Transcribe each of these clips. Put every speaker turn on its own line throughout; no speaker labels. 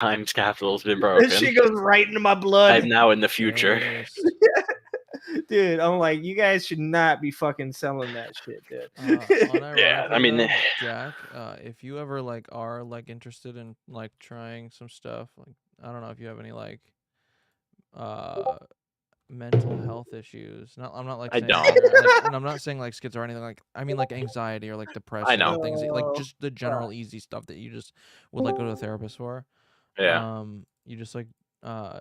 Times capsule's been
That
broken.
shit goes right into my blood.
I'm now in the future.
Yes.
Dude, I'm like, you guys should not be fucking selling that shit, dude.
Unironically,
I mean,
though, Jack, if you ever like are like interested in like trying some stuff, like I don't know if you have any like mental health issues. I'm not like
I
saying
don't.
like, and I'm not saying like schizo or anything. Like I mean like anxiety or like depression.
know.
Things like
Oh,
just the general easy stuff that you just would like go to a therapist for.
Yeah.
You just like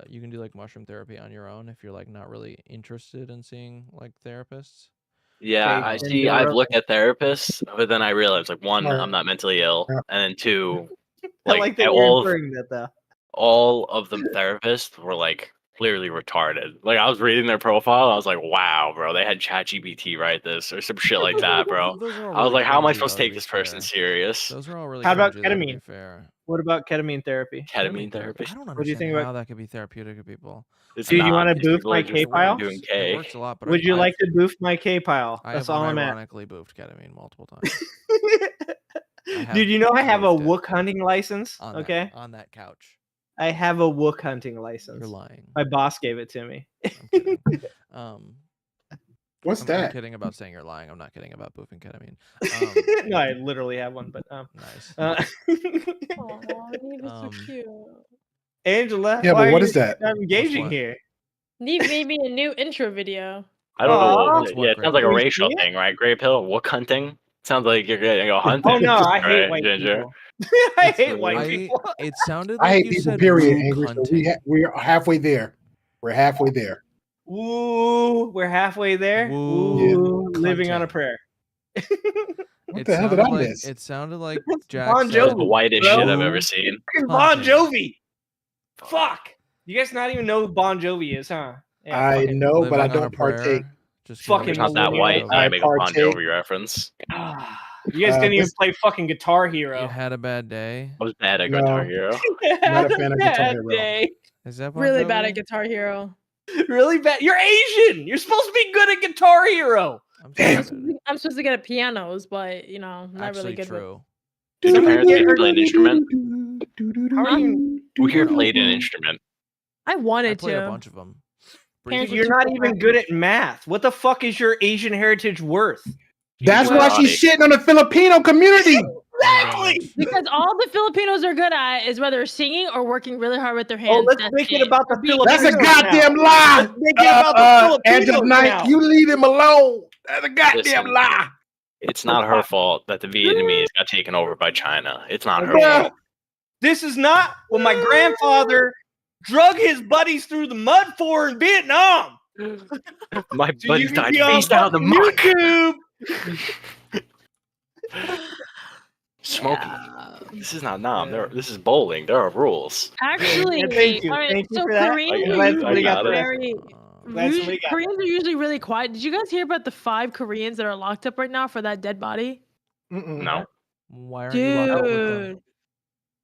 you can do like mushroom therapy on your own if you're like not really interested in seeing like therapists.
Yeah,
Okay,
I
then
see.
do it
I've
real
looked at therapists, but then I realized, like, one,
Right.
I'm not mentally ill,
Yeah.
and then two,
I like that you're
all
inferring that though.
of them therapists were like clearly retarded. Like, I was reading their profile, I was like, wow, bro, they had ChatGPT write this or some shit like that, bro.
Those are all
I was
really
like, how am I
cringy,
supposed to
though,
take
be
this person
fair.
serious?
Those are all really
How about
cringy, though, to be
ketamine?
fair.
What about ketamine therapy?
Ketamine therapy.
I don't
What do you
understand
think
how
about-
that could be therapeutic to people.
It's
Dude, you
not,
wanna
because
boost
people
my
are just
K-pile?
doing
It
K.
works a lot, but
Would you
I've,
like to boost my K pile?
I
That's
have
all I'm at.
ironically boofed ketamine multiple times. have
Dude, you know I have a
boofed it
Wook hunting license.
on
Okay,
on that couch.
I have a Wook hunting license.
You're lying.
My boss gave it to me.
I'm kidding.
What's
I'm
that?
kidding about saying you're lying. I'm not kidding about boofing ketamine.
No, I literally have one, but
Nice.
Aw, Neve is so cute.
Angela,
Yeah,
why
but what
are
is that?
you not engaging
what?
here?
Neve made me a new intro video.
I don't know.
Aw.
What's what,
Yeah, it sounds like a
Grape?
racial
Yeah.
thing, right? Grape Hill, Wook hunting. Sounds like you're gonna go hunting.
Oh no, I hate
right,
white
Ginger?
people. I hate
It's
white
I,
people.
it sounded
I
like
hate
you
people.
said
Period.
Wook
Angry. So
hunting.
we're halfway there. We're halfway there.
Ooh, we're halfway there.
Woo,
Ooh, living on a
cunting.
prayer.
What
It
the hell did I
sounded like
miss?
it sounded like Jack
Bon
said,
The
Jovi.
whitest
bro.
shit I've ever seen.
Fucking Bon
Hunting.
Jovi. Fuck. You guys not even know who Bon Jovi is, huh? Yeah,
I
fucking-
know, but I
living on a
don't partake.
prayer. Just
Fucking
It's not that
millennial.
white.
I
I make a Bon
partake.
Jovi reference.
You guys didn't even
this-
play fucking Guitar Hero.
You had a bad day.
I was bad at
No.
Guitar Hero.
Not a fan of Guitar
Bad
Hero.
day.
Is that Bon
Really bad
Jovi?
at Guitar Hero.
Really bad. You're Asian. You're supposed to be good at Guitar Hero.
I'm
Damn.
sorry.
I'm supposed to get at pianos, but you know, I'm not
Actually
really good with.
true.
Did your parents make you play an instrument?
How are you?
Who here played an instrument?
I
I
wanted
played
to.
a bunch of them.
Parents
You're not even good at math. What the fuck is your Asian heritage worth?
That's
Well,
why she's shitting on the Filipino community.
Exactly.
Because all the Filipinos are good at is whether singing or working really hard with their hands.
Oh, let's
That's
make it about the
being-
Filipinos.
That's a goddamn
now.
lie.
Let's make it about the
Angela
Filipinos
Knight,
now.
you leave him alone. That's a goddamn
Listen.
lie.
It's not her fault that the Vietnamese got taken over by China. It's not her
Yeah.
fault.
This is not what my grandfather drug his buddies through the mud for in Vietnam.
My
So
buddy
you can
died
be on
face down the
fucking
muck.
YouTube.
Smoky. This is not Nam. This is bowling. There are rules.
Actually,
Yeah, thank you.
all right,
Thank you
so
for that.
Koreans
I'm
are
glad
usually
somebody got
it.
very.
Glad somebody got
Koreans are usually really quiet. Did you guys hear about the 5 Koreans that are locked up right now for that dead body?
Mm-mm.
No.
Why aren't you locked up with them?
Dude.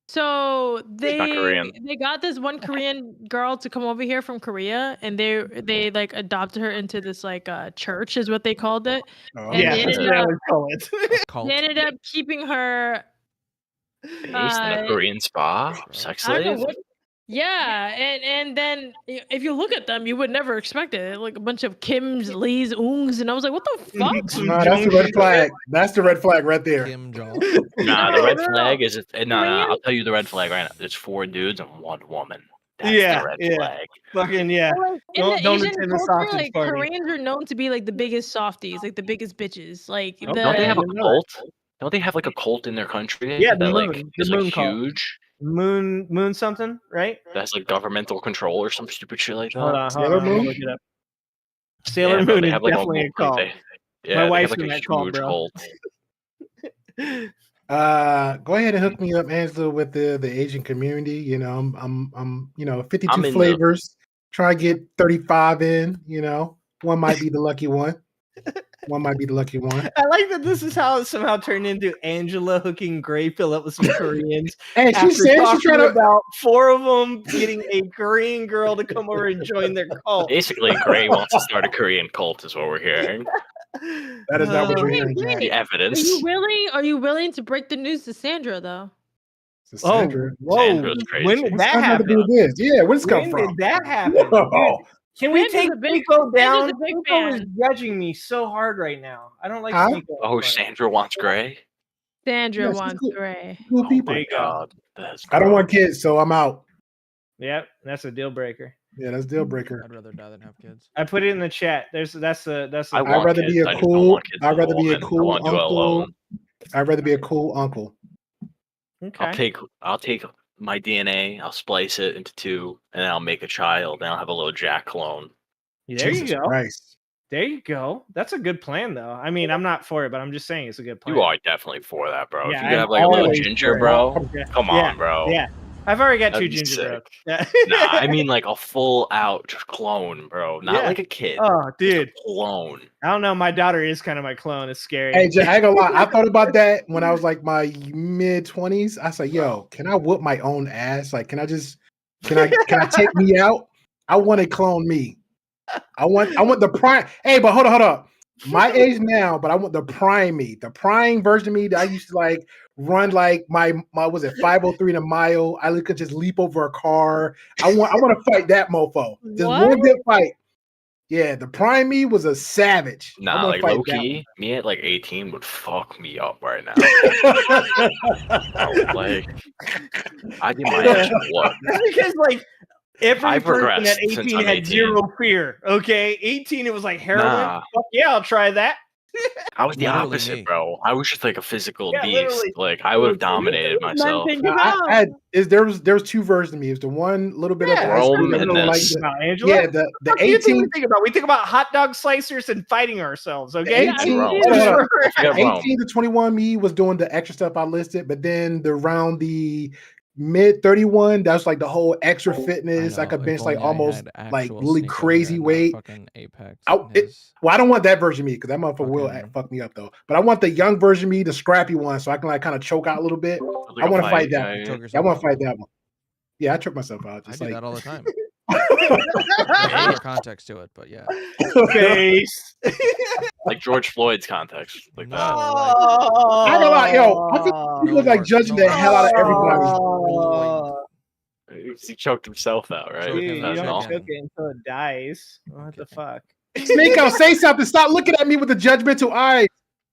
So
not
they
Korean.
got this one Korean girl to come over here from Korea, and they like adopted her into this like church is what they called it.
Oh,
And
Yeah,
they
that's
ended
what I
up-
would call it.
Cult.
They ended up keeping her.
Based in a Korean spa? Sex
I don't
slave?
know what. Yeah, and then if you look at them, you would never expect it. Like a bunch of Kims, Lees, Ungs, and I was like, what the fuck?
Some
No, that's the
Jung-
red flag. That's the red flag right there.
Kim Jong.
Nah, the red
No.
flag is no. I'll tell you the red flag right now. There's 4 dudes and 1 woman. That's
Yeah,
the red
yeah.
flag.
Fucking yeah.
Like, in
Don't-
the
don't
Asian
attend the
culture,
sausage
like
party.
Koreans are known to be like the biggest softies, like the biggest bitches. Like
Don't they have a
didn't know
cult? Don't they have like a cult in their country?
Yeah, the
that like
moon-
is
the
like
moon cult.
huge.
Moon something, right?
That's like governmental control or some stupid shit like that.
Hold on,
Sailor
let me
Moon?
look it up. Sailor
Yeah, bro,
Moon
they
is
have, like,
definitely a
like,
cult.
yeah,
My
they
wife's
have like
in
a
that cult,
huge
bro.
cult.
Go ahead and hook me up, Angela, with the Asian community. You know, I'm 52
I'm in the-
flavors. Try to get 35 in. You know, one might be the lucky one. One might be the lucky one.
I like that this is how it somehow turned into Angela hooking Gray Pill up with some Koreans.
Hey, she
After
said she's
talking
trying to.
about 4 of them getting a Korean girl to come over and join their cult.
Basically, Gray wants to start a Korean cult, is what we're hearing.
That is not what you're
Wait,
hearing,
wait.
Jack.
The
Are
evidence.
you willing to break the news to Sandra though?
It's
Oh,
Sandra.
whoa!
Sandra's crazy.
When did
What's
that
that have to do
happen?
with this? Yeah, where's this come
When
from?
did that happen?
Whoa.
Dude, can we
Sandra's
take
a big-
Sneeko down?
Sandra's a big
Sneeko is
fan.
judging me so hard right now. I don't like
Huh?
Sneeko.
Oh,
anymore.
Sandra wants gray.
Sandra
Yes,
wants
cool.
gray.
Cool
Oh
people.
There
my
you go.
god. That's
I don't
gross.
want kids, so I'm out.
Yep, that's a deal breaker.
Yeah, that's a deal breaker.
I'd rather die than have kids.
I put it in the chat. That's
I
I'd
want
rather
kids.
be a
I just don't
cool.
want kids
I'd
with a
rather be a
woman. I
cool
want to do it
uncle.
alone.
I'd rather be a cool uncle.
okay.
I'll take my DNA, I'll splice it into two, and then I'll make a child, and I'll have a little Jack clone.
There
Jesus
you go.
Christ.
There you go. That's a good plan, though. I mean, I'm not for it, but I'm just saying it's a good plan.
You are definitely for that, bro.
Yeah,
if you could
I'm
have like a little
always
ginger,
for it.
bro.
Yeah,
Come
yeah,
on, bro.
Yeah, I've already got
That'd
two
be
ginger, bro.
sick.
Yeah.
Nah, I mean like a full out just clone, bro. Not
Yeah.
like a kid.
Oh, dude.
Clone.
I don't know. My daughter is kind of my clone. It's scary.
Hey, Jay, I ain't gonna lie. I thought about that when I was like my mid-20s. I said, "Yo, can I whoop my own ass? Like, can I take me out? I want to clone me. I want the prime. Hey, but hold on. My age now, but I want the prime me, the prime version of me that I used to like run like my was it 503 in a mile. I could just leap over a car. I want to fight that mofo. Just
What?
one good fight. Yeah, the prime me was a savage. I
Nah,
wanna
like
fight
low
that
key, me at like 18 would fuck me up right now.
one.
Bro, like I did my ass what?
That's because like every
I've
person at
regressed since
18
I'm
had
18.
zero fear. Okay, 18 it was like heroin.
Nah.
Fuck yeah, I'll try that.
I was the
Literally
opposite,
me.
bro. I was just like a physical
Yeah,
beast.
literally.
Like I would have dominated myself.
think
Nah,
about.
there was two versions of me. It was the one little bit of
Yeah,
ice
Rome
cream
and
like
this.
Now, Angela,
yeah, the
what do you think
18
we think about? We think about hot dog slicers and fighting ourselves. Okay,
Yeah,
18,
Rome.
I've
hold
seen
on,
it.
Forget Rome.
18 to 21 me was doing the extra stuff I listed, but then around the mid 31, that's like the whole extra fitness. I
know,
could bench
if
like
only I
almost
had
like
actual
really
Sneeko
crazy
here and not
weight.
Fucking Apex.
I-
and
it-
his-
Well, I don't want that version of me because that motherfucker will
Fucking-
fuck me up though. But I want the young version of me, the scrappy one, so I can like kind of choke out a little bit.
Like
I
a
want to fight that.
guy.
You choke
I
yourself
want
out.
to fight that one. Yeah, I choke myself out.
I
Just
do
like
that all the time. There's more context to it, but yeah.
face.
Like George Floyd's context. Like
No,
that.
like,
Oh,
I don't know, yo. I think people
No
like
more-
judging
no
the
more.
hell out of everybody.
Oh,
He choked himself out, right?
Choke
dude,
him
you
out,
don't
choke
choke it until it dies. What the
Okay.
fuck?
Sneeko, say something. Stop looking at me with the judgmental eyes.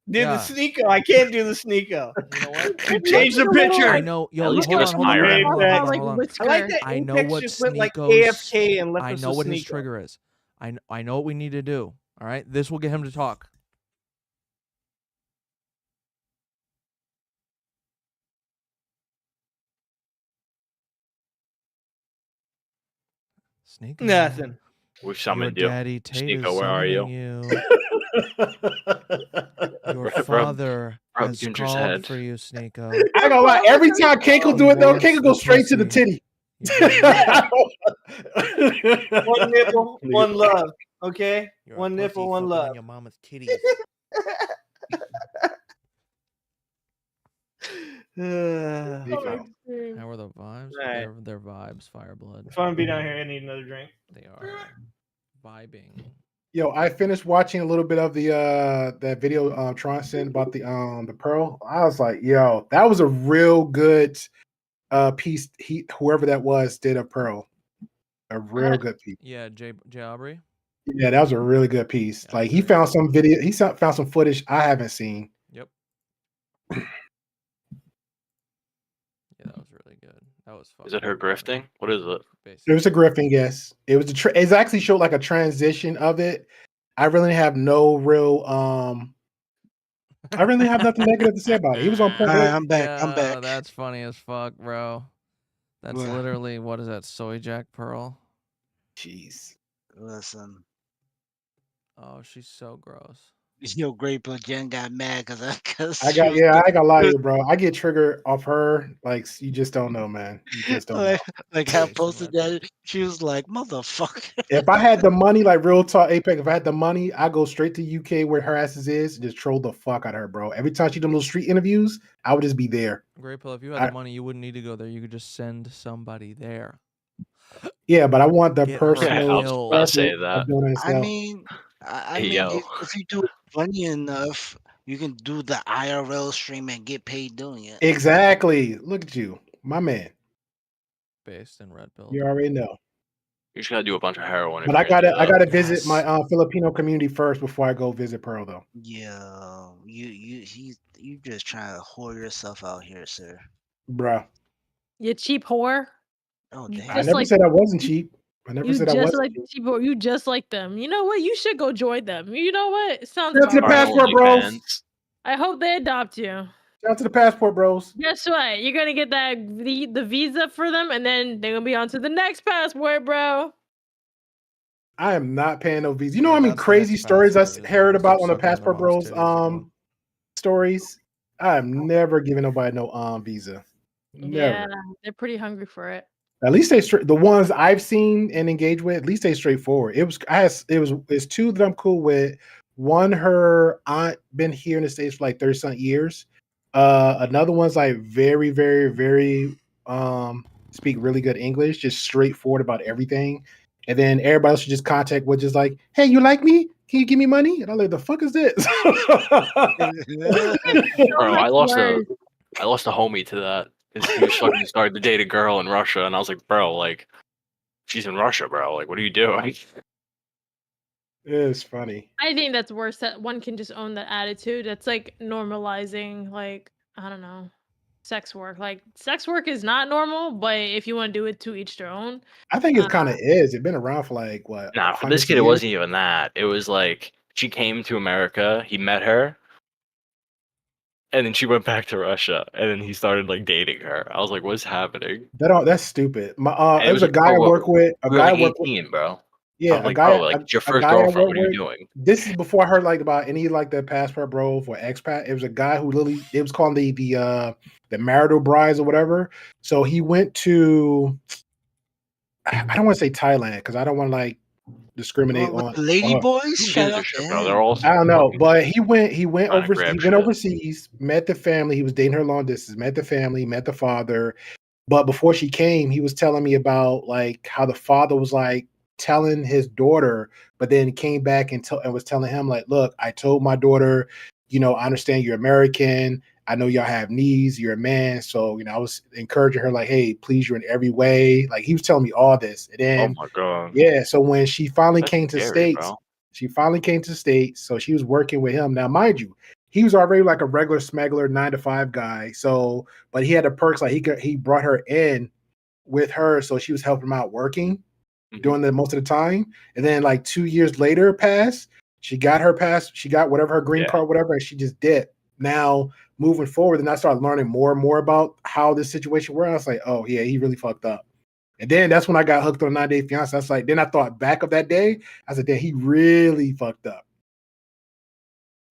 Dude,
Yeah.
the Sneeko. I can't do the Sneeko.
You know what?
You changed the picture.
I know. Yo,
At least
hold
give us
on, hold on,
Myra.
hold on, hold on,
like
hold on.
whisker.
I like that.
I know
Apex
what
just went like
Sneeko's-
AFK and left
I
us
know
with
what his
Sneeko.
trigger is. I know what we need to do. All right, this will get him to talk. Sneeko.
Nothing.
We
Your
summoned you.
daddy Tate
Sneeko,
is
where are you?
summoning Your
Rub-
father
rub
has
Ginger's
called
head.
for you, Sneeko.
I ain't gonna lie. Every time Keiko do it though,
wants
Keiko go
the
straight to the
pussy.
titty.
One nipple, one love. Okay,
You're a
one
pussy
nipple, one
fucking
love.
on your mama's titties.
Keiko.
How are the vibes?
Right.
They're vibes, Fireblood.
If I'm gonna be down here, I need another drink.
They are vibing.
Yo, I finished watching a little bit of the that video Tron sent about the Pearl. I was like, yo, that was a real good piece. Whoever that was did a Pearl. A real good piece.
Yeah, Jay Aubrey.
Yeah, that was a really good piece.
Yeah,
Like he found some video, found some footage I haven't seen.
Yep. Yeah, that was really good. That was fun.
Is it her grifting? What is it?
It was a griffin, yes. It was it's actually showed like a transition of it. I really have no real I really have nothing negative to say about it. He was on point.
Alright, I'm back. I'm
Yeah,
back.
That's funny as fuck, bro. That's
What?
literally what is that? Soy Jack Pearl?
Jeez.
Listen,
Oh, she's so gross.
yo, Great Blue Jen got mad because
I got I ain't gonna lie to you, bro. I get triggered off her. Like you just don't know, man. You just don't know.
like
Yeah,
I
she's
posted
like-
that. She was like, "Motherfucker."
If I had the money, like real talk, Apex, if I had the money, I go straight to UK where her asses is and just troll the fuck out of her, bro. Every time she do little street interviews, I would just be there.
Great Pill, if you had the money, you wouldn't need to go there. You could just send somebody there.
Yeah, but I want the
Get her
personal.
I was
killed.
about to say
effort
that.
of doing it
I
myself.
mean, I
Hey,
mean,
yo.
if you do it funny enough, you can do the IRL stream and get paid doing it.
Exactly. Look at you. my man.
Based in Red Pill.
You already know.
You just gotta do a bunch of heroin.
But I gotta visit
Yes.
my Filipino community first before I go visit Pearl, though.
Yeah, you just trying to whore yourself out here, sir.
Bruh.
You cheap whore.
Oh
You
damn.
I
Just
never
like-
said I wasn't cheap. I never
You
said I
just
wasn't
like
cheap.
cheap whore. You just like them. You know what? You should go join them. You know what? It sounds.
Shout out to the
about right.
passport bros.
I hope they adopt you.
Shout out to the passport bros.
Guess what? You're gonna get the visa for them, and then they're gonna be on to the next passport, bro.
I am not paying no visa. You know
Yeah,
how many
that's the
crazy
next
stories I
passport is
heard
gonna
about
start
on the
sucking on
passport
their mom's
bros
titties again.
stories? I'm never giving nobody no visa. Never.
Yeah, they're pretty hungry for it.
At least the ones I've seen and engaged with, at least they straightforward. It's two that I'm cool with. One, her aunt been here in the States for like 30-something years. Another one's like very, very, very speak really good English, just straightforward about everything. And then everybody else should just contact with just like, hey, you like me? Can you give me money? And I'm like, the fuck is this?
Bro, I lost
worse.
a homie to that. 'Cause he was fucking started to date a girl in Russia, and I was like, bro, like, she's in Russia, bro. Like, what are you doing?
It's funny.
I think that's worse. That one can just own that attitude. That's like normalizing, like I don't know, sex work. Like sex work is not normal, but if you want to do it, to each their own.
I think it kind of is. It's been around for like what?
Nah, for
hundreds
this
of
kid, it
years?
wasn't even that. It was like she came to America, he met her, and then she went back to Russia, and then he started like dating her. I was like, what's happening?
That's stupid.
And
It was a guy I work with.
We were like 18, bro. I was like, bro, like it's your first
guy I
girlfriend.
work
What are you
with.
doing?
This is before I heard like about any like the passport bro for expat. It was a guy who literally it was called the marital brides or whatever. So he went to I don't want to say Thailand because I don't want to like discriminate
With
on
the lady boys.
Who
Shout
gives a
out
shit,
to
bro?
him.
They're all.
I don't know,
fucking-
but he went
Trying to grab shit.
overseas, met the family. He was dating her long distance, met the family, met the father. But before she came, he was telling me about like how the father was like telling his daughter, but then came back and was telling him like, look, I told my daughter, you know, I understand you're American. I know y'all have needs. You're a man. So, you know, I was encouraging her like, hey, please you in every way. Like he was telling me all this. And
Oh
then,
my god.
yeah. So when she finally
That's
came to
scary,
States,
bro.
so she was working with him. Now, mind you, he was already like a regular smuggler, 9-to-5 guy. So, but he had the perks like he brought her in with her, so she was helping him out working during the most of the time. And then like 2 years later passed, she got her pass, she got whatever her green
Yeah.
card, whatever, and she just did. Now moving forward, and I started learning more and more about how this situation worked. I was like, oh yeah, he really fucked up. And then that's when I got hooked on 90 Day Fiance. I was like, then I thought back of that day. I said, damn, he really fucked up.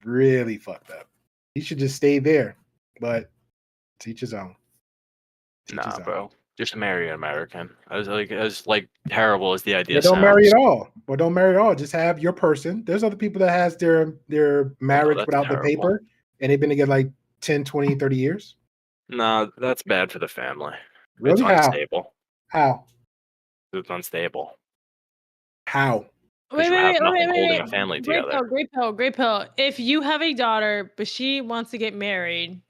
Really fucked up. He should just stay there. But teach his own. Teach his
Nah,
own.
bro. Just marry an American. As like terrible as the idea
Yeah, don't
sounds.
marry at all. Or don't marry at all. Just have your person. There's other people that has their marriage
that's
without the
terrible.
paper. And they've been together like 10, 20, 30 years.
Nah, that's bad for the family.
Really?
It's
How?
unstable.
How?
It's unstable.
How?
Because you have nothing holding a family together.
Great pill. If you have a daughter, but she wants to get married,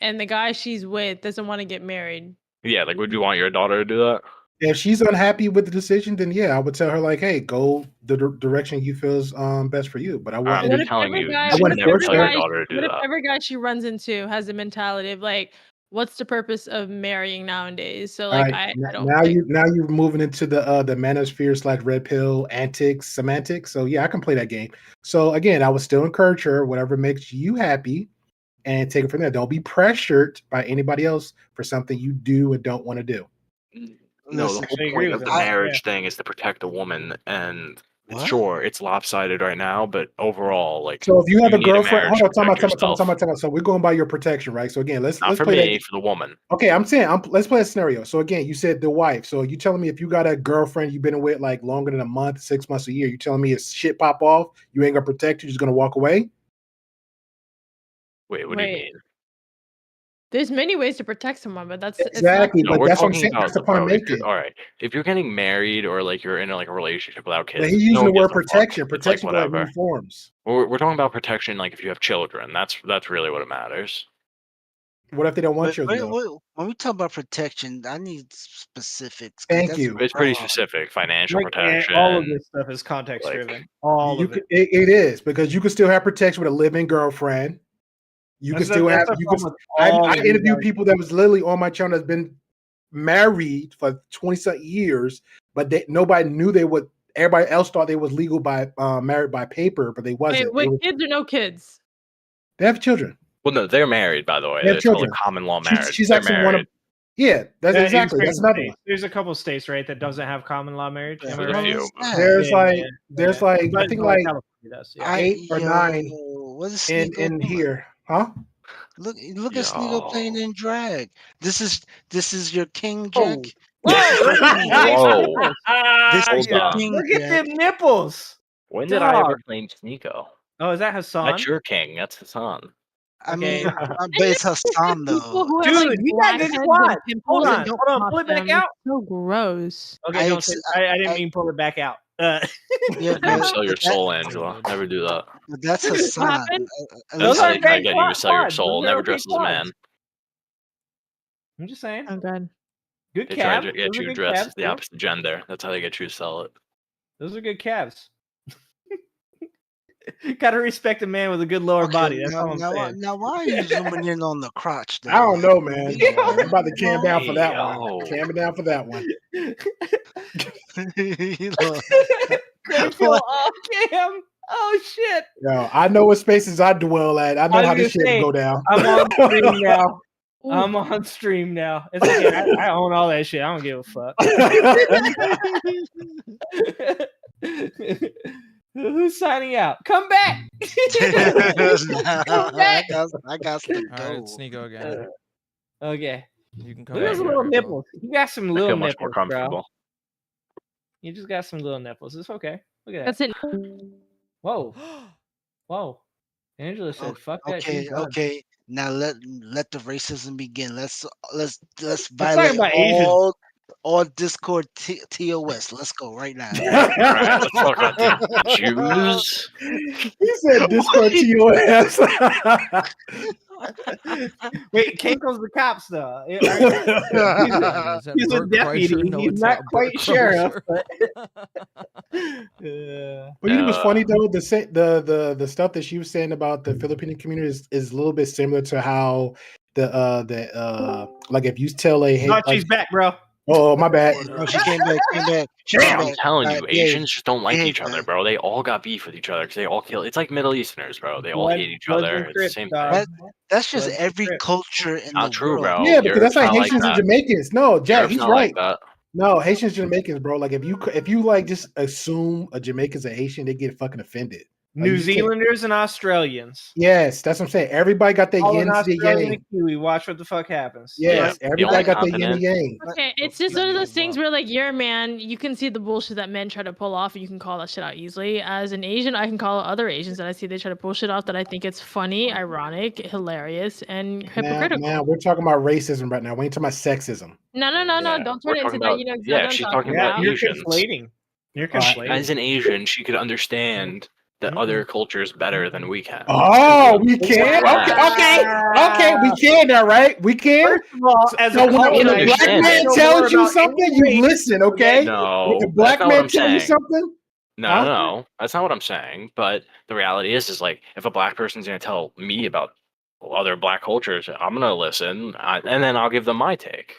and the guy she's with doesn't want to get married,
Yeah, like would you want your daughter to do that?
If she's unhappy with the decision, then yeah, I would tell her like, hey, go the direction you feel is best for you. But I
I'm
wouldn't.
just telling you,
I
you should
wouldn't
never
force
tell your
her.
daughter to do
what if
that.
every guy she runs into has the mentality of like, what's the purpose of marrying nowadays? So
All
like,
right,
I don't.
now
like,
you're moving into the manosphere / red pill antics semantics. So yeah, I can play that game. So again, I would still encourage her, whatever makes you happy, and take it from there. Don't be pressured by anybody else for something you do and don't want to do.
No, the
Listen,
whole
I agree
point
with
of the
that.
marriage thing is to protect a woman, and
What?
sure, it's lopsided right now, but overall, like,
So if you have a
need
girlfriend,
marriage
hold
to
on,
protect yourself.
time out. So we're going by your protection, right? So again, let's
Not for
play
me,
that.
for the woman.
Okay, I'm saying let's play a scenario. So again, you said the wife. So you telling me if you got a girlfriend you've been with like longer than a month, 6 months, a year, you telling me if shit pop off, you ain't gonna protect, you're just gonna walk away?
Wait, what do you
Wait.
mean?
there's many ways to protect someone, but that's
Exactly,
No,
but
we're
that's what I'm
talking
saying.
about
That's the point I'm
bro, if you're-
making.
all right. If you're getting married or like you're in like a relationship without kids,
But he's
no
using the
one
word
gives a fuck.
protection.
It's like
Protection for like
whatever.
new forms.
We're talking about protection, like if you have children. That's really what it matters.
What if they don't want children?
When we talk about protection, I need specifics.
Thank you.
It's pretty
broad.
specific. Financial protection.
All of this stuff is context driven. All
You
of
could,
it.
it is because you can still have protection with a living girlfriend. You can still have. You can, I interviewed people that was literally on my channel that's been married for 20-something years, but nobody knew they would. Everybody else thought they was legal by married by paper, but they wasn't.
Wait, kids or no kids?
They have children.
Well, no, they're married, by the way.
They have
It's called a
children.
common law marriage.
She's
They're
actually
married.
one of. Yeah, that's
Yeah,
exactly. That's another one.
There's a couple states, right, that doesn't have common law marriage. Am I
There's a
right?
few.
There's
Yeah,
like
yeah,
there's
yeah.
like I
But
think
California
like
does, yeah.
8 or 9
What is
in
Sneeko
in
doing?
here, huh?
Look at Sneeko playing in drag. This is your King
Oh.
Jack.
Whoa.
This is
Hold
your
on.
King
Look at
Jack.
them nipples.
When did I ever
Dog.
claim Sneeko?
Oh, is that Hassan?
That's your king. That's Hassan.
I
Okay.
mean, but it's Hassan
People
though.
who have,
Dude,
like,
you got
black
good
heads
quads.
and pimples
Hold
and
on,
don't
pull it back
them.
out.
It's so gross.
Okay,
I
don't
ex-
say, I didn't mean pull it back out.
Yeah,
Never sell your
that-
soul, Angela. Never do that.
But that's Hassan.
happened?
At
Those
least
are
are
they try to
great
get you to sell your
quads.
soul.
Those are
Never
okay
dress as a man.
quads. I'm just saying.
Oh god.
Good
They try
calves.
to get
Those are
you
good
dressed
calves,
as the
too.
opposite gender. That's how they get you to sell it.
Those are good calves. Gotta respect a man with a good lower body. That's all I'm saying.
now, why are you zooming in on the crotch? Though?
I don't know, man.
Yeah.
I'm about to calm down for that
Yo.
one. Calm it down for that one.
You know,
Critical off cam. Oh shit.
Yo, I know what spaces I dwell at. I know
I was
how this
gonna
shit
say,
go down.
I'm on stream now.
Ooh.
I'm on stream now. It's okay. I own all that shit. I don't give a fuck. Who's signing out? Come back.
I got to
All
go.
right, it's Sneeko again.
Okay.
You can come
Look at
back.
those
here,
little
Rico.
nipples. You got some
I
little
feel much more
nipples, bro.
comfortable.
You just got some little nipples. It's okay. Look at that.
That's it.
Whoa. Whoa. Angela said, "Fuck that."
Okay,
she's done."
okay. Now let the racism begin. Let's
talk
violate
about Asians.
all Discord TOS. Let's go right now.
Alright, let's talk about the Jews.
He said Discord TOS.
Wait, Kenko's the cops though.
Is that
He's a
Bert
deputy.
Kreischer? No,
He's
it's
not
Bert
quite sheriff.
Kreischer.
But you know what's funny though? The stuff that she was saying about the Filipino community is a little bit similar to how the like if you tell a
Oh, she's back, bro.
oh my bad.
No, she came back. She came
I'm
back.
telling you,
Yeah,
Asians just don't like
yeah,
each other,
man.
bro. They all got beef with each other because they all kill. It's like Middle Easterners, bro. They all
Blood-
hate each
Bloods
other.
and
It's the
Crips,
same
dog.
thing.
That's just
Bloods and
every
Crips.
culture in
Not
the
true,
world.
bro.
Yeah, because that's like
Europe's not
Haitians and
that.
Jamaicans. No, Jack,
Europe's
he's
not
right.
like that.
No, Haitians, Jamaicans, bro. Like if you like just assume a Jamaican's a Haitian, they get fucking offended. Like,
New
you can't-
Zealanders and Australians.
Yes, that's what I'm saying. Everybody got their
All
yin
an
to the
Australian
yang.
and Kiwi. Watch what the fuck happens.
Yes,
Yeah,
everybody
the
got their yin
continent.
and yang.
Okay, it's just one of those things where, like, you're a man, you can see the bullshit that men try to pull off, and you can call that shit out easily. As an Asian, I can call out other Asians that I see they try to pull shit off that I think it's funny, ironic, hilarious, and hypocritical.
Now we're talking about racism right now. We ain't talking about sexism.
No,
Yeah,
don't
we're
turn it into
talking
that.
about-
You know,
yeah,
what I'm
she's
talking
talking
Yeah,
about
you're
Asians.
conflating. You're
Alright,
conflating.
As an Asian, she could understand that other cultures better than we can.
Oh, we can. Okay, we can now, right? We can.
First of all, as
So
a
when a
colonized,
black
understand
man
it.
tells you
Know more about
something,
any
you
race,
listen, okay?
No,
If a
that's
black
not what
man
I'm
tell you
saying.
something,
No,
Huh?
no, that's not what I'm saying. But the reality is like if a black person's gonna tell me about other black cultures, I'm gonna listen, and then I'll give them my take.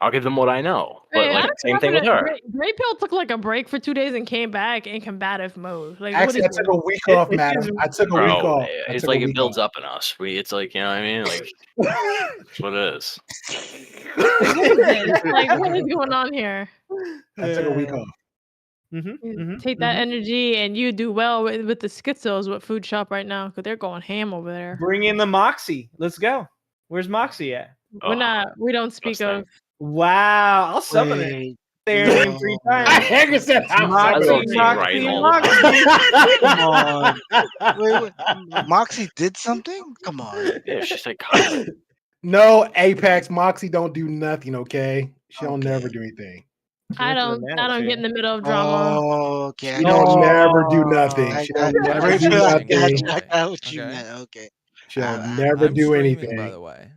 I'll give them what I know. But
Hey,
like
I'm
same thing with her.
confident. Gray Pill took like a break for 2 days and came back in combative mode. Like,
actually, I
what is
took a week off, madam. I took a week
Bro,
off.
it's like it builds up in us. It's like, you know what I mean? Like that's what it is.
like, what is going on here?
I took a week off.
Mm-hmm,
Take that energy and you do well with the schizos with Food Shop right now because they're going ham over there.
Bring in the Moxie. Let's go. Where's Moxie at?
We don't speak
best thing.
of.
Wow, I'll summon it.
Wait,
There
no.
name 3
I
times.
heard said
I
Moxie,
love being right
Moxie,
all the
Moxie.
Come on. Wait. Moxie did something? Come on.
Yeah, she's like God.
No, Apex Moxie don't do nothing. Okay, she don't
Okay.
never do anything.
I don't get in the middle of drama.
Oh, okay.
She
I got
don't
you.
never do nothing.
I
She
got
don't
you.
never do
I got
nothing.
you. I got what you
Okay.
meant. Okay.
She'll
I'm
never
I'm
do
streaming,
anything.
by the way.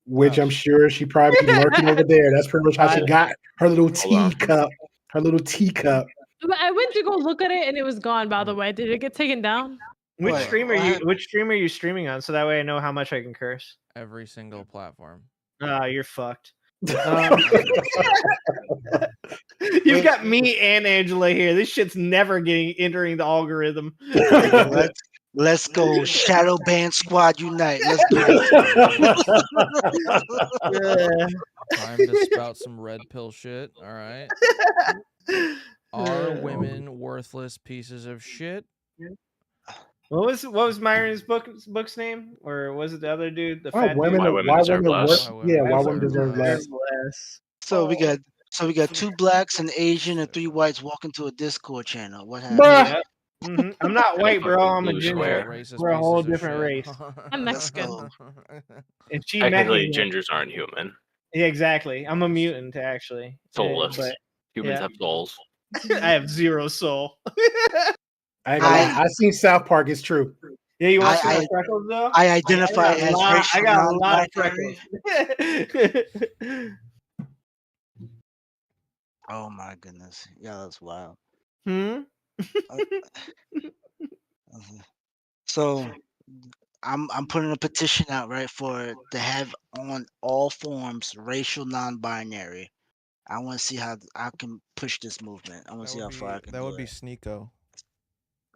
which I'm
Gosh.
sure she probably be lurking over there. That's pretty much how she got her little
Hold on.
teacup. Her little teacup.
But I went to go look at it and it was gone. By the way, did it get taken down?
Which
What?
stream are
What
you?
happened?
Which stream are you streaming on? So that way I know how much I can curse.
Every single platform.
You're fucked. You've got me and Angela here. This shit's never entering the algorithm.
Let's go. Shadow Band Squad Unite. Let's go.
Time to spout some red pill shit. All right. Are women worthless pieces of shit?
What was Myron's book's name? Or was it the other dude? The
Why
fat
women,
Why
dude?
women deserve less.
why women deserve less.
So we got 2 blacks, an Asian, and 3 whites walking to a Discord channel. What happened?
Bruh.
Yeah. Mhm. I'm not white, bro. I'm a
Blue
ginger.
square.
Racist
We're a whole
pieces of
different race.
shit.
I'm
Let's
Mexican.
go.
And she
Technically,
Mexican.
gingers aren't human.
Yeah, exactly. I'm a mutant, actually.
Soulless.
But
Humans
yeah.
have souls.
I have 0 soul.
I ain't gonna lie. I seen South Park. It's true.
Yeah, you want
I-
some freckles though?
I identify
got a
as
lot- I
racial
got a lot of
non-binary.
freckles.
Oh my goodness. Yeah, that's wild.
Hmm.
So I'm putting a petition out, right, for to have on all forms racial non-binary. I want to see how I can push this movement. I want to see how far I can
That
do
would be
it.
Sneeko.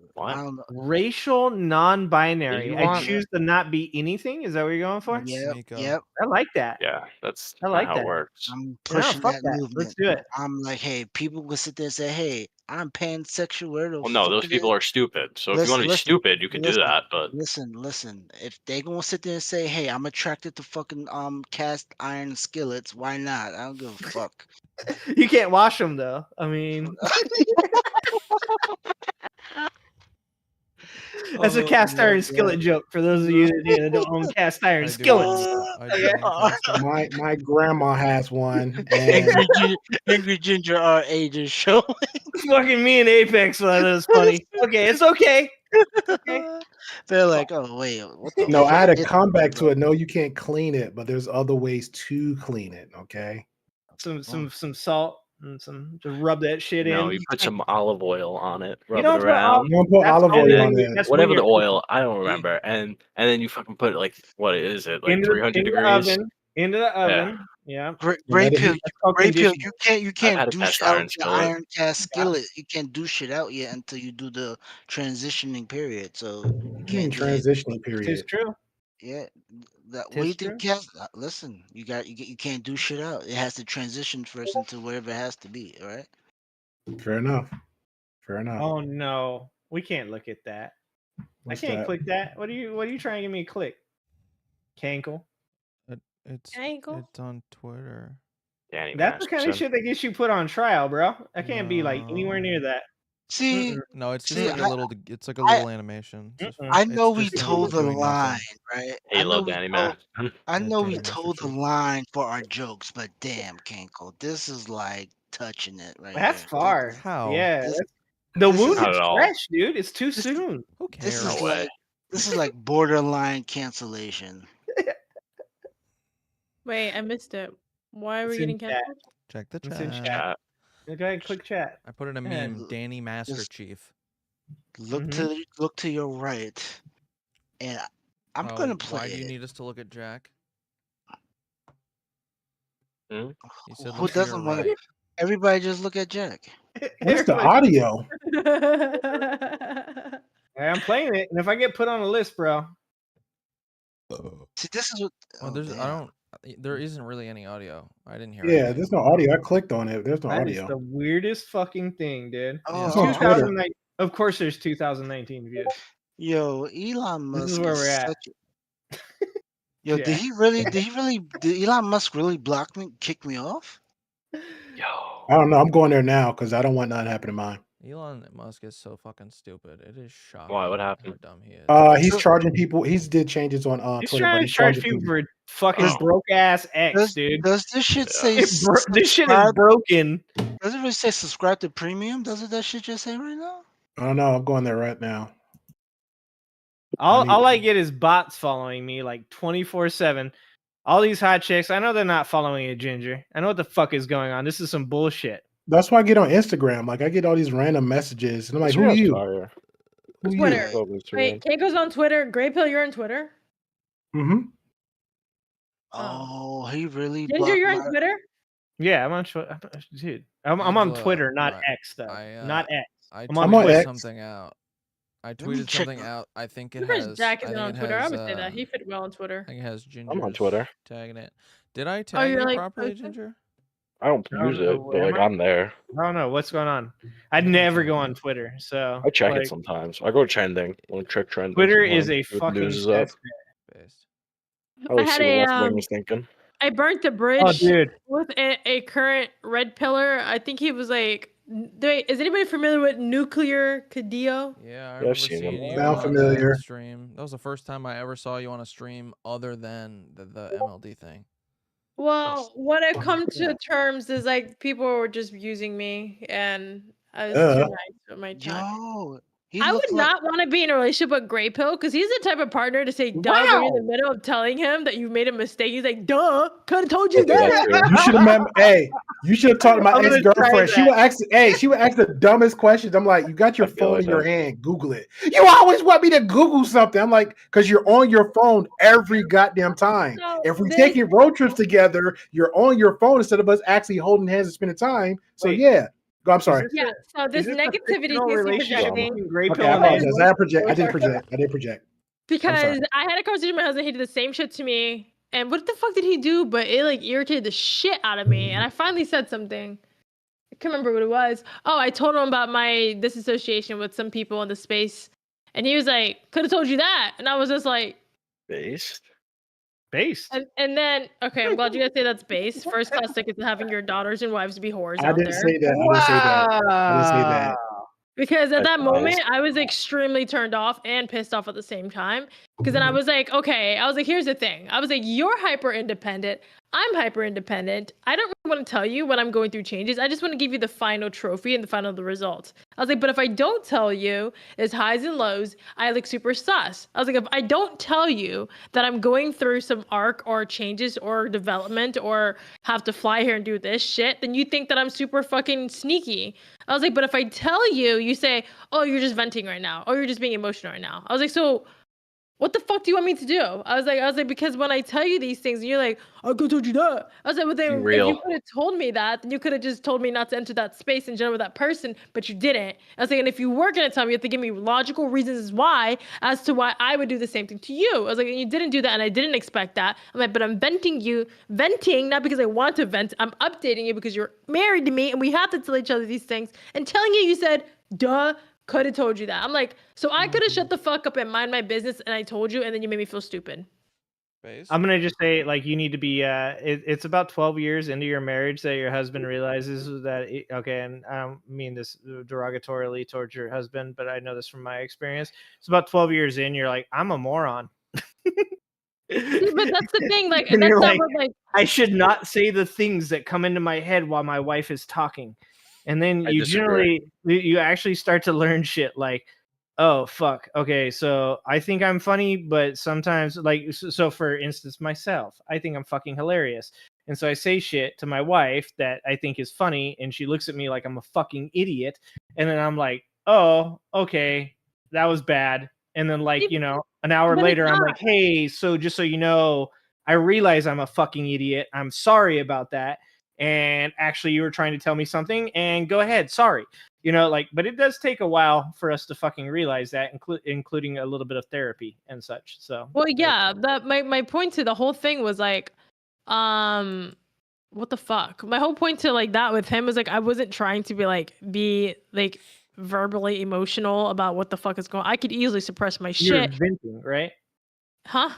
I
What?
don't know.
Racial non-binary.
You
I
want-
choose to not be anything. Is that what you're going for?
Yep,
Sneeko.
yep.
I like that.
Yeah, that's
I
not
like
how
that.
it works.
I'm
No,
pushing
fuck
that
that.
movement.
Let's do it.
I'm like, hey, people will sit there and say, hey, I'm pansexual. Where the
Well, no,
fuck
those
is
people
it?
are stupid. So if you
Listen,
want to be
listen,
stupid, you can do
listen.
that. But
Listen. If they gonna sit there and say, hey, I'm attracted to fucking cast iron skillets, why not? I don't give a fuck.
You can't wash them though. I mean, that's a
Oh
cast
my
iron
God.
skillet joke for those of you that don't own cast iron
I do
skillets.
own- I do
Okay.
own cast iron.
My grandma has one, and
Angry Ginger our age is showing.
Fucking me and Apex, that is funny. Okay, it's okay.
They're like, oh wait, what the
no,
fuck
I had a
is
comeback
this,
to it. No, you can't clean it, but there's other ways to clean it. Okay.
Some salt and some just rub that shit
no,
in.
you put some olive oil on it, rub
don't
it
put
around,
You don't put
That's
olive
only
oil
when
on
you-
it.
that's
whatever
when
the
you're
oil. I don't remember, and then you fucking put like what is it, like
into
300
the
degrees?
oven. Into the oven. Yeah.
Gray pill,
That's called
Gray pill,
conditioning.
you
had
can't
a
douche
cast
out
iron
the
skillet.
iron cast skillet. You can't douche it out yet until you do the transitioning period. So you
You mean
can't do that.
transitioning
It's
period?
true.
Yeah, what
Tis
do you think? Listen, you can't do shit out. It has to transition first into wherever it has to be. All right.
Fair enough. Fair enough.
Oh no, we can't look at that.
What's
I can't
that?
click that. What are you trying to get me to click? Cankle.
It's
Ankle?
it's on Twitter.
Danny
That's the kind of
Masterson.
shit that gets you put on trial, bro. I can't be like anywhere near
No.
that.
See,
Mm-mm.
No, it's just
See,
like a little. It's like a little animation. It's just-
I know
it's
we
just him
told the
doing nothing.
line, right? I know
Halo
we
Danny
told,
Masterson.
I
Yeah,
know we
Danny
told the
Masterson.
line for our jokes, but damn, Kenko, this is like touching it right
That's
here.
far.
How?
Yeah.
This-
The
this
wound
is-
Not
is
at all.
fresh, dude. It's too
This-
soon.
Who
This
cares?
is
No way.
like borderline cancellation.
Wait, I missed it. Why are we
It's in
getting
chat.
canceled?
Check the
It's in
chat.
chat. Go ahead, click chat.
I put in a
Yeah,
meme. Danny Master
just-
Chief.
Look to your right, and I'm
Oh,
gonna play
Why do you
it.
need us to look at Jack?
Hmm?
He said,
Who
"Look to your
doesn't want
right."
Everybody just look at Jack.
What's the
Everybody-
audio?
I'm playing it, and if I get put on a list, bro,
See, this is what.
Well,
Oh,
there's. I
damn.
don't. There isn't really any audio. I didn't hear.
Yeah,
anything.
there's no audio. I clicked on it. There's no
that is
audio.
the weirdest fucking thing, dude.
Oh,
It's on Twitter.
2009 Of course, there's 2019 views.
Yo, Elon Musk.
This is where we're at.
such a- Yo,
Yeah.
did Elon Musk really block me, kick me off?
Yo.
I don't know. I'm going there now because I don't want nothing to happen to mine.
Elon Musk is so fucking stupid. It is shocking.
Why? What
How
happened?
dumb he is.
He's
So-
charging people. He's did changes on
He's
Twitter,
trying
but
to
he's
charge
charging
people for fucking
Oh.
broke ass X,
Does,
dude.
does this shit
Yeah.
say
This shit is
subscribe-
broken.
Does it really say subscribe to premium? Doesn't that shit just say right now?
I don't know. I'm going there right now.
All
need-
I get is bots following me like 24/7. All these hot chicks, I know they're not following a Ginger. I know what the fuck is going on. This is some bullshit.
That's why I get on Instagram. Like I get all these random messages, and I'm like, "Who are you?
Fire.
Who
Twitter.
you?"
Wait, Keiko's on Twitter. Grey Pill, you're on Twitter.
Mm-hmm.
Oh, he really
Ginger,
blocked
you're on
my.
Twitter.
Yeah, I'm on dude. I'm on
Angela,
Twitter, not
I-
X though.
I,
Not X.
I
I'm on
tweeted
Twitter.
something out. I
me
tweeted
check
something
my-
out. I think it
Where's
has.
Jack
I
isn't
think
on
it
Twitter. I
has,
would say that he fit well on Twitter.
I think it has Ginger.
I'm on Twitter.
Tagging it. Did I tag
you're,
you
like,
properly,
posting?
Ginger?
I don't
I don't
use
know,
it, but like
am I?
I'm there.
I don't know what's going on. I'd never go on Twitter, so
I check
like,
it sometimes. I go trending. I want to check trending.
Twitter is
sometimes,
a
see what the
fucking
news is up.
cesspit.
Based.
I like
I had
see what
a,
left wing is thinking.
I burnt the bridge
Oh, dude.
with a current red pillar. I think he was like, wait, is anybody familiar with Nuclear Cadillo?
Yeah, I
I've
remember
seen him.
seeing you
Sound
on
familiar.
that stream. That was the first time I ever saw you on a stream other than the MLD thing.
Well, what I've come to terms is like people were just using me, and I was
Uh.
too nice with my time.
Yo, he
I would
looked like.
not want to be in a relationship with Grey Pill because he's the type of partner to say duh when you're in the middle of telling him that you made a mistake. He's like, duh, could have told you
I do that
that.
too.
You should have met. Hey, you should have talked to my
I'm gonna
ex girlfriend.
try
She would ask. Hey, she would ask the dumbest questions. I'm like, you got your
I feel
phone
like
in your
that.
hand. Google it. You always want me to Google something. I'm like, because you're on your phone every goddamn time.
So
If we
this-
taking road trips together, you're on your phone instead of us actually holding hands and spending time. So
Wait.
yeah. Go. I'm sorry.
Yeah, so this
Is a
negativity
fictional
seems to be
relationship
projecting
between Grey
Okay,
Pill
I
and
apologize.
Angela?
I project. I did project. I did project.
because I had a conversation with my husband. He did the same shit to me. And what the fuck did he do? But it like irritated the shit out of me. And I finally said something. I can't remember what it was. Oh, I told him about my disassociation with some people in the space. And he was like, could have told you that. And I was just like,
Based.
Based.
and then, okay, I'm glad you guys say that's base. First class tickets to having your daughters and wives be whores
I
out
didn't
there.
say that. I didn't say that. I didn't say that.
Because at
That's
that
nice.
moment, I was extremely turned off and pissed off at the same time. Because then I was like, okay, I was like, here's the thing. I was like, you're hyper independent. I'm hyper independent. I don't really want to tell you when I'm going through changes. I just want to give you the final trophy and the final results. I was like, but if I don't tell you, there's highs and lows. I look super sus. I was like, if I don't tell you that I'm going through some arc or changes or development or have to fly here and do this shit, then you think that I'm super fucking sneaky. I was like, but if I tell you, you say, oh, you're just venting right now. Oh, you're just being emotional right now. I was like, so what the fuck do you want me to do? I was like, because when I tell you these things, and you're like, I could have told you that. I was like, well, then if
real.
you could have told me that, then you could have just told me not to enter that space in general with that person, but you didn't. I was like, and if you were gonna tell me, you have to give me logical reasons why, as to why I would do the same thing to you. I was like, and you didn't do that, and I didn't expect that. I'm like, but I'm venting not because I want to vent. I'm updating you because you're married to me, and we have to tell each other these things. And telling you said, duh. Could have told you that. I'm like, so I could have shut the fuck up and mind my business, and I told you, and then you made me feel stupid.
Based.
I'm gonna just say, like, you need to be. It's about 12 years into your marriage that your husband realizes that. Okay, and I don't mean this derogatorily towards your husband, but I know this from my experience. It's about 12 years in. You're like, I'm a moron.
See, but that's the thing. Like,
And
that's
you're
not
like,
what, like,
I should not say the things that come into my head while my wife is talking. And then
I
you
disagree.
you actually start to learn shit like, oh fuck, okay, so I think I'm funny, but sometimes, like, so for instance, myself, I think I'm fucking hilarious, and so I say shit to my wife that I think is funny, and she looks at me like I'm a fucking idiot, and then I'm like, oh, okay, that was bad, and then, like, an hour
But it's
later, I'm
not.
like, hey, so just so you know, I realize I'm a fucking idiot. I'm sorry about that. And actually, you were trying to tell me something, and go ahead, sorry. But it does take a while for us to fucking realize that, including a little bit of therapy and such. So,
well, yeah, that my point to the whole thing was like, what the fuck? My whole point to like that with him was like, I wasn't trying to be verbally emotional about what the fuck is going on. I could easily suppress my
you're
shit.
venting, right?
Huh?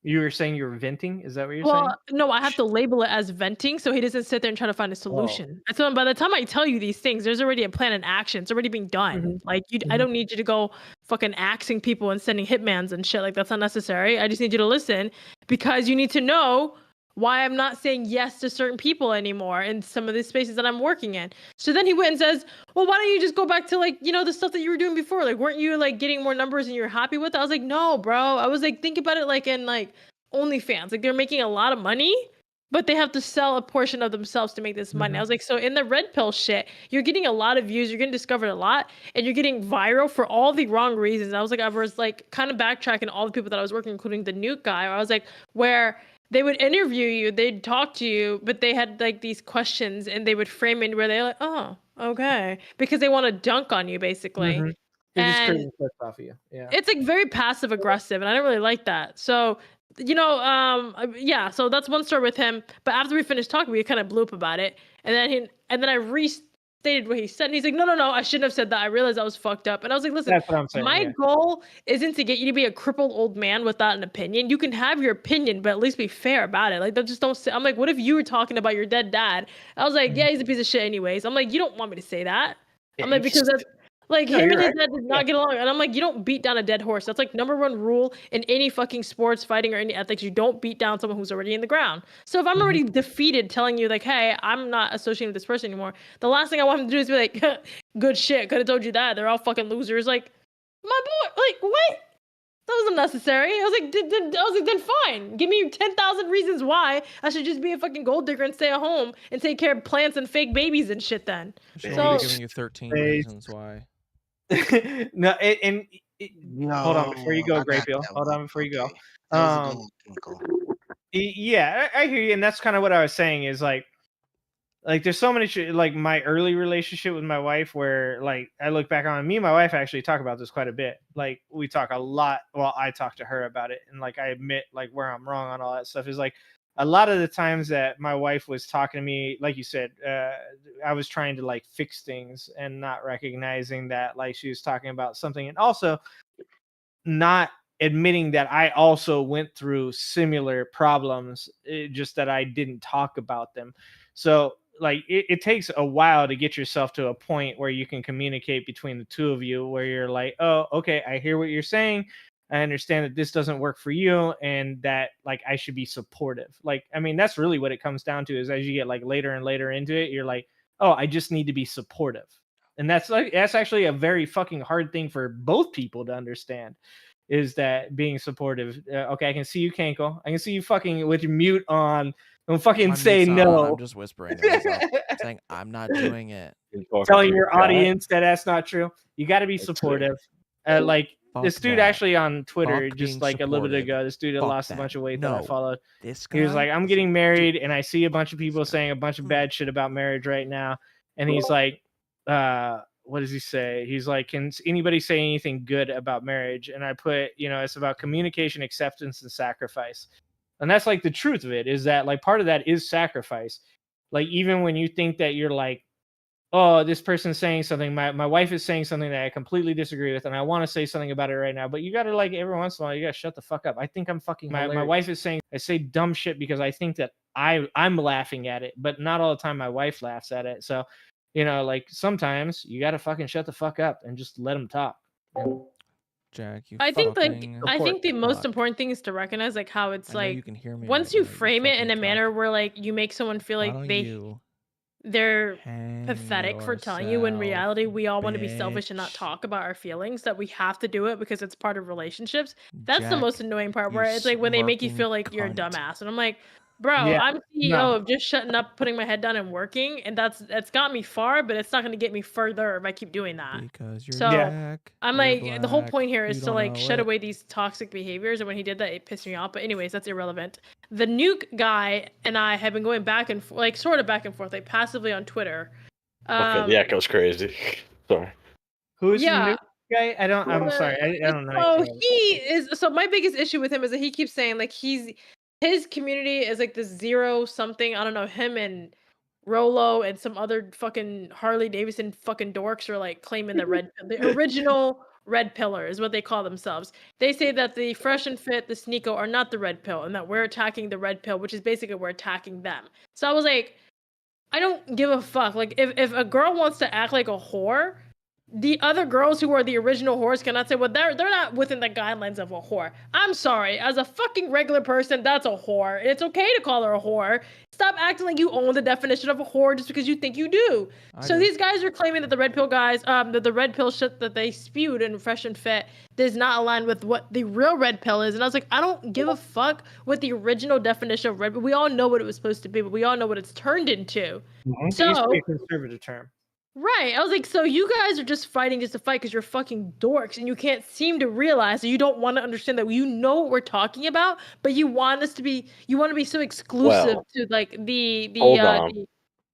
You were saying you're venting? Is that what you're
Well, no, I have to label it as venting so he doesn't sit there and try to find a
Oh.
solution. And so by the time I tell you these things, there's already a plan in action. It's already being done.
Mhm.
Like, I don't need you to go fucking axing people and sending hitmans and shit. Like, that's unnecessary. I just need you to listen because you need to know why I'm not saying yes to certain people anymore in some of the spaces that I'm working in. So then he went and says, well, why don't you just go back to the stuff that you were doing before? Like, weren't you like getting more numbers and you're happy with it? I was like, no, bro. I was like, think about it like in like OnlyFans. Like they're making a lot of money, but they have to sell a portion of themselves to make this money. I was like, so in the red pill shit, you're getting a lot of views, you're getting discovered a lot, and you're getting viral for all the wrong reasons. I was like kind of backtracking all the people that I was working, including the nuke guy. I was like, where they would interview you, they'd talk to you, but they had like these questions and they would frame it where they're like, oh, okay, because they want to dunk on you basically.
Mhm. They're just
And
creating clips off of you. Yeah.
it's like very passive aggressive, and I don't really like that. So, yeah. So that's one story with him. But after we finished talking, we kind of blew up about it, and then I restated what he said. And he's like, no, I shouldn't have said that. I realized I was fucked up. And I was like, listen,
That's what I'm saying.
my
yeah.
goal isn't to get you to be a crippled old man without an opinion. You can have your opinion, but at least be fair about it. Like, just don't say. I'm like, what if you were talking about your dead dad? I was like, yeah, he's a piece of shit, anyways. I'm like, you don't want me to say that. I'm like, because that's. Like
No,
him and
you're
his dad did not get along, and I'm like, you don't beat down a dead horse. That's like number one rule in any fucking sports, fighting, or any ethics. You don't beat down someone who's already in the ground. So if I'm already defeated, telling you like, hey, I'm not associating with this person anymore, the last thing I want him to do is be like, good shit, could have told you that. They're all fucking losers. Like, my boy, like what? That was unnecessary. I was like, then fine. Give me 10,000 reasons why I should just be a fucking gold digger and stay at home and take care of plants and fake babies and shit. Then.
She's
So-
only giving you 13
Based-
reasons why.
No, hold on before you go,
I got
Grayfield.
that
Hold
one.
on before you go.
Okay. That was a good one, Kinko.
Yeah, I hear you, and that's kind of what I was saying. Is like there's so many like my early relationship with my wife, where like I look back on me and my wife actually talk about this quite a bit. Like we talk a lot. Well, I talk to her about it, and like I admit like where I'm wrong on all that stuff. Is like a lot of the times that my wife was talking to me, like you said, I was trying to like fix things and not recognizing that like she was talking about something, and also not admitting that I also went through similar problems, just that I didn't talk about them. So like it takes a while to get yourself to a point where you can communicate between the two of you, where you're like, oh, okay, I hear what you're saying. I understand that this doesn't work for you, and that like I should be supportive. Like, I mean, that's really what it comes down to, is as you get like later and later into it, you're like, oh, I just need to be supportive. And that's actually a very fucking hard thing for both people to understand, is that being supportive. Okay, I can see you, Kanko. I can see you fucking with your mute on. Don't fucking
My
say
mute's on,
no.
I'm just whispering to myself, saying I'm not doing it.
Telling your audience that that's not true. You got to be
That's true.
supportive. Like this
Fuck
dude
that.
actually on Twitter
Fuck
just
being
like a little bit
supportive.
ago, this dude had
Fuck
lost a
that.
bunch of weight that I
No.
followed.
This
He was
guy
like, I'm
is
getting
a-
married and I see a bunch of people
This guy.
saying a bunch of bad shit about marriage right now. And he's like, what does he say? He's like, can anybody say anything good about marriage? And I put, it's about communication, acceptance, and sacrifice. And that's like the truth of it, is that like part of that is sacrifice. Like even when you think that you're like, oh, this person's saying something, my wife is saying something that I completely disagree with, and I want to say something about it right now, but you gotta like every once in a while, you gotta shut the fuck up. I think I'm fucking my wife is saying I say dumb shit because I think that I'm laughing at it, but not all the time my wife laughs at it. So, like sometimes you gotta fucking shut the fuck up and just let them talk. And
Jack, you
I think like
fucking
I think the most
fuck.
important thing is to recognize like how it's
I know you
like
can hear me
once
right
you
now,
frame it in
fucking
a manner
cuck.
where like you make someone feel
Why
like
don't
they're
you hang
pathetic for telling you, when in
yourself,
reality we all want to be selfish and not
bitch.
talk about our feelings, that we have to do it because it's part of relationships. That's the most
Jack,
annoying part,
you
where it's like when they make you
smirking
feel like you're a
cunt.
dumbass, and I'm like, bro,
Yeah,
I'm CEO
no.
of just shutting up, putting my head down and working, and that's got me far, but it's not going to get me further if I keep doing that.
Because you're
So,
Jack.
I'm
you're
like, the whole
black,
point here is
you
to
don't
like
know
shut
it.
away these toxic behaviors, and when he did that, it pissed me off. But anyways, that's irrelevant. The nuke guy and I have been going back and like sort of back and forth, like passively on Twitter.
Okay, the echo's crazy. Sorry.
Who is
Yeah.
the new guy? I'm
Uh,
sorry, I don't know.
So
anything
he is. So my biggest issue with him is that he keeps saying like his community is like this zero something. I don't know. Him and Rolo and some other fucking Harley Davidson fucking dorks are like claiming the original red pillar is what they call themselves. They say that the Fresh and Fit, the Sneeko are not the red pill, and that we're attacking the red pill, which is basically we're attacking them. So I was like, I don't give a fuck. Like if a girl wants to act like a whore, the other girls who are the original whores cannot say, well, they're not within the guidelines of a whore. I'm sorry, as a fucking regular person, that's a whore. It's okay to call her a whore. Stop acting like you own the definition of a whore just because you think you do. So these guys are claiming that the red pill guys, that the red pill shit that they spewed in Fresh and Fit does not align with what the real red pill is. And I was like, I don't give a fuck what the original definition of red pill. We all know what it was supposed to be, but we all know what it's turned into.
Mhm.
It used to
So
be a conservative term.
right, I was like, so you guys are just fighting just to fight because you're fucking dorks and you can't seem to realize that you don't want to understand that you know what we're talking about, but you want us to be, you want to be so exclusive
Well,
to like the
hold on.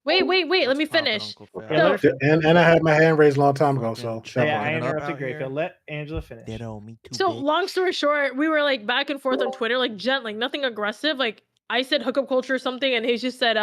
wait, let me
What's poppin',
finish.
Uncle
Yeah,
Phil?
let-
And I had my hand raised a long time ago, so
Fucking
shut
Yeah,
up.
I
Turning up
interrupted
out
Grayfield.
here.
Let Angela finish.
Ditto, me too.
So
bitch.
long story short, we were like back and forth on Twitter, like gently, nothing aggressive. Like I said hookup culture or something, and he just said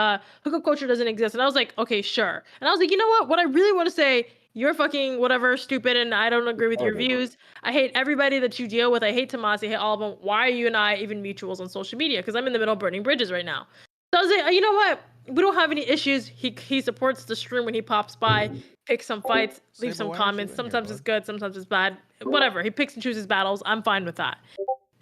hookup culture doesn't exist. And I was like, okay, sure. And I was like, you know what? What I really want to say, you're fucking whatever, stupid, and I don't agree with your views. I hate everybody that you deal with. I hate Tomasi, I hate all of them. Why are you and I even mutuals on social media? Because I'm in the middle of burning bridges right now. So I was like, you know what? We don't have any issues. He supports the stream when he pops by, picks some fights, leaves
Sable,
some
why aren't you
comments.
in here,
Sometimes it's
bud?
good, sometimes it's bad. Whatever. He picks and chooses battles. I'm fine with that.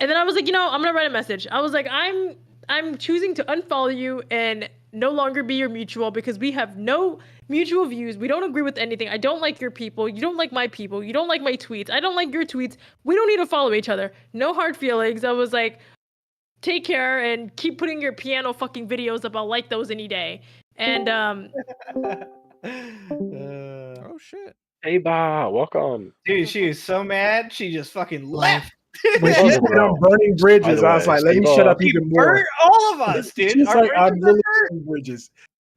And then I was like, you know, I'm gonna write a message. I was like, I'm choosing to unfollow you and no longer be your mutual because we have no mutual views. We don't agree with anything. I don't like your people. You don't like my people. You don't like my tweets. I don't like your tweets. We don't need to follow each other. No hard feelings. I was like, take care and keep putting your piano fucking videos up. I'll like those any day. And
Oh shit.
Hey, Ba, welcome.
Dude, she is so mad. She just fucking left.
When she
Oh,
said
bro.
I'm burning bridges,
By the
I was
way,
like, let me
Steve,
shut up
She
even more.
burnt all of us, dude.
She's
Our
like, I'm
bridges are
literally
burnt.
burning bridges.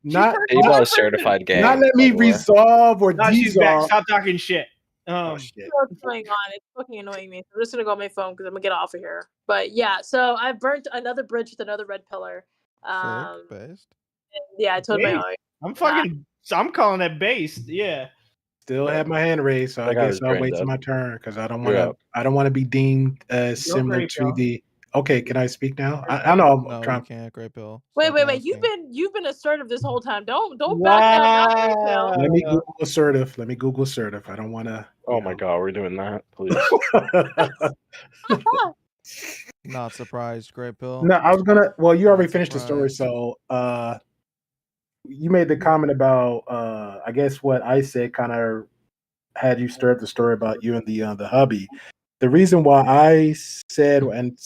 She
Not,
burnt
Steve
all our
is certified gay.
not let me
by the way.
resolve or
No, she's back.
dissolve.
Stop talking shit.
Oh, shit.
what's going on? It's fucking annoying me. I'm just gonna go on my phone because I'm gonna get off of here. But yeah, so I burnt another bridge with another red pillar.
Sick, based.
Yeah, I told my
Based. I'm calling that based. Yeah.
Still have my hand raised, so I
That guy
guess
was
I'll wait till
brain
my
dead.
turn because I don't
You're
want
up.
to. I don't want to be deemed similar
great,
to
y'all.
the. Okay, can I speak now? I know I'm
No, you
trying.
can't, Great Bill.
Wait.
Stop
You've been assertive this whole time. Don't back down.
Wow.
Let me Google assertive. Let me Google assertive. I don't want to.
Oh my God, we're doing that, please.
Not surprised, Great Bill.
No, I was gonna. Well, you already
Not
finished the story,
surprised.
so you made the comment about. I guess what I said kind of had you stir up the story about you and the hubby. The reason why I said and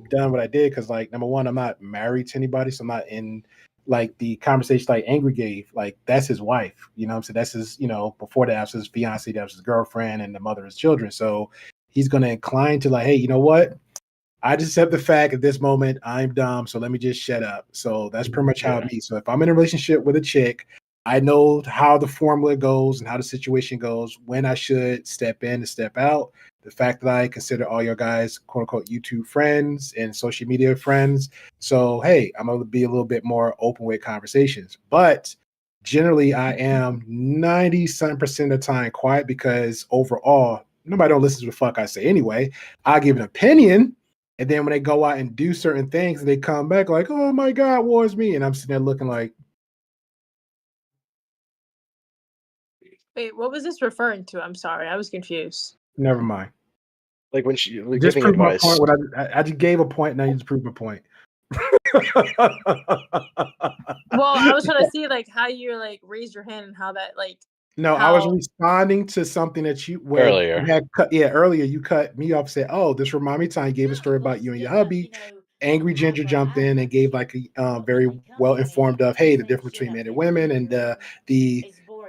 done what I did because, like, number one, I'm not married to anybody, so I'm not in like the conversation like Angry gave. Like, that's his wife, you know what I'm saying? That's his, before that was his fiance, that was his girlfriend, and the mother of his children. So he's gonna incline to like, hey, you know what? I just accept the fact at this moment I'm dumb, so let me just shut up. So that's pretty much how it be. So if I'm in a relationship with a chick, I know how the formula goes and how the situation goes, when I should step in and step out. The fact that I consider all your guys, quote unquote, YouTube friends and social media friends. So, hey, I'm going to be a little bit more open with conversations. But generally, I am 97% of the time quiet because overall, nobody don't listen to the fuck I say anyway. I give an opinion. And then when they go out and do certain things, they come back like, oh my God, war's me. And I'm sitting there looking like,
Wait, what was this referring to? I'm sorry, I was confused.
never mind.
Like when she like,
Just
giving
prove my
advice.
point. What I just gave a point, now you just prove my point.
Well, I was trying to see like how you like raise your hand and how that like.
No, I was
how-
responding to something that you
Earlier.
You had cut, earlier you cut me off. Said, "Oh, this remind me of time you gave a story about you and your hubby." Angry Ginger jumped in and gave like a very well informed of, hey, the difference between men and women and the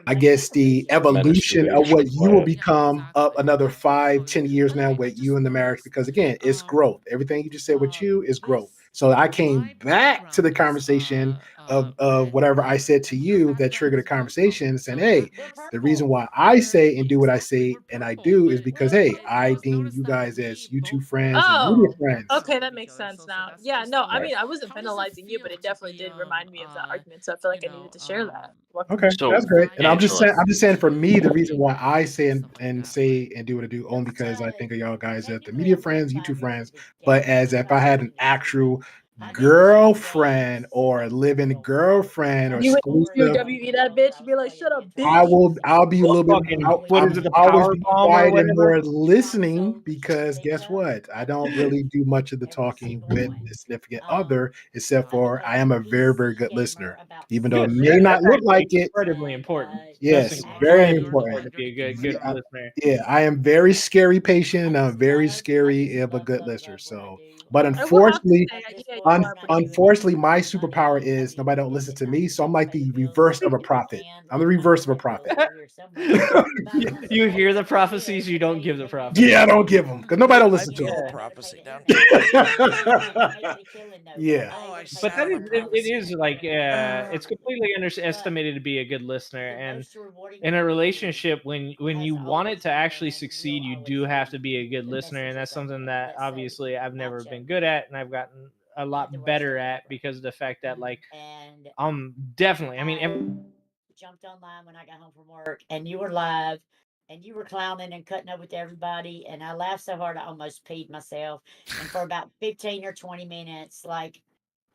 I guess the evolution of what you will become up another 5-10 years now with you in the marriage. Because again, it's growth. Everything you just said with you is growth. So I came back to the conversation of whatever I said to you that triggered a conversation saying, hey, the reason why I say and do what I say and I do is because, hey, I deem you guys as YouTube friends and media friends.
Okay, that makes sense now. Yeah, no, I mean, I wasn't penalizing you, but it definitely did remind me of that argument. So I feel like I needed to share that.
Okay,
So,
that's great. And I'm just
Angela.
saying for me, the reason why I say and say and do what I do only because I think of y'all guys as the media friends, YouTube friends, but as if I had an actual girlfriend or living girlfriend or
You
exclusive,
WWE that bitch, be like, shut up,
I'll be a little bit
Fucking,
I'm
what is it, the
always
power
be
bomb or
quiet and
whatever?
more listening because guess what? I don't really do much of the talking with the significant other, except for I am a very, very good listener. Even though it
Good.
may not look
That's
like it.
incredibly important.
Yes,
That's
very
incredibly
important.
important to be a good
Yeah,
listener.
yeah, I am very scary patient and I'm very scary of a good listener. So, but
I will have to
unfortunately,
say, yeah, you are pretty good.
unfortunately, my superpower is nobody don't listen to me. So I'm like the reverse of a prophet. I'm the reverse of a prophet.
You hear the prophecies, you don't give the prophecies.
Yeah, I don't give them because nobody don't listen to
IPL
them.
prophecy down.
Yeah.
Oh, I
But
sat
that
on a
is, it
prophecy.
is like, it's completely underestimated to be a good listener. And in a relationship, when you want it to actually succeed, you do have to be a good listener. And that's something that obviously I've never been good at, and I've gotten a lot better at because of the fact that, like, I'm definitely, I mean,
jumped online when I got home from work and you were live and you were clowning and cutting up with everybody. And I laughed so hard I almost peed myself. And for about 15 or 20 minutes, like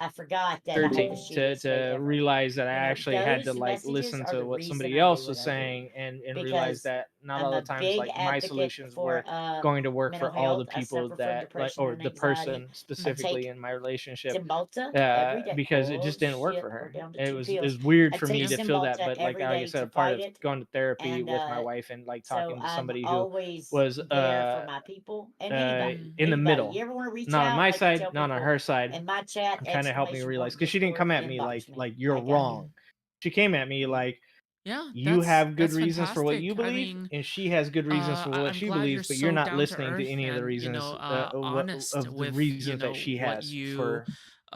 I forgot that I had the
13
shittiest
to
day ever.
realize that I
You know,
actually had to
those
like
messages
listen
are
to
the
what
reason
somebody
I do
else
what
was
I do.
saying and realize
Because
that not
I'm
all the
a
times
big
like my
advocate
solutions
for
were going to work
mental
for all the
health. I
people
suffer from
that like,
depression
or
and
the
anxiety.
person
I
specifically
take
in my relationship,
Cymbalta every day.
because it just didn't work
Bullshit,
for
we're
her.
down to
It
2
was
pills.
weird
I
for
take
me to feel that,
Cymbalta
but like
every
I
day
said,
to
a part
fight
of
it.
going to therapy
And
with my wife and like
so
talking to
I'm
somebody who
always
was
there for my people and anybody.
in the
Anybody.
middle,
You ever want to reach
not on
out,
my
like I
side,
tell
not on
people
her side.
in my chat,
Kind of helped me
exclamation
realize
point,
because she didn't come
Discord,
at me
inbox me.
like you're
I got it.
wrong. She came at me like,
Yeah,
you have good
that's
reasons for what you
fantastic. I
believe,
mean,
and she has good reasons for what
I'm
she
glad you're
believes, but you're
so
not
down to
listening to
earth
any of the
and
reasons
honest
of the
with
reasons that she
what
has
you
for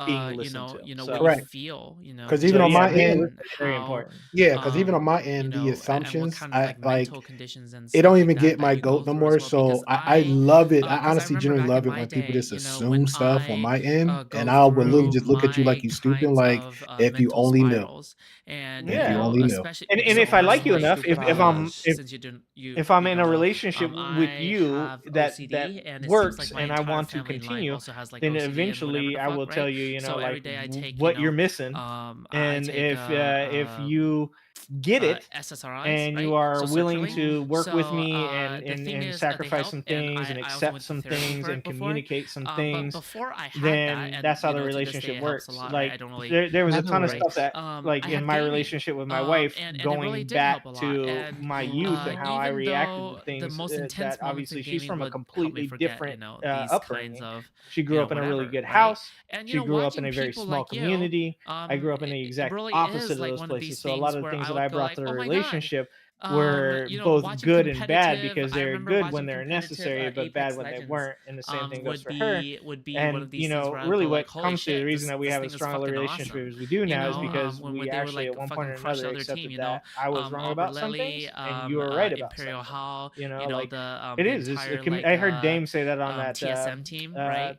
being
you
listened
know
to.
what you
So,
Correct.
feel,
Because
so
even on
yeah,
my
being a
end,
listener is very
how
important.
yeah, because even on my
you
end, the
know, and what
assumptions,
kind of
I
like
like
mental conditions and
it
stuff
don't
like
even
that
get
that
my
you go
goat no
through as
more.
well. Because
So I love it. I
because I
honestly
remember
genuinely
back
love
in
it
my
when people
day,
just
you know, when
assume stuff on
I
my end, and
go
I will literally
through
just look at you like
my
you stupid.
kinds
Like
of
if you
mental
only knew,
spirals, and
if you
Yeah,
only knew.
especially
and
so
if I like you
personally,
enough,
Stupid
if I'm
eyes.
since you didn't
if I'm
you
in
don't
a
know,
relationship with
I
you
have
that
OCD, and it seems
works
like my
and I
entire
want to
family line
continue,
also has like
then
OCD and whatever
eventually
the
I will
fuck,
tell
right?
you, you know,
So every
like
day I take,
what you're missing,
I
and
take
if you get it
SSRIs,
and you
right?
are
So
willing
sertraline.
to work with
So
me
the thing
and
is, they
sacrifice
help,
some
and
things and
I also
accept
went to
some
therapy
things
for
and
it before.
communicate some
But
things,
before I had that,
then
and
that's how the
to this day
relationship
it helps a
works.
lot, right?
Like
I don't really
there was
By
a
the
ton of
way,
stuff that like
I
in
had
my
gaming,
relationship with my wife
and it really
going
did help
back
a lot.
to
And
my youth and how I
even
reacted to
though the
things,
most intense
that
moments
obviously
in
she's
gaming
from a
would help me
completely
forget,
different
these kinds
upbringing.
of,
She grew up in a really
whatever,
good
right?
house.
And
She grew up in
watching
a very
people
small
like you,
community. I grew up in the
it
exact
really
opposite
is
of
like
those
one of these
places. So a lot
things
of the
where
things
I
that
would
I
go
brought
like,
to the
oh my god,
relationship were both
watching
good and bad
competitive.
because
I
they're
remember
good when
watching
they're
competitive
necessary, but bad
Apex
when they
Legends.
weren't. And the same thing goes
Would
for her.
be one
And
of these things where I would
really,
go
what
like, holy
comes to the
shit,
reason that we
this
have a
thing is
strong
fucking
relationship
awesome.
as we do now is because
When
we
they would
actually
like
at one point
fucking
or
crush
another
the other team,
accepted that I was wrong
Albert
about some things
Lely,
and you were right about
Imperial
something.
Hall,
Like
the
it is.
entire
I heard Dame say that on that
TSM team, right?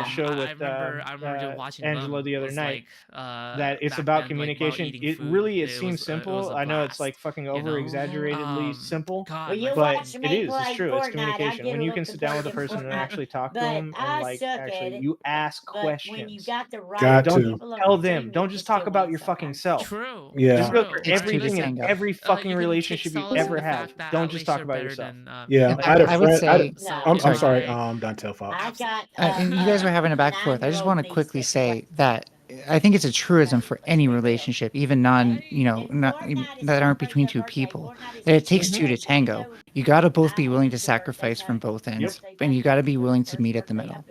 show with
I remember just watching
Angela
them
the other
was
night.
like
That it's
back
about
then, like while
communication.
eating
It
food,
really
it
seems
was
simple.
a
I know it's
blast,
like fucking over exaggeratedly simple,
Well,
God,
you
like
but
watch
it
me
is. It's
play
true. It's
Fortnite. I
communication.
get
When
a
you
little
can sit down with a
competitive in
person and
Fortnite,
actually talk to
but
them and
I
like
suck at
actually
it.
you ask
But when you
questions.
got the right
Got
Don't
to.
people on
tell
the
them.
team,
Don't
you
just
can
talk
still
about
win
your fucking
sometimes.
self.
True.
Yeah.
This goes for
Takes two to
everything in
tango.
every fucking
You can take
relationship you
solace in
ever
the
have.
fact that
Don't
at
just
least
talk
you're
about
better
yourself.
than
Yeah,
And
I had a
I would
friend.
say,
No,
I'm
sorry.
sorry.
like
Dante Fox.
I got
And you guys were having a back and forth. I just want to quickly say that I think it's a truism for any relationship, even that aren't between two people, that it takes two to tango. You got to both be willing to sacrifice from both ends, and you got to be willing to meet at the middle.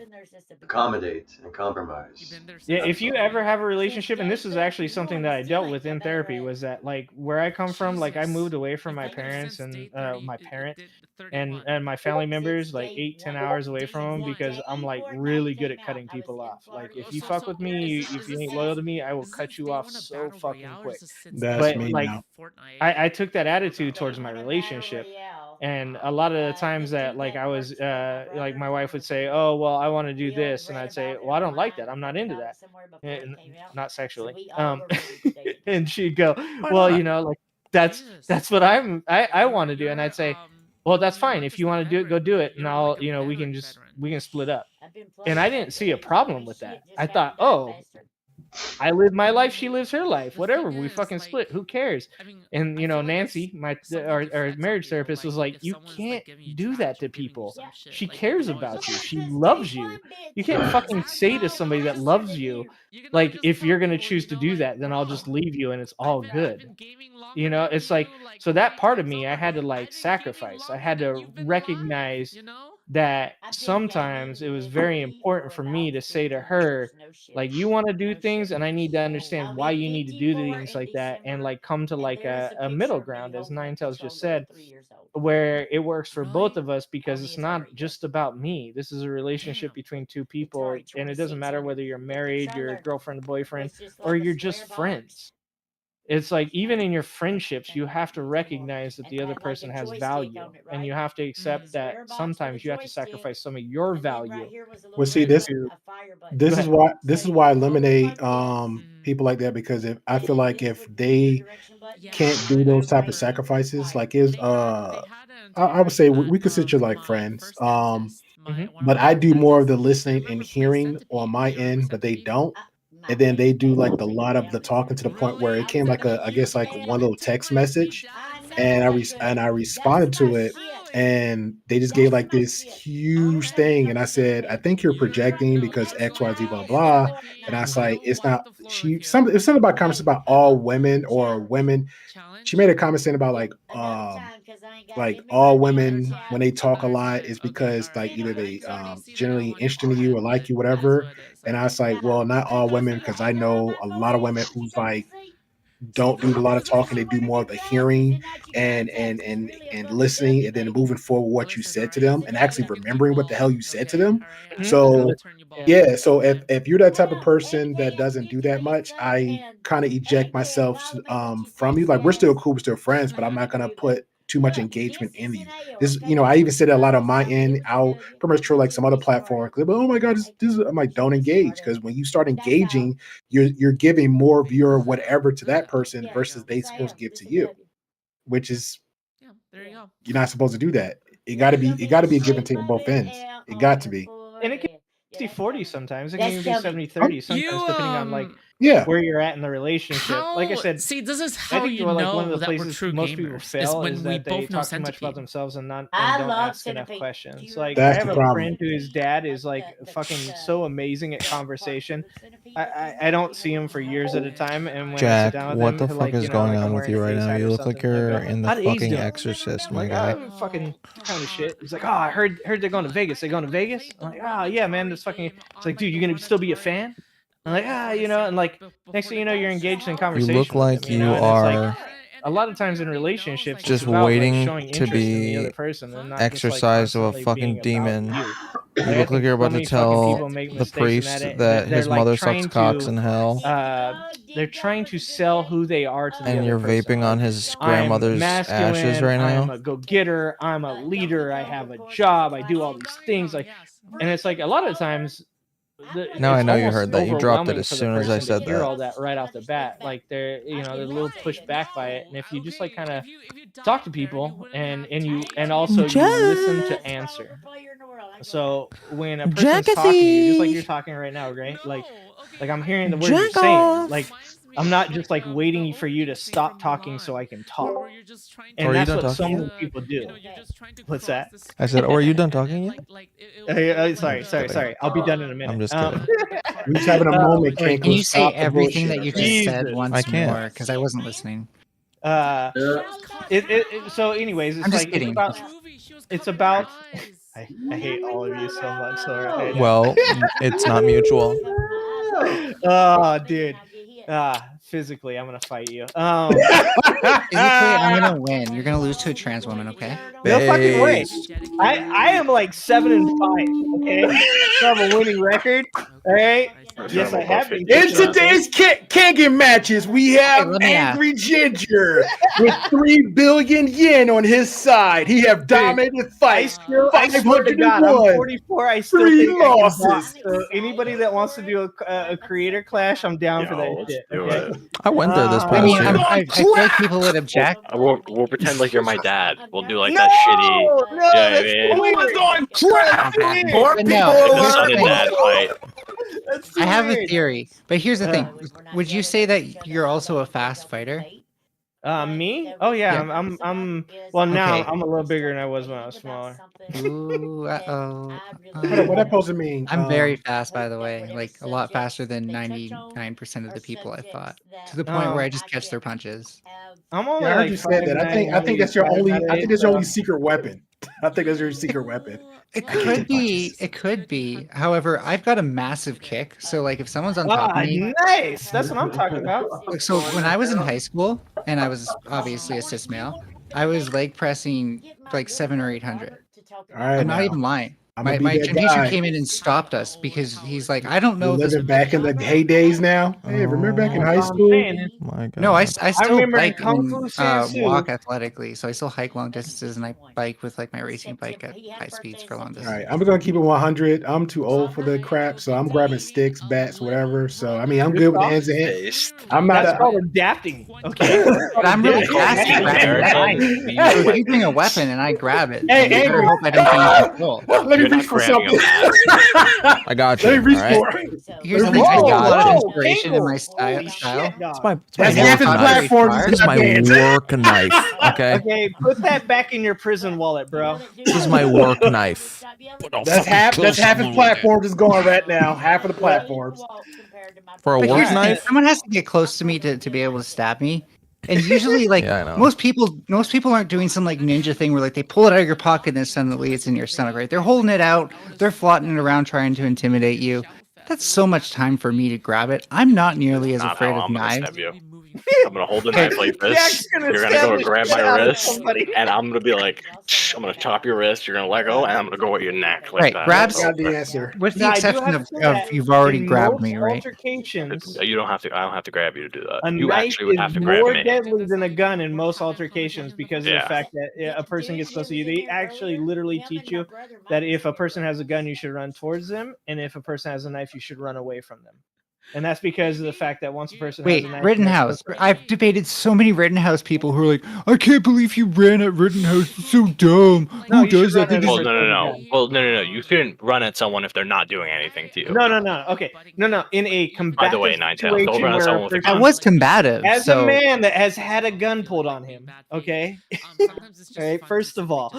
Accommodate and compromise.
you've been there
Yeah,
since
if you ever have a relationship, and this is actually something that I dealt with in therapy, was that like where I come from, like I moved away from my parents and my parent and my family members like 8-10 hours away from them because I'm like really good at cutting people off. Like if you fuck with me, if you ain't loyal to me, I will cut you off so fucking quick.
That's
But
me
like
now.
I took that attitude towards my relationship, and a lot of the times that like I was like my wife would say, oh well, I want to do this, and I'd say, well, I don't like that, I'm not into that, and not sexually, and she'd go,
Why
well,
not?
you know, like that's what I want to do, and I'd say, well, that's fine. If you want to do it, go do it, and I'll, we can split up. And I didn't see a problem with that. I thought, oh, I live my life, she lives her life, whatever. We fucking split. Who cares? And Nancy, my our marriage therapist, was like, you can't do that to people. She cares about you. She loves you. You can't fucking say to somebody that loves you, like, if you're gonna choose to do that, then I'll just leave you and it's all good. It's like, so that part of me, I had to like sacrifice. I had to recognize that sometimes it was very important for me to say to her, like, you want to do things, and I need to understand why you need to do things like that, and like come to like a middle ground, as Ninetales just said, where it works for both of us, because it's not just about me. This is a relationship between two people, and it doesn't matter whether you're married, you're girlfriend, boyfriend, or you're just friends. It's like, even in your friendships, you have to recognize that the other person has value, and you have to accept that sometimes you have to sacrifice some of your value.
Well, see, this is why I eliminate people like that, because if I feel like if they can't do those type of sacrifices, like I would say we consider like friends. But I do more of the listening and hearing on my end, but they don't. And then they do like a lot of the talking, to the point where it came like I guess like one little text message, and I responded to it, and they just gave like this huge thing, and I said, I think you're projecting because XYZ blah blah, and I was like, it's not. It's something about comments about all women or women. She made a comment saying about like all women, when they talk a lot, is because like either they generally interested in you or like you, whatever. And I was like, well, not all women, because I know a lot of women who's like don't do a lot of talking. They do more of the hearing and listening, and then moving forward what you said to them, and actually remembering what the hell you said to them. So yeah, so if you're that type of person that doesn't do that much, I kind of eject myself from you. Like, we're still cool, we're still friends, but I'm not gonna put too much engagement in you. This, I even said it a lot on my end. I'll pretty much troll like some other platform. Oh my god, this I'm like, don't engage, because when you start engaging, you're giving more of your whatever to that person versus they supposed to give to you, which is,
there you go.
You're not supposed to do that. It got to be a give and take on both ends. It got to be.
And it can be 60-40 sometimes. It can even be 70-30 sometimes, depending on like
yeah,
where you're at in the relationship. Like I said,
see, this is how you
like
know
one of the
that we're
places
true
most people
gamers,
fail
is when
is
we
that they
both know
talk too much about
Centipede.
themselves and don't
love
ask enough
Centipede.
questions. Like,
That's
I have
the
a
problem.
friend whose dad is like fucking so amazing at conversation. I don't see him for years at a time, and when I sit
Jack,
down with
what
him,
the
he'll,
fuck
like,
is going
I'm
on with
wearing
you
a
right
face
now?
hat
You
or
look like
something, he'll
you're
go,
in the
"How the A's
fucking
doing?"
Exorcist,
I'm
my
like,
guy.
oh, fucking kind of shit. He's like, oh, I heard they're going to Vegas. They going to Vegas? I'm like, oh yeah, man. This fucking. It's like, dude, you gonna still be a fan? I'm like, and like, next thing you know, you're engaged in
You
conversation.
look like
with them,
you
and it's
are
like, a lot of times in relationships,
just
it's about
waiting
like showing
to
interest in the
be
other person and not
exercised
just
of a
like
fucking
constantly being
demon.
about you.
You
Like, I
look like
think
you're
so
about to
many fucking
tell
people make
the
mistakes in
priest
that
that
they're
his
like
mother
trying
sucks cocks
to,
in hell,
they're trying to sell who they are to the
and
other
you're
person.
vaping on
Like,
his
I'm
grandmother's ashes
masculine,
right
I'm
now.
a go-getter, I'm a leader, I have a job, I do all these things. Like, and it's like a lot of times.
Now I
It's
know you
almost
heard that. You dropped it
overwhelming
as
for the
soon as I
person to
said
hear
that.
all that right off the bat. Like, they're a little pushed back by it, and if you just like kind of talk to people and also you listen to answer. So when a person's talking to you, just like you're talking right now, right? Like I'm hearing the words you're saying. Like, I'm not just like waiting for you to stop talking so I can talk. And
Are you
that's
done
what so
talking
many
yet?
people do. What's that?
I said, "Oh, are you done talking yet?"
Sorry. I'll be done in a minute.
I'm just kidding.
We're just having a moment.
Wait, can you say
stop the
everything
bullshit,
that you
okay?
just said
Jesus.
once
I can't.
more? Because I wasn't listening.
So anyways, it's
I'm just
like
kidding.
it's about I hate all of you so much. So
Well, it's not mutual.
Oh, dude. Physically, I'm gonna fight you.
Physically, I'm gonna win. You're gonna lose to a trans woman, okay?
No fucking way.
Based.
I am like 7-5. Okay, I have a winning record. All right. Yes, I have been.
In today's Kangen matches, we have
let me ask.
Angry Ginger with 3 billion yen on his side. He have dominated fights.
I swear to God, I'm
501.
44. I still
3
think I can box.
losses.
So anybody that wants to do a creator clash, I'm down for that shit. Okay?
I went there this
I
I
past
mean,
year.
I feel like people would object.
We'll pretend like you're my dad. We'll do like
No,
that shitty.
no,
Yeah,
that's
man.
weird.
Who is going
That's
crap?
weird.
Poor
But
people.
no,
Like a
here's
son
the
and
thing.
dad fight.
That's
I have a
weird.
theory, but here's the thing. Would you say that you're also a fast fighter?
Me? Oh yeah,
Yeah.
I'm. Well, now
Okay.
I'm a little bigger than I was when I was smaller.
Ooh, uh-oh.
What that supposed to mean?
I'm very fast, by the way. Like a lot faster than 99% of the people I fought. To the point where I just catch their punches.
I'm only
Yeah, I heard
like
you said that. I think that's your
5'9",
only. I think that's your only
5'8",
secret weapon. I think that's your secret weapon.
It
I can
could
take
be.
punches.
It could be. However, I've got a massive kick. So like if someone's on top
Ah,
of me.
nice. That's what I'm talking about.
So when I was in high school, and I was obviously a cis male, I was leg pressing like 700 or 800.
All right,
I'm not
now.
even lying.
I'm
My,
gonna be
my
that
gym teacher
guy.
came in and stopped us because he's like, I don't know
You're
if this.
living back in the heydays now. Hey, remember back in high school?
My God.
No, I still
remember in
bike
Kung Fu
and
Sansu.
walk athletically, so I still hike long distances and I bike with like my racing bike at high speeds for long
All
distance.
right, I'm gonna keep it 100. I'm too old for the crap, so I'm grabbing sticks, bats, whatever. So I mean, I'm good with the hands and hands. I'm not.
That's called adapting. Okay.
But I'm really fast at grabbing
American.
that. So if you bring a weapon and I grab it,
Hey,
then you better
Andrew.
hope I don't finish the goal.
Let me
You're not
reach for
grabbing
something.
I got you.
Let me reach
all right?
for it.
Here's the
Whoa,
thing, I get a lot of
whoa,
inspiration in my
Angle.
style.
Holy shit, dog.
It's my
That's
Yeah,
half his
I'm not very
platform.
smart.
This is my work knife. Okay,
Okay, put that back in your prison wallet, bro.
this is my work knife.
That's half his platform just gone right now. Half of the platforms.
For a
But
work
here's the thing,
knife.
someone has to get close to me to be able to stab me. And usually, like
Yeah, I know.
most people aren't doing some like ninja thing where like they pull it out of your pocket and then suddenly it's in your stomach, right? They're holding it out, they're flaunting it around trying to intimidate you. That's so much time for me to grab it. I'm not nearly as
Not
afraid
how
of
I'm gonna
knives.
stab you. I'm gonna hold the knife like this.
Jack's gonna
You're gonna
stab
go
the
grab
shit
my
out of
wrist,
somebody.
and I'm gonna be like, I'm gonna chop your wrist. You're gonna let go, and I'm gonna go at your neck like
Right,
that.
grabs-
It's
Got the
over.
answer.
With the
Now, I do
exception
have
of,
to say that
you've already
in
grabbed
most
me, right?
Altercations,
You don't have to. I don't have to grab you to do that.
a
You
knife
actually would
is
have to grab
more
me.
deadly than a gun in most altercations because of
Yeah.
the fact that a person gets close to you. They actually literally teach you that if a person has a gun, you should run towards them, and if a person has a knife, you should run away from them. And that's because of the fact that once a person
Wait,
has a knife,
Rittenhouse. I've debated so many Rittenhouse people who are like, I can't believe you ran at Rittenhouse. It's so dumb.
No,
Who
you should
does that?
run
They
at
just-
Well,
a-
no. Well, no. You shouldn't run at someone if they're not doing anything to you.
No. Okay, no. In a combative
way, Ninetales, don't
situation
run at
where
someone
a
with a
person-
I was combative,
as
so
a man that has had a gun pulled on him, okay. Right. First of all,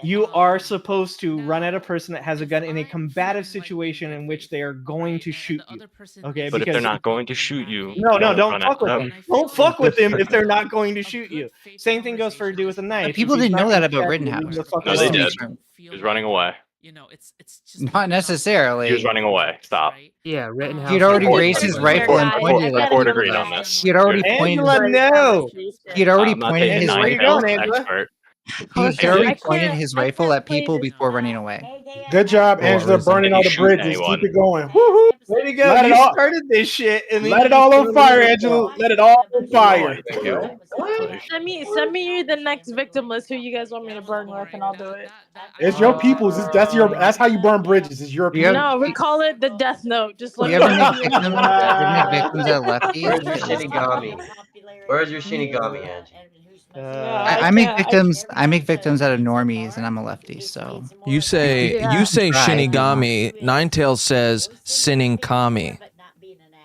you are supposed to run at a person that has a gun in a combative situation in which they are going to shoot you. Okay,
But if they're
because-
not going to shoot you,
No,
don't
don't
run
fuck
at
with
them.
them. Don't fuck with them if they're not going to shoot you. Same thing goes for a dude with a knife.
But people
If he's
didn't
not
know that
gonna
about
stab you,
Rittenhouse.
leave him the fuck
No,
Just
they
to
alone.
make
did.
sure-
He was running away.
Not necessarily.
He was running away. Stop.
Yeah, Rittenhouse.
He'd already
Report-
raised his
report-
rifle and
report-
pointed
report-
at
report
people.
agreed on this.
He had already
Good.
pointed.
Angela, no.
He had already
I'm not
pointed
taking
his
Where you
rifle.
going, Angela?
expert.
He had
Okay,
already
I
pointed
can't-
his
I
rifle
can't
at
play
people
this.
before running away.
Good job,
Or
Angela,
is it-
burning all the
Did he shoot
bridges.
anyone?
Keep it going. Woohoo!
Way to go.
Let it
You
all-
started this shit. And then
Let
you
it all
just
on fire,
let it
Angela.
go.
Let it all on fire.
Thank you.
Send me the next victim list who you guys want me to burn with, and I'll do it.
It's your people's. That's how you burn bridges. It's your
You have-
people.
No, we call it the death note. Just let
You
me
ever
know.
make victims? You ever make victims at lefties?
Where's your Shinigami? Where's your Shinigami, Angie?
I make
can't-
victims. I make victims out of normies, and I'm a lefty, so
You say
Yeah.
you say
Right.
Shinigami. Ninetales says sinning kami.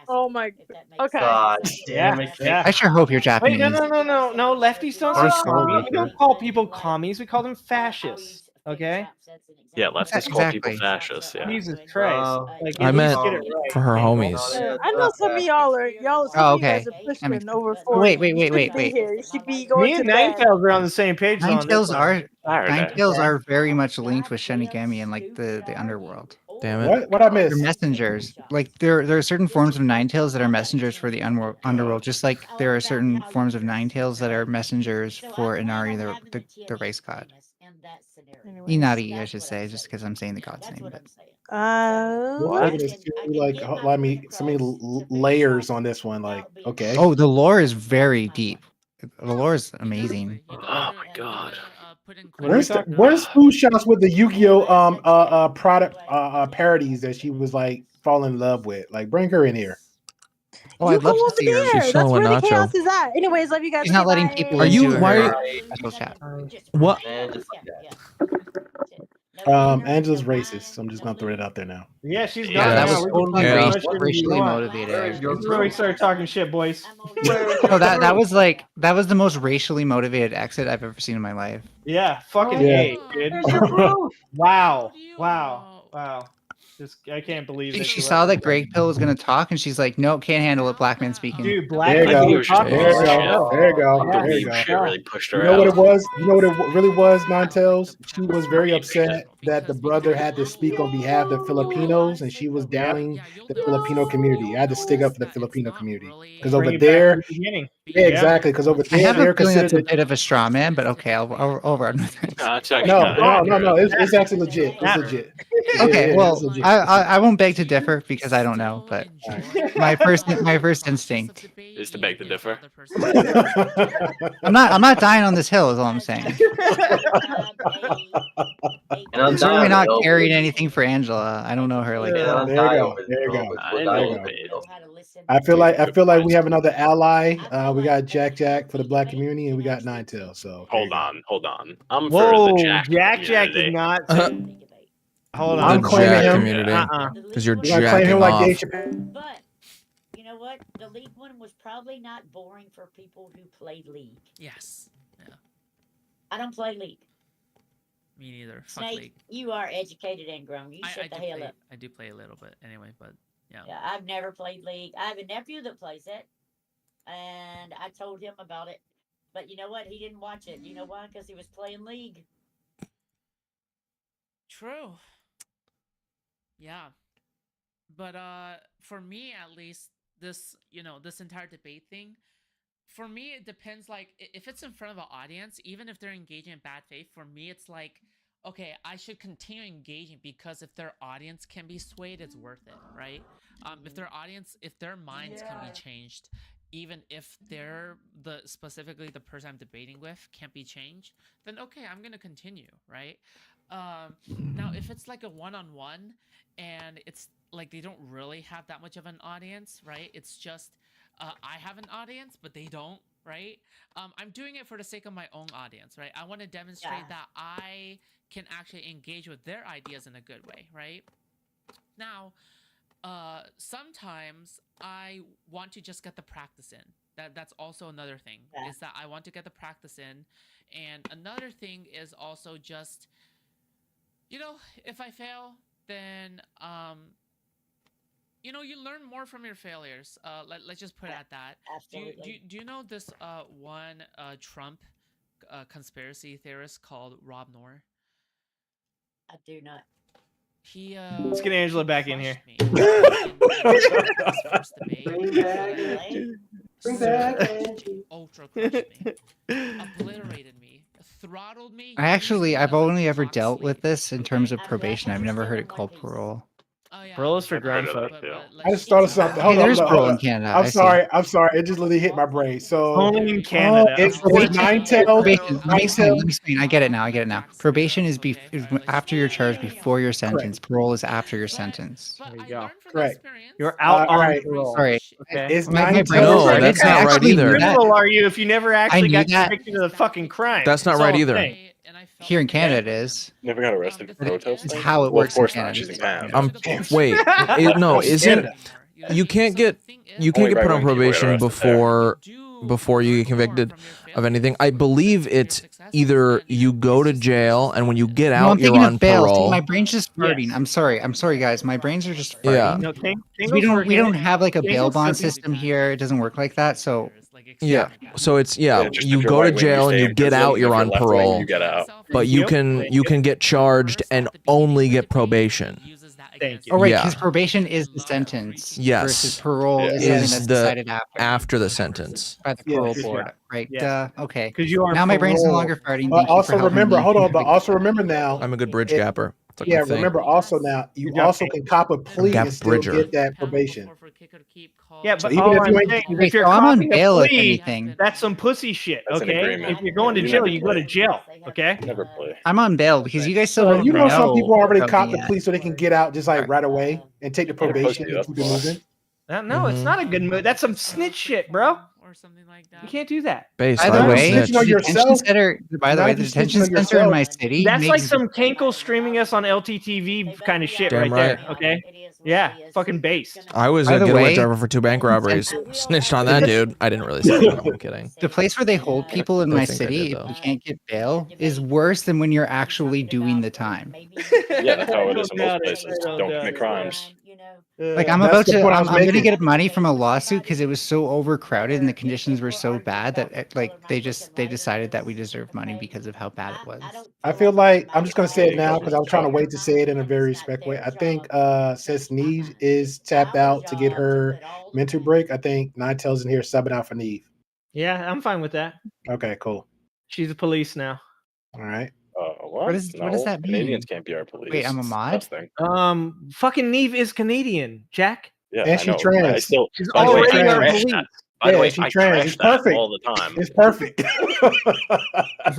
Oh my. Okay.
God
Yeah,
damn it.
yeah.
I sure hope you're
Wait,
Japanese.
no. Lefties don't
Or
say commies.
Soviet.
We don't call people commies. We call them fascists. Okay.
Yeah, leftists call people
Exactly.
fascists. Yeah.
Jesus Christ. Like,
I
at
meant
least get it right.
for her homies.
I know some of y'all are some
Oh,
of you guys
okay.
are pushing
makes-
over 40.
Wait.
You shouldn't be here. You should be going
Me
to
and
bed.
Ninetales are on the same page. on this
Ninetales
one.
are
Saturday.
Ninetales are very much linked with Shinigami and like the underworld.
Damn it.
What I
They're
missed?
messengers. Like there are certain forms of Ninetales that are messengers for the underworld, just like there are certain forms of Ninetales that are messengers for Inari, the race god. Inari, I should say, just because I'm saying the god's name. But
What? There's too, like, so many layers on this one. Like, okay.
oh, the lore is very deep. The lore is amazing.
Oh my god.
Where's Food Shots with the Yu-Gi-Oh product parodies that she was like falling in love with? Like, bring her in here.
Oh, I'd love to see her.
She's
That's
chilling
where
with
the chaos
Nacho.
is at. Anyways, love you guys.
She's not
Okay,
letting
bye.
people
Are you-
into
why
her
are-
special chat.
What?
Angela's racist, so I'm just gonna throw it out there now.
Yeah, she's gone
Yeah, that
now.
was
We can
totally
talk
Yeah.
about shit we
racially
want.
motivated.
This is where we started talking shit, boys.
No, that was like that was the most racially motivated exit I've ever seen in my life.
Yeah, fucking
Yeah.
A, dude.
There's your proof.
Wow, wow. Just I can't believe that
She
you
saw
let
that
me-
Greg Pill was gonna talk, and she's like, "No, can't handle it. Black man speaking."
Dude, black
There you
people
go.
were talking
There you
about
go.
shit.
There you go.
Yeah.
There you go.
Shit really pushed her
You know
out.
what it was? You know what it really was, Ninetales? She was very upset that the brother had to speak on behalf of the Filipinos, and she was downing the Filipino community. I had to stick up for the Filipino community because
Bring
over
it back to
there,
the beginning.
yeah, exactly. Because over
I
there,
have
they're
a feeling that's a
considered.
bit of a straw man, but okay, I'll run with it.
No, it's actually
No,
not
no,
accurate.
no. It's actually legit. It's legit.
Okay,
Yeah,
well,
it's legit.
I won't beg to differ because I don't know, but my first instinct.
Is to beg to differ.
I'm not dying on this hill. Is all I'm saying.
And I'm
Certainly
dying
not
over
carrying anything for Angela. I don't know her like
And
that.
I'm
There you
dying
go.
over
There you
this,
go.
but
I
we're
didn't
dying
know
over
it.
this.
I feel like we have another ally. We got Jack for the black community, and we got Ninetales. So
Hold on. I'm
Whoa,
for the Jack.
Jack did
community.
not. Hold
The
on.
I'm claiming
Jack
him.
community. Because you're
We're gonna claim
jacking
him like
off.
Dave Chappelle.
But you know what? The League one was probably not boring for people who played League.
Yes. Yeah.
I don't play League.
Me neither. Fuck
Snake,
League.
you are educated and grown. You
I
shut the
do
hell
play.
up.
I do play a little bit anyway, but yeah.
Yeah, I've never played League. I have a nephew that plays it, and I told him about it. But you know what? He didn't watch it. You know why? Because he was playing League.
True. Yeah. But for me at least, this this entire debate thing, for me it depends. Like if it's in front of an audience, even if they're engaging in bad faith, for me it's like, okay, I should continue engaging because if their audience can be swayed, it's worth it, right? If their minds can be changed, even if they're specifically the person I'm debating with can't be changed, then okay, I'm gonna continue, right? Now if it's like a one-on-one and it's like they don't really have that much of an audience, right? It's just I have an audience, but they don't, right? I'm doing it for the sake of my own audience, right? I want to demonstrate that I can actually engage with their ideas in a good way, right? Now, sometimes I want to just get the practice in. That's also another thing, is that I want to get the practice in. And another thing is also just, if I fail, then you learn more from your failures. Let's just put it at that.
Absolutely.
Do you know this one Trump conspiracy theorist called Rob Noor?
I do not.
He
Let's get Angela back in here.
Ultra crushed me, obliterated me, throttled me.
I've only ever dealt with this in terms of probation. I've never heard it called parole.
Parole is for grown folk.
I just thought of something. Hold on,
there's
hold
parole
on.
in Canada.
I'm
I see.
sorry. I'm sorry. It just literally hit my brain. So
Only in Canada.
it's
Probation.
Ninetales.
Let me explain. I get it now. Probation is after you're charged, before your sentence. Parole is after your sentence.
There you go.
Correct.
You're out
all
on
right.
parole.
Sorry.
Okay.
It's
My
Ninetales.
brain-
No,
I
that's
didn't
not right
actually
either.
knew that.
Criminal are you if you never actually
knew
got
that.
convicted of the fucking crime?
That's not
all
right
I'm
either.
saying.
Here in Canada, it is.
Never got arrested for protesting.
It's how it
Well,
works
of course
in
not.
Canada.
She's in Canada.
Wait, no, isn't you can't get
Only
put on
regular people get
probation
arrested
before you get convicted of anything. I believe it's either you go to jail and when you get
No,
out
I'm
you're
thinking
on
of bail. See,
parole.
my brain's just farting. I'm sorry, guys. My brains are just farting.
Yeah.
No,
'Cause we don't have like a bail
Kangols
bond
for people-
system here. It doesn't work like that. So
Yeah. So it's
Just
you
if you're
go to
right-wing,
jail and
stay
you
in
get
prison.
out,
If
you're on
left-wing,
parole.
You get out.
But you can get charged and only get probation.
Thank you.
oh right,
Yeah.
because probation is the sentence.
Yes.
Versus parole
Yeah.
is something
Is
that's
the
decided after
the sentence.
by the
Yeah,
parole
yeah.
board. Right.
Yeah.
Okay.
Because you are
Now my brain's no
parole.
longer farting.
But
Thank you
also
for helping
remember,
me.
hold on. But also remember now.
I'm a good bridge
It-
gapper. It's like
Yeah,
my thing.
remember also now you
Good job,
also
Kate.
can cop a plea
Gap
and still
bridger.
get that probation.
Yeah,
So
but
even
all
if
I'm
you ain't-
saying is
Wait,
if you're
so I'm on
copping a
bail if
plea,
anything.
that's some pussy shit,
That's an
okay?
agreement.
If you're going to
You
jail,
never
you go to
play.
jail, okay?
Never play.
I'm on bail because you guys still
So
don't
you know some people already
about
cop
me
the
yet.
plea so they can get out just like right away and take the
They're supposed
probation
to,
and keep it
that's why.
moving.
No, it's not a good move. That's some snitch shit, bro.
Or something like that.
You can't do that.
Based
By the
on
way,
snitch.
snitching on
the detention
yourself.
center. By the
Now
way,
you're
the
just
detention
snitching on
center in my
yourself.
city.
That's like
makes-
some Kenkel streaming us on LTTV kind of shit
Damn
right there.
right.
Okay.
It is what
Yeah,
it is.
fucking
It's
based.
gonna
I was
By
a
the
getaway
way,
driver for 2 bank robberies. Snitched on that dude. I didn't really say that. I'm kidding.
The place where they hold people in
I
my
think I
city,
did,
if
though.
you can't get bail, is worse than when you're actually doing the time.
Yeah, that's how it is in
I
most
don't doubt it.
places.
I don't
Don't
doubt
commit
it.
crimes.
Like I'm
That's
about
the
to,
point I
I'm,
was
I'm gonna
making.
get money from a lawsuit because it was so overcrowded and the conditions were so bad that like they decided that we deserve money because of how bad it was.
I feel like I'm just gonna say it now because I was trying to wait to say it in a very respect way. I think since Neve is tapped out to get her mental break, I think Nine Tails in here subbing out for Neve.
Yeah, I'm fine with that.
Okay, cool.
She's the police now.
All right.
What?
What does
No,
that mean?
Canadians can't be our police.
Wait, I'm a
It's
mod?
disgusting.
Fucking Neve is Canadian, Jack.
Yeah,
And
I
she's
know.
trans.
I still,
She's
by the way,
already
I
our
trash
police.
that. By the
Yeah,
way,
she's
I
trans.
trash
It's
that
perfect.
all the time.
It's perfect.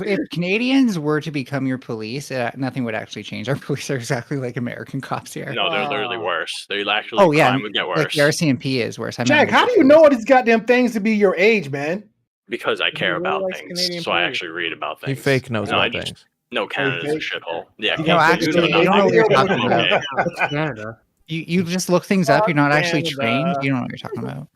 If Canadians were to become your police, nothing would actually change. Our police are exactly like American cops here.
No, they're literally worse. They actually
Oh yeah,
crime would get
like
worse
the RCMP is worse. I meant
Jack,
like
how
the
do you know
police.
all these goddamn things to be your age, man?
because I care
He
about
likes
things.
Canadian
So I
police.
actually read about
He
things.
fake knows
No, I
about
just
things.
know Canada's a
fake?
shithole. Yeah,
You
know, actually,
you
you don't know what you're
nothing.
talking about.
Okay.
What's Canada?
You just look things up. You're not actually
Canada.
trained. You don't know what you're talking about.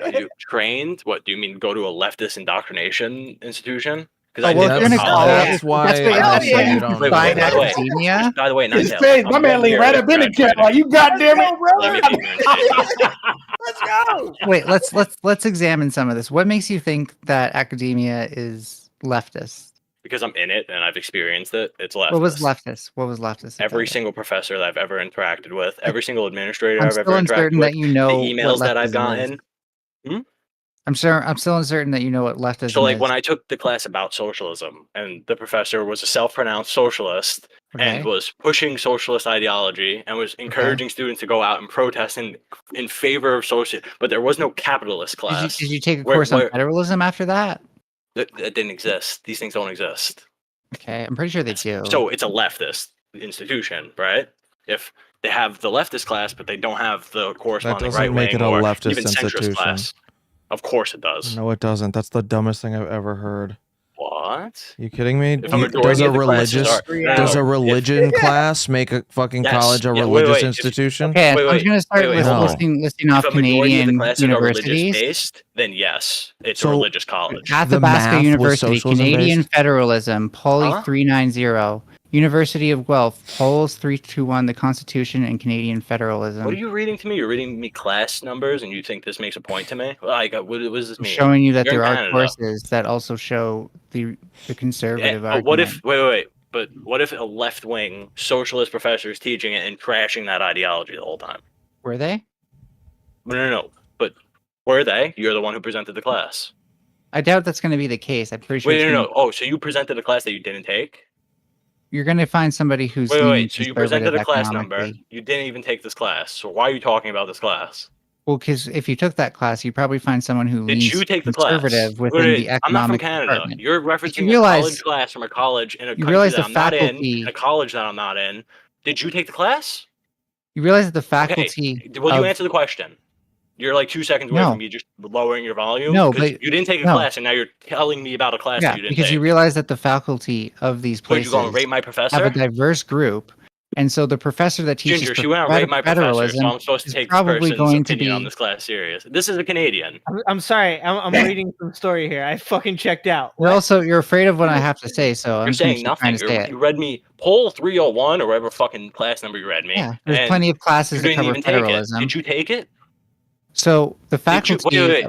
Are you trained? What do you mean? Go to a leftist indoctrination institution?
Oh,
I
well,
did
if you're
go
in
to
a
college.
That's why
That's what,
I
that's
say
what
you
you
don't
can
Wait,
know.
find
wait,
at
wait, wait.
academia.
By the way,
His
Ninetales,
face, my
I'm
man
one
leaned
year
right
late
up in the
graduating.
camera. You goddamn it.
Let me be reinstated.
Let's go.
Wait, let's examine some of this. What makes you think that academia is leftist?
Because I'm in it and I've experienced it. It's leftist.
What was leftist? What was leftist? about
Every
it?
single professor that I've ever interacted with, every single administrator
I'm
I've
still
ever interacted
uncertain
with,
that you know
the
what
emails that I've
leftism is.
gotten.
I'm still uncertain that you know what leftism
So, like,
is.
when I took the class about socialism, and the professor was a self-pronounced socialist
Okay.
and was pushing socialist ideology and was encouraging students to go out and protest in favor of social, but there was no capitalist class.
Did you take a
Where-
course on
where-
federalism after that?
that didn't exist. These things don't exist.
Okay, I'm pretty sure they do.
So it's a leftist institution, right? If they have the leftist class, but they don't have the corresponding
doesn't
right
make
wing
it a
or
leftist
even centrist
institution.
class. Of course it does.
No, it doesn't. That's the dumbest thing I've ever heard.
What?
You kidding me?
If a
Does
majority
a
of the classes
religious
are-
does a
No, if-
religion class make a fucking
Yes.
college a
Yeah, wait,
religious
wait, if-
institution?
okay,
Wait,
I'm
wait,
going to start
wait,
with
hold on.
listing
If
off
a majority of the
Canadian
classes are
universities.
religious based, then yes, it's a
So-
religious college.
Athabasca
math was
University,
socialism
Canadian
based?
Federalism, Poly
Huh?
390, University of Guelph, Pols 321, the Constitution, and Canadian Federalism.
What are you reading to me? You're reading me class numbers, and you think this makes a point to me? Like, what does this
I'm
mean?
showing you that
You're
there
in
are
Canada.
courses that also show the conservative
But what
argument.
if? Wait. But what if a left wing socialist professor is teaching it and trashing that ideology the whole time?
Were they?
No. But were they? You're the one who presented the class.
I doubt that's going to be the case. I'm pretty sure.
Wait,
it's
no.
gonna-
Oh, so you presented a class that you didn't take?
You're going to find somebody who's leaning
Wait. So you presented a
conservative
class number.
economically.
You didn't even take this class. So why are you talking about this class?
Well, because if you took that class, you'd probably find someone who
Did
leans
you take the class?
conservative within
Wait,
the
I'm not from
economic
Canada.
department.
You're referencing
realize-
a college class from a college in a
you
country
realize
that
the
I'm not
faculty-
in a college that I'm not in. Did you take the class?
You realize that the faculty.
Will you
of-
answer the question? You're like 2 seconds away
No.
from me just lowering your volume.
No,
'Cause
but-
you didn't take a
no.
class, and now you're telling me about a class
Yeah,
that you didn't
because
take.
you realize that the faculty of these
Would
places
you go and rate my
have
professor?
a diverse group, and so the professor that teaches
Ginger, she went and rate my professor,
federalism
so I'm supposed to
is
take this
probably
person's
going to
opinion on
be.
this class serious. This is a Canadian.
I'm sorry. I'm reading some story here. I fucking checked out.
You're afraid of what I have to say, so
You're
I'm
saying
trying
nothing.
to say it.
You read me poll 301 or whatever fucking class number you read me.
Yeah, there's
and
plenty of
you
classes that
didn't
cover
even take it.
federalism.
Did you take it?
So the
Did you?
faculty,
Wait.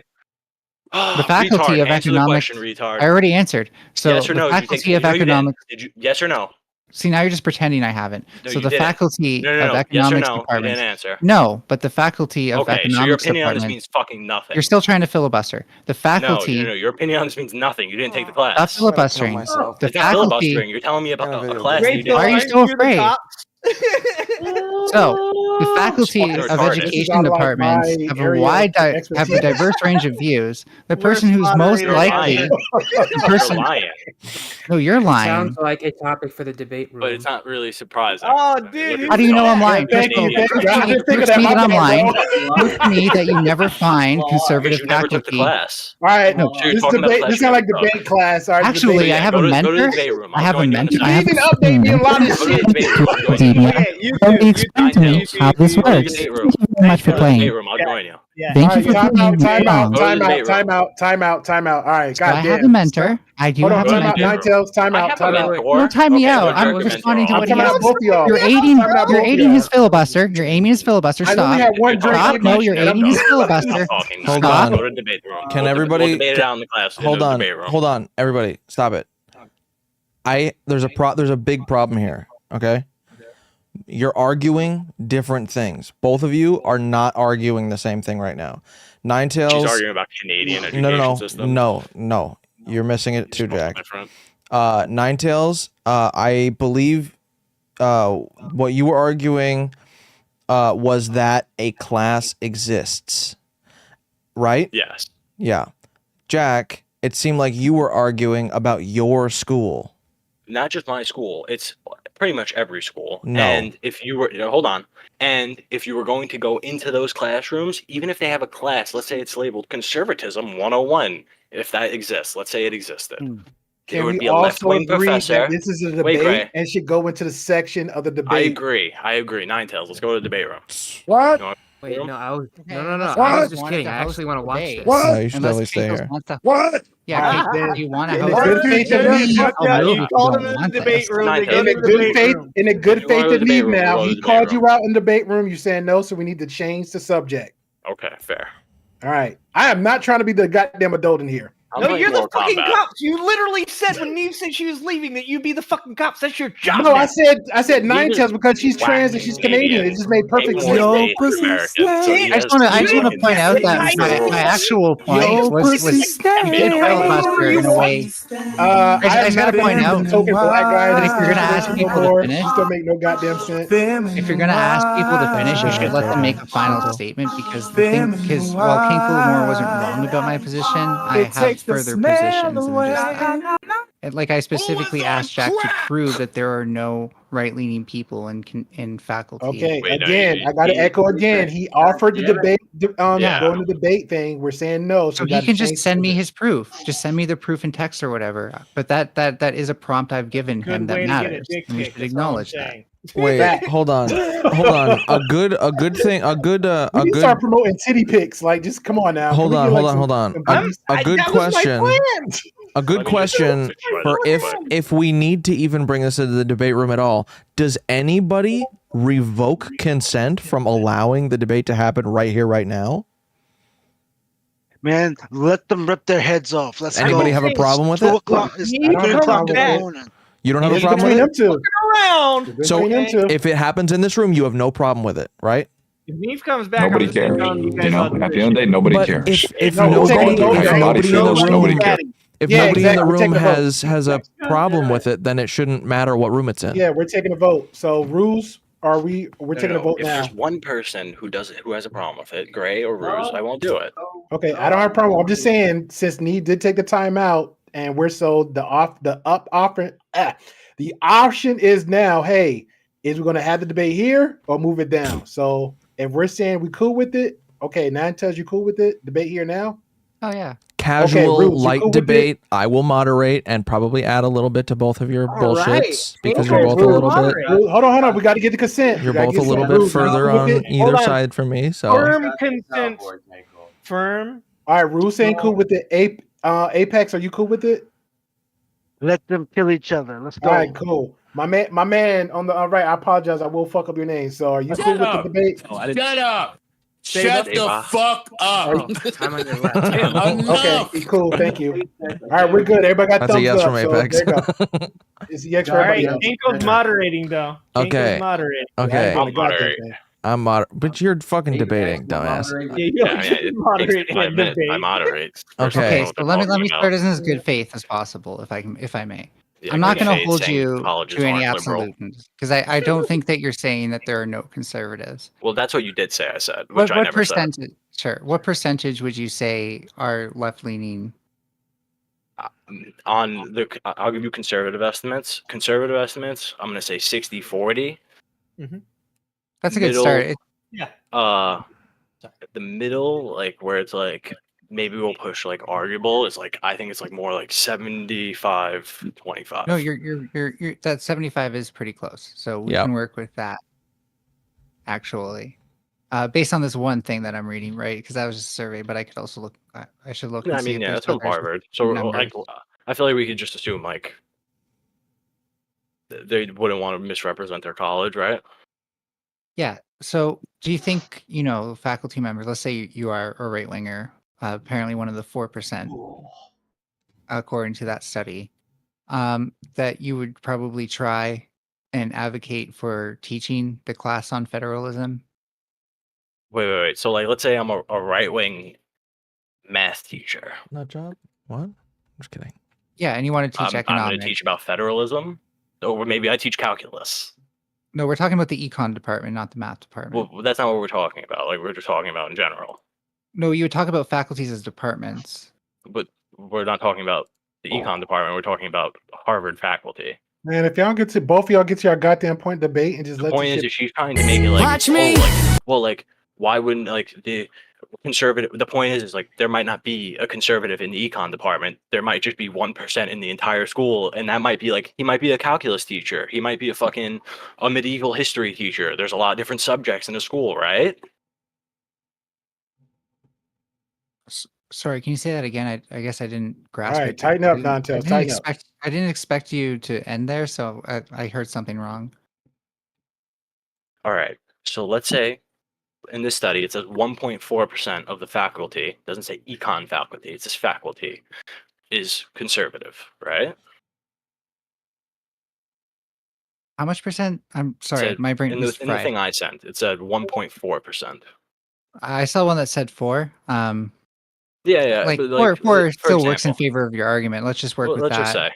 the faculty
Retard,
of
answer the
economics.
question, retard.
I already answered. So
yes or
the
no? Did you
faculty
take,
of
no, you didn't.
economics.
Did you? Yes or no?
See, now you're just pretending I haven't.
No,
So
you
the
didn't.
faculty
No.
of
Yes or
economics
no? You
departments.
didn't answer.
No, but the faculty of
Okay,
economics
so your opinion on this
department.
means fucking nothing.
You're still trying to filibuster. The faculty.
No. Your opinion on this means nothing. You didn't take the class.
Stop filibustering.
myself.
The
It's not
faculty.
filibustering. You're telling me about
Got a
a
video
class
game.
that you
Rachel,
Why are
didn't
you
take.
so
aren't you the
afraid?
cops?
So, the faculty
fucking
of
retarded.
This is
education
out of, like,
departments
my
have a
area
wide,
of
have a
expertise.
diverse range of views. The
Worst
person who's most
moderator
likely,
ever.
the
You're
person,
lying,
no, you're lying.
Sounds like a topic for the debate room.
but it's not really surprising.
Oh,
I mean,
dude,
look
How
at
do you know I'm
yourself.
lying?
Thank you,
Canadian.
thank you. I didn't think of
Prove to
that.
me
My
that I'm
bad,
lying.
bro.
Prove to me that you never find conservative
Because you never took the
faculty.
class.
All right,
No,
So you're
this
talking about
debate. This sound like
fleshman
debate class. All right,
Actually,
debate.
I have a
go to the
mentor.
debate room.
I
I'll
have a
join you in
mentor.
second.
I have
You even update me a lot of
Go to the
shit.
debate room. I'll join you.
Okay, you
Let me
two,
explain to me
you
how this
two,
Go to the
works.
debate
Thank
room.
you very much for
Go to the debate
playing.
room. I'll join you.
Yeah.
Thank
All
you
right,
for playing
time
along.
out,
Go to the
time out,
debate room.
time out, time out, time out. All right,
So I have a
goddamn.
mentor. I do
Hold on,
have a
time out,
debate
mentor.
Nine Tails, time
I
out,
have a
time out.
mentor.
Don't time me
Okay,
out.
what's
I'm
your mentor?
responding to
I'm
what he
coming
has.
out both of y'all.
You're
I'm
aiding.
coming out
You're
both of
aiding
y'all.
his filibuster. You're aiming his filibuster.
I only
Stop.
had one drink.
Stop.
in
No,
me.
you're
Shut
aiding
up.
his filibuster.
Talking.
Hold
Stop.
on.
Go to the debate room.
Can
We'll
everybody
debate it
can-
out in the class? in
Hold
the
on.
debate room.
Hold on. Everybody, stop it. There's a big problem here. Okay. You're arguing different things. Both of you are not arguing the same thing right now. Nine Tails.
She's arguing about Canadian education system.
No. You're missing it too, Jack.
Different.
Nine Tails. I believe what you were arguing was that a class exists, right?
Yes.
Yeah. Jack, it seemed like you were arguing about your school.
Not just my school. It's pretty much every school.
No.
And if you were hold on. And if you were going to go into those classrooms, even if they have a class, let's say it's labeled conservatism 101, if that exists, let's say it existed. It
Can
would
we
be a
also
left-wing
agree
professor.
that this is a
Wait,
debate
Gray.
and should go into the section of the
I
debate?
agree. Nine Tails. Let's go to the debate room.
What?
You want
Wait,
room?
no, I was
Okay,
no.
unless
I was
Kate
just
wants
kidding.
to
I
host
actually
the
want to watch
debate.
this.
What?
No, you should
Unless
definitely stay
Kate
here.
wants to.
What?
Yeah, Kate,
Then-
do you want to
in
host
the good
the
faith
debate?
of me,
I'll move
You
if
called
you
him
don't
in the
want
debate
this.
room.
Nine
They go
Tails.
in
to
the
the
good
debate
faith,
room.
in the good
If you wanna
faith
go to
of
the
me
debate room,
now,
we'll go to
he
the
called
debate
you
room.
out in the debate room. You saying no, so we need to change the subject.
Okay, fair.
All right. I am not trying to be the goddamn adult in here.
I'm
No,
playing
you're the
Mortal
fucking
Kombat.
cops. You literally said when Neve said she was leaving that you'd be the fucking cops. That's your job.
No,
now.
I said Nine
Neither-
Tails because she's
Whack
trans and she's Canadian. It just made perfect
Ain't
sense.
more gay than American, so he
I
has
just want to
to
point out that
change the
my
rules.
actual point was you did filibuster in a way. I
I'm
just gotta
not
point
the
out
token black guy.
that if you're gonna ask
no
people to
more.
finish,
This don't make no goddamn sense.
if you're gonna ask people to finish, you should let them make a final statement because while King Coolmore wasn't wrong about my position, I have further positions than just that. And like I specifically asked Jack to prove that there are no right-leaning people in faculty.
Okay,
Wait, no,
again,
you-
I got to
you-
echo again. He offered the debate,
Yeah.
go into the debate thing. We're saying no.
So
we
he
gotta
can just
change
send me
subject.
his proof. Just send me the proof in text or whatever. But that is a prompt I've given him
Good
that
way to get a
matters,
dick
and we
pic.
should
That's all I'm
acknowledge that.
saying.
Wait,
Fact.
hold on. A good thing. A good.
We need to start promoting titty pics. Like, just come on now.
Hold
Can we
on,
get, like,
hold on,
some-
hold on.
some
A good
that was my
question.
plan.
A good
Let me just
question
situate
for
it real quick.
if we need to even bring this into the debate room at all. Does anybody revoke consent from allowing the debate to happen right here, right now?
Man, let them rip their heads off. Let's
Anybody
go.
have a problem with
2
it?
o'clock. It's
I don't
3
have a
o'clock
problem
in
with
the
it.
morning.
You don't have a
It's
problem
between
with
them
it?
two.
Around.
It's between them
Okay.
two.
If it happens in this room, you have no problem with it, right?
If Neve comes back,
Nobody
I'm just gonna
cares.
tell you
You
guys
know,
all
at
do
the
this
end of the day,
shit.
nobody
But
cares.
if
No, we're
nobody
taking
if
votes.
How your
nobody
body
in the
feels, nobody
room
cares.
if
Yeah,
nobody in
exactly.
the
We're
room
taking a vote.
has a problem with it, then it shouldn't matter what room it's in.
Yeah, we're taking a vote. So rules, we're taking a vote
If
now.
there's one person who has a problem with it, Gray or Ruse, I won't do it.
Okay, I don't have a problem. I'm just saying, since Need did take the time out, and we're so the option is now, hey, is we going to have the debate here or move it down? So if we're saying we cool with it, okay, Nine tells you cool with it, debate here now.
Oh yeah.
Casual,
Rules, you
light
cool with it?
debate. I will moderate and probably add a little bit to both of your
All right.
bullshits because
Okay,
you're both a
Rules,
little bit.
moderate.
Hold on. We got to get the consent.
You're
We gotta
both
get
a little
some
bit
rules. You
further
cool with
on
it?
either
Hold on.
side from me. So
Firm consent. Firm.
All right, Rules saying cool with it. Apex, are you cool with it?
Let them kill each other. Let's go.
All right, cool. My man on the right. I apologize. I will fuck up your name. So are you cool with the debate?
Shut up.
Say
Shut
that.
the fuck up.
Time on your left.
Okay, cool. Thank you. All right, we're good. Everybody got
that's a
thumbs
yes
up.
from
So
Apex.
there you go. It's a yes for
All right,
everybody else.
Kinko's moderating though.
Okay.
Kinko's moderating.
Okay.
I'll moderate.
I'm but you're fucking debating, dumbass.
Yeah, you
Yeah, I mean, it
moderate
takes 5
and
minutes. I
debate.
moderate.
Okay.
Okay, so let me start in as good faith as possible, if I may.
Yeah,
I'm not going to
clickbait
hold
saying
you
colleges
to any
aren't liberal.
absolutes because I don't think that you're saying that there are no conservatives.
Well, that's what you did say. I said, which
What
I never said.
percentage? Sure. What percentage would you say are left leaning?
I'll give you conservative estimates. Conservative estimates, I'm gonna say 60-40.
That's a good start.
Middle,
Yeah.
the middle, like where it's like maybe we'll push like arguable is like I think it's like more like 75-25.
No, you're that 75 is pretty close. So we
Yep.
can work with that. Actually, based on this one thing that I'm reading, right? Because that was just a survey, but I could also look. I should look. And
I
see
mean,
if
yeah,
there's
it's from
others with
Harvard. So
numbers.
like I feel like we could just assume like they wouldn't want to misrepresent their college, right?
Yeah. So do you think, faculty members, let's say you are a right winger, apparently one of the 4%, according to that study, that you would probably try and advocate for teaching the class on federalism?
Wait. So like, let's say I'm a right wing math teacher.
Nut job? What? I'm just kidding.
Yeah, and you want to teach
I'm going
economics.
to teach about federalism, or maybe I teach calculus.
No, we're talking about the econ department, not the math department.
Well, that's not what we're talking about. Like we're just talking about in general.
No, you would talk about faculties as departments.
But we're not talking about the econ department. We're talking about Harvard faculty.
Man, if y'all get to both of y'all get to your goddamn point debate and just
The
let
point
the
is
shit.
that she's trying to make it like,
Watch
oh,
me!
why wouldn't like the conservative? The point is like there might not be a conservative in the econ department. There might just be 1% in the entire school, and that might be like he might be a calculus teacher. He might be a medieval history teacher. There's a lot of different subjects in the school, right?
Sorry, can you say that again? I guess I didn't grasp
All right,
it.
tighten up,
I
Nantel.
didn't
Tighten up.
I didn't expect you to end there, so I heard something wrong.
All right. So let's say in this study it says 1.4% of the faculty, doesn't say econ faculty, it says faculty, is conservative, right?
How much percent? I'm sorry,
Said-
my brain
in
was
the thing
fried.
I sent, it said 1.4%.
I saw one that said 4.
Yeah,
Like
but,
4
for
still works in
example,
favor of your argument. Let's just work
well,
with
let's
that.
just say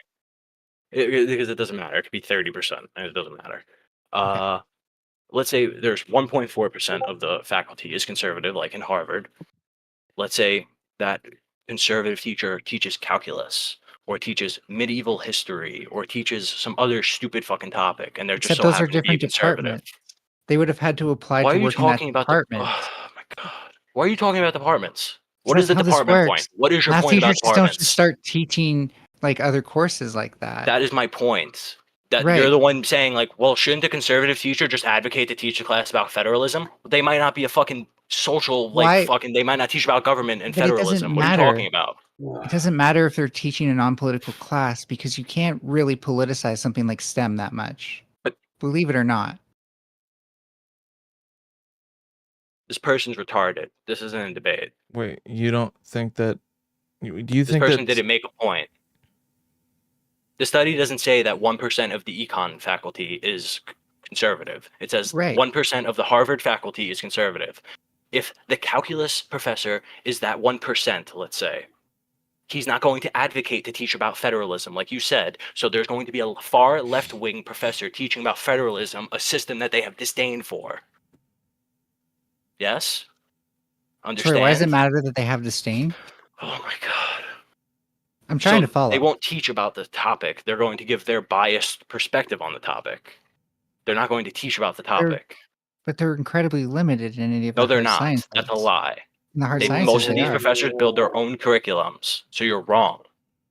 because it doesn't matter. It could be 30%, and it doesn't matter. Let's say there's 1.4% of the faculty is conservative, like in Harvard. Let's say that conservative teacher teaches calculus, or teaches medieval history, or teaches some other stupid fucking topic, and they're just
Except
so
those are
happen to be
different
conservative.
departments. They would have had to apply
Why
to
are you
work in that
talking about
department.
Oh my god! Why are you talking about departments? What
That's
is the
how this
department
works.
point? What is your
Math
point about
teachers just don't
departments?
just start teaching like other courses like that.
That is my point. That
Right.
you're the one saying like, well, shouldn't a conservative teacher just advocate to teach a class about federalism? They might not be a fucking social
Why-
they might not teach about government and
But it doesn't
federalism. What are you
matter.
talking about?
It doesn't matter if they're teaching a non-political class because you can't really politicize something like STEM that much.
But-
believe it or not.
This person's retarded. This isn't a debate.
Wait, you don't think that? Do you
This
think
person
that?
didn't make a point. The study doesn't say that 1% of the econ faculty is conservative. It says
Right.
1% of the Harvard faculty is conservative. If the calculus professor is that 1%, let's say, he's not going to advocate to teach about federalism, like you said. So there's going to be a far left-wing professor teaching about federalism, a system that they have disdain for. Yes? Understand?
Sorry, why does it matter that they have disdain?
Oh my god.
I'm trying
So
to follow.
They won't teach about the topic. They're going to give their biased perspective on the topic. They're not going to teach about the topic.
But they're incredibly limited in any of the
No, they're
hard
not.
sciences.
That's a lie.
In the hard sciences,
Most of
they
these
are.
professors build their own curriculums. So you're wrong.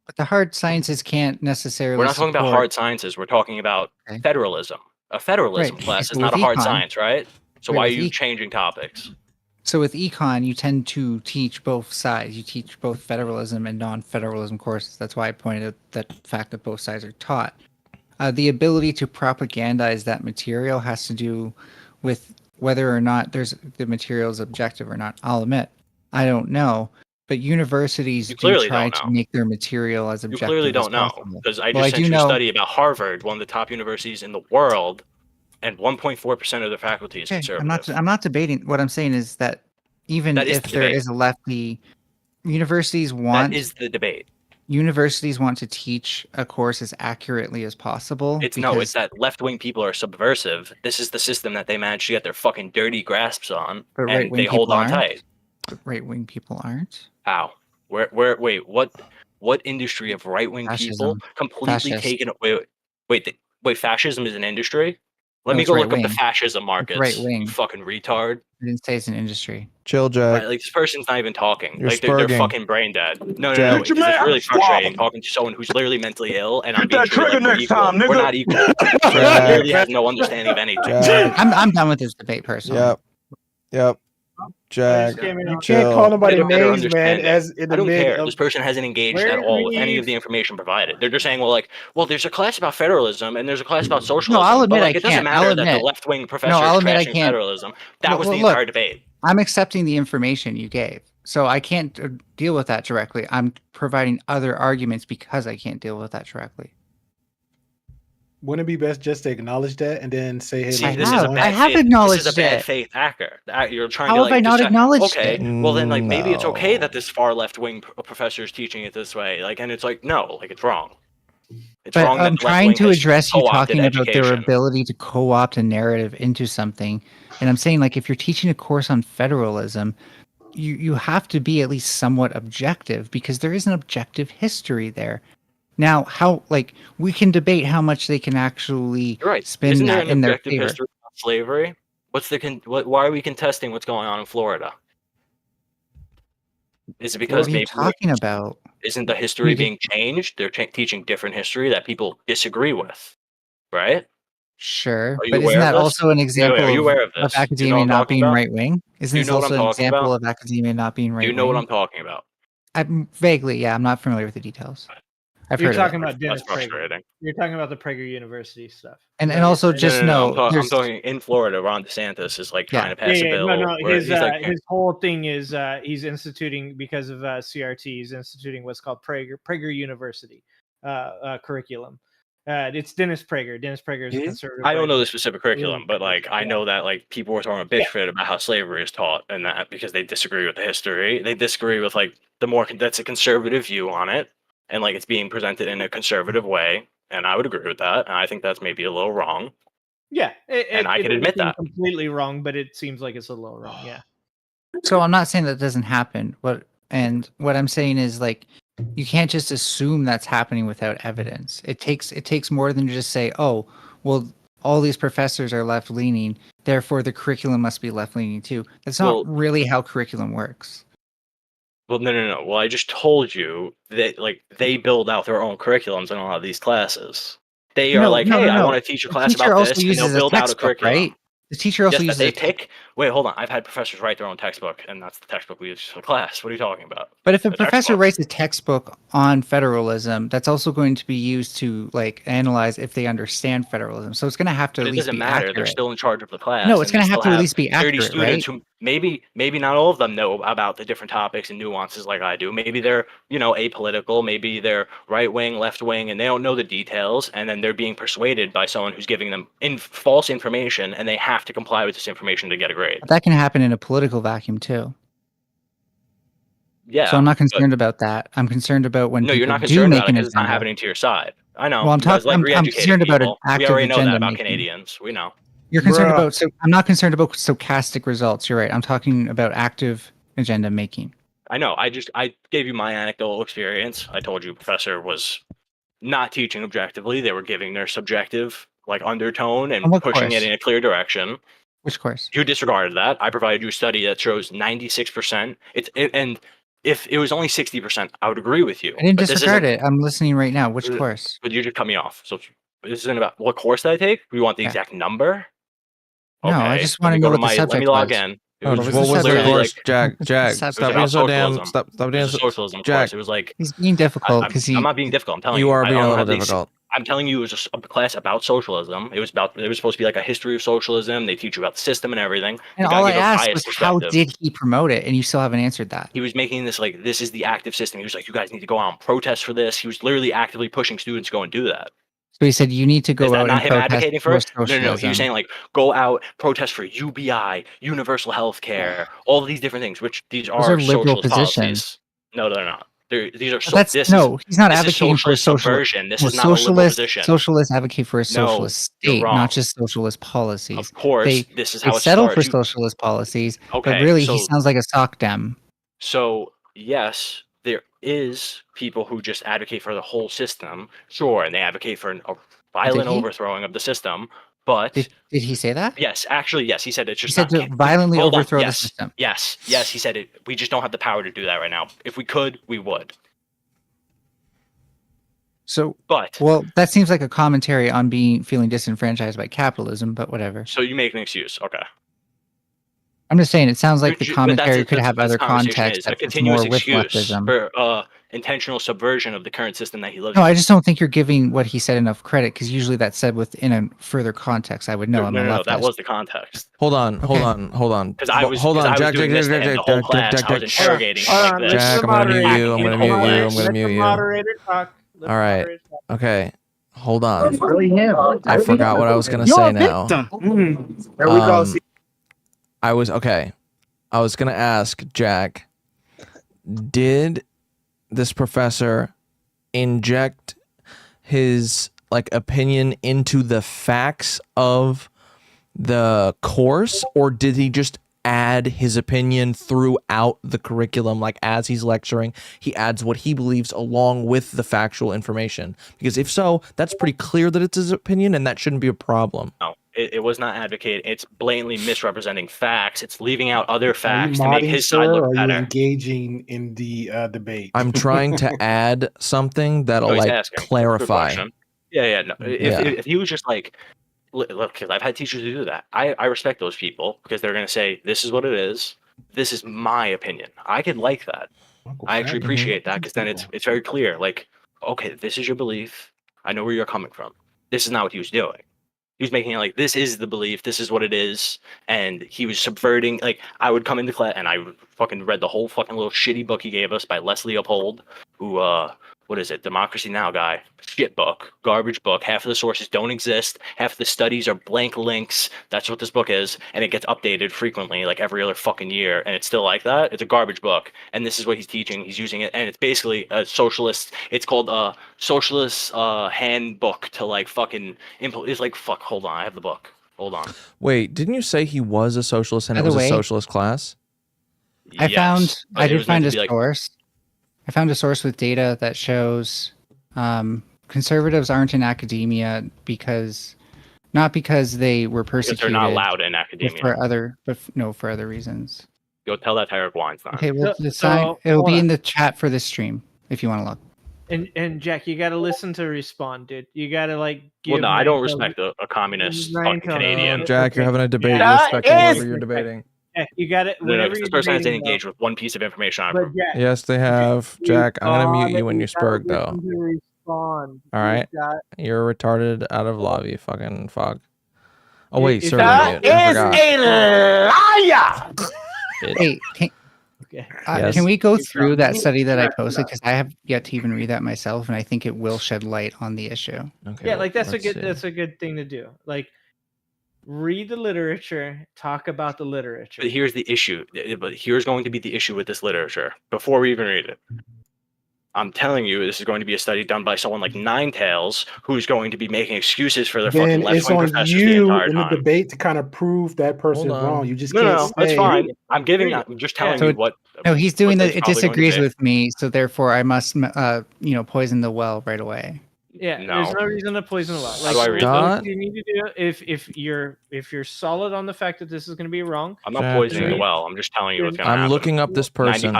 But the hard sciences can't necessarily.
We're not talking about
support-
hard sciences. We're talking about
Okay.
federalism. A federalism
Right.
class
So
is not a
with
hard
econ-
science, right? So
Right,
why are
with
you
e-
changing topics?
So with econ, you tend to teach both sides. You teach both federalism and non-federalism courses. That's why I pointed out that fact that both sides are taught. The ability to propagandize that material has to do with whether or not the material is objective or not. I'll admit, I don't know. But universities
You
do
clearly
try
don't
to
know.
make their material as
You
objective
clearly
as
don't know
possible.
because I just
Well, I
sent
do
you a
know-
study about Harvard, one of the top universities in the world, and 1.4% of the faculty is
Okay,
conservative.
I'm not debating. What I'm saying is that even
That is
if
the
there
debate.
is a lefty, universities
That
want
is the debate.
universities want to teach a course as accurately as possible.
It's
because
that left-wing people are subversive. This is the system that they managed to get their fucking dirty grasps on,
But
and
right-wing
they hold
people
on
aren't.
tight.
Right-wing people aren't.
How? Wait, what industry of right-wing people
Fascism.
completely
Fascist.
taken? Wait, fascism is an industry? Let
No,
me
it's
go look up the
right-wing.
fascism markets.
right-wing.
You fucking retard.
I didn't say it's an industry.
Chill, Jack.
Right, like this person's not even talking.
You're
Like they're
spurging.
fucking brain dead. No,
Jack.
because it's really frustrating talking to someone who's literally mentally ill, and I'm being treated like we're equal. We're not equal. He literally has no understanding of anything.
Jack.
I'm done with this debate personally.
Yep. Jack.
You can't
Chill.
call
They
nobody
don't better
names, man.
understand it.
As in
I
the
don't
mid
care.
of
This person hasn't engaged
Where
at all
do
with any
we-
of the information provided. They're just saying, well, there's a class about federalism and there's a class about socialism.
I'll admit
but
I
like, it doesn't
can't.
matter
I'll
that the
admit.
left-wing professor
I'll
is
admit I
trashing
can't.
federalism. That was
Well,
the
look,
entire debate.
I'm accepting the information you gave, so I can't deal with that directly. I'm providing other arguments because I can't deal with that directly.
wouldn't it be best just to acknowledge that and then say, hey,
See,
look,
this
this
is
is
a
on-
bad
I have
faith.
acknowledged
This is a bad
it.
faith actor. You're trying
How
to
have I
like
not
just
acknowledged
okay,
it?
well then like maybe it's okay
No.
that this far left-wing professor is teaching it this way. Like, and it's like no, like it's wrong. It's
But
wrong that
I'm
the
trying
left-wing
to
has
address you
co-opted
talking about their
education.
ability to co-opt a narrative into something, and I'm saying like if you're teaching a course on federalism, you have to be at least somewhat objective because there is an objective history there. Now, how like we can debate how much they can actually
You're right.
spin
Isn't there
that
an
in their
objective
favor.
history of slavery? Why are we contesting what's going on in Florida? Is it
What
because
are you
maybe
talking about?
isn't the history
We did-
being changed? They're teaching different history that people disagree with, right?
Sure,
Are you
but isn't
aware
that
of this?
also an example
Are you aware of
of
this? Do you know
academia
what I'm
not
talking
being
about?
right wing? Isn't
Do you
this
know what
also
I'm
an
talking
example
about?
of academia not being right
Do
wing?
you know what I'm talking about?
I'm vaguely, yeah. I'm not familiar with the details. I've
You're
heard of
talking
it.
about Dennis
That's
Prager.
frustrating.
You're talking about the Prager University stuff.
And
Is
and
that what
also
you're saying?
just
I'm,
know
I'm
there's
talking in Florida. Ron DeSantis is like trying to pass a bill.
No,
where
his
he's like,
his whole thing is he's instituting because of CRT. He's instituting what's called Prager University curriculum. It's Dennis Prager. Dennis Prager is a conservative.
I don't know
writer.
the specific curriculum, but like I know that like people were throwing a big fit about how slavery is taught, and that because they disagree with the history, they disagree with like that's a conservative view on it, and like it's being presented in a conservative way, and I would agree with that, and I think that's maybe a little wrong.
Yeah,
And I can
doesn't
admit
seem
that.
completely wrong, but it seems like it's a little wrong. Yeah.
So I'm not saying that doesn't happen. What I'm saying is like you can't just assume that's happening without evidence. It takes more than to just say, oh, well, all these professors are left leaning, therefore the curriculum must be left leaning too. That's not really how curriculum works.
Well, no. Well, I just told you that like they build out their own curriculums in a lot of these classes. They are like, hey, I want to teach a
The
class
teacher
about
also
this, and
uses
they'll
a
build out a
textbook,
curriculum.
right? The teacher also
Yes,
uses
that they
a
pick. Wait, hold on. I've had professors write their own textbook, and that's the textbook we use for class. What are you talking about?
But if a
The
professor
textbook.
writes a textbook on federalism, that's also going to be used to like analyze if they understand federalism. So it's going to have to
But
at
it
least
doesn't
be
matter.
accurate.
They're still in charge of the class.
No, it's
and
going
they
to have
still
to at least be
30
accurate,
students
right?
who maybe not all of them know about the different topics and nuances like I do. Maybe they're apolitical. Maybe they're right wing, left wing, and they don't know the details. And then they're being persuaded by someone who's giving them false information, and they have to comply with this information to get a grade.
But that can happen in a political vacuum too.
Yeah.
So I'm not
but-
concerned about that. I'm concerned about when
No,
people
you're not
do
concerned
make
about it
an
because it's not
agenda.
happening to your side. I know.
Well, I'm
You guys
talking.
like
I'm
re-educated
concerned about an
people. We
active
already know that
agenda
about
making.
Canadians. We know.
You're concerned
Bruh.
about. So I'm not concerned about stochastic results. You're right. I'm talking about active agenda making.
I know. I gave you my anecdotal experience. I told you professor was not teaching objectively. They were giving their subjective like undertone and
On what
pushing it
course?
in a clear direction.
Which course?
You disregarded that. I provided you a study that shows 96%. And if it was only 60%, I would agree with you.
I didn't
But this
disregard
isn't-
it. I'm listening right now. Which
Uh,
course?
But you just cut me off. So this isn't about what course did I take. We want the
Yeah.
exact number.
No, I just
let
wanna
me
know
go to
what the
Let me
subject
log
was.
in. It
Oh,
was
what
the
was the
subject?
course?
like,
Jack,
The
Jack,
subject.
stop
It
being
was
so
about
damn.
socialism.
Stop
it
being
was a
so.
socialism
Jack,
course. It was like
He's being difficult
I'm
because he.
not being difficult. I'm telling
you
you.
are
I
being a
don't
little
have these-
difficult.
I'm telling you, it was a class about socialism. It was supposed to be like a history of socialism. They teach you about the system and everything.
And
You gotta
all I
give a
asked
biased
was, how
perspective.
did he promote it? And you still haven't answered that.
He was making this like this is the active system. He was like, you guys need to go out and protest for this. He was literally actively pushing students to go and do that.
So he said you need to
Is
go
that
out
not
and
him
protest
advocating for it? No.
socialism.
He was saying like go out, protest for UBI, universal health care, all of these different things, which these
Those
are
are liberal
socialist
positions.
policies. No, they're not. These are
That's
this
no. He's not
this is
advocating for a
socialist
socialist.
subversion. This
Well,
is not a liberal
socialist
position.
socialists advocate for a
No,
socialist
you're
state,
wrong.
not just socialist policies.
Of course,
They
this is
they
how it
settle for
starts.
socialist policies, but
Okay,
really he
so
sounds like a sock dem.
so yes, there is people who just advocate for the whole system, sure, and they advocate for a violent
he?
overthrowing of the system. But
Did he say that?
yes, actually, yes, he said it's
He
just
said
not.
to violently
Hold on,
overthrow the
yes,
system.
yes, he said it. We just don't have the power to do that right now. If we could, we would.
So,
But
well, that seems like a commentary on feeling disenfranchised by capitalism, but whatever.
so you make an excuse, okay?
I'm just saying it sounds like the
But
commentary could
that's
have
what
other
this conversation
context
is, a
that fits
continuous
more with
excuse
leftism.
for intentional subversion of the current system that he lives
No,
in.
I just don't think you're giving what he said enough credit because usually that's said within a further context. I would know. I'm a
No,
leftist.
that was the context.
Hold on.
Because I was
hold on, Jack,
doing this to him the whole class. I was interrogating him like this.
Jack, I'm gonna mute you. I'm gonna mute you. I'm gonna
Let
mute
the
you.
moderator talk. Let
All
the
right.
moderator talk.
Okay. Hold on.
Really him.
I forgot what I was gonna say now.
There we go.
Um, I was gonna ask Jack, did this professor inject his opinion into the facts of the course, or did he just add his opinion throughout the curriculum? As he's lecturing, he adds what he believes along with the factual information? Because if so, that's pretty clear that it's his opinion, and that shouldn't be a problem.
No, it was not advocating. It's blatantly misrepresenting facts. It's leaving out other
Are you
facts to make
modding,
his
sir,
side
or
look
are you
better.
engaging in the debate?
I'm trying to add something that'll
No, he's asking. Good
clarify.
question. Yeah. No. If he was just look, because I've had teachers who do that. I respect those people because they're going to say, this is what it is. This is my opinion. I could like that. I actually appreciate that because then it's very clear. Okay, this is your belief. I know where you're coming from. This is not what he was doing. He was making it this is the belief. This is what it is. And he was subverting. I would come into class and I fucking read the whole fucking little shitty book he gave us by Les Leopold, who what is it? Democracy Now! Guy. Shit book. Garbage book. Half of the sources don't exist. Half of the studies are blank links. That's what this book is. And it gets updated frequently, every other fucking year. And it's still like that. It's a garbage book. And this is what he's teaching. He's using it. And it's basically a socialist. It's called a socialist handbook to fucking it's fuck. Hold on. I have the book. Hold on.
Wait, didn't you say he was a socialist and
By
it
the
was a
way,
socialist class?
I
Yes, but
I
it
did
was meant
find
to
a
be
source. I found a source with data that shows conservatives aren't in academia not because they were
Because
persecuted.
they're not allowed in
but
academia.
for other reasons.
Go tell that to Eric Weinstein.
Okay, well,
So,
it'll
hold
be
on.
in the chat for the stream if you want to look.
And Jack, you got to listen to respond, dude. You got to give.
Well, no, I don't
Ryan
respect a communist
Ryan
fucking
Tone,
Canadian.
Jack, you're having a debate.
Yeah.
Respect whoever you're debating.
Jack, you got it.
No, because this person hasn't engaged with one piece of information on
But
it.
Jack,
Yes, they have. Jack, I'm gonna mute you when you
gotta
spurg, though.
listen to respond.
All right,
You got-
you're retarded out of love, you fucking fog. Oh wait,
If
sir,
that
mute. I forgot.
liar.
Hey,
Okay.
Yes.
can we go through that study that I posted? Because I have yet to even read that myself, and I think it will shed light on the issue.
Okay,
Yeah, that's a
let's
good.
see.
That's a good thing to do. Read the literature. Talk about the literature.
But here's the issue. But here's going to be the issue with this literature. Before we even read it, I'm telling you, this is going to be a study done by someone like Nine Tails, who's going to be making excuses for their fucking
Then it's
left-wing
on
professors the
you
entire
in the
time.
debate to kind of prove that person's
Hold on.
wrong. You just
No,
can't
no,
say,
that's fine. I'm just telling
So
you what.
No, he's doing
what
the.
it's
It
probably going to
disagrees
be.
with me, so therefore I must, poison the well right away.
Yeah,
No.
there's no reason to poison the well.
How do I read
that?
what you need to do if you're solid on the fact that this is going to be wrong.
I'm not
Jack,
poisoning the
read-
well. I'm just telling you what's going to
I'm
happen.
looking up this person.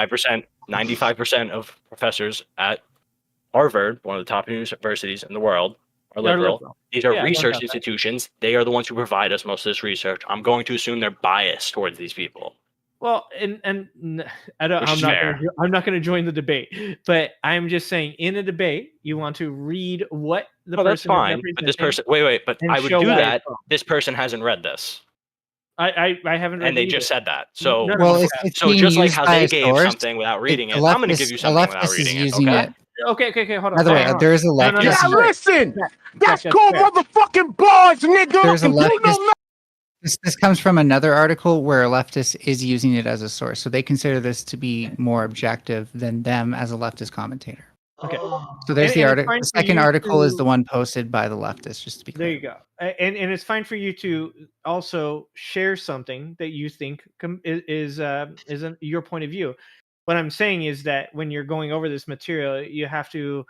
95% of professors at Harvard, one of the top universities in the world, are
They're
liberal.
liberal.
These are
Yeah,
research
no doubt.
institutions. They are the ones who provide us most of this research. I'm going to assume they're biased towards these people.
Well, I don't.
Which
I'm
is
not.
fair.
I'm not going to join the debate. But I'm just saying, in a debate, you want to read what the
Oh, that's
person is
fine. But this
representing,
person, wait, but
and
I would
show
do
why it's
that.
wrong.
This person hasn't read this,
I haven't read
and they
it
just
either.
said that. So,
No,
Well,
no,
it's
so
being
just like
used
how
by
they
a
gave
source,
something without reading
a
it, I'm going to give
leftist-
you
a
something without
leftist is
reading it.
using
Okay?
it.
Okay, hold on.
By the way,
hold on.
there is a
No,
leftist.
no, no,
Now
no.
using-
Jack,
listen,
Jack,
that's
that's
called
fair.
motherfucking bars, nigga.
There's a
If you know
leftist. This comes from another article where a leftist is using it as a source, so they consider this to be more objective than them as a leftist commentator.
Okay.
So there's
And-
the
and it's
article.
fine
The
for
second
you
article is
to-
the one posted by the leftist, just to be
There
clear.
you go. And it's fine for you to also share something that you think is your point of view. What I'm saying is that when you're going over this material, you have to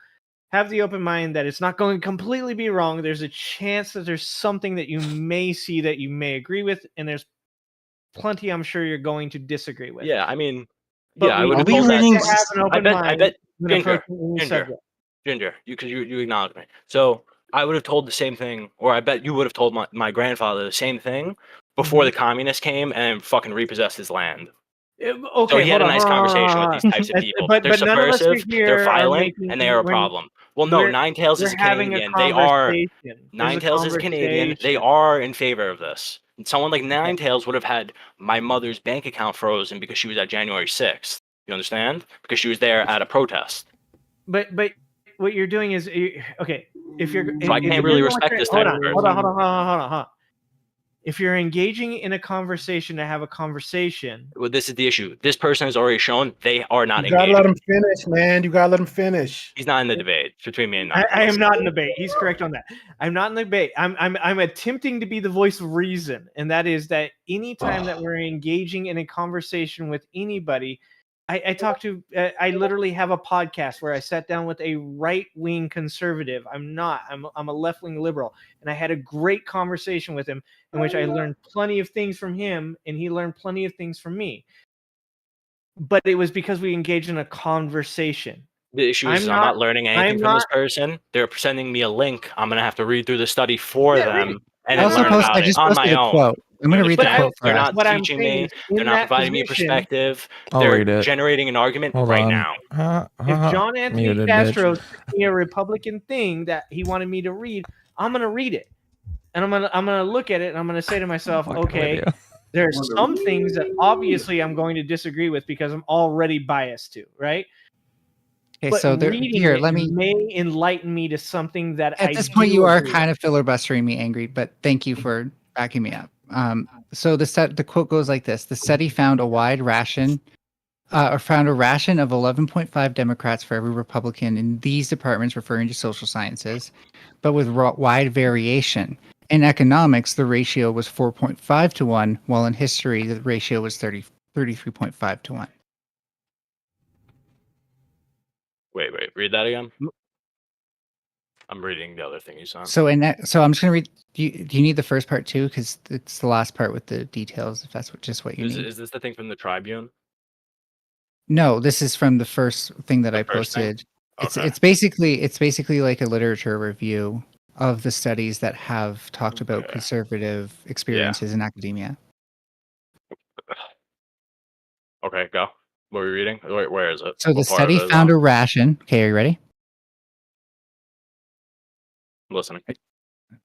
have the open mind that it's not going to completely be wrong. There's a chance that there's something that you may see that you may agree with, and there's plenty I'm sure you're going to disagree with.
Yeah, I mean,
But
yeah, I
we
would have
Are we
told that.
reading-
have to have an open
I
mind
bet,
when
Ginger,
approaching any
Ginger,
subject.
Ginger, because you acknowledge me. So I would have told the same thing, or I bet you would have told my grandfather the same thing before the communists came and fucking repossessed his land.
Okay,
So he had
hold
a
on,
nice
hold on,
conversation
hold
with
on.
these types of
That's-
people.
but
They're
none of us
subversive,
here
they're
are
violent,
making-
and they are a
when
problem. Well, no,
we're-
Nine Tails
we're
is
having a
Canadian. They are
conversation. There's
Nine
a
Tails is Canadian. They
conversation.
are in favor of this. And someone like Nine Tails would have had my mother's bank account frozen because she was at January 6th. You understand? Because she was there at a protest.
But what you're doing is okay. If you're,
So I can't really respect this type of person.
Hold on. If you're engaging in a conversation to have a conversation,
Well, this is the issue. This person has already shown they are not
You gotta
engaged.
let him finish, man. You gotta let him finish.
He's not in the debate between me and Nine
I
Tails.
am not in debate. He's correct on that. I'm not in debate. I'm attempting to be the voice of reason, and that is that anytime that we're engaging in a conversation with anybody, I talk to. I literally have a podcast where I sat down with a right-wing conservative. I'm not. I'm a left-wing liberal, and I had a great conversation with him in which I learned plenty of things from him, and he learned plenty of things from me. But it was because we engaged in a conversation.
The issue is I'm not learning anything from this person. They're sending me a link. I'm gonna have to read through the study for them and then learn about it on my own.
Quote. I'm going to read the quote
They're
first.
not teaching me. They're not providing me perspective.
I'll
They're
read it.
generating an argument
Hold
right
on.
now.
If John Anthony
Muted,
Castro
bitch.
sent me a Republican thing that he wanted me to read, I'm gonna read it, and I'm gonna look at it, and I'm gonna say to myself, okay,
video.
there's some things that obviously I'm going to disagree with because I'm already biased to, right?
Okay,
But
so there,
reading
here,
it
let me.
may enlighten me to something that
At
I
this point,
do
you are
agree
kind of filibustering me, Angry, but thank you for backing me up. So the quote goes like this: the study found a ration of 11.5 Democrats for every Republican in these departments, referring to social sciences, but with wide variation. In economics, the ratio was 4.5 to 1, while in history, the ratio was 33.5 to 1.
Wait, read that again. I'm reading the other thing you sent.
So I'm just gonna read. Do you need the first part too? Because it's the last part with the details. If that's just what you need.
Is this the thing from the Tribune?
No, this is from the first thing that I
first thing?
posted. It's basically like a literature review of the studies that have talked about conservative experiences in academia.
Okay, go. What are we reading? Where is it?
So the
What part of
study
it is
found
on?
a ration. Okay, are you ready?
I'm listening.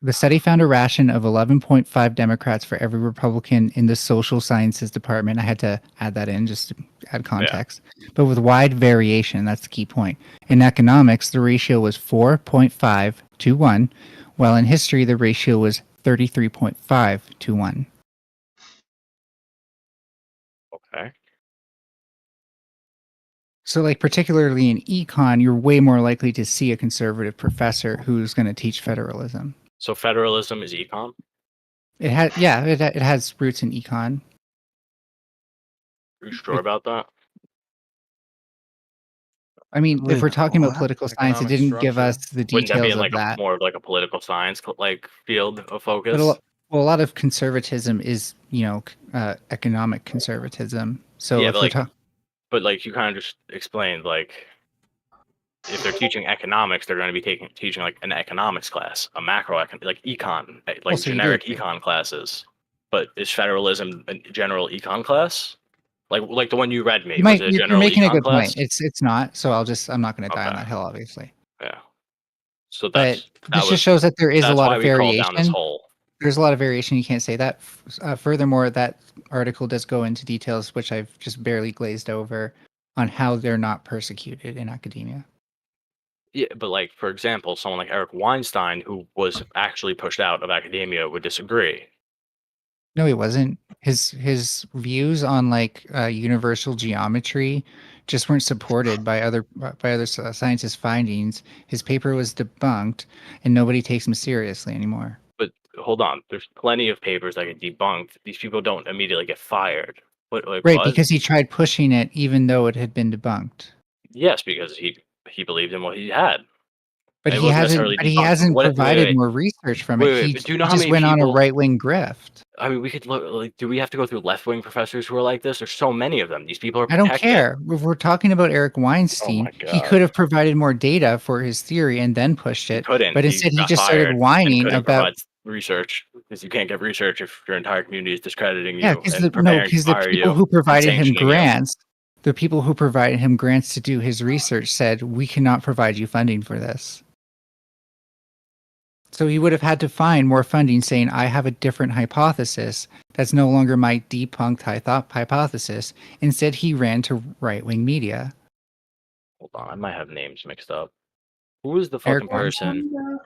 The study found a ration of 11.5 Democrats for every Republican in the social sciences department. I had to add that in just to add context, but with wide variation. That's the key point. In economics, the ratio was 4.5 to 1, while in history, the ratio was 33.5 to 1.
Okay.
So, like, particularly in econ, you're way more likely to see a conservative professor who's going to teach federalism.
So federalism is econ?
It has roots in econ.
Are you sure about that?
I mean, if we're talking about political science, it
Economic
didn't give
structure.
us the
Wouldn't that be
details
in like
of that.
more of like a political science like field of focus?
But a lot of conservatism is, economic conservatism. So
yeah,
if
but
we're
like,
talking,
but like you kind of just explained, like if they're teaching economics, they're going to be teaching like an economics class, a like econ, like
so you do
generic
agree.
econ classes. But is federalism a general econ class? Like the one you read me was it a
you're
general
making a
econ
good
class?
point. It's not. So I'm not going to die on
Okay.
that hill, obviously.
Yeah. So
But
that
this
was,
just shows that there is a
that's
lot
why
of
we crawled down this
variation.
hole.
There's a lot of variation. You can't say that. Furthermore, that article does go into details, which I've just barely glazed over, on how they're not persecuted in academia.
Yeah, but like for example, someone like Eric Weinstein, who was actually pushed out of academia, would disagree.
No, he wasn't. His views on like universal geometry just weren't supported by other scientists' findings. His paper was debunked, and nobody takes him seriously anymore.
But hold on, there's plenty of papers that get debunked. These people don't immediately get fired. Like,
Right,
what?
because he tried pushing it even though it had been debunked.
Yes, because he believed in what he had.
But
It
he
wasn't
hasn't.
necessarily
But he
debunked.
hasn't
What- wait,
provided
wait.
more research from
Wait,
it.
wait,
He,
but do you know
he
how
just
many
went on a
people-
right wing grift.
I mean, we could look like. Do we have to go through left wing professors who are like this? There's so many of them. These people are.
I don't
protected.
care. If we're talking about Eric Weinstein,
my
he
God.
could have provided more data for his theory and then pushed it.
Couldn't.
But instead, he
got
just
fired
started
and
whining
couldn't
about.
provide research because you can't get research if your entire community is discrediting you.
Yeah, because
and
the
preparing to
the
fire
people
you
who
and
provided him
sanctioning you.
grants, the people who provided him grants to do his research said, "We cannot provide you funding for this." So he would have had to find more funding, saying, "I have a different hypothesis. That's no longer my debunked hypothesis." Instead, he ran to right-wing media.
Hold on, I might have names mixed up. Who was the
Eric
fucking person?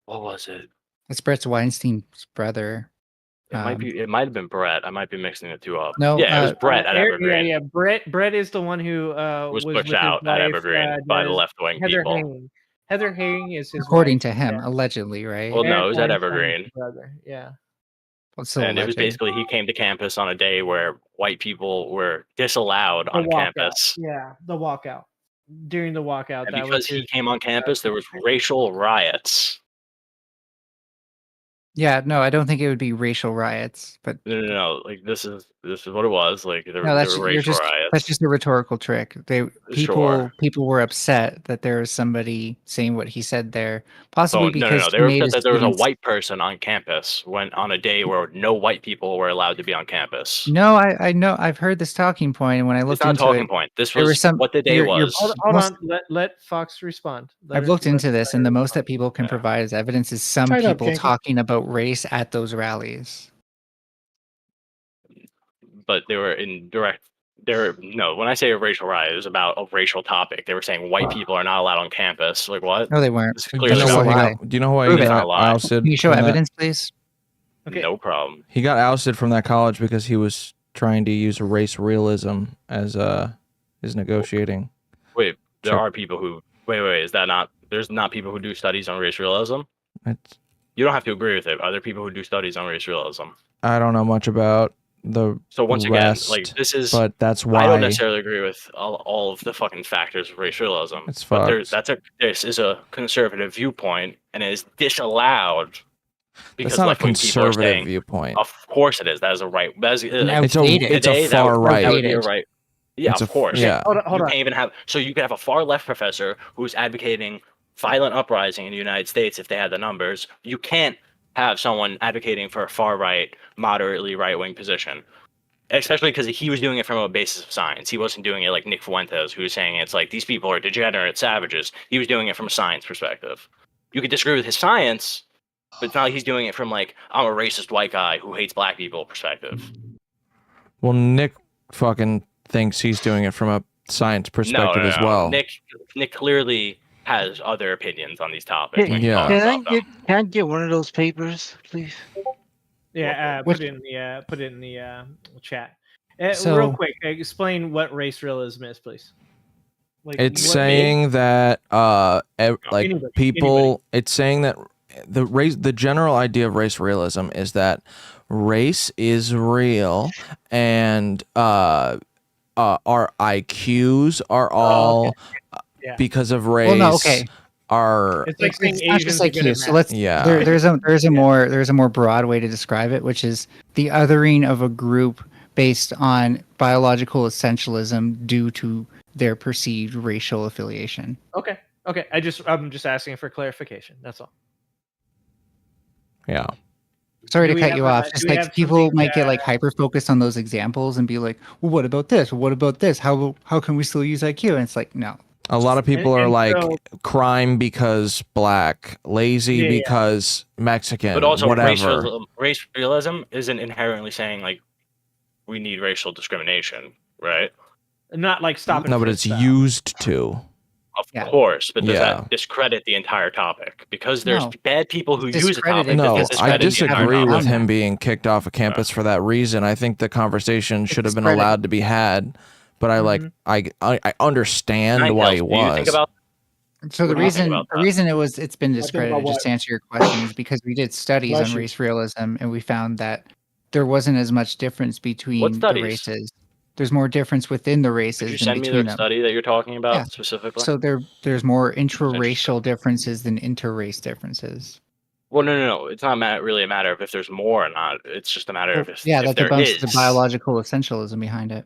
What was it?
It's Brett Weinstein's brother.
It might be. It might have been Brett. I might be mixing the two up.
No,
yeah, it was Brett at
Eric-
Evergreen.
Yeah, Brett is the one who
Was
was
pushed
with his
out at
wife,
Evergreen by the
does-
left-wing
Heather
people.
Haying. Heather Haying is his
According
wife,
to him,
yeah.
allegedly, right?
Well, no, it was at
Weinstein's
Evergreen.
brother, yeah.
What's so
And it was
alleged?
basically he came to campus on a day where white people were disallowed
The
on
walkout.
campus.
Yeah, the walkout. During the walkout,
And
that
because
was
he
his,
came on campus, there was racial riots.
Yeah, no, I don't think it would be racial riots, but
No. Like this is what it was. Like there,
no,
there
that's
were
you're
racial
just
riots.
that's just a rhetorical trick.
Sure.
People were upset that there was somebody saying what he said there, possibly
So,
because
no.
he
They were
made
upset
his
that there was a
students-
white person on campus when on a day where no white people were allowed to be on campus.
No, I know I've heard this talking point, and when I
It's
looked
not a
into
talking
it,
point. This
there were
was
some-
what the day
you're-
was.
Hold
most-
on. Let Fox respond. Let
I've
her-
looked
let-
into this,
let
and
her
the most
respond.
that people can
Yeah.
provide as evidence is some
Tighten up,
people
Kinky.
talking about race at those rallies.
But they were in direct. No, when I say a racial riot, it was about a racial topic. They were saying white people are not allowed on campus. Like what?
No, they weren't.
It's
Do you
clearly
That's
know
a
why he
lie.
got? Do you know why
Prove
he
it.
got
Not a lie.
ousted?
Can you show
from that-
evidence, please?
Okay.
No problem.
He got ousted from that college because he was trying to use race realism as his negotiating.
Wait, there
Sure.
are people who. Wait. Is that not? There's not people who do studies on race realism.
It's,
You don't have to agree with it. Are there people who do studies on race realism?
I don't know much about the
So once
rest,
again, like this is.
but that's why
I don't necessarily agree with all of the fucking factors of race realism.
It's
but there's
fucked.
this is a conservative viewpoint and it is disallowed because
that's not a
left-wing people are
conservative
saying,
viewpoint.
Of course it is. That is a right. That is,
It's a
outdated.
it's a
today, that
far
would-
right.
That would be a
Outdated.
right. Yeah,
It's
of course.
Yeah.
Hold
You
on.
can't even have. So you could have a far left professor who's advocating violent uprising in the United States if they had the numbers. You can't have someone advocating for a far right, moderately right wing position. Especially because he was doing it from a basis of science. He wasn't doing it like Nick Fuentes, who was saying it's like these people are degenerate savages. He was doing it from a science perspective. You could disagree with his science, but it's not like he's doing it from like I'm a racist white guy who hates black people perspective.
Well, Nick fucking thinks he's doing it from a science perspective as well.
Nick clearly has other opinions on these topics. when he
Yeah.
talks
Can I
about them.
get one of those papers, please?
Yeah,
Which-
put it in the chat.
So-
Real quick, explain what race realism is, please. Like,
It's
what-
saying that like
Anybody,
people it's saying that the general idea of race realism is that race is real and our IQs are all
Yeah.
because of race
Well, no, okay.
are
It's like saying
It's not
Asians
just
are
like
good
you.
at
So
math.
let's
Yeah.
there's a more broad way to describe it, which is the othering of a group based on biological essentialism due to their perceived racial affiliation.
Okay. I'm just asking for clarification. That's all.
yeah.
Sorry
Do
to
we
cut
have
you
a-
off.
do
Just
we
like
have
people
something
might get like
that-
hyper focused on those examples and be like, well, what about this? Well, what about this? How can we still use IQ? And it's like, no.
A lot of people
And-
are
and
like
so-
crime because black, lazy
Yeah.
because Mexican,
But also,
whatever.
race realism isn't inherently saying like we need racial discrimination, right?
Not like stop and
No, but
frisk
it's
style.
used to.
Of
Yeah.
course, but does
Yeah.
that discredit the entire topic? Because there's
No.
bad people who use a topic.
Discredited
that
No,
does
I
discredit the entire
disagree
topic.
with him being kicked off of campus for that reason. I think the conversation should have been
discredited.
allowed to be had, but I like I understand
Nine
why
Tails,
it
do you think
was.
about
So
What
the
do you think
reason
about
the
that?
reason it's been
about
discredited, just to
what?
answer your question, is because we did studies
Bless
on
you.
race realism and we found that there wasn't as much difference between the
studies?
races. There's more difference within the
Could
races
you
than
send me
between
the
them.
study that you're talking about
Yeah.
specifically?
So there's more intraracial differences than interrace differences.
Well, no. It's not really a matter of if there's more or not. It's just a matter of if,
Yeah,
if
that
there
debunks
is.
the biological essentialism behind it.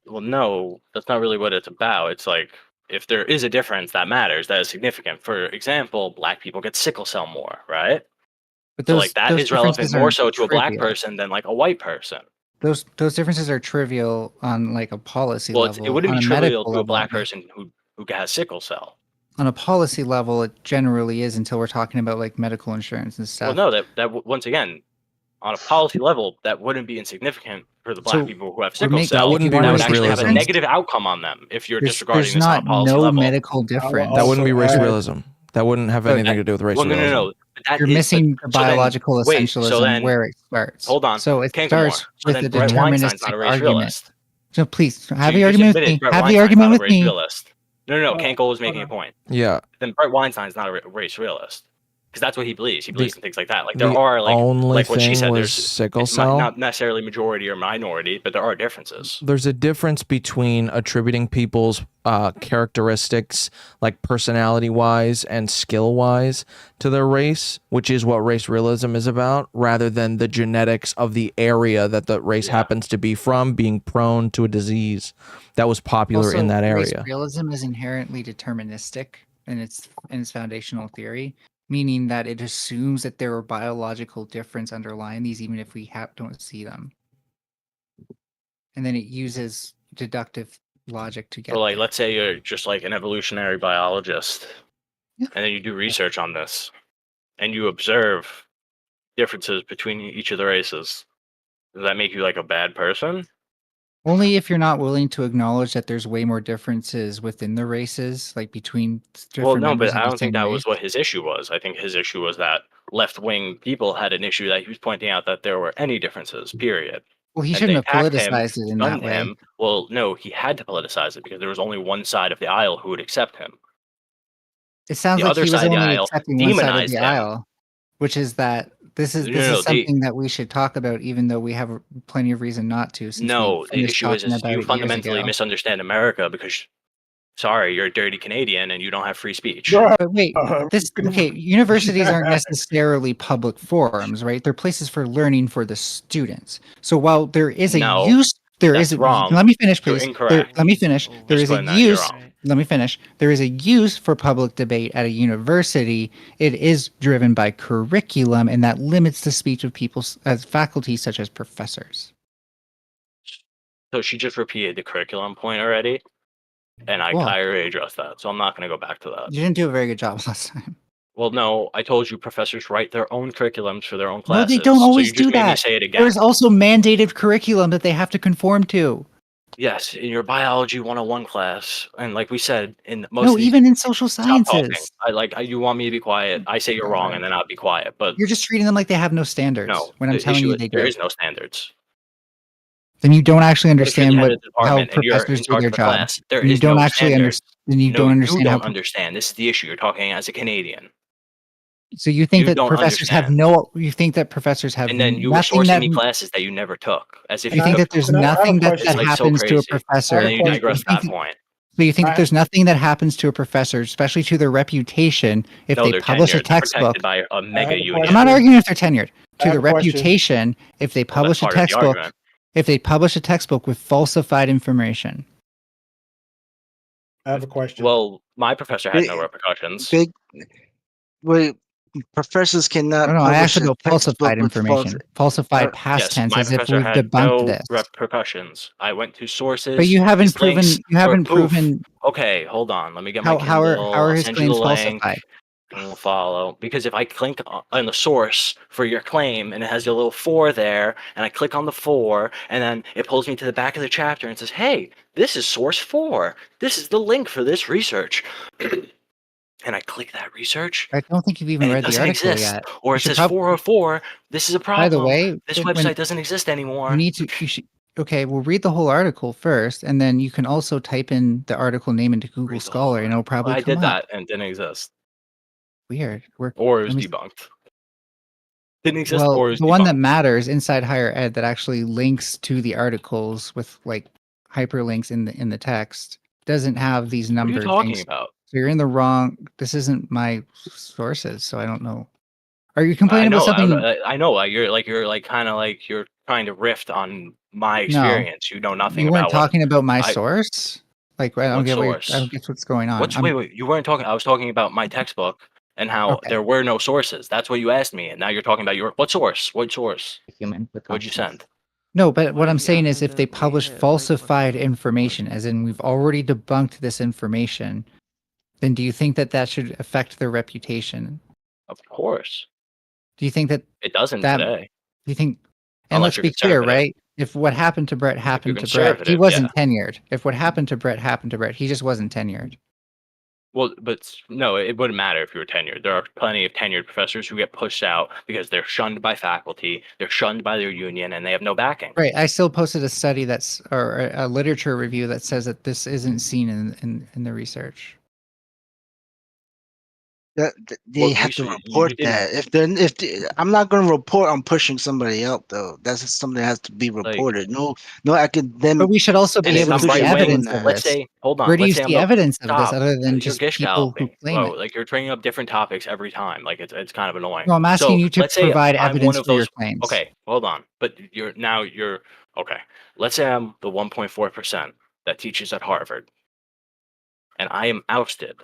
Well, no, that's not really what it's about. It's like if there is a difference that matters, that is significant. For example, black people get sickle cell more, right?
But
So
those
like that
those
is relevant
differences
more
are
so to a black
trivial.
person than like a white person.
Those differences are trivial on like a policy
Well,
level.
it wouldn't
on
be
a
trivial
medical
to a
level,
black person who has sickle cell.
on a policy level, it generally is until we're talking about like medical insurance and
Well,
stuff.
no, once again, on a policy level, that wouldn't be insignifiant for the black
So
people who have
we're
sickle
making-
cell.
That wouldn't be
That would
race
actually have a
realism.
negative outcome on them if you're
There's
disregarding this on
not
a policy
no
level.
medical difference.
That wouldn't be race
Also add-
realism. That wouldn't have
But
anything to do with race
Well, no.
realism.
That
You're
is-
missing
but-
the
so then-
biological
wait,
essentialism
so then-
where it starts.
Hold on.
So it
Can't go more.
starts
So
with
then
the
Brett Weinstein's
deterministic
not a race
argument.
realist.
So please have
So
the
you just
argument with
admitted
me.
Brett
Have the
Weinstein's
argument
not a
with
race
me.
realist. No. Cankle was making a point.
Yeah.
Then Brett Weinstein's not a race realist because that's what he believes. He believes in things like that. Like
The
there are
only
like what she
thing
said.
was
There's
sickle
it's
cell.
not necessarily majority or minority, but there are differences.
There's a difference between attributing people's characteristics, like personality wise and skill wise, to their race, which is what race realism is about, rather than the genetics of the area that the race happens to be from, being prone to a disease that was popular
Also,
in that
race
area.
realism is inherently deterministic in its foundational theory, meaning that it assumes that there are biological difference underlying these, even if we don't see them. And then it uses deductive logic to get
So like,
there.
let's say you're just like an evolutionary biologist, and then you do research on this, and you observe differences between each of the races. Does that make you like a bad person?
Only if you're not willing to acknowledge that there's way more differences within the races, like between different
Well, no,
members
but
of
I
the
don't think
same
that
race.
was what his issue was. I think his issue was that left-wing people had an issue that he was pointing out that there were any differences, period.
Well, he
And
shouldn't
they
have
attacked him,
politicized it in that
shunned
way.
him. Well, no, he had to politicize it because there was only one side of the aisle who would accept him.
It sounds
The
like
other
he was
side of the
only
aisle
accepting one side of
demonized
the
him.
aisle, which is that this is something that we should talk about, even though we have plenty of reason not to. Since
No,
we
the
finished
issue is
talking about it
you
years
fundamentally
ago.
misunderstand America because, sorry, you're a dirty Canadian and you don't have free speech.
But wait, universities aren't necessarily public forums, right? They're places for learning for the students. So while there is a
No,
use, there
that's
is.
wrong.
Let me finish,
You're
please.
incorrect.
Let me finish. There is a
Explain that, you're
use.
wrong.
Let me finish. There is a use for public debate at a university. It is driven by curriculum, and that limits the speech of people as faculty, such as professors.
So she just repeated the curriculum point already, and I
Well-
already addressed that, so I'm not going to go back to that.
You didn't do a very good job last time.
Well, no, I told you professors write their own curriculums for their own
No,
classes.
they don't always
so you just
do
made me
that.
say it again.
There is also mandated curriculum that they have to conform to.
Yes, in your biology 101 class, and like we said, in most
No,
of these-
even in social
Stop talking.
sciences.
You want me to be quiet. I say you're wrong, and then I'll be quiet. But
You're just treating them like they have no standards.
no,
when I'm
the
telling
issue
you
is
they do.
there is no standards.
Then you don't actually
But if you're
understand
the head
what
of the
how
department and you're
professors
in
do
charge
their
of the
job.
class, there
And you
is
don't
no
actually
standards.
understand. You
No,
don't understand
you
how.
don't understand. This is the issue. You're talking as a Canadian,
So you think
you
that
don't
professors have
understand.
no? You think that professors have
and then you were
nothing
sourcing
that.
me classes that you never took, as if
You think
took
that there's
Can I have a
nothing that,
question?
that
Like, so
happens to a
crazy.
professor.
And then you
question.
digress
You
that
think-
point.
So you think
I-
that there's nothing that happens to a professor, especially to their reputation, if
No,
they
they're
publish
tenured.
a textbook.
They're protected by a mega
have a
union.
I'm not arguing if they're tenured.
I
To
have
the
a question.
reputation, if they
Well, that's
publish a
part of the
textbook,
argument.
if they publish a textbook with falsified information.
I have a question.
Well, my professor had no
Big-
repercussions.
Wait, professors cannot.
No, I
publish
asked
a
about
textbook
falsified
with
information. Falsified
uh,
past
Yes,
tense,
my
as if
professor
we've
had
debunked
no
this.
repercussions. I went to sources.
But you haven't
his links
proven. You
were
haven't
poof.
proven
Okay, hold on. Let me get my
how
Kindle.
are
I'll
his
send you the
claims
link.
falsified.
Will follow, because if I click on the source for your claim and it has your little 4 there, and I click on the 4, and then it pulls me to the back of the chapter and says, "Hey, this is source 4. This is the link for this research." And I click that research,
I don't think you've even
and it
read the
doesn't
article
exist,
yet.
or
You
it
should
says
prob-
404. This is a problem.
By the way,
this
when
website doesn't exist anymore.
you need to, you should. Okay, we'll read the whole article first, and then you can also type in the article name into Google Scholar, and it'll probably
I
come
did
up.
that and it didn't exist,
Weird.
or it was
let me-
debunked. Didn't exist,
Well,
or it was
the one that
debunked.
matters, Inside Higher Ed, that actually links to the articles with like hyperlinks in the text, doesn't have these
What are you
numbered
talking
things.
about?
So you're in the wrong. This isn't my sources, so I don't know. Are you
I
complaining
know,
about something?
I know. You're kind of like you're trying to rift on my
No.
experience. You know nothing
You weren't
about what
talking about my
I-
source. Like I don't
What
get
source?
I don't get what's going on.
What's wait? You weren't talking. I was talking about my textbook and how
Okay.
there were no sources. That's what you asked me, and now you're talking about your what source? What source?
Human.
What'd you send?
No, but what I'm saying is if they publish falsified information, as in we've already debunked this information, then do you think that that should affect their reputation?
Of course,
Do you think that
it doesn't
that,
today.
do you think, and
Unless
let's
you're
be clear,
conservative.
right? If what happened to Brett happened to Brett, he
conservative,
wasn't tenured. If what happened to Brett happened to Brett, he just wasn't tenured.
Well, but no, it wouldn't matter if you were tenured. There are plenty of tenured professors who get pushed out because they're shunned by faculty, they're shunned by their union, and they have no backing.
Right. I still posted a study or a literature review that says that this isn't seen in the research.
They
Well,
have
you
to
should- you
report
didn't-
that. I'm not going to report on pushing somebody out though. That's just something that has to be reported. No academic.
But we should also be
And
able to
some
see
right-wing-
evidence of
let's
this.
say, hold on.
Where do you
let's say
see
I'm
evidence of this
stop.
other than
You're
just
gish
people who
galloping.
claim
Whoa,
it?
like you're bringing up different topics every time. Like it's kind of annoying.
No, I'm asking you to
let's say
provide
I'm
evidence
one of
for your
those-
claims.
Okay, hold on. But you're okay. Let's say I'm the 1.4% that teaches at Harvard, and I am ousted,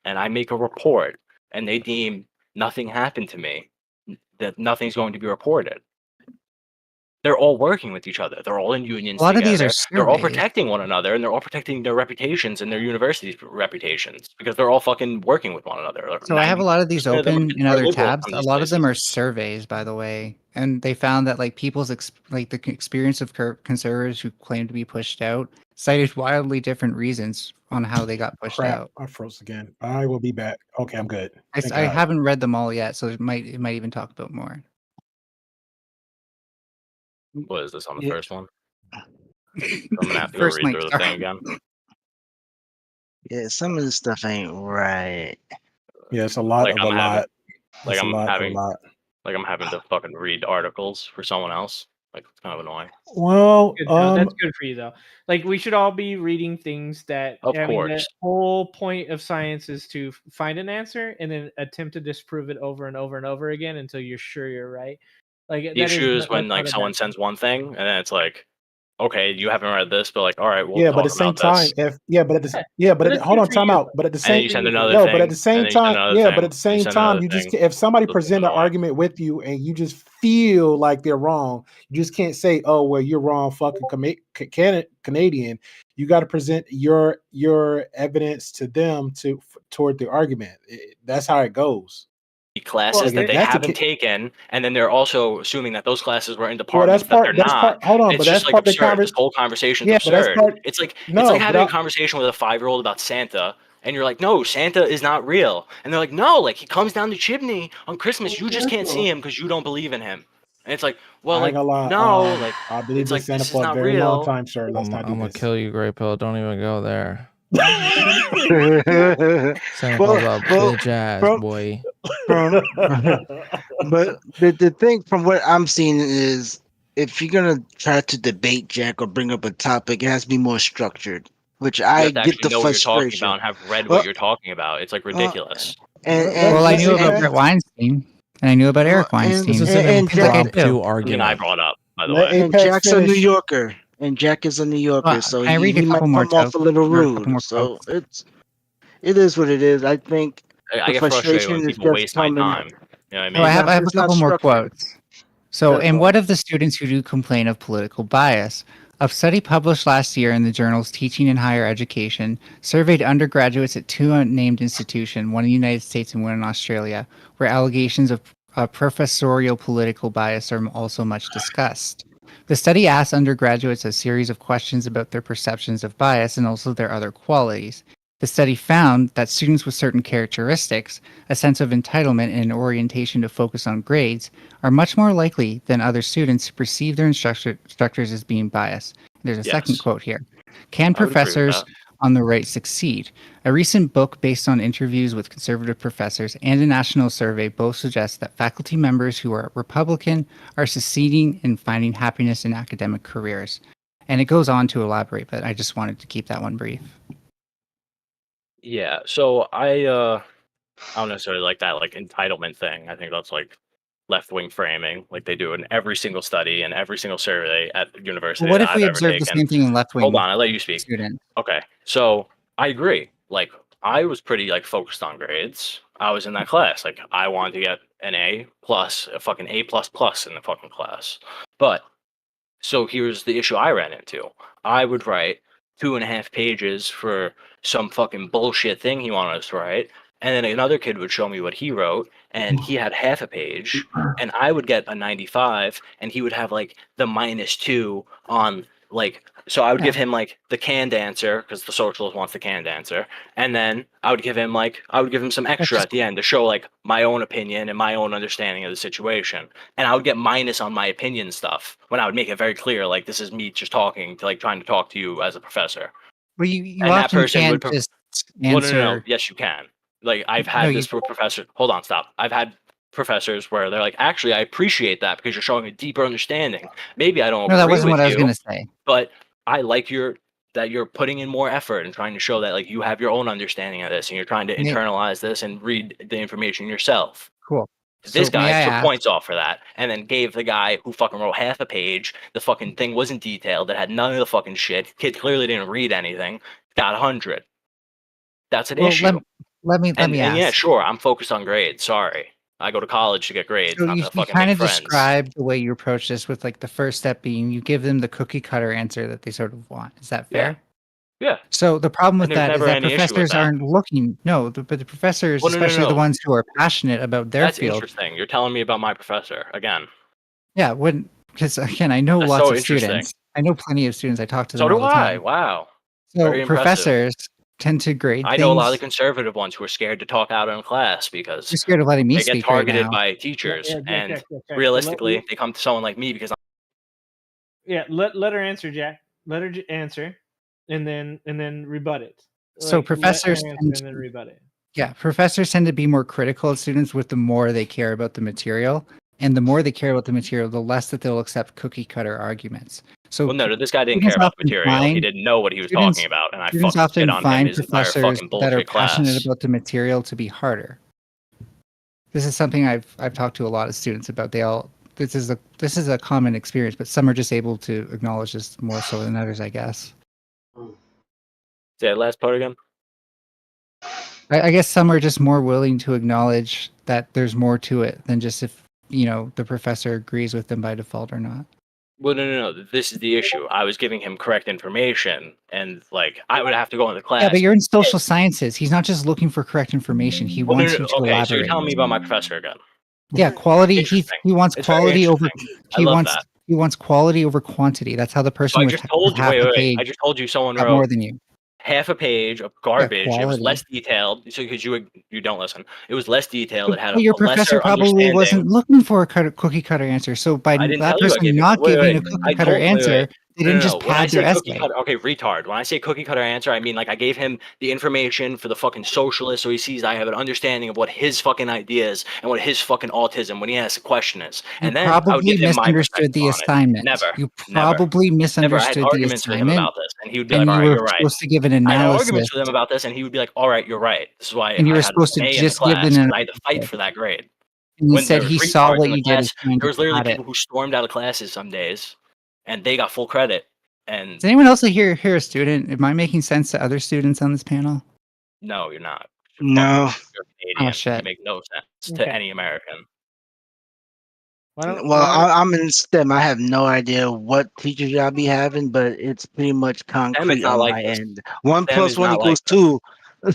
and I make a report, and they deem nothing happened to me, that nothing's going to be reported. They're all working with each other. They're all in unions.
A lot of these
together.
are
They're all
surveys.
protecting one another, and they're all protecting their reputations and their universities' reputations because they're all fucking working with one another. Like
So I have a lot of these
90% them
open in
are
other
liberal
tabs.
from
A
these
lot of them
places.
are surveys, by the way, and they found that like people's like the experience of conservatives who claim to be pushed out cited wildly different reasons on how they got pushed
Crap,
out.
I froze again. I will be back. Okay, I'm good.
I
Thank
I
God.
haven't read them all yet, so it might even talk about more.
What is this on the
Yeah.
first one? I'm gonna have to
First
go read
link,
through the
sorry.
thing again.
Yeah, some of this stuff ain't right.
Yeah, it's a lot
Like
of
I'm
a
having-
lot.
Like
It's a
I'm
lot of
having,
a lot.
like I'm having to fucking read articles for someone else. Like it's kind of annoying.
Well,
Good, though. That's good for you though. Like we should all be reading things that
Of
the
course.
whole point of science is to find an answer and then attempt to disprove it over and over and over again until you're sure you're right. Like
The issue is when like someone sends one thing and then it's like, okay, you haven't read this, but like, all right, we'll
yeah,
talk
but at the same
about
time,
this.
but
it's
hold
good
on,
for
time
you,
out. But at the
And then
same,
you send another
no,
thing.
but at the same
and then you send
time,
another
yeah,
thing,
but at the
you
same
send
time,
another
you just
thing.
if somebody
So it's
present an
annoying.
argument with you and you just feel like they're wrong, you just can't say, "Oh, well, you're wrong, fucking Canadian." You got to present your evidence to them toward the argument. That's how it goes.
Classes
Well,
that they
that's the
haven't taken, and then they're also assuming that those classes were in
Well,
departments
that's part.
that they're
That's
not.
part. Hold on,
It's
but
just
that's
like
part of the
absurd. This
conversation.
whole conversation is
Yeah, but that's
absurd.
part.
It's like
No,
it's like
but
having
I-
a conversation with a 5-year-old about Santa, and you're like, no, Santa is not real, and they're like, no, like he comes down the chimney on Christmas. You just can't see him because you don't believe in him. And it's like, well,
I
like
ain't gonna lie.
no, like
I believe
it's
in
like
Santa
this is
for a
not
very long
real.
time, sir. Let's
I'm
not do
gonna
this.
kill you, Grey Pill. Don't even go there.
Well,
Santa Claus a
well,
bitch ass
bro-
boy.
But the thing from what I'm seeing is if you're gonna try to debate Jack or bring up a topic, it has to be more structured. Which
You
I
have to
get
actually
the
know what you're talking
frustration.
about and have read
Well,
what you're talking about. It's like ridiculous.
And
Well, I knew
and-
about Brett Weinstein, and I knew about Eric Weinstein.
This is an
and Jack-
impromptu
Something I
argument.
brought up, by the
Let
way.
and
Apex
Jack's a New
finish.
Yorker, and Jack is a New Yorker,
Well,
so
can I read a
he might
couple more,
come off
Toe?
a little
Or a couple
rude.
more
So
quotes?
it is what it is. I think
I
the
get frustrated when
frustration is
people
just
waste my
coming.
time. You know what I mean?
Oh, I have
It's
a
not
couple more
structured.
quotes. So,
That's
and
all.
what of the students who do complain of political bias? A study published last year in the journals Teaching and Higher Education surveyed undergraduates at two unnamed institutions, one in the United States and one in Australia, where allegations of professorial political bias are also much discussed. The study asked undergraduates a series of questions about their perceptions of bias and also their other qualities. The study found that students with certain characteristics, a sense of entitlement and an orientation to focus on grades, are much more likely than other students to perceive their instructors as being biased. There's a second
Yes.
quote here. Can
I would agree with
professors
that.
on the right succeed? A recent book based on interviews with conservative professors and a national survey both suggest that faculty members who are Republican are succeeding in finding happiness in academic careers. And it goes on to elaborate, but I just wanted to keep that one brief.
Yeah, so I don't necessarily like that like entitlement thing. I think that's like left wing framing, like they do in every single study and every single survey at university
Well, what
that
if
I've
we
ever
observe the
taken.
same thing in left wing?
Hold on, I let you speak.
Student.
Okay, so I agree. Like I was pretty like focused on grades. I was in that class. Like I wanted to get an A plus, a fucking A plus plus in the fucking class. But so here's the issue I ran into. I would write 2.5 pages for some fucking bullshit thing he wanted us to write. And then another kid would show me what he wrote, and he had half a page, and I would get a 95, and he would have like the -2 on like. So I would give him like the canned answer because the socialist wants the canned answer, and then I would give him some extra at the end to show like my own opinion and my own understanding of the situation, and I would get minus on my opinion stuff when I would make it very clear like this is me just talking to like trying to talk to you as a professor.
Well, you
And that
often
person
can't
would
just
Well,
answer.
no. Yes, you can. Like I've had
No,
this for professors. Hold on, stop. I've had professors where they're like, actually, I appreciate that because you're showing a deeper understanding. Maybe I don't
No, that
agree
wasn't
with
what I was
you,
going to say.
but I like that you're putting in more effort and trying to show that like you have your own understanding of this and you're trying to
May-
internalize this and read the information yourself.
Cool.
This
So may
guy
I
took
ask-
points off for that and then gave the guy who fucking wrote half a page, the fucking thing wasn't detailed, that had none of the fucking shit. Kid clearly didn't read anything, got 100. That's an
Well,
issue.
let me
And
ask.
yeah, sure, I'm focused on grades. Sorry. I go to college to get grades,
So
not
you
to fucking
kind
make
of
friends.
described the way you approach this with like the first step being you give them the cookie cutter answer that they sort of want. Is that fair?
Yeah.
So the problem with
And there's
that is
never
that
any issue with
professors
that.
aren't looking. No, but the professors,
Well, no,
especially the
no.
ones who are passionate about their
That's
field.
interesting. You're telling me about my professor again.
Yeah, because again, I know
That's
lots
so
of
interesting.
students. I know plenty of students. I talk to them
So
all
do
the
I.
time.
Wow.
So
Very impressive.
professors tend to grade
I
things.
know a lot of the conservative ones who are scared to talk out in class because
You're scared of letting me
they get
speak right
targeted
now.
by teachers,
Jack,
and
Jack.
realistically, they come to someone like me because
Yeah, let her answer, Jack. Let her answer, and then rebut it.
So
Like, let her
professors
answer
tend
and then rebut it.
Yeah, professors tend to be more critical of students with the more they care about the material. And the more they care about the material, the less that they'll accept cookie cutter arguments. So
well, no, this guy didn't
students
care about the
often
material. He
find-
didn't know what he was
students-
talking about, and I
students
fucking
often
shit on him
find
his entire
professors
fucking
that are
bullshit
passionate
class.
about the material to be harder. This is something I've talked to a lot of students about. This is a common experience, but some are just able to acknowledge this more so than others, I guess.
Say that last part again.
I guess some are just more willing to acknowledge that there's more to it than just if the professor agrees with them by default or not.
Well, no. This is the issue. I was giving him correct information, and like I would have to go into class.
Yeah, but you're in social sciences. He's not just looking for correct information. He
Well,
wants
no.
you to
Okay,
elaborate.
so you're telling me about my professor again.
Yeah, quality. He
Interesting.
wants
It's very
quality over.
interesting. I
He
love
wants
that.
he wants quality over quantity. That's how the
So
person
I
with
just told you.
half
Wait.
the page
I just told you someone
got
wrote
more than you.
half a page of garbage. It was
quality.
less detailed. So because you don't listen, it was less detailed. It had
But
a
your
lesser
professor probably
understanding.
wasn't looking for a cookie cutter answer. So by
I didn't
that
tell you I
person
gave you.
not
Wait,
giving
wait.
a cookie
I
cutter
told- wait,
answer,
wait.
they
No,
didn't
no,
just
no. When I
pad their
say cookie
essay.
cutter, okay, retard. When I say cookie cutter answer, I mean like I gave him the information for the fucking socialist, so he sees I have an understanding of what his fucking idea is and what his fucking autism when he asks a question is, and
You
then I would
probably
give him my
misunderstood the
perspective on it.
assignment.
Never.
You
Never.
probably
Never. I had
misunderstood the
arguments with him
assignment,
about this, and he would be
and
like, "All
you
right,
were
you're right."
supposed to give an
I had
analysis.
arguments with him about this, and he would be like, "All right, you're right. This is why
And you
I
were
had
supposed
an
to
A in the
just give
class,
an
'cause I had to fight
analysis.
for that grade."
And
When
instead,
there
he
was
saw
retards
what
in the
you did as
class,
trying
there was
to
literally
pad it.
people who stormed out of classes some days, and they got full credit. And
Does anyone else here a student? Am I making sense to other students on this panel?
no, you're not.
No.
You're Canadian.
shit.
You make no sense
Okay.
to any American.
Well, I'm in STEM. I have no idea what teachers y'all be having, but it's pretty much concrete
not
on
like
my
this.
end. 1
STEM
plus
is
1
not like
equals 2.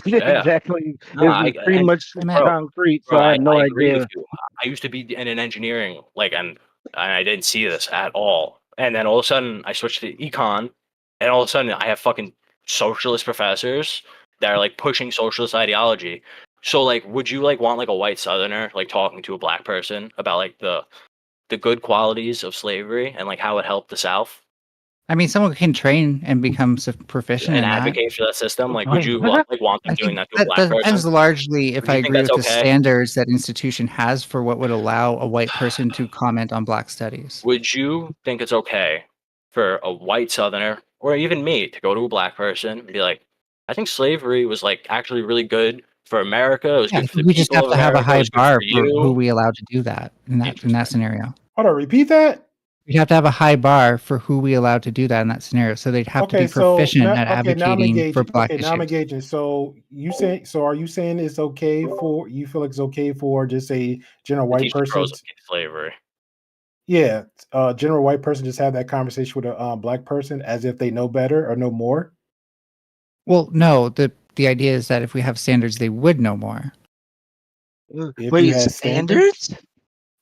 Yeah.
Exactly.
No,
It's pretty much
bro,
concrete, so
bro,
I have no
I agree with
idea.
you. I used to be in an engineering, and I didn't see this at all. And then all of a sudden, I switched to econ, and all of a sudden, I have fucking socialist professors that are like pushing socialist ideology. So, like, would you like want like a white Southerner like talking to a black person about like the good qualities of slavery and like how it helped the South
I mean, someone can train and become proficient
and
in that.
advocate for that system? Like, would you
What?
like want them
I
doing
think
that to a black
that
person?
depends largely if
Do
I
you think
agree with
that's
the
okay?
standards that institution has for what would allow a white person to comment on black studies.
Would you think it's okay for a white Southerner or even me to go to a black person and be like, I think slavery was like actually really good for America. It was
Yeah, I
good for
think
the
we just
people
have
of
to have a
America. It
high
was good
bar
for
for who
you.
we allow to do that in that scenario.
Hold on, repeat that.
We have to have a high bar for who we allow to do that in that scenario. So they'd have to
Okay,
be
so
proficient
now,
at
now I'm
advocating for
engaging.
black
Okay, now I'm
issues.
engaging. So are you saying it's okay for you feel like it's okay for just a general
To
white
teach the
person?
pros of slavery.
Yeah, general white person just have that conversation with a black person as if they know better or know more.
Well, no, the idea is that if we have standards, they would know more.
If you
Wait,
had
standards?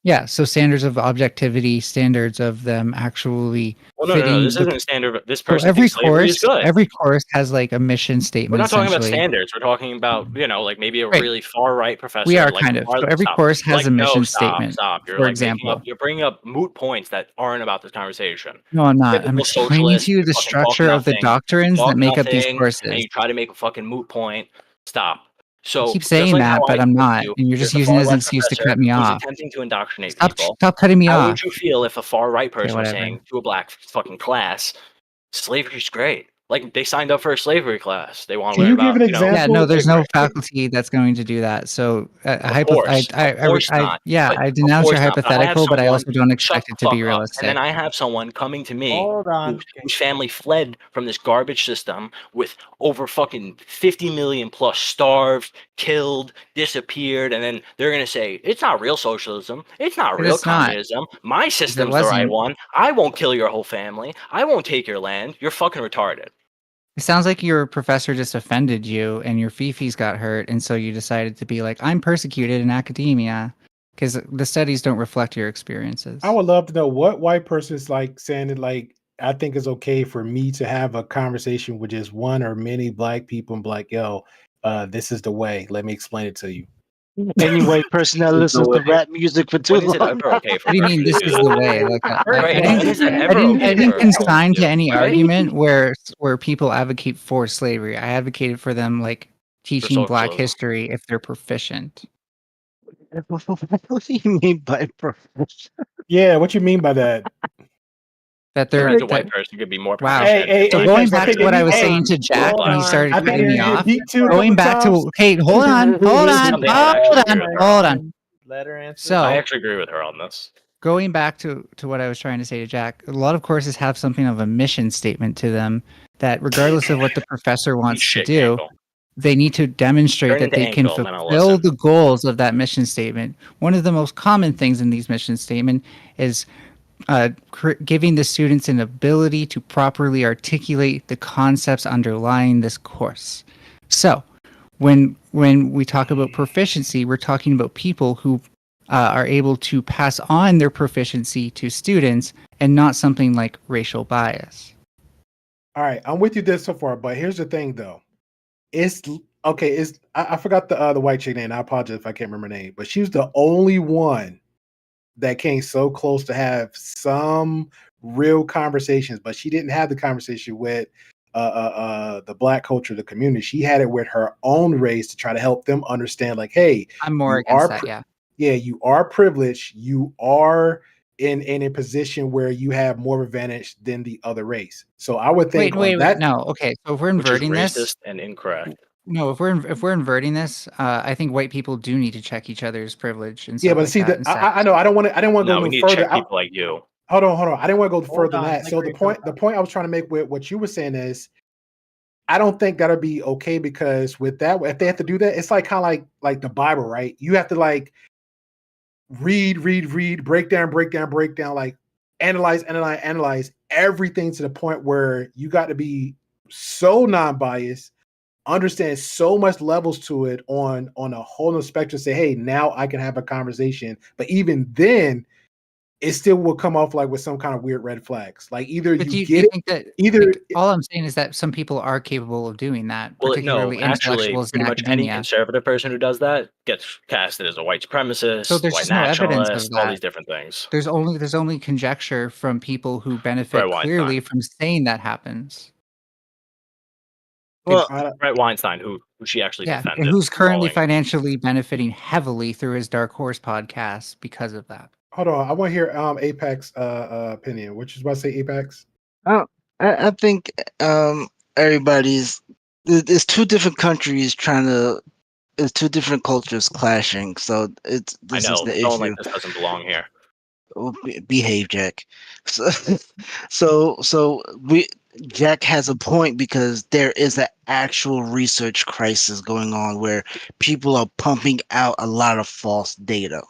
Yeah, so standards of objectivity, standards of them actually
Well, no.
fitting
This
the
isn't standard. This
so
person
every
thinks slavery is good.
course has like a mission
We're
statement
not talking about
essentially.
standards. We're talking about, like maybe a
Right.
really far right professor.
We are
like
kind of. So every
stop.
course has
Like,
a mission
no, stop.
statement.
You're
For
like
example.
you're bringing up moot points that aren't about this conversation.
No, I'm not. I'm
Typical
explaining
socialist,
to you
you
the
fucking talk
structure of the
nothing.
doctrines
Talk
that make up these
nothing,
courses.
and you try to make a fucking moot point. Stop.
I
So
keep
just
saying
like
that,
how
but
I
I'm
told
not,
you,
and you're just
there's a
using it as an
far-left
excuse to
professor
cut me
who's
off.
attempting to indoctrinate
Stop
people.
cutting me
How
off.
would you feel if a far right person was
whatever.
saying to a black fucking class, slavery's great? Like they signed up for a slavery class. They want to
Can
learn
you give
about,
an example?
Yeah, no, there's no
slavery.
faculty that's going to do that. So,
Of course not. But
I
of
denounce your
course not. But I have
hypothetical, but I
someone
also don't
shut
expect
the
it to
fuck
be
up.
realistic.
And then I have someone coming to me
Hold on.
whose family fled from this garbage system with over fucking 50 million plus starved, killed, disappeared, and then they're gonna say it's not real socialism, it's not
But
real
it's not.
communism. My system's the right
wasn't.
one. I won't kill your whole family. I won't take your land. You're fucking retarded.
It sounds like your professor just offended you and your fifis got hurt, and so you decided to be like, I'm persecuted in academia because the studies don't reflect your experiences.
I would love to know what white person is like saying it like I think it's okay for me to have a conversation with just one or many black people and be like, yo, this is the way. Let me explain it to you.
Any white person that listens to rap music for too
When is it
long.
ever okay for
What do you
her
mean
to
this
do
is
that?
the way? Like
Right,
I
when is it ever okay
didn't
for her
consign
to
to any
right?
argument where people advocate for slavery. I advocated for them like teaching black
socialism.
history if they're proficient.
What do you mean by profession?
Yeah, what you mean by that?
That
As
they're
a white person could be more
wow.
proficient.
So
hey,
going
Apex,
back to what I was saying to Jack
hold
when he
on.
started
I've been
cutting me
hearing you
off.
beat too a
Going
couple
back
times.
to Kate, hold on.
Something I actually agree with her
Hold
on.
on.
Let her answer.
So
I actually agree with her on this.
going back to what I was trying to say to Jack, a lot of courses have something of a mission statement to them that regardless of what the professor wants to do, they need to demonstrate
Turn
that
into
they can
Ankle, and then I'll
fulfill
listen.
the goals of that mission statement. One of the most common things in these mission statement is giving the students an ability to properly articulate the concepts underlying this course. So when we talk about proficiency, we're talking about people who are able to pass on their proficiency to students and not something like racial bias.
All right, I'm with you this so far, but here's the thing though. It's okay, it's I forgot the white chick name. I apologize if I can't remember her name, but she was the only one that came so close to have some real conversations, but she didn't have the conversation with the black culture, the community. She had it with her own race to try to help them understand, like, hey,
I'm more
you
against
are
that, yeah.
you are privileged, you are in a position where you have more advantage than the other race. So I would think
Wait,
that
no, okay. So if we're
Which is
inverting this,
racist and incorrect.
no, if we're inverting this, I think white people do need to check each other's privilege and
yeah,
stuff
but
like
see
that.
that I know I didn't want to
No,
go
we
no
need to
further.
check people like you.
Hold on. I didn't want to go further than
on,
that.
let
So
Greg
the point I was trying to make with what you were saying is, I don't think that'll be okay, because with that, if they have to do that, it's like kind of like the Bible, right? You have to like read, break down, like analyze everything to the point where you got to be so non-biased, understand so much levels to it on a whole nother spectrum. Say, hey, now I can have a conversation. But even then, it still will come off like with some kind of weird red flags. Like either
But do
you
you
get it,
think that
either
all I'm saying is that some people are capable of doing that,
Well, no,
particularly
actually,
intellectuals in
pretty much any
academia.
conservative person who does that gets casted as a white
So
supremacist,
there's
white
just no evidence of
nationalist, all
that.
these different things.
There's only conjecture from people who benefit
Brett Weinstein.
clearly from saying that happens.
Well,
Brett Weinstein, who she actually
Yeah,
defended.
and who's currently
calling-
financially benefiting heavily through his Dark Horse podcast because of that.
hold on, I want to hear Apex opinion. Which is about to say Apex.
I think everybody's there's two different countries there's two different cultures clashing. So this
I
is
know,
the
someone
issue.
like this doesn't belong here.
Well, behave, Jack. So Jack has a point because there is an actual research crisis going on where people are pumping out a lot of false data.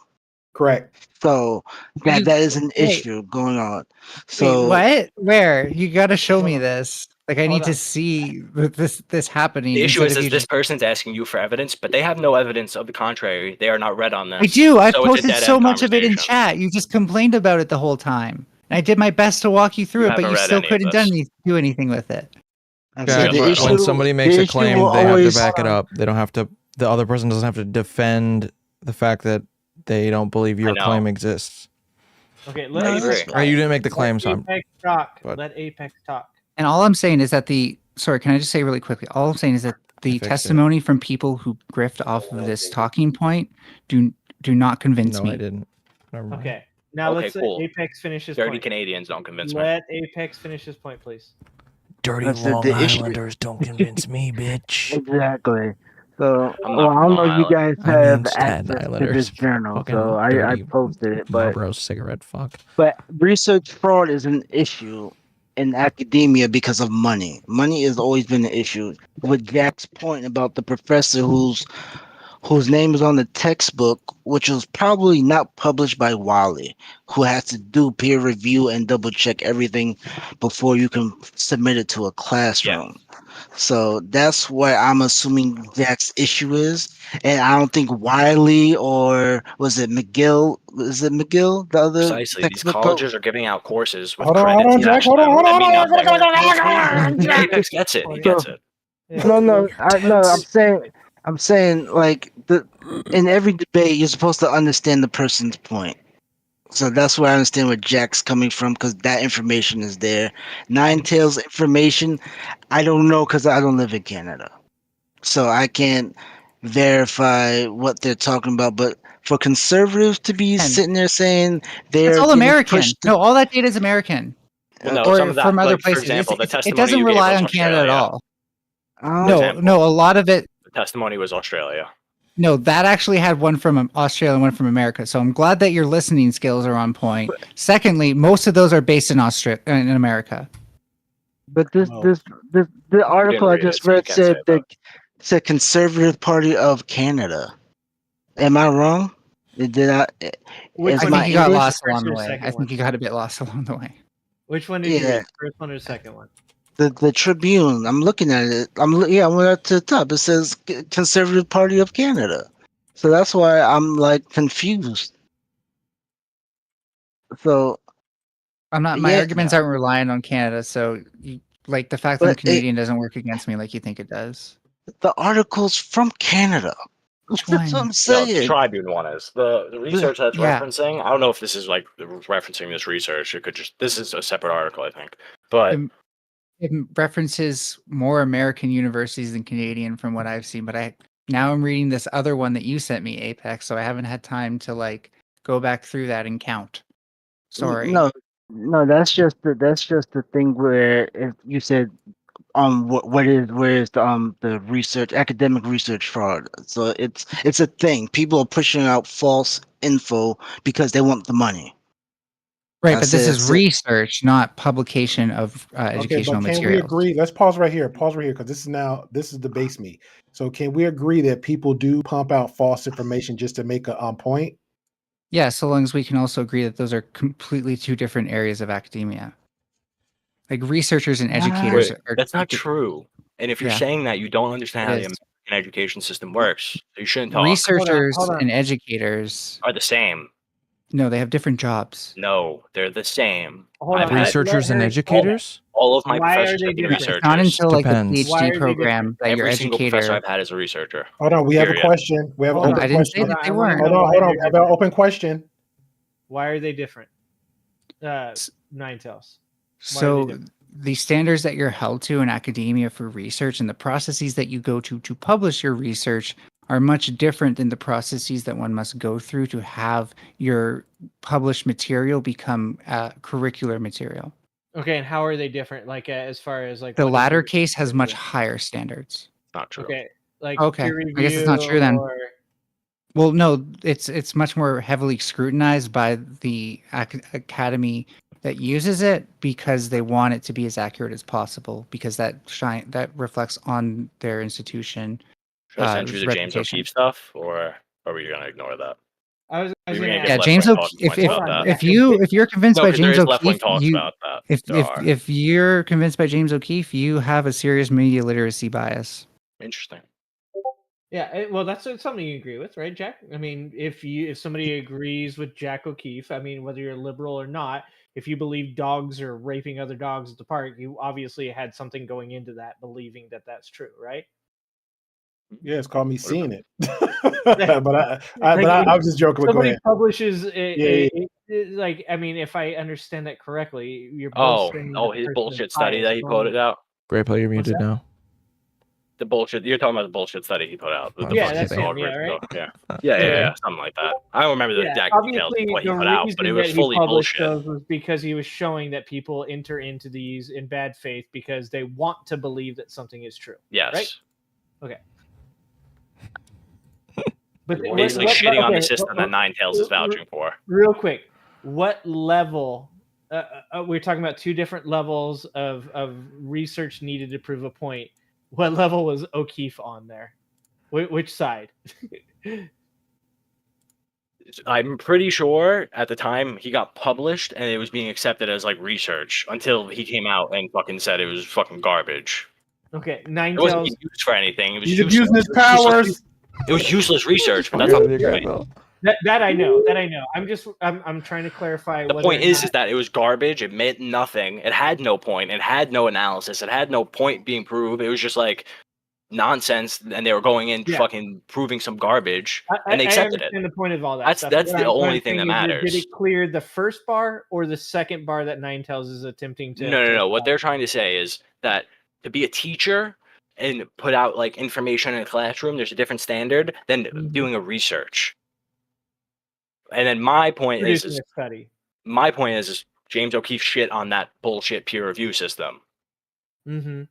Correct.
So that is an
wait.
issue going on. So
Wait, what? Where? You got to show me
Hold on.
this. Like I need to see this happening.
The issue
instead
is
of
this
you
person's asking you for evidence, but they have no evidence of the contrary. They are not read on this.
I do. I
so it's a
posted so
dead-end
much of it in
conversation.
chat. You just complained about it the whole time. And I did my best to walk you through
You
it, but
haven't
you
read
still
any of
couldn't
this.
do anything with it.
I'm
Yeah,
saying the
when
issue-
somebody makes
the
a
issue
claim,
will
they have
always-
to back it up. They don't have to. The other person doesn't have to defend the fact that they don't believe your
know.
claim exists.
Okay,
I
let
agree.
Apex
Right, you didn't make the claim,
let
so I'm-
Apex talk.
but-
Let Apex talk.
And all I'm saying is that sorry, can I just say really quickly? All I'm saying is that the
fixed it.
testimony from people who grift off of this talking point do not convince
No,
me.
I didn't. Never mind.
Okay, now
Okay,
let's
cool.
let Apex finish his
Dirty
point.
Canadians don't convince me.
Let Apex finish his point, please.
Dirty
That's the
Long
issue.
Islanders don't convince me, bitch.
Exactly. So
I'm
well,
not
I don't know
Long
if you guys
I
have
mean Staten
access to
Islanders.
this journal,
Fucking
so I
dirty
posted it, but
Marlboro cigarette fuck.
But research fraud is an issue in academia because of money. Money has always been an issue. With Jack's point about the professor whose name is on the textbook, which was probably not published by Wiley, who has to do peer review and double check everything before you can submit it to a classroom. So that's what I'm assuming Jack's issue is. And I don't think Wiley or was it McGill? Is it McGill? The other
Precisely. These
textbook
colleges are giving out courses with
Hold on,
credits.
hold on, Jack.
attached to
Hold on,
them
hold
that
on,
mean
hold on,
nothing. Apex gets it. He gets it.
No, I'm saying like in every debate you're supposed to understand the person's point. So that's where I understand where Jack's coming from because that information is there. Nine Tails information, I don't know because I don't live in Canada, so I can't verify what they're talking about. But for conservatives to be sitting there saying they're
It's all
getting
American.
pushed-
No, all that data is American.
Well, no,
or
some of that,
from other
like, for
places.
example, the
It
testimony
doesn't
you gave
rely
was
on Canada at
Australia.
all.
For example.
No, a lot of it.
The testimony was Australia.
No, that actually had one from Australia and one from America. So I'm glad that your listening skills are on point. Secondly, most of those are based in in America.
But the article I
read it,
just
so you
read
can't say
said Conservative Party of Canada. Am I wrong? Did I?
I
Is
think
my
you got
English-
lost
first
along the
or
way.
second
I think
one?
you got a bit lost along the way.
Which one did you
Yeah.
read? First one or second one?
The Tribune. I'm looking at it. I went up to the top. It says Conservative Party of Canada. So that's why I'm like confused. So
My
Yeah.
arguments aren't relying on Canada. So like the fact that I'm
But it-
Canadian doesn't work against me like you think it does.
the article's from Canada.
Which
That's what
one?
I'm
No,
saying.
the Tribune one is the research that's
Yeah.
referencing. I don't know if this is like referencing this research. It could just this is a separate article, I think. But
It references more American universities than Canadian from what I've seen, but now I'm reading this other one that you sent me, Apex, so I haven't had time to like go back through that and count. Sorry.
No, that's just the thing where if you said where is the research academic research fraud. So it's a thing. People are pushing out false info because they want the money.
Right,
I
but this
said-
is research, not publication of
Okay,
educational
but can we
materials.
agree? Let's pause right here. Pause right here because this is debate me. So can we agree that people do pump out false information just to make a point?
Yeah, so long as we can also agree that those are completely two different areas of academia. Like researchers and educators
Wait,
are.
that's not true. And if you're
Yeah.
saying that, you don't understand how
It
the
is.
American education system works. So you shouldn't talk.
Researchers
hold on.
and educators,
Are the same.
no, they have different jobs.
No, they're the same.
Hold
I've
on.
had
Researchers and
her-
educators?
all of my
Why are
professors
they
have been
different?
researchers.
Not until like the
Depends.
Why are
PhD
they
program that your
Every single professor
educator.
I've had is a researcher.
Hold on, we have a
Period.
question. We have an
Hold
open
on.
I didn't say
question.
that they
I wanna
weren't.
know
Hold on,
why
hold on.
they're
We have an
different.
open question.
Why are they different? Nine Tails. Why are they
So
different?
the standards that you're held to in academia for research and the processes that you go to publish your research are much different than the processes that one must go through to have your published material become curricular material.
Okay, and how are they different? Like as far as like
The
what is
latter
your-
case has much higher standards.
Not true.
Okay, like
Okay,
peer
I guess it's not
review
true then.
or-
Well, no, it's much more heavily scrutinized by the academy that uses it because they want it to be as accurate as possible because that reflects on their institution.
Should I send you the James
reputation.
O'Keefe stuff, or are we gonna ignore that?
I was
You're
gonna
gonna
ask-
get
Yeah,
left
James
wing
O'Keefe.
talking points about that.
If you're convinced
No,
by
'cause there
James
is left-wing
O'Keefe,
talks
you
about that.
if
There are.
if you're convinced by James O'Keefe, you have a serious media literacy bias.
Interesting.
Yeah, well, that's something you agree with, right, Jack? I mean, if somebody agrees with Jack O'Keefe, I mean, whether you're liberal or not, if you believe dogs are raping other dogs at the park, you obviously had something going into that, believing that that's true, right?
Yeah, it's called me seeing it. but I was just joking. But go
Somebody
ahead.
publishes
Yeah.
like, I mean, if I understand that correctly, you're both saying that
his
person
bullshit
is
study that he
biased,
put it out.
Great player, you're muted
that?
now.
The bullshit you're talking about the bullshit study he put out. The
Yeah,
fucking
that's him,
dog
yeah,
rip
right?
stuff. Yeah, something like that. I don't remember the
Yeah,
exact details
obviously
of what he
the
put out, but it
reason
was
that he
fully
published
bullshit.
those was because he was showing that people enter into these in bad faith because they want to believe that something is true.
Yes.
Right? Okay. But
Basically shitting on the system that Nine Tails is
real-
vouching for.
Real quick, what level? We're talking about two different levels of research needed to prove a point. What level was O'Keefe on there? Which side?
I'm pretty sure at the time he got published and it was being accepted as like research until he came out and fucking said it was fucking garbage.
Okay, Nine
It wasn't
Tails.
being used for anything. It was
He's
useless.
abusing his powers.
It was useless research, but that's not the point.
That I know. I'm trying to clarify.
The
whether
point
or
is
not-
that it was garbage. It meant nothing. It had no point. It had no analysis. It had no point being proved. It was just like nonsense, and they were going in
Yeah.
fucking proving some garbage,
I
and they accepted
understand
it.
the point of all that.
That's
stuff.
that's
What
the
I'm- what
only
I'm
thing that
saying is,
matters.
Did it clear the first bar or the second bar that Nine Tails is attempting to?
No. What they're trying to say is that to be a teacher and put out like information in a classroom, there's a different standard than
Mm-hmm.
doing a research. And then my point
Producing
is
a study.
James O'Keefe shit on that bullshit peer review system.
Mm-hmm.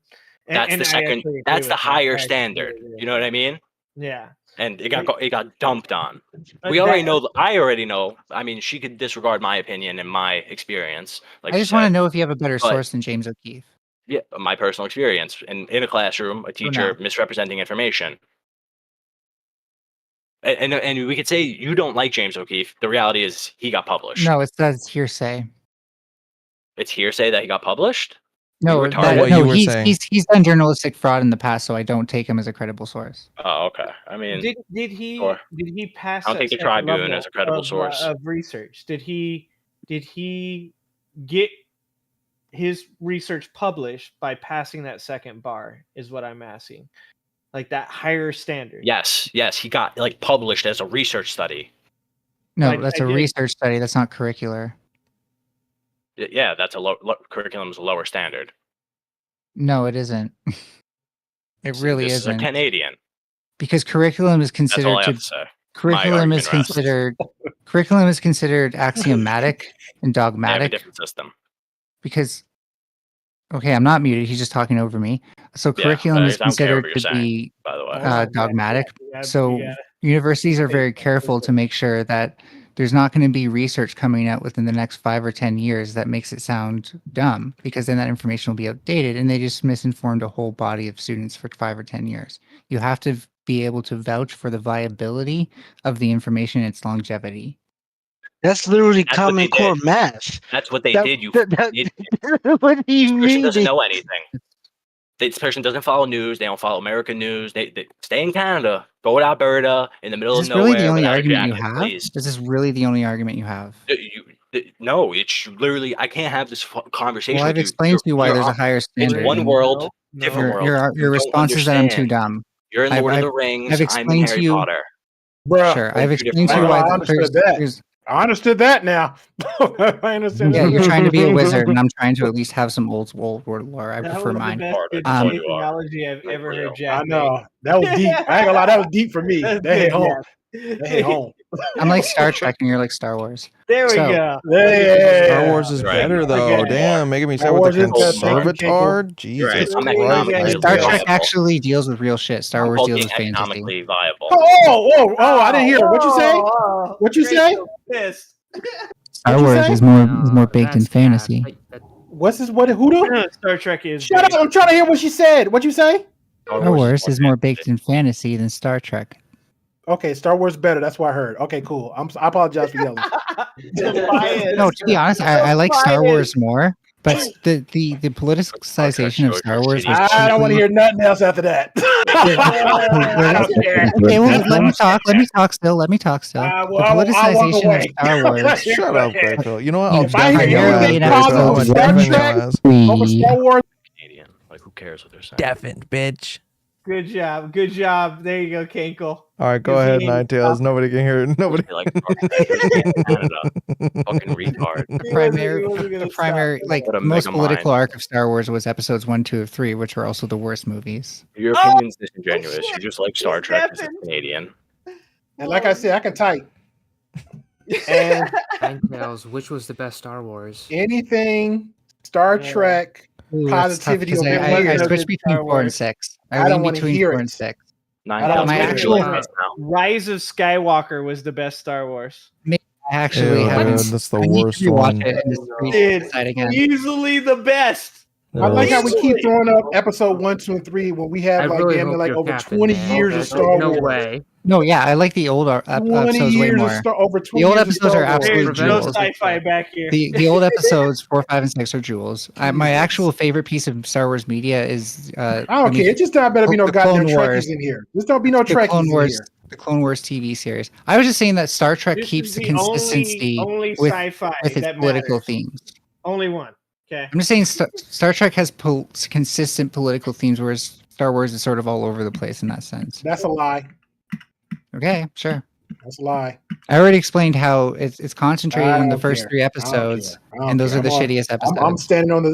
That's the second. That's the higher standard. You know what I mean?
Yeah.
And it got dumped on.
But
We already
that-
know. I already know. I mean, she could disregard my opinion and my experience. Like
I
she
just want to
said.
know if you have a better
But-
source than James O'Keefe.
Yeah, my personal experience in a classroom, a teacher misrepresenting information. And we could say you don't like James O'Keefe. The reality is he got published.
No, that's hearsay.
It's hearsay that he got published.
No,
retarded.
that,
What
no,
you were
he's,
saying.
he's done journalistic fraud in the past, so I don't take him as a credible source.
Oh, okay. I mean,
did he
sure.
did he pass?
I don't
that
think the
second
Tribune
level
is a credible
of,
source.
of research. Did he get his research published by passing that second bar? Is what I'm asking. Like that higher standard.
yes, he got like published as a research study.
No,
I
that's a
did.
research study. That's not curricular.
Yeah, that's a curriculum is a lower standard.
No, it isn't. It really
this
isn't.
is a Canadian.
Because curriculum is
That's all
considered
I have
to
to say.
curriculum is
argument rests.
considered axiomatic and
They have a
dogmatic
different system.
because okay, I'm not muted. He's just talking over me. So
Yeah,
curriculum
I
is
don't care what
considered
you're
to
saying,
be
by the way.
dogmatic.
Yeah,
So
yeah.
universities are very careful to make sure that there's not going to be research coming out within the next 5 or 10 years that makes it sound dumb, because then that information will be outdated and they just misinformed a whole body of students for 5 or 10 years. You have to be able to vouch for the viability of the information and its longevity.
That's literally
That's what
Common
they
Core
did.
math.
That's what they
That-
did. You
that- that-
idiot.
What do you
This person
mean?
doesn't
they-
know anything. This person doesn't follow news. They don't follow American news. They stay in Canada. Go to Alberta in the middle
Is
of
this really
nowhere.
the only
without a
argument you
jacket,
have?
please.
Is this really the only argument you have?
No, it's literally I can't have this conversation.
Well, I've
with you.
explained to you why
You're
there's a
on-
higher standard.
It's one
and
world, different world.
Your
You don't
response is that I'm too
understand.
dumb.
You're in
I've-
Lord of
I've-
the Rings.
I've
I'm in
explained to
Harry
you-
Potter.
Bruh.
Sure,
We're
I've
two
explained to
different
you why
I
worlds.
understood that. I understood that now. I understand.
Yeah, you're trying to be a wizard, and I'm trying to at least have some old world lore. I
That
prefer
was
mine.
the best good
Um,
faith analogy I've ever heard Jack
I know. That was deep. I ain't gonna lie, that was deep for me.
That's
That hit
good,
home.
yeah.
That hit home.
I'm like Star Trek, and you're like Star Wars.
There we
So-
go.
Yeah.
Star Wars is
Right.
better though.
Okay.
Damn, making me
Star
sound with
Wars
the
is better.
conservatard. Jesus
Right. I'm
Christ.
economically
Star
viable.
Trek actually deals with real shit. Star Wars
I'm
deals with
being
fantasy.
economically viable.
Oh, I didn't hear it. What you say? What you say?
Pissed.
Star
What'd you
Wars
say?
is more baked in fantasy.
What's this? What? Who do?
Star Trek is.
Shut up! I'm trying to hear what she said. What you say?
Star Wars is more baked in fantasy than Star Trek.
Okay, Star Wars better. That's what I heard. Okay, cool. I apologize for yelling.
No, to be honest, I like Star Wars more, but the politicization of Star Wars was
I don't want to hear nothing else after that. I don't care.
Okay, well, let me talk. Let me talk still. Let me talk still.
Well,
The
I walk
politicization
away.
of Star Wars.
Shut up, Grateful. You know what? I'll
If I
definitely
hear
yell at
anything
you,
positive
Grateful.
to
I'm
Star
definitely
Trek
yell at
over Star Wars,
Canadian. Like who cares what they're saying?
Deafened, bitch.
Good job. Good job. There you go, Kinkle.
All right, go
Is
ahead,
he-
Nine Tails. Nobody can hear it. Nobody.
Like Canada. Fucking retard.
The primary, like
What a
most
mega
political
mind.
arc of Star Wars was episodes 1, 2, 3, which were also the worst movies.
Your opinion's disingenuous. You just like Star Trek as a Canadian.
and like I said, I can type. And
Nine Tails, which was the best Star Wars?
anything Star Trek
Ooh, that's tough,
positivity
'cause
over
I
here.
switched between 4 and 6.
I
I
don't
lean
wanna
between
hear
4
it.
and 6.
Nine
I don't
Tails
my
is
actual-
ridiculous now.
Rise of Skywalker was the best Star Wars.
I actually
Ew,
haven't.
dude, that's the
I need to
worst
rewatch
one.
it and
Dude,
decide again.
easily the best.
I like how we
Easily.
keep throwing up episode 1, 2, and 3 when we have
I
like
really
damn near
hope
like
you're
over
capping,
20
man.
years of
There's
Star
no
Wars.
way.
No, yeah, I like the old
20
episodes way
years
more.
of Star over 20
The old
years of
episodes
Star
are
Wars.
absolute
There's no
jewels.
sci-fi back here.
The old episodes 4, 5, and 6 are jewels. My actual favorite piece of Star Wars media is
I don't care. It just not better be no
the Clone
goddamn
Wars.
Trekkies in here. Just don't be no
the
Trekkies
Clone
in
Wars.
here.
The Clone Wars TV series. I was just saying that Star Trek
This
keeps
is
the
the
consistency
only
with,
sci-fi
with its
that
political
matters.
themes.
Only one. Okay.
I'm just saying Star Trek has consistent political themes, whereas Star Wars is sort of all over the place in that sense.
That's a lie.
Okay, sure.
That's a lie.
I already explained how it's concentrated
I
in the
don't
first
care.
3
I don't
episodes,
care. I don't
and those
care.
are the
I'm on-
shittiest episodes.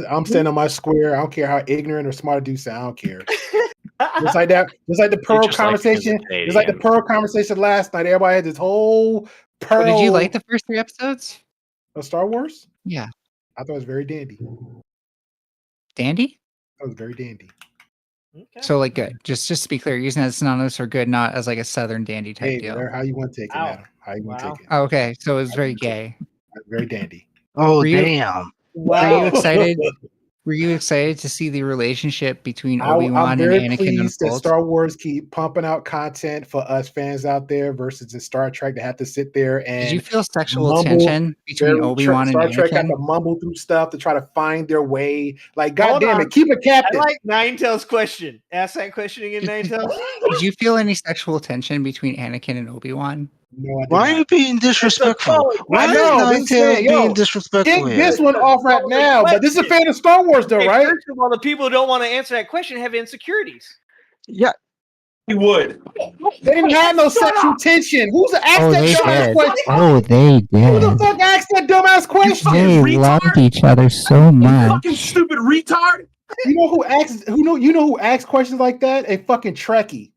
I'm standing on my square. I don't care how ignorant or smart a dude sound. I don't care. Just like that. Just like the Pearl
just like being a
conversation. Just like the
Canadian.
Pearl conversation last night. Everybody had this whole Pearl.
Did you like the first 3 episodes?
of Star Wars?
Yeah.
I thought it was very dandy.
Dandy?
That was very dandy.
So like good. Just to be clear, using that as synonymous for good, not as like a southern dandy type
Hey,
deal.
there, how you want to take it,
Wow.
Adam? How you want to
Wow.
take it?
Oh, okay, so it was very gay.
Very dandy.
Oh
Were you-
damn!
Were you excited? Were you excited to see the relationship between Obi-Wan
I'm
and
very
Anakin
pleased that
unfold?
Star Wars keep pumping out content for us fans out there versus the Star Trek that have to sit there and
Did you feel sexual
mumble
tension between
very
Obi-Wan and
Star Trek got
Anakin?
to mumble through stuff to try to find their way. Like,
Hold
goddamn
on.
it, keep it
I
captain.
like Ninetales' question. Ask that question again, Ninetales.
Did you feel any sexual tension between Anakin and Obi-Wan?
No, I did
Why are
not.
you being disrespectful? Why
I know,
are
I'm saying,
Ninetales
yo,
being disrespectful
Kick
here?
this one off right now, but this is a fan of Star Wars, though,
Hey,
right?
First of all, the people who don't want to answer that question have insecurities.
Yeah,
He would.
They didn't have no sexual tension. Who's asked
Oh,
that
they
dumbass
did.
question?
Oh, they
Who the
did.
fuck asked that dumbass question?
They loved each other so much.
Fucking stupid retard.
You know who asks? You know who asks questions like that? A fucking Trekkie.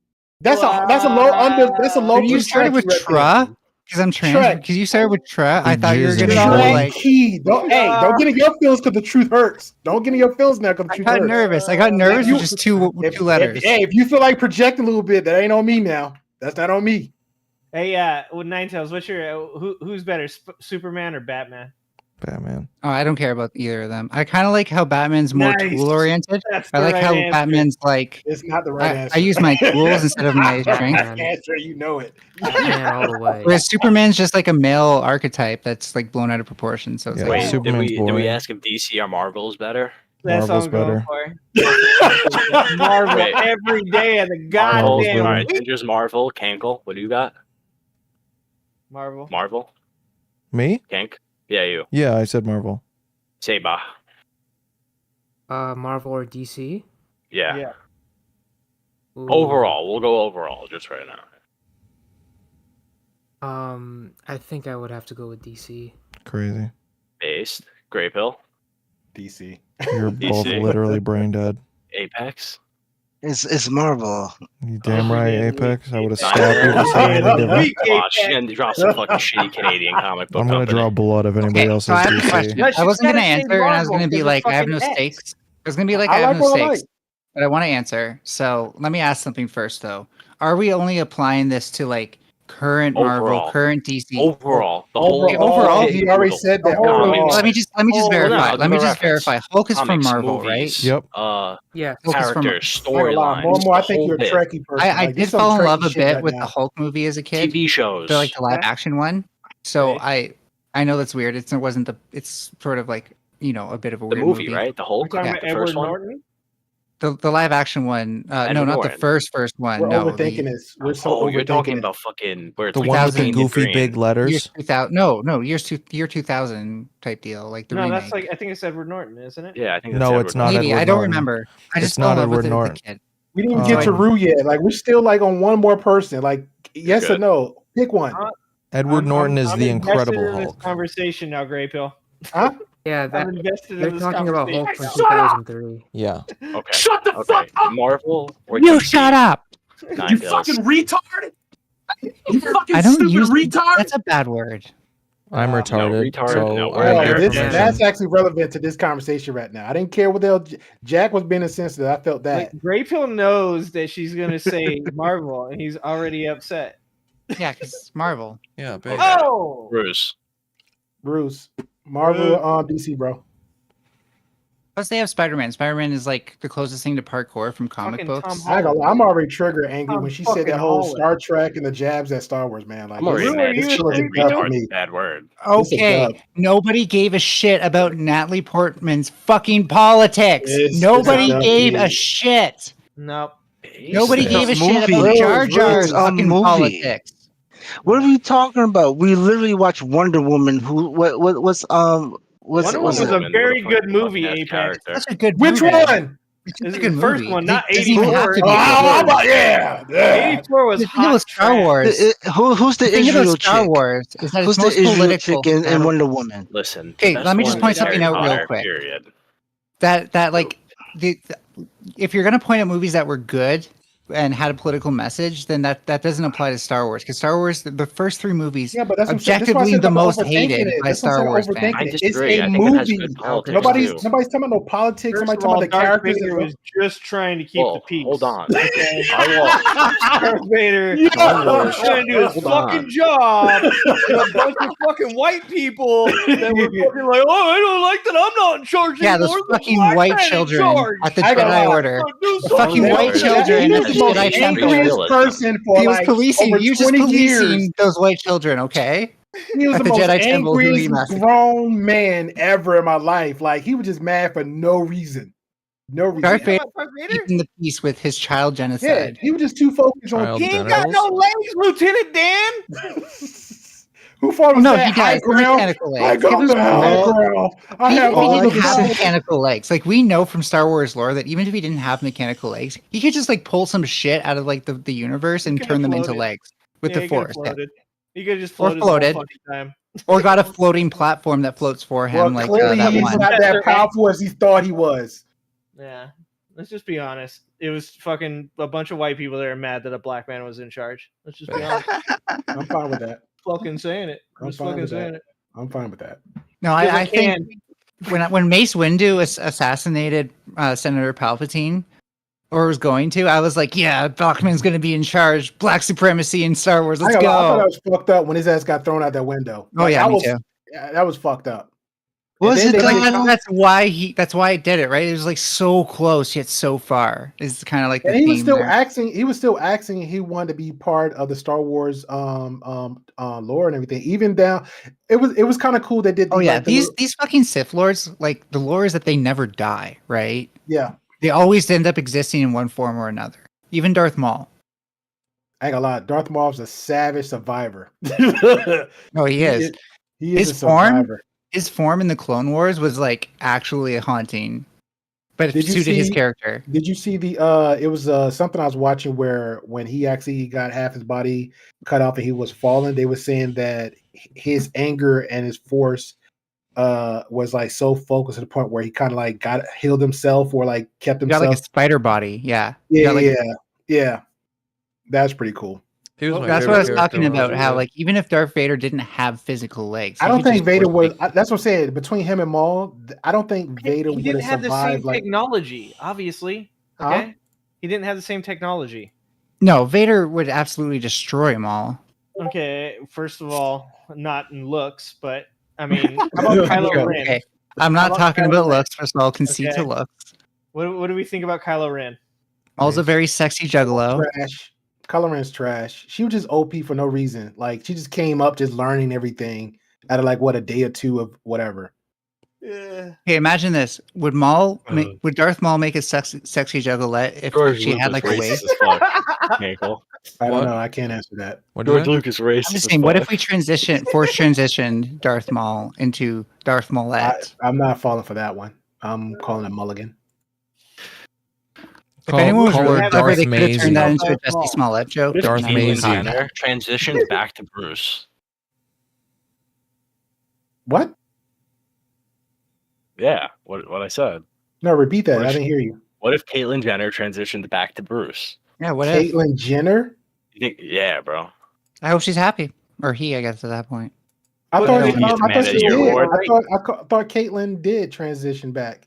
That's a low.
When you started with Tra, because I'm trans.
Trek.
Because you started with Tra, I thought you were
Jizz
gonna
and
go
Trek.
like.
Key. Don't get in your feelings because the truth hurts. Don't get in your feelings now because the
I
truth
got
hurts.
nervous. I got nervous with just two letters.
If you feel like projecting a little bit, that ain't on me now. That's not on me.
Hey, with Ninetales, what's your who's better, Superman or Batman?
Batman.
Oh, I don't care about either of them. I kind of like how Batman's more
Nice.
tool oriented.
That's
I
the
like
right
how
answer.
Batman's like.
It's not the right answer.
I use my tools instead of my strength.
Batman.
Answer, you know it.
Batman all the way.
Whereas Superman's just like a male archetype that's like blown out of proportion. So it's
Yeah,
like,
Wait,
Superman's
did we
boring.
ask if DC or Marvel is better?
That's
Marvel's
what I'm
better.
going for. Marvel
Wait.
every day of the
Marvel's
goddamn
all right.
week.
Avengers, Marvel, Cankle. What do you got?
Marvel.
Marvel,
Me?
Kank. Yeah, you.
Yeah, I said Marvel.
Seba.
Marvel or DC?
Yeah.
Yeah.
Ooh.
Overall, we'll go overall just right now.
I think I would have to go with DC.
Crazy.
Based. Grey Pill.
DC.
You're both
DC.
literally brain dead.
Apex.
It's Marvel.
You damn right, Apex. I would have
Nine
stabbed you for saying anything different.
Watch and drop some fucking shitty Canadian comic book
I'm gonna
company.
draw blood if anybody else
so I
says
have a question.
DC.
I wasn't gonna answer, and I was
Marvel
gonna be
'cause
like,
it's
I have no
fucking X.
stakes. I was gonna be like,
I
I have
like
no
what I
stakes,
like.
but I want to answer. So let me ask something first, though. Are we only applying this to like current Marvel,
Overall.
current DC?
Overall, the whole
Overall,
he already said that.
Overall.
Overall.
Let me just verify.
no,
Let me
the
just
reference.
verify. Hulk is from
Comics,
Marvel,
movies,
right?
Yep.
Yeah.
Hulk is from-
Characters,
More
storylines.
and more, I
the
think
whole
you're a
bit.
Trekkie person.
I
Like,
did
there's some
fall in
Trekkie
love a
shit
bit
right
with
now.
the Hulk movie as a kid.
TV shows.
The like the live
Yeah.
action one. So
Okay.
I know that's weird. It wasn't the. It's sort of like a bit of a
the
weird
movie, right? The
We're
Hulk.
talking
Yeah,
about
the
Edward
first one.
Norton.
The live action one. No,
Edward
not the
Norton.
first one.
We're
No,
overthinking this. We're so
Oh, you're
overthinking
talking
it.
about fucking where it's
The
like
one with the
painted
goofy
green.
big
years
letters.
2000. No, year 2000 type deal, like the
No,
remake.
that's like I think it's Edward Norton, isn't it?
Yeah, I think that's
No,
Edward
it's not
Norton.
Maybe
Edward
I don't
Norton.
remember. I
It's
just fell in
not
love with
Edward
it as a
Norton.
kid.
We didn't get to
Um,
Rue yet. Like we're still like on one more person. Like yes or
good.
no. Pick one.
Edward Norton is the
invested
Incredible
in this
Hulk.
conversation now, Grey Pill.
Huh?
Yeah,
I'm
that
invested
they're
in this
talking about Hulk
conversation.
from 2003.
Yeah.
Okay. Shut the fuck up. Marvel or
You
DC?
shut up!
Nine Tails.
retard! You fucking
I don't use That's a bad word.
I'm retarded.
retard,
So
no,
I
we're
Oh,
here
get
for
permission.
that's actually relevant to this conversation right now. I didn't care what the hell Jack was being insensitive. I felt that.
Like, Grey Pill knows that she's gonna say Marvel, and he's already upset.
Yeah, because Marvel.
Yeah, big.
Okay.
Oh,
Bruce.
Bruce. Marvel DC, bro.
Plus, they have Spider-Man. Spider-Man is like the closest thing to parkour from comic
Fucking
books.
Tom
I ain't gonna lie, I'm already trigger angry
I'm
when she said
fucking
that whole
Holland.
Star Trek and the jabs at Star Wars, man. Like
I'm already
Who
mad.
are you,
This
was a
shit
dub for
retard
me.
is a bad word.
It's a
Okay,
dub.
nobody gave a shit about Natalie Portman's fucking politics.
It's
Nobody
a dub,
gave a
dude.
shit.
nope.
Nobody
It's
gave
a
a shit
movie.
about Jar Jar's
It's a
fucking
movie.
politics.
What are we talking about? We literally watched Wonder Woman. What's
Wonder
what's
Woman was
it?
a very
What the
good
fuck
movie,
ass
Apex.
character.
That's a good
Which
movie.
one?
It's
This
a
is
good
the first
movie.
one, not
It doesn't even
84.
have to be
Oh,
good.
how about yeah.
84 was
The thing
hot
with Star
trash.
Wars,
Who's the
the thing
Israel
about Star
chick?
Wars is that
Who's
it's
the
most
Israel
political.
chick in Wonder Woman?
Listen.
Okay,
best
let me just
one
point
is
something
Harry
out real
Potter,
quick.
Period.
That like if you're gonna point at movies that were good and had a political message, then that doesn't apply to Star Wars, because Star Wars, the first three movies,
Yeah, but that's what I'm saying. That's why I
objectively
said
the
about
most
overthinking
hated
it.
by
That's what I'm
Star
saying,
Wars
overthinking
fans.
I
it.
disagree.
It's
I
a
think it has
movie.
good politics
Nobody's
too.
talking about no politics.
First
Somebody
of
talking
all,
about the
Darth
characters.
Vader was just trying to keep
Well,
the peace.
hold on.
Okay?
I
Darth Vader
Star Wars.
was trying to do his
Hold
fucking
on.
job. And a bunch of fucking white people that were fucking like, oh, I don't like that. I'm not in charge
Yeah,
anymore.
those
The
fucking
black
white
man in
children
charge.
at the
I gotta
Jedi
lie.
Order.
Do
The fucking
something.
white
He
children
He
at
was
the
the most
Jedi
Extreme
Temple.
angriest
realism.
person for
He was
like
policing.
over
He was just
20 years.
policing those white children. Okay.
He was
at
the
the
most
Jedi Temple who he
angriest
massacred.
grown man ever in my life. Like he was just mad for no reason. No reason.
Darth Vader
Darth Vader?
keeping the peace with his child
Yeah,
genocide.
he was just too focused on
Child
He ain't got
genitals?
no legs, Lieutenant Dan.
who fought was
No,
that?
he
High
does. The
ground.
mechanical
I
legs.
got
It was
the high
cool.
ground. I
Even
have
if he
all
didn't
the
have
power.
mechanical legs, like we know from Star Wars lore that even if he didn't have mechanical legs, he could just like pull some shit out of like the universe and
could've
turn them into
floated.
legs with
Yeah,
the
he could've
Force. Yeah.
floated. He could have just
Or
floated. The whole
floated.
fucking time.
Or got a floating platform that floats for
Well,
him, like
clearly
that
he's
one.
not that powerful as he thought he was.
Yeah. Let's just be honest. It was fucking a bunch of white people that are mad that a black man was in charge. Let's just be honest.
I'm fine with that.
Fucking saying it.
I'm
Just
fine
fucking
with
saying
that.
it.
I'm fine with that.
No,
Because
I think when Mace Windu assassinated Senator Palpatine, or was going to, I was like, yeah, Bachman's going to be in charge. Black supremacy in Star Wars. Let's
I thought
go.
that was fucked up when his ass got thrown out that window.
Oh, yeah, me
was,
too.
Yeah, that was fucked up.
Was
then
it
they
though?
like,
That's why he. That's why I did it. Right. It was like so close yet so far. Is kind of like the
and he was
theme
still
there.
asking. He was still asking. He wanted to be part of the Star Wars lore and everything. Even down, it was kind of cool. They did.
Oh yeah,
like, the
these fucking Sith lords, like the lore is that they never die, right?
yeah.
They always end up existing in one form or another. Even Darth Maul.
I ain't gonna lie. Darth Maul's a savage survivor.
No, he is.
He is
His
a
form,
survivor.
his form in the Clone Wars was like actually haunting, but it
Did you
suited his
see-
character.
Did you see the it was something I was watching where when he actually got half his body cut off and he was falling, they were saying that his anger and his force was like so focused to the point where he kind of like got healed himself or like kept
He got
himself.
like a spider body. Yeah. He
yeah,
got, like,
yeah. That's pretty cool.
He was my
That's what I was
favorite
talking
character when I
about.
was a
How
kid.
like even if Darth Vader didn't have physical legs,
I
he
don't
could
think
just
Vader
work,
was.
like,
That's what I'm saying. Between him and Maul, I don't think Vader
He
would
didn't
have
have the same
survived. Like,
technology, obviously.
Huh?
Okay, he didn't have the same technology.
No, Vader would absolutely destroy them all.
Okay, first of all, not in looks, but I mean, how about Kylo Ren?
Okay. I'm
How
not
about
talking
Kylo
about
Ren?
looks, first of all, concede
Okay.
to looks.
What do we think about Kylo Ren?
Maul's a very sexy juggalo.
trash. Kylo Ren's trash. She was just OP for no reason. Like she just came up just learning everything out of like what a day or two of whatever.
Yeah.
Okay, imagine this: would would Darth Maul make a sexy juggalette if
George
she had
Lucas
like a
racist
waist?
as fuck. Ankle.
I don't
What?
know. I can't answer that.
George Lucas racist.
I'm just
as
saying, what
fuck.
if we transitioned Darth Maul into Darth Maulette?
I'm not falling for that one. I'm calling it Mulligan.
If anyone was
call
really
her
clever,
Darth
they could have
Maisie.
turned that into a
Darth
Jesse
Maul.
Smollett joke.
What if
Darth
and that would've
Maisie.
gone
Jenner transitions back to Bruce?
What?
Yeah, what I said.
No, repeat that.
What if
I didn't hear you.
What if Caitlyn Jenner transitioned back to Bruce?
Yeah, what if?
Caitlyn Jenner.
You think? Yeah, bro.
I hope she's happy, or he, I guess, at that point.
I
But
thought,
they
I
don't
need to
thought
manage
she
your
did.
award.
I thought Caitlyn did transition back.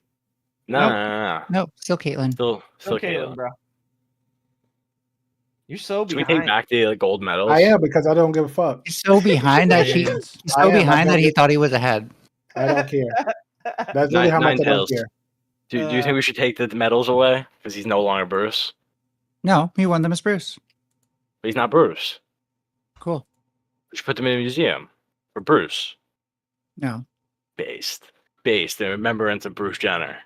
No,
Nope.
no.
No, still Caitlyn.
Still
Okay,
Caitlyn.
bro. You're so
Should we
behind.
take back the gold medals?
I am because I don't give a fuck.
He's so behind that he's
I
so
am.
behind
I
that he
don't-
thought he was ahead.
I don't care. That's really how much I don't
Ninetales.
care.
Do you think we should take the medals away because he's no longer Bruce?
No, he won them as Bruce.
But he's not Bruce.
Cool.
We should put them in a museum for Bruce.
No.
Based in remembrance of Bruce Jenner.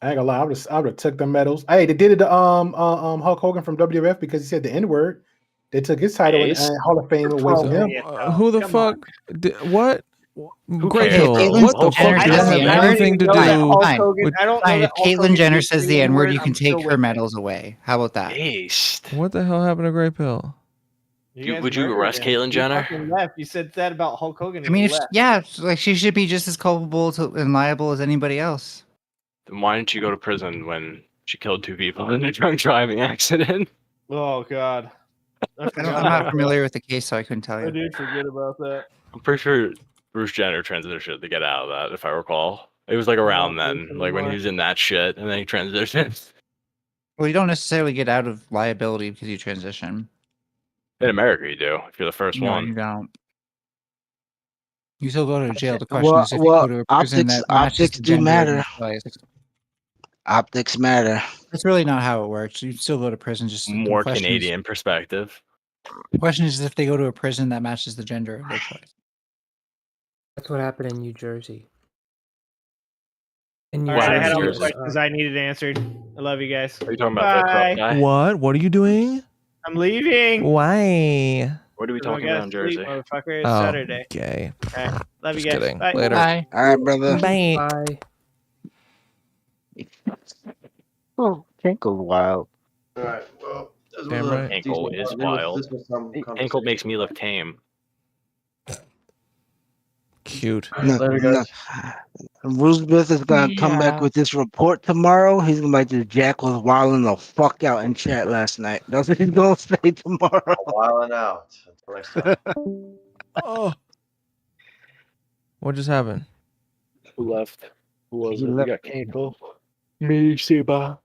I ain't gonna lie. I would have took the medals. Hey, they did it to Hulk Hogan from WWF because he said the N word. They took his title and
Based?
Hall of Fame away from him.
Who the
Come
fuck? What? Great
cares,
Hill.
bro?
What the
Caitlyn
fuck
Jenner
does
says
that
the
have
N-word.
anything to
I don't know that
do?
Hulk
Fine.
Hogan- I don't know
Fine,
that
if
Hulk
Caitlyn
Hogan
Jenner
used
says
the
the N-word,
N-word,
you can
I'm still
take her
with it.
medals away. How about that?
Based.
What the hell happened to Great Pill?
guys
Would you
murdered
arrest
him.
Caitlyn
You
Jenner?
fucking left. You said that about Hulk Hogan.
I mean,
and
if,
you left.
yeah, like she should be just as culpable and liable as anybody else.
Then why didn't you go to prison when she killed 2 people in a drunk driving accident?
Oh God.
I'm not familiar with the case, so I couldn't tell
I
you.
did forget about that.
I'm pretty sure Bruce Jenner transitioned to get out of that, if I recall. It was like around then, like when he was in that shit, and then he transitioned.
Well, you don't necessarily get out of liability because you transition.
In America, you do if you're the first
No, you
one.
don't. You still go to jail. The question
Well,
is if you go to a prison
optics
that matches
optics
the
do
gender of
matter.
your choice.
Optics matter.
That's really not how it works. You still go to prison. Just the
More
question
Canadian perspective.
The question is if they go to a prison that matches the gender of their choice.
That's what happened in New Jersey. In New
All right, I had
Jersey,
all the
Jersey.
questions I needed answered. I love you guys.
Are you talking about the
Bye.
corrupt guy?
What are you doing?
I'm leaving.
Why?
What are we
I'm
talking about in
gonna sleep,
Jersey?
motherfucker. It's
Oh,
Saturday.
okay.
All right. Love you
Just
guys.
kidding.
Bye.
Later.
Bye.
All right, brother.
Bye.
Bye.
Oh, can't go wild.
Alright, well,
Damn right.
Ankle is wild. Ankle makes me look tame.
Cute.
No, no. Roosevelt is gonna come back with this report tomorrow. He's gonna be like, this Jack was wilding the fuck out in chat last night. That's what he's gonna say tomorrow.
Wilding out. Until next time.
Oh. What just happened?
Who left? Who was
He
it? We
left.
got Ankle. Me, Seba.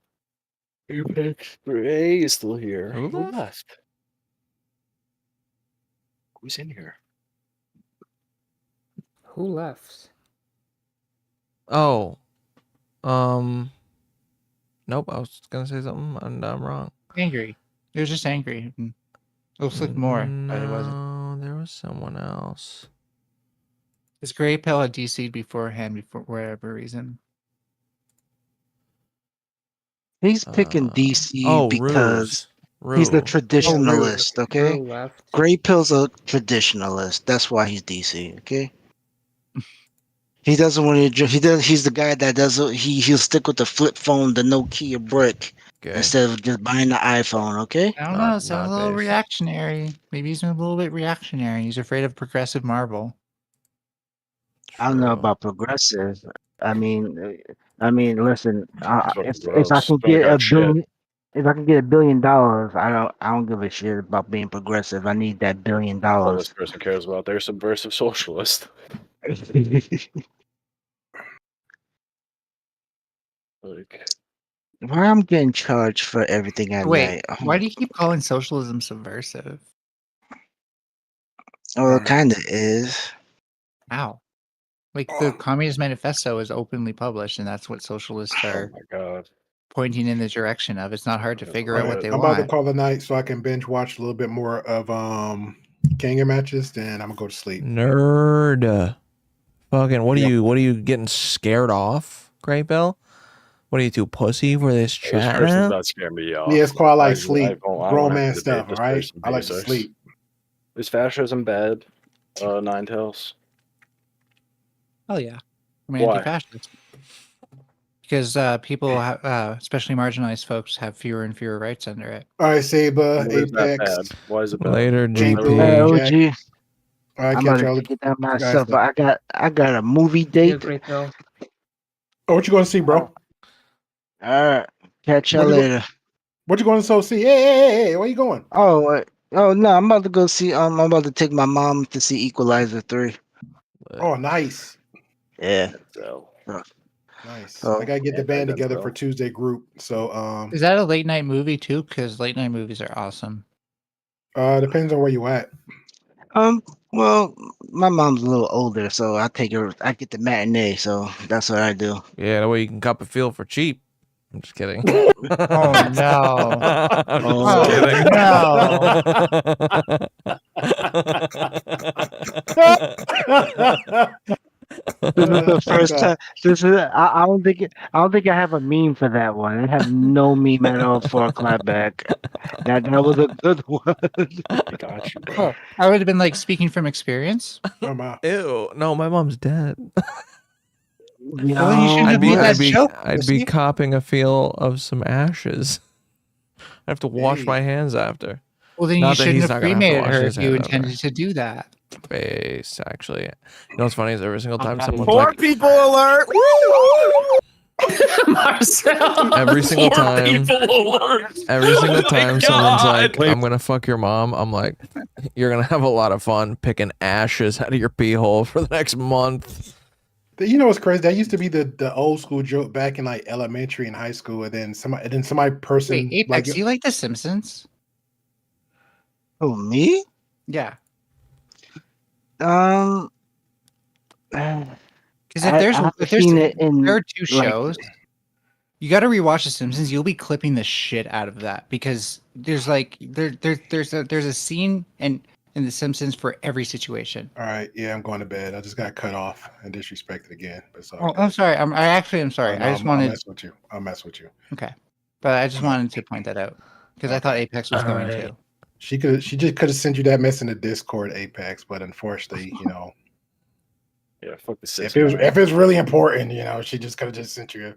Apex. Ray is still here.
Who
Who
left?
left? Who's in here?
Who left?
Oh. Nope. I was gonna say something and I'm wrong.
Angry. It was just angry. It looks like more, but it wasn't.
No, there was someone else.
It's Grey Pill had DC'd beforehand for whatever reason.
He's picking DC because he's the traditionalist, okay? Grey Pill's a traditionalist. That's why he's DC, okay? He doesn't want to. He's the guy that doesn't. He'll stick with the flip phone, the Nokia brick, instead of just buying the iPhone. Okay.
I don't know. It sounds a little reactionary. Maybe he's a little bit reactionary. He's afraid of progressive Marvel.
I don't know about progressive. I mean, listen. If I can get a billion, if I can get $1 billion, I don't give a shit about being progressive. I need that $1 billion.
All this person cares about, they're subversive socialist. Like,
why I'm getting charged for everything at
Wait,
night?
why do you keep calling socialism subversive?
Oh, it kind of is.
How? Like the Communist Manifesto is openly published, and that's what socialists are pointing in the direction of. It's not hard to figure out what they
I'm
want.
about to call the night so I can binge watch a little bit more of Kanga matches. Then I'm gonna go to sleep.
Nerd. Fucking. What are you getting scared off, Grey Pill? What are you too pussy for this
this
chat?
person's
now?
not scaring me off.
Yeah, it's called I like
I
sleep,
won't
grown
have
man
to debate
stuff. All
this
right,
person
I like to
basics.
sleep.
Is fascism bad? Ninetales.
Oh yeah, I'm
Why?
anti-fascist. Because people, especially marginalized folks, have fewer and fewer rights under it.
All right, Saba,
Why is that
Apex.
bad? Why is it bad?
Later,
GP.
OG.
All right,
I'm
catch
about
y'all.
to get that
guys
myself.
later.
I got a movie date.
Oh, what you going to see, bro?
All right, catch y'all
What you go-
later.
What you going to see? Hey, where you going?
Oh no, I'm about to go see. I'm about to take my mom to see Equalizer 3.
Oh, nice.
Yeah.
So,
Nice.
Oh.
I gotta get the band together
so.
for Tuesday group. So
Is that a late night movie too? Because late night movies are awesome.
depends on where you at.
Well, my mom's a little older, so I take her. I get the matinee, so that's what I do.
Yeah, that way you can cop a feel for cheap. I'm just kidding.
Oh no!
I'm
Oh, This is the first time. This is. I don't think. I don't think I have a meme for that one. I have no meme at all for a clapback. That was a good one.
Got you, bro.
Oh, I would have been like speaking from experience.
Oh, my.
Ew, no, my mom's dead.
Well, then you shouldn't have made that joke.
I'd be copping a feel of some ashes. I have to wash my hands after.
Well, then
Not
you
that
shouldn't
he's
have
not gonna have to
cremated
wash
her
his
if you
hands
intended
after.
to do that.
Base, actually. You know what's funny is every single time someone's
Poor
like,
people alert! Marcel.
every single
Poor
time,
people alert.
every single
Oh my
time someone's like,
God.
I'm gonna fuck your mom, I'm like, you're gonna have a lot of fun picking ashes out of your pee hole for the next month.
You know what's crazy? That used to be the old school joke back in like elementary and high school, and then somebody person
Wait, Apex,
like
do you like The Simpsons?
Oh, me?
Yeah.
Because
Because if there's
seen it in
there are two
like,
shows, you got to rewatch The Simpsons. You'll be clipping the shit out of that because there's like there's a scene in The Simpsons for every situation.
All right, yeah, I'm going to bed. I just got cut off and disrespected again. But it's all
Oh,
good.
I'm sorry. I actually am sorry.
No,
I just
I'll
wanted.
mess with you. I'll mess with you.
Okay, but I just wanted to point that out because I thought Apex was going to.
She just could have sent you that mess in the Discord, Apex, but unfortunately,
Yeah, fuck the
if it's really important, she just could have just sent you.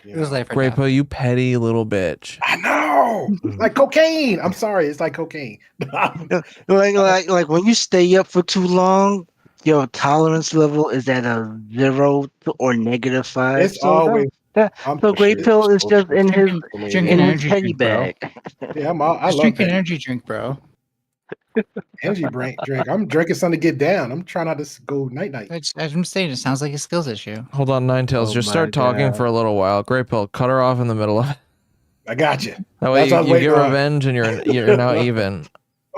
It was like
Grandpa, you petty little bitch.
I know, like cocaine. I'm sorry, it's like cocaine.
like when you stay up for too long, your tolerance level is at a 0 or -5.
It's always.
So Great Pill is just in his
Drink
in
an
his
energy
teddy
drink, bro.
bag.
Yeah, I
Just
love
drink an
that.
energy drink, bro.
Energy drink. I'm drinking something to get down. I'm trying not to go night.
As I'm saying, it sounds like a skills issue.
Hold on, Ninetales.
Oh
Just
my
start talking
God.
for a little while. Great Pill, cut her off in the middle of it.
I got you.
That way
That's what I
you
was
get
waiting on.
revenge and you're now even.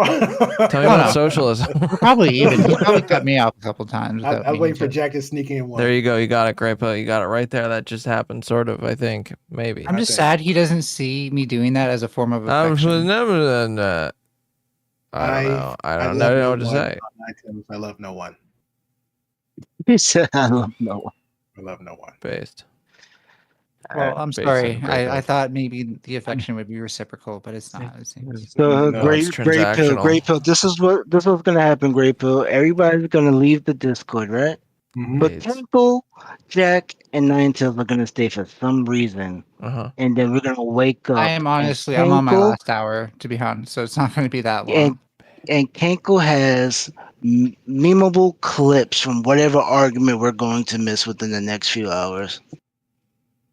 Tell me about socialism.
We're probably even. He probably cut me off a couple times.
I
without
was
me
waiting for
judging.
Jack to sneak in one.
There you go. You got it, Grandpa. You got it right there. That just happened, sort of. I think maybe.
I'm just sad he doesn't see me doing that as a form of
I was
affection.
never done that. I don't know. I don't
love
know what to
no
say.
one. I love no one.
He said, "I love no one."
I love no one.
Based.
Well, I'm
Based
sorry.
on
I
Grandpa.
thought maybe the affection would be reciprocal, but it's not. It seems.
So
No,
great,
it's
great pill,
transactional.
great pill. This is what's gonna happen. Great pill. Everybody's gonna leave the Discord, right? But
It's-
Tinkle, Jack, and Ninetales are gonna stay for some reason,
Uh-huh.
and then we're gonna wake up.
I am
and
honestly, I'm on my
Tinkle-
last hour, to be honest, so it's not going to be that long.
and Kenko has memeable clips from whatever argument we're going to miss within the next few hours.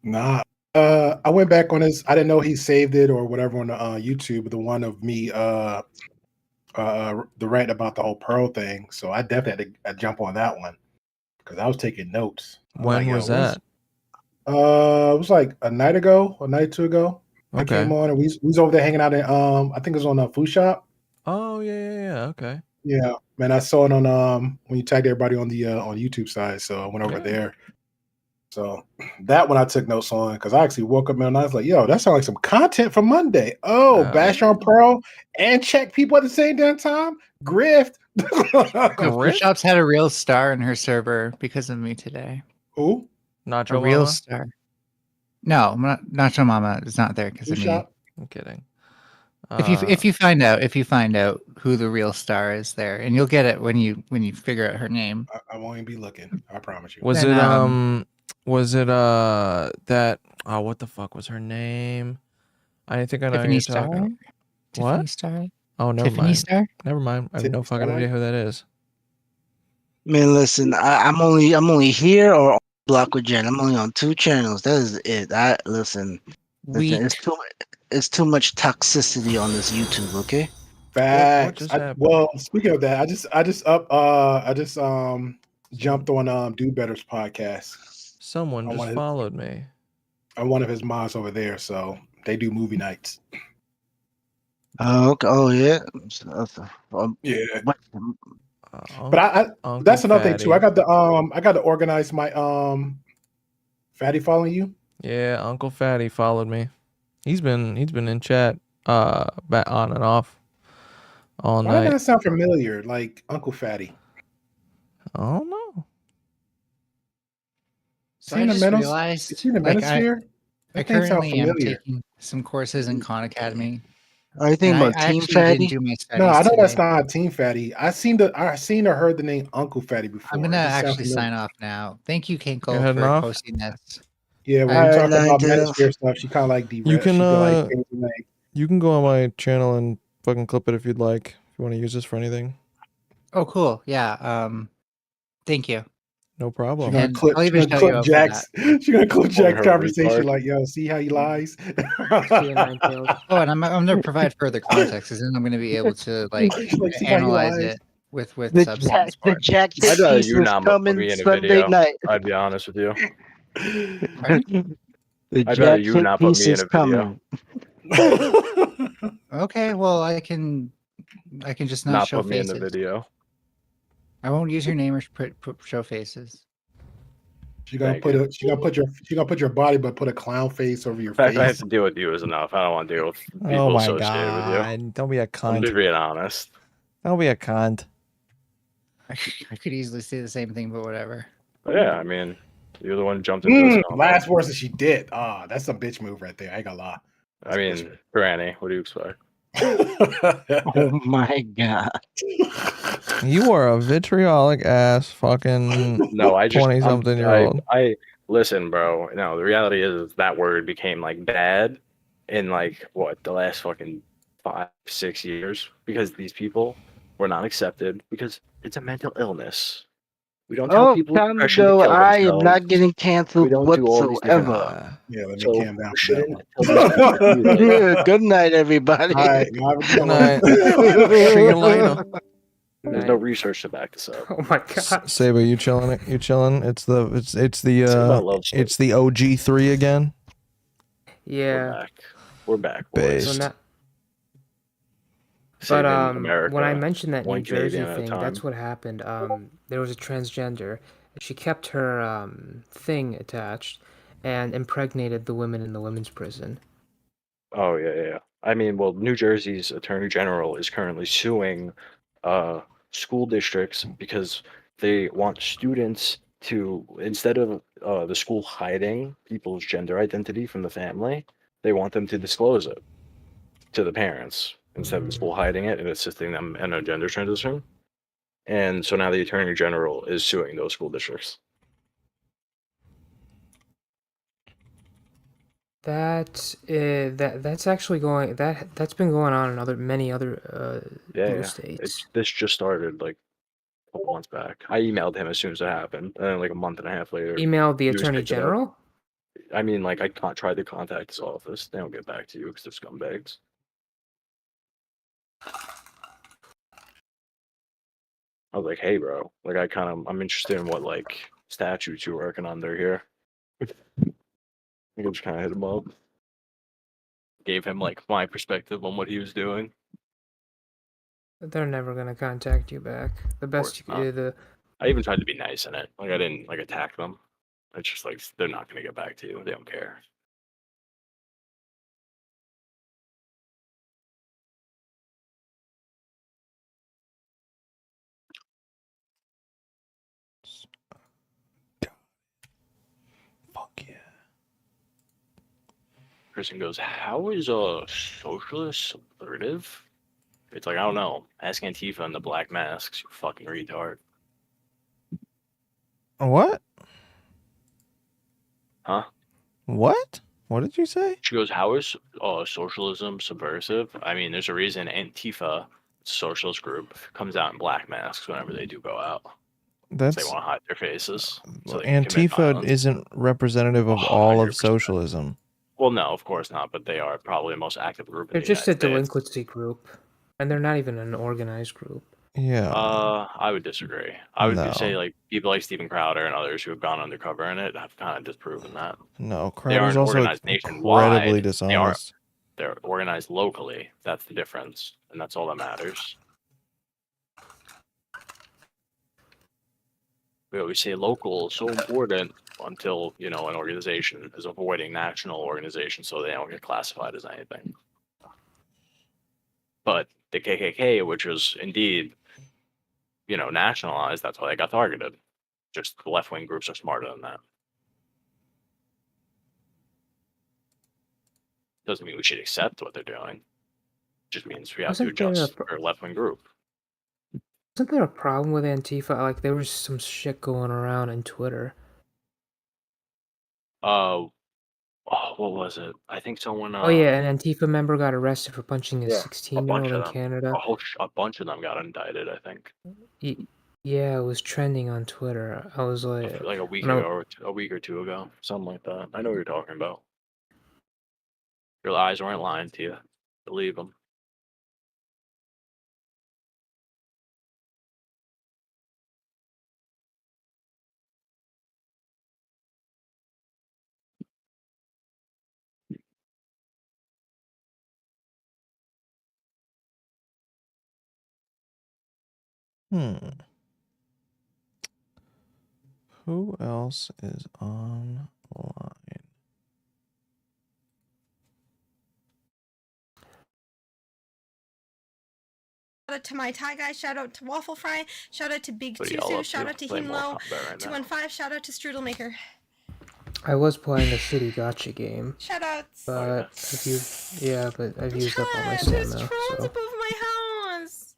Nah. I went back on his. I didn't know he saved it or whatever on the YouTube. The one of me, the rant about the whole Pearl thing. So I definitely had to jump on that one because I was taking notes. I
When
like, yo,
was that?
it was like a night ago, a night or two ago. I
Okay.
came on and we was over there hanging out in I think it was on a food shop.
Oh yeah. Okay.
Yeah, man, I saw it on when you tagged everybody on the on YouTube side, so I went over
Yeah.
there. So that one I took notes on because I actually woke up and I was like, "Yo, that sounds like some content for Monday." Oh, bash on Pearl and check people at the same damn time. Grift.
Food Shops had a real star in her server because of me today.
Who?
Nacho
A real
Mama?
star. No, Nacho Mama is not there because
Food
of me.
shop?
I'm kidding.
If you find out who the real star is there, and you'll get it when you figure out her name.
I won't even be looking. I promise you.
Was
Then,
it that what the fuck was her name? I think I know who
Tiffany
you're
Star?
talking.
Tiffany
What?
Star?
Oh, never
Tiffany
mind.
Star?
Never mind. I have no fucking idea who that is.
Man, listen, I'm only here or on Block with Jen. I'm only on 2 channels. That is it. Listen, it's too much toxicity on this YouTube. Okay.
Facts.
just
I-
happened?
well, speaking of that, I just jumped on Do Better's podcast.
Someone
I
just
wanted-
followed me.
I'm one of his mods over there, so they do movie nights.
Oh, okay. Oh, yeah.
Yeah.
What?
But I
Uncle
that's another thing too.
Fatty.
I got to organize my Fatty following you.
Yeah, Uncle Fatty followed me. He's been in chat back on and off all
Why does
night.
that sound familiar? Like Uncle Fatty.
I don't know.
So I just realized,
Is he in the
like,
Manosphere?
I
That thing sounds
currently am
familiar.
taking some courses in Khan Academy.
Are you thinking
And
about
I
Team
actually
Fatty?
didn't do my studies
No, I know that's
today.
not Team Fatty. I seen or heard the name Uncle Fatty before.
I'm gonna
It just sounds
actually
familiar.
sign off now. Thank you,
You're
Kinkle,
heading
for
off?
posting this.
Yeah, when
Alright,
we talk about
Ninetales.
Manosphere stuff, she kind of like
You can
like,
you can go on my channel and fucking clip it if you'd like. If you want to use this for anything.
Oh, cool. Yeah. Thank you.
No
She's
problem.
gonna
And
clip,
I'll
she's
even
gonna
shout you
clip
out for
Jack's. She's gonna clip Jack's
her
conversation.
retard.
Like, yo, see how he lies.
Oh, and I'm gonna provide further context, because then I'm gonna be able to like
Like, see how he
analyze
lies.
it with
The
substance.
Jack
I'd rather
piece
you
is
not put
coming
me in a
Sunday
video.
night.
I'd be honest with you.
Pardon?
The
I'd rather
Jack
you
hit
not put
piece
me in
is
a video.
coming.
Okay, well I can just not,
Not
show
put me in
faces.
the video.
I won't use your name or put show faces.
She gonna
Thank
put
you.
a she gonna put your body, but put a clown face over your
The fact I have
face.
to deal with you is enough. I don't want to deal with people
Oh my
associated with you.
god! Don't be a
I'm
cunt.
just being honest.
Don't be a cunt.
I could easily say the same thing, but whatever.
But yeah, I mean, you're the one who jumped into this. combo.
Last words that she did. Ah, that's some bitch move right there. I ain't gonna lie.
I mean, Granny, what do you expect?
Oh my god.
You are a vitriolic ass fucking
No, I just
20-something-year-old.
I listen, bro. No, the reality is that word became like bad in like what the last fucking 5-6 years because these people were not accepted because it's a mental illness. We don't tell
Oh,
people with
time to
depression
go.
kill
I am
themselves.
not getting
We
canceled
don't do all these different
whatsoever.
Yeah, let me
So
calm down.
we
for that
shouldn't
one.
tell these people either.
Yeah, good night, everybody.
All right, now have a
Good
good
night.
one.
See you later.
There's no research to back this up.
Oh my god.
Saba, you chilling? You chilling? It's the
about love story.
it's the OG3 again.
Yeah.
We're back. We're back, boys.
Based.
So now, But
saving
when I
America
mentioned that
one
New Jersey
Canadian at a
thing,
time.
that's what happened. There was a transgender. She kept her thing attached and impregnated the women in the women's prison.
Oh yeah. I mean, well, New Jersey's Attorney General is currently suing school districts because they want students to, instead of the school hiding people's gender identity from the family, they want them to disclose it to the parents instead of the school hiding it and assisting them in a gender transition. And so now the Attorney General is suing those school districts.
That's actually that's been going on in many other blue
Yeah.
states.
This just started like a couple months back. I emailed him as soon as it happened, and then like a month and a half later,
Emailed the
news
Attorney
picked it up.
General?
I mean, like I tried to contact his office. They don't get back to you because they're scumbags. I was like, hey, bro, like I'm interested in what like statutes you're working under here. I just kind of hit him up. Gave him like my perspective on what he was doing.
They're never gonna contact you back. The best
not. I even tried to be nice in it. Like I didn't like attack them. It's just like they're not gonna get back to you. They don't care.
Fuck yeah.
Person goes, how is a socialist subvertive? It's like, I don't know. Ask Antifa and the Black Masks, you fucking retard.
What?
Huh?
What? What did you say?
She goes, how is socialism subversive? I mean, there's a reason Antifa, socialist group, comes out in black masks whenever they do go out.
That's
They want to hide their faces. So they can commit
Antifa
violence.
isn't representative of all of
100%.
socialism.
Well, no, of course not, but they are probably the most active group in
They're
the
just a
United States.
delinquency group, and they're not even an organized group.
Yeah.
I would disagree. I would
No.
say like people like Steven Crowder and others who have gone undercover in it have kind of disproven that.
No,
They aren't
Crowder's also
organized
incredibly
nationwide.
dishonest.
They're organized locally. That's the difference, and that's all that matters. We always say local is so important until, you know, an organization is avoiding national organization so they don't get classified as anything. But the KKK, which was indeed, you know, nationalized, that's why they got targeted. Just the left-wing groups are smarter than that. Doesn't mean we should accept what they're doing. Just means we have to
Wasn't there
adjust for a left-wing group.
Wasn't there a problem with Antifa? Like there was some shit going around on Twitter.
Oh, what was it? I think someone.
Oh yeah, an Antifa member got arrested for punching a
Yeah, a
16-year-old
bunch
in
of them.
Canada.
A bunch of them got indicted, I think.
Yeah, it was trending on Twitter. I was like,
Like a week
when I-
ago, or a week or two ago, something like that. I know what you're talking about. Your eyes weren't lying to you. Believe them.
Who else is online?
Shout out to my Thai guy, shout out to Waffle Fry, shout out to Big
What are y'all
Tusu,
up
shout
to?
out to
Play Mortal
Himlo,
Kombat right now.
215, shout out to Strudelmaker.
I was playing a shitty gotcha game.
Shout outs.
But I've used up all my
There's
stamina.
trolls
So
above my house.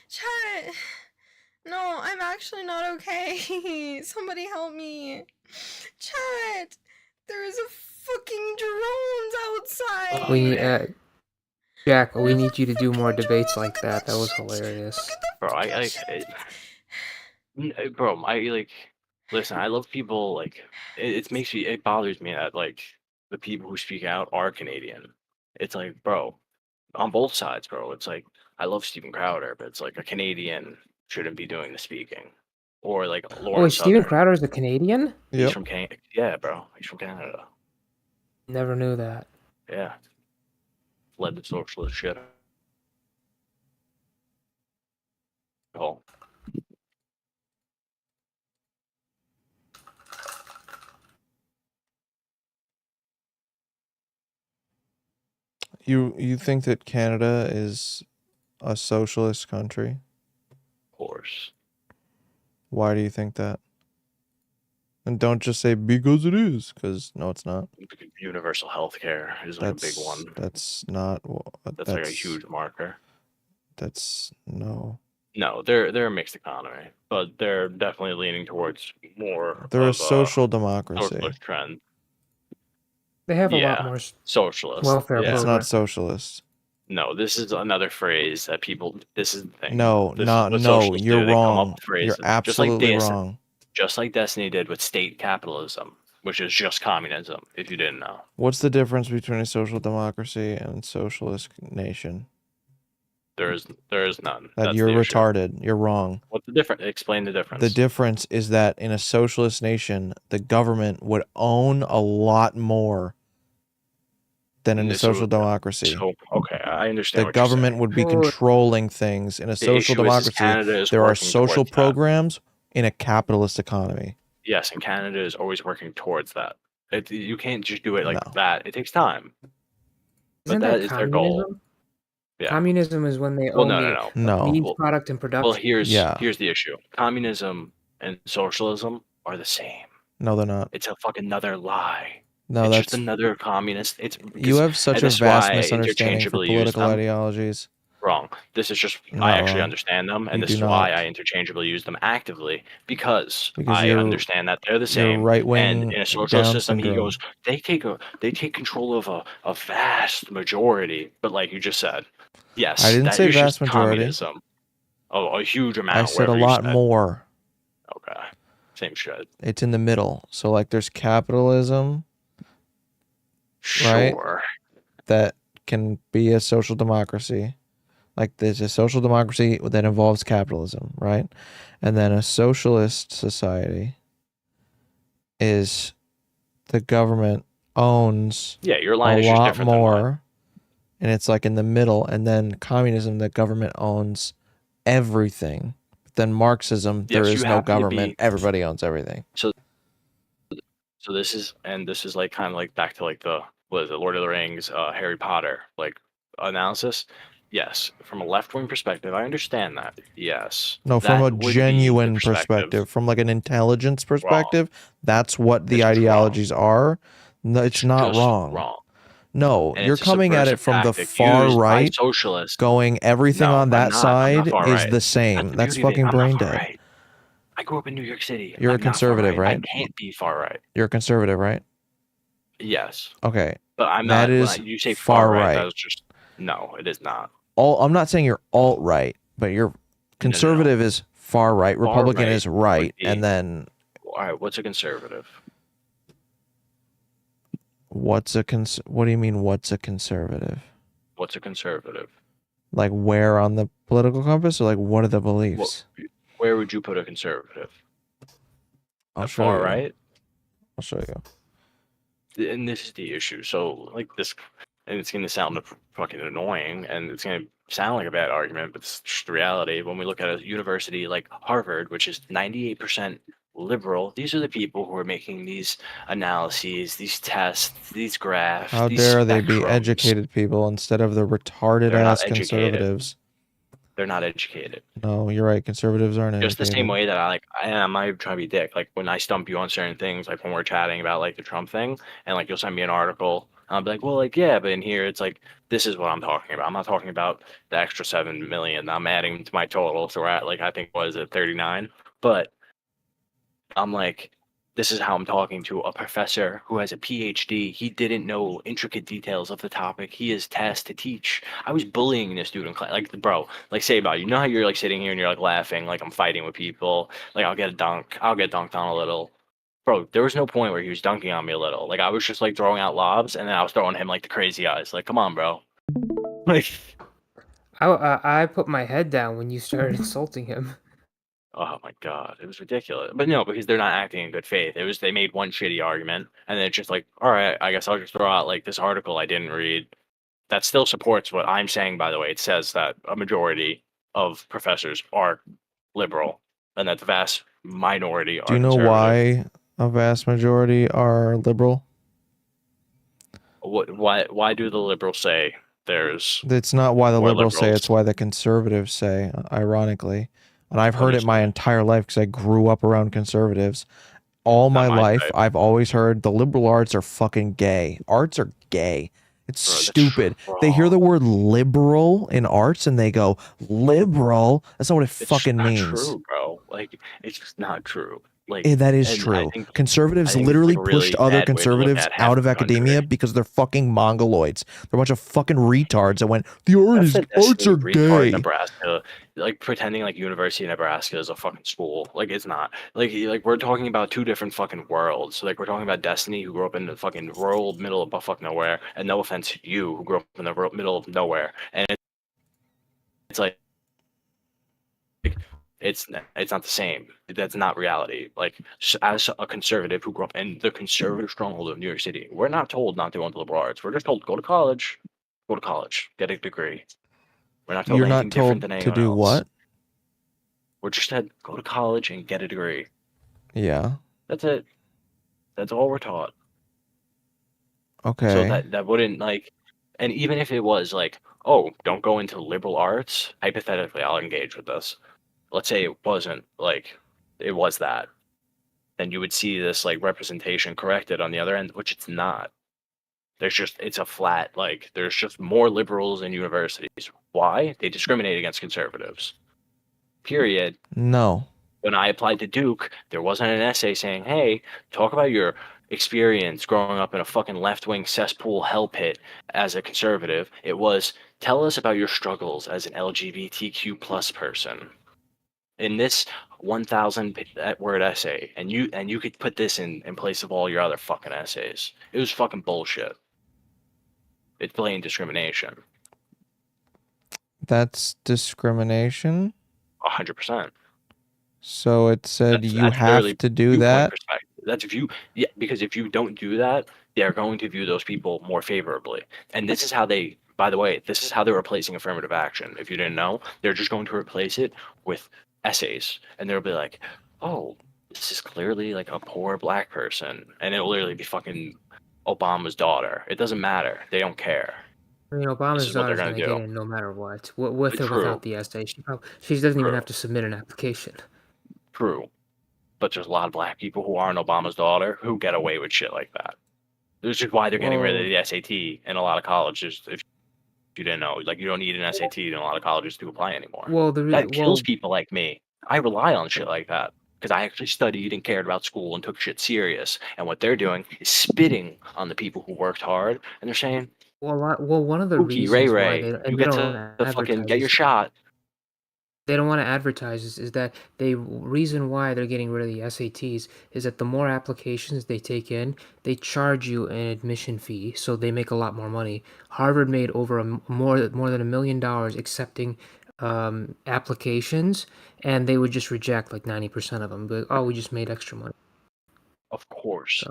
Chat. No, I'm actually not okay. Somebody help me. Chat. There is a fucking drones outside.
Jack, we need you to do more debates like that. That was hilarious.
Bro, bro, I like. Listen, I love people like. It bothers me that like the people who speak out are Canadian. It's like, bro, on both sides, bro. It's like I love Steven Crowder, but it's like a Canadian shouldn't be doing the speaking, or like
Oh,
Lauren
wait, Steven
Southern.
Crowder is a Canadian?
He's from Canada. Yeah, bro, he's from Canada.
Never knew that.
Yeah, led the socialist shit. Cool.
You think that Canada is a socialist country?
Of course.
Why do you think that? And don't just say because it is, because no, it's not.
Universal health care is like a big one.
That's not.
That's like a huge marker.
That's no.
No, they're a mixed economy, but they're definitely leaning towards more.
They're a
of
social democracy.
socialist trend.
They have a
Yeah,
lot more
socialist.
welfare
Yeah.
It's
program.
not socialist.
No, this is another phrase that people. This is the thing.
No,
This is
not
what
no.
socialists do,
You're
they come up
wrong.
with phrases,
You're absolutely wrong.
Just like Destiny did with state capitalism, which is just communism. If you didn't know,
What's the difference between a social democracy and socialist nation?
there is none.
That
That's
you're
the issue.
retarded. You're wrong.
What's the difference? Explain the difference.
The difference is that in a socialist nation, the government would own a lot more than in a
This would-
social democracy.
So, okay, I understand.
The
what you're
government
saying.
would be controlling things. In a
The
social
issue is
democracy,
Canada is
there are
working
social
towards that.
programs in a capitalist economy.
Yes, and Canada is always working towards that. You can't just do it like that. It takes time.
Isn't
but that
that
is their goal.
communism?
Yeah.
Communism is when they
Well,
own
no,
the
no,
No.
means,
Well-
product, and production.
Well, here's
Yeah.
the issue. Communism and socialism are the same.
No, they're not.
It's a fucking another lie.
No,
it's
that's
just another communist. It's
you
because-
have such
and
a
this is why
vast
I
misunderstanding for
interchangeably use
political
them.
ideologies.
Wrong. This is just
Not
I actually
wrong.
understand them, and
You
this
do
is why
not.
I interchangeably use them actively because
Because
I
you're-
understand that they're the
you're
same.
right-wing
and in a
Down
socialist system, he
syndrome.
goes, they take control of a vast majority. But like you just said, yes,
I didn't
that
say
is just
vast majority.
communism. Oh, a huge amount.
I said a
wherever you
lot
said.
more.
Okay, same shit.
It's in the middle. So like there's capitalism, right?
Sure.
That can be a social democracy. Like there's a social democracy that involves capitalism, right? And then a socialist society is the government owns
Yeah, your line
a
is just
lot
different than mine.
more, and it's like in the middle. And then communism, the government owns everything. Then Marxism, there
Yes,
is
you
no
happen to
government.
be-
Everybody owns everything.
So this is like kind of like back to like the what is it, Lord of the Rings, Harry Potter like analysis. Yes, from a left wing perspective, I understand that. Yes.
No, from
that
a
would be the
genuine perspective, from like an intelligence perspective, that's what the ideologies are. No, it's not
Just
wrong.
wrong.
No,
And
you're
it's a
coming at it
subversive
from the
tactic
far
used by
right,
socialists.
going everything
No,
on
I'm
that
not. I'm not
side
far
is
right.
the same.
the
That's
beauty of it.
fucking
I'm
brain
not far
dead.
right. I grew up in New York City.
You're a
I'm not far
conservative, right?
I can't be far right.
You're a conservative, right?
Yes,
Okay.
but I'm
That
not. When
is
you say
far
far right,
right.
that was just no. It is not.
I'm not saying you're alt right, but you're conservative is far right,
Far
Republican
right
is right,
would be-
and then
All right, what's a conservative?
what do you mean what's a conservative?
What's a conservative?
Like where on the political compass, or like what are the beliefs?
Where would you put a conservative?
I'll show
Far
you.
right?
I'll show you.
And this is the issue. So like this, and it's going to sound fucking annoying, and it's going to sound like a bad argument, but it's just the reality. When we look at a university like Harvard, which is 98% liberal, these are the people who are making these analyses, these tests, these graphs.
How
these
dare they be
spectrums.
educated people instead of the retarded
They're not
ass
educated.
conservatives?
They're not educated.
No, you're right. Conservatives aren't
Just the
educated.
same way that I'm not even trying to be dick. Like when I stump you on certain things, like when we're chatting about like the Trump thing, and like you'll send me an article, and I'll be like, well, like yeah, but in here it's like this is what I'm talking about. I'm not talking about the extra 7 million I'm adding to my total, so we're at like I think what is it 39, but I'm like, this is how I'm talking to a professor who has a PhD. He didn't know intricate details of the topic. He is tasked to teach. I was bullying this dude in class. Like, bro, like say about you know how you're like sitting here and you're like laughing, like I'm fighting with people. Like I'll get dunked on a little. Bro, there was no point where he was dunking on me a little. Like I was just like throwing out lobs, and then I was throwing him like the crazy eyes. Like, come on, bro. Like,
I put my head down when you started insulting him.
oh my god, it was ridiculous. But no, because they're not acting in good faith. It was they made one shitty argument, and then it's just like, all right, I guess I'll just throw out like this article I didn't read. That still supports what I'm saying. By the way, it says that a majority of professors are liberal, and that the vast minority are
Do you know
conservative.
why a vast majority are liberal?
Why do the liberals say there's
It's not why the
more
liberals say,
liberals?
it's why the conservatives say, ironically. And I've
Let
heard
me
it my entire life because I grew up around conservatives. All my
my
life,
type.
I've always heard the liberal arts are fucking gay. Arts are gay. It's stupid. They hear the word liberal in arts and they go, liberal? That's not what it
It's just
fucking
not
means.
true, bro. Like, it's just not true. Like,
That is
and
true.
I think
Conservatives
it's,
literally
like, a really
pushed other
bad way to look
conservatives
at half
out of
the country.
academia because they're fucking mongoloids. They're a bunch of fucking retards that went, the
That's
arts are
retard
gay.
Nebraska, like pretending like University of Nebraska is a fucking school. Like it's not. Like we're talking about two different fucking worlds. Like we're talking about Destiny, who grew up in the fucking rural middle of fuck nowhere, and no offense to you, who grew up in the middle of nowhere. And it's like it's not the same. That's not reality. Like as a conservative who grew up in the conservative stronghold of New York City, we're not told not to go into liberal arts. We're just told go to college, get a degree. We're not told
You're
anything
not
different
told
than
to
anyone
do
else.
what?
We're just said go to college and get a degree.
Yeah.
That's it. That's all we're taught.
Okay.
So that wouldn't like, and even if it was like, oh, don't go into liberal arts. Hypothetically, I'll engage with this. Let's say it wasn't like, it was that. Then you would see this like representation corrected on the other end, which it's not. It's a flat, like, there's just more liberals in universities. Why? They discriminate against conservatives. Period.
No.
When I applied to Duke, there wasn't an essay saying, hey, talk about your experience growing up in a fucking left-wing cesspool hell pit as a conservative. It was, tell us about your struggles as an LGBTQ plus person. In this 1,000 word essay, and you could put this in place of all your other fucking essays. It was fucking bullshit. It's blatant discrimination.
That's discrimination?
100%.
So it said you
That's
have
literally
to do
viewpoint
that?
perspective. That's if you, yeah, because if you don't do that, they're going to view those people more favorably. And this is how they, by the way, this is how they're replacing affirmative action. If you didn't know, they're just going to replace it with essays. And they'll be like, oh, this is clearly like a poor black person. And it'll literally be fucking Obama's daughter. It doesn't matter. They don't care.
I mean,
This
Obama's
is what they're
daughter's
going
gonna
to
get
do.
in no matter what, with or
True.
without the essay. She doesn't even
True.
have to submit an application.
True. But there's a lot of black people who aren't Obama's daughter who get away with shit like that. This is why they're getting rid of the SAT in a lot of colleges. If you didn't know, like you don't need an SAT in a lot of colleges to apply anymore.
Well,
That kills people like me. I rely on shit like that because I actually studied and cared about school and took shit serious. And what they're doing is spitting on the people who worked hard, and they're saying,
well, one of the
"Pookie, Ray
reasons why
Ray,
they
you
and they
get
don't
to
wanna
fucking get
advertise
your
is
shot."
they don't want to advertise is that the reason why they're getting rid of the SATs is that the more applications they take in, they charge you an admission fee, so they make a lot more money. Harvard made over more than $1 million accepting applications, and they would just reject like 90% of them. But oh, we just made extra money.
Of course.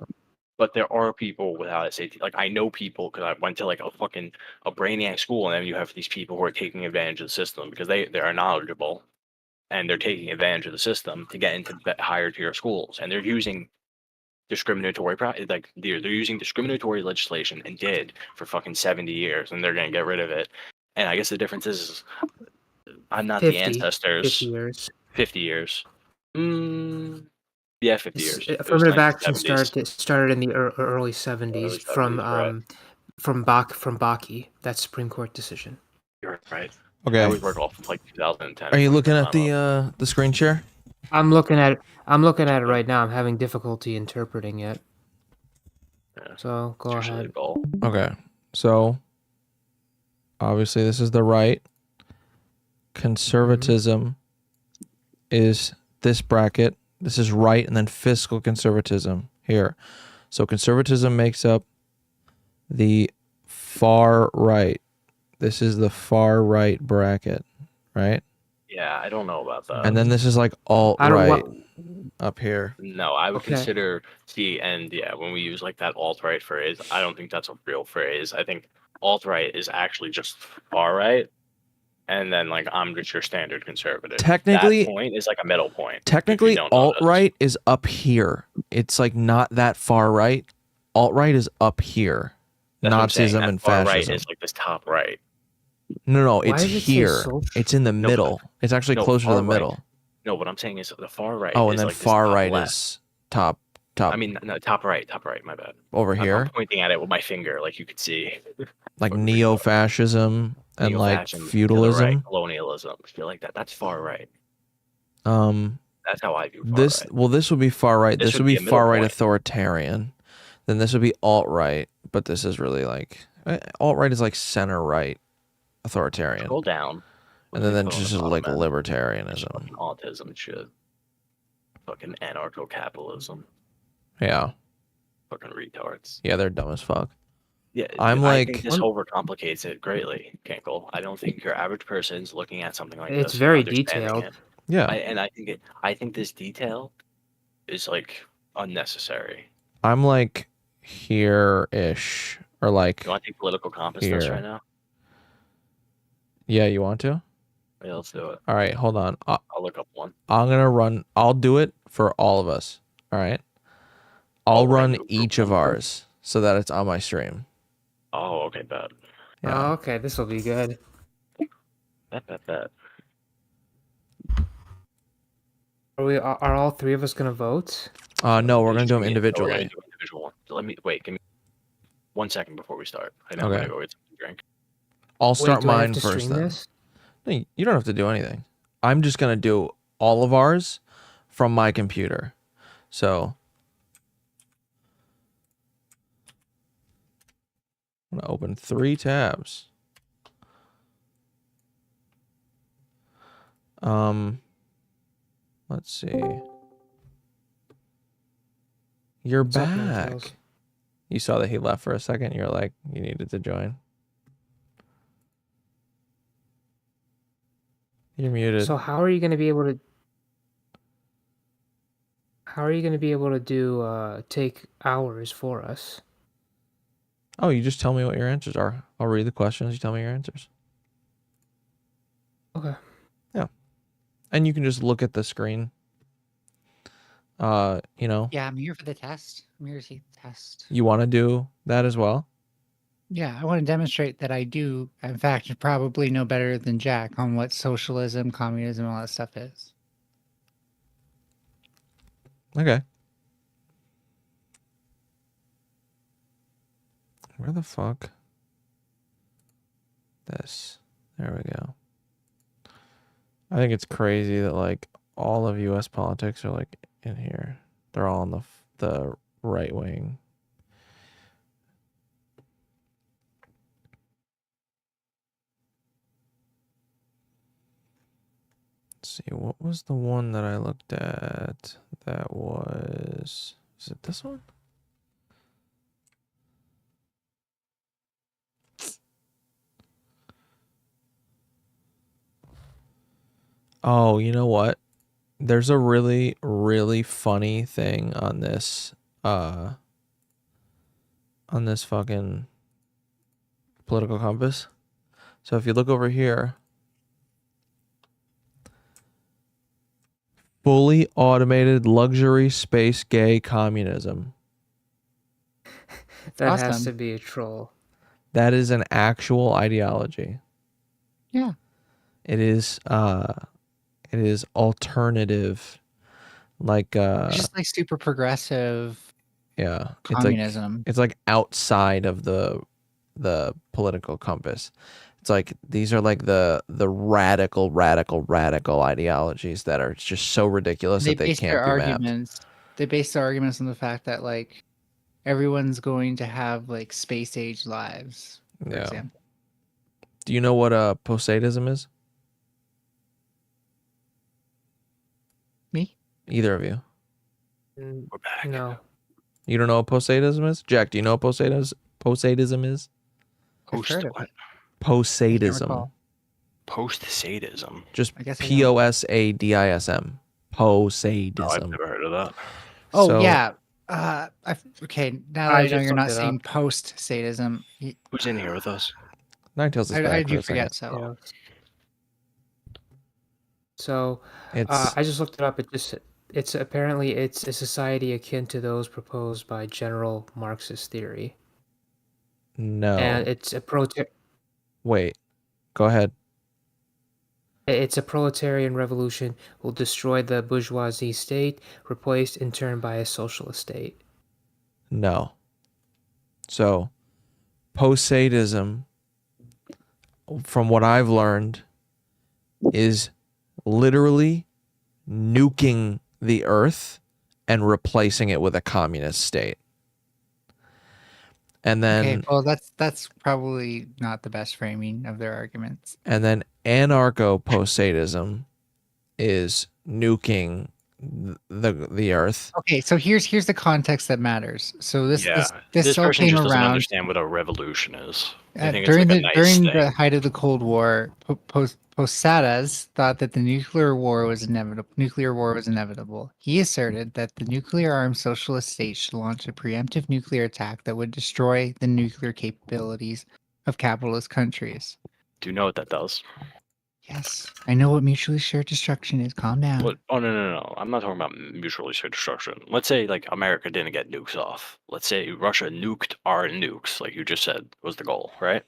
But there are people without SAT. Like I know people because I went to like a brainiac school, and then you have these people who are taking advantage of the system because they are knowledgeable, and they're taking advantage of the system to get into higher tier schools, and they're using discriminatory they're using discriminatory legislation and did for fucking 70 years, and they're gonna get rid of it. And I guess the difference is I'm not the
50
ancestors.
years.
50 years. Yeah, 50 years. It was
Affirmative action
1970s.
started in the early 70s from
70s, right.
from Bakke, that Supreme Court decision.
You're right.
Okay.
I always work off of like 2010.
Are you looking at the screen share?
I'm looking at it right now. I'm having difficulty interpreting it.
Yeah.
So go ahead.
Okay. So obviously this is the right. Conservatism is this bracket. This is right, and then fiscal conservatism here. So conservatism makes up the far right. This is the far right bracket, right?
Yeah, I don't know about that.
And then this is like alt right up here.
No, I would
Okay.
consider when we use like that alt right phrase, I don't think that's a real phrase. I think alt right is actually just far right. and then like I'm just your standard conservative.
Technically-
that point is like a middle point. if you
Technically,
don't know
alt
this.
right is up here. It's like not that far right. Alt right is up here.
That's what I'm saying,
Nazism
that
and
far
fascism.
right is like this top right.
No,
Why
it's
does it say
here.
social?
It's in the
No,
middle. It's actually
no,
closer to
far
the
right.
middle.
No, what I'm saying is the far right.
Oh,
is
and then
like this
far
top
right
left.
is top.
I mean, no, top right. My bad.
Over
I'm
here,
pointing at it with my finger, like you could see.
like neo-fascism and like
Neo-fascism to the right,
feudalism.
colonialism. I feel like that. That's far right. That's how I view far
This
right.
well, this would be far right.
This
This
would
would
be
be
a middle
far right
point.
authoritarian. Then this would be alt right, but this is really like alt right is like center right authoritarian,
Scroll down.
and then
Click on
just
the
like
bottom end.
libertarianism.
Fucking autism shit. Fucking anarcho-capitalism.
Yeah,
Fucking retards.
yeah, they're dumb as fuck.
Yeah,
I'm
I
like-
think this overcomplicates it greatly, Kinkle. I don't think your average person's looking at something like
It's
this. and
very
understanding
detailed.
it.
Yeah,
I think this detail is like unnecessary.
I'm like here-ish, or like
You want to take political compass test
Here.
right now?
yeah. You want to?
Yeah, let's do it.
All right, hold on.
I'll look up one.
I'm gonna run. I'll do it for all of us. All right. I'll
right,
run
no
each of ours so that it's on my stream.
Oh, okay, bad.
Yeah.
Oh, okay, this will be good.
Bet.
Are all three of us gonna vote?
No, we're gonna do them
We're gonna
individually.
do individual one. Let me wait. Give me 1 second before we start. I know I'm
Okay.
gonna go get something to drink.
I'll
Wait,
start
do I have
mine
to
first.
stream
Then.
this?
No, you don't have to do anything. I'm just gonna do all of ours from my computer. So I'm gonna open 3 tabs. Let's see. You're
What's up,
back.
Ninetales?
You saw that he left for a second. You're like, you needed to join. You're muted.
So how are you gonna be able to? How are you gonna be able to do take hours for us?
Oh, you just tell me what your answers are. I'll read the questions. You tell me your answers.
Okay.
Yeah. And you can just look at the screen. You know,
Yeah, I'm here for the test. I'm here to take the test.
you want to do that as well?
Yeah, I want to demonstrate that I do, in fact, probably know better than Jack on what socialism, communism, all that stuff is.
Okay. Where the fuck? This. There we go. I think it's crazy that like all of US politics are like in here. They're all on the right wing. Let's see, what was the one that I looked at? That was it this one? Oh, you know what? There's a really, really funny thing on this fucking political compass. So if you look over here, fully automated luxury space gay communism.
That has
Awesome.
to be a troll.
That is an actual ideology.
Yeah.
It is alternative, like
It's just like super progressive
yeah,
communism.
It's like outside of the political compass. It's like these are like the radical ideologies that are just so ridiculous that they
base
can't
their
be mapped.
arguments. They base their arguments on the fact that like everyone's going to have like space age lives, for
Yeah.
example.
Do you know what Poseidism is?
Me?
Either of you?
Mm,
We're back.
No.
You don't know what Poseidism is? Jack, do you know what Poseidism is?
I've heard of
what?
it.
Poseidism.
recall.
Post-sadism.
Just
I guess I don't.
Posadism.
Oh, I've
Poseidism.
never heard of that.
Oh
So-
yeah. Okay. Now that
I
I know
just
you're not
looked it
saying
up.
post sadism,
Who's in here with us?
Ninetales is back
I
for
do
a second.
forget. So
So
It's
I just looked it up. It's apparently it's a society akin to those proposed by general Marxist theory, and
no.
it's a
Wait. Go ahead.
It's a proletarian revolution will destroy the bourgeoisie state, replaced in turn by a socialist state.
No. So, post-sadism, from what I've learned, is literally nuking the earth and replacing it with a communist state. And then
Okay, well, that's probably not the best framing of their arguments.
And then anarcho post-sadism is nuking the earth.
Okay, so here's the context that matters. So this
this
all
person
came
just doesn't
around
understand what a revolution is. They think
during
it's like
the
a nice
during
thing.
the height of the Cold War. Posadas thought that the nuclear war was inevitable. He asserted that the nuclear-armed socialist state should launch a preemptive nuclear attack that would destroy the nuclear capabilities of capitalist countries.
Do you know what that does?
Yes, I know what mutually assured destruction is. Calm down.
What? Oh no! I'm not talking about mutually assured destruction. Let's say like America didn't get nukes off. Let's say Russia nuked our nukes, like you just said was the goal, right?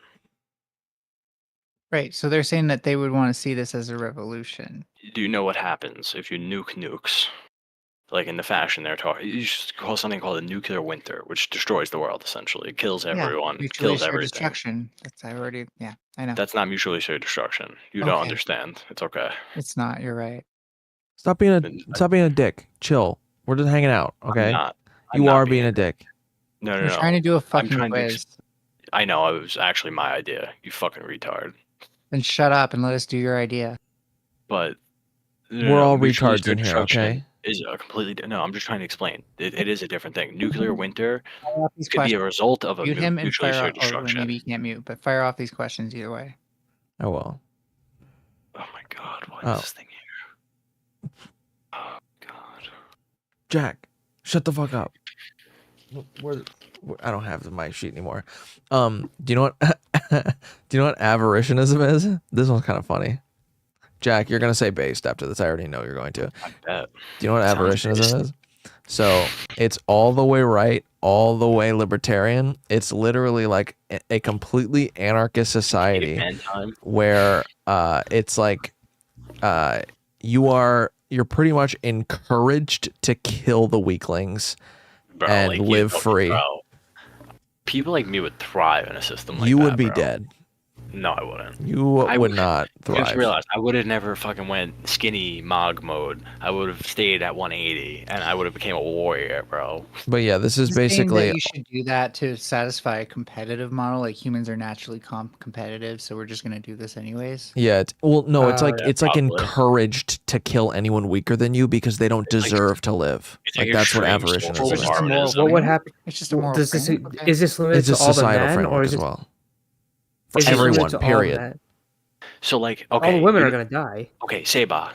Right, so they're saying that they would want to see this as a revolution.
Do you know what happens if you nuke nukes? Like in the fashion they're talking, you just call something called a nuclear winter, which destroys the world essentially. It kills everyone,
mutually
kills
assured
everything.
destruction. I know.
That's not mutually assured destruction. You don't
Okay.
understand. It's okay.
It's not. You're right.
Stop being a dick. Chill. We're just hanging out, okay?
I'm
You
not
are being a dick.
No.
We're trying to do a
I'm
fucking
trying to
quiz.
I know it was actually my idea. You fucking retard.
Then shut up and let us do your idea.
But
We're all
mutually
retards in
assured
here,
destruction
okay?
Is a completely no. I'm just trying to explain. It is a different thing. Nuclear winter
Fire off these
could be a
questions.
result of a
Mute him and
mutually
fire
assured
off. Or
destruction.
maybe you can't mute, but fire off these questions either way.
Oh well.
Oh my god! What
Oh.
is this thing here? Oh god!
Jack, shut the fuck up. I don't have the mic sheet anymore. Do you know what? Do you know what abolitionism is? This one's kind of funny. Jack, you're gonna say based after this. I already know you're going to.
I bet.
Do you know what
Sounds
abolitionism
based.
is? So it's all the way right, all the way libertarian. It's literally like a completely anarchist society
Caveman time.
where it's like you're pretty much encouraged to kill the weaklings
Bro,
and
like, you
live
know,
free.
bro, people like me would thrive in a system like
You
that.
would be
bro.
dead.
No, I wouldn't.
You
I
would not
You just
thrive.
realize I would have never fucking went skinny mog mode. I would have stayed at 180, and I would have became a warrior, bro.
But yeah, this is
He's saying
basically
that you should do that to satisfy a competitive model. Like humans are naturally competitive, so we're just gonna do this anyways.
yeah. It's like
yeah,
it's like
probably.
encouraged to kill anyone weaker than you because they don't
like-
deserve to live.
it's
Like
like
that's what
extreme
abolitionism
social
is.
Darwinism.
What would happen?
It's just a moral
Does this
framework, okay?
is this limited
It's
to
a
all the
societal
men, or
framework
is
as
it
well. For
is this limited
everyone,
to all
period.
men?
So like,
All
okay,
the women
you-
are gonna die.
Okay, Seba.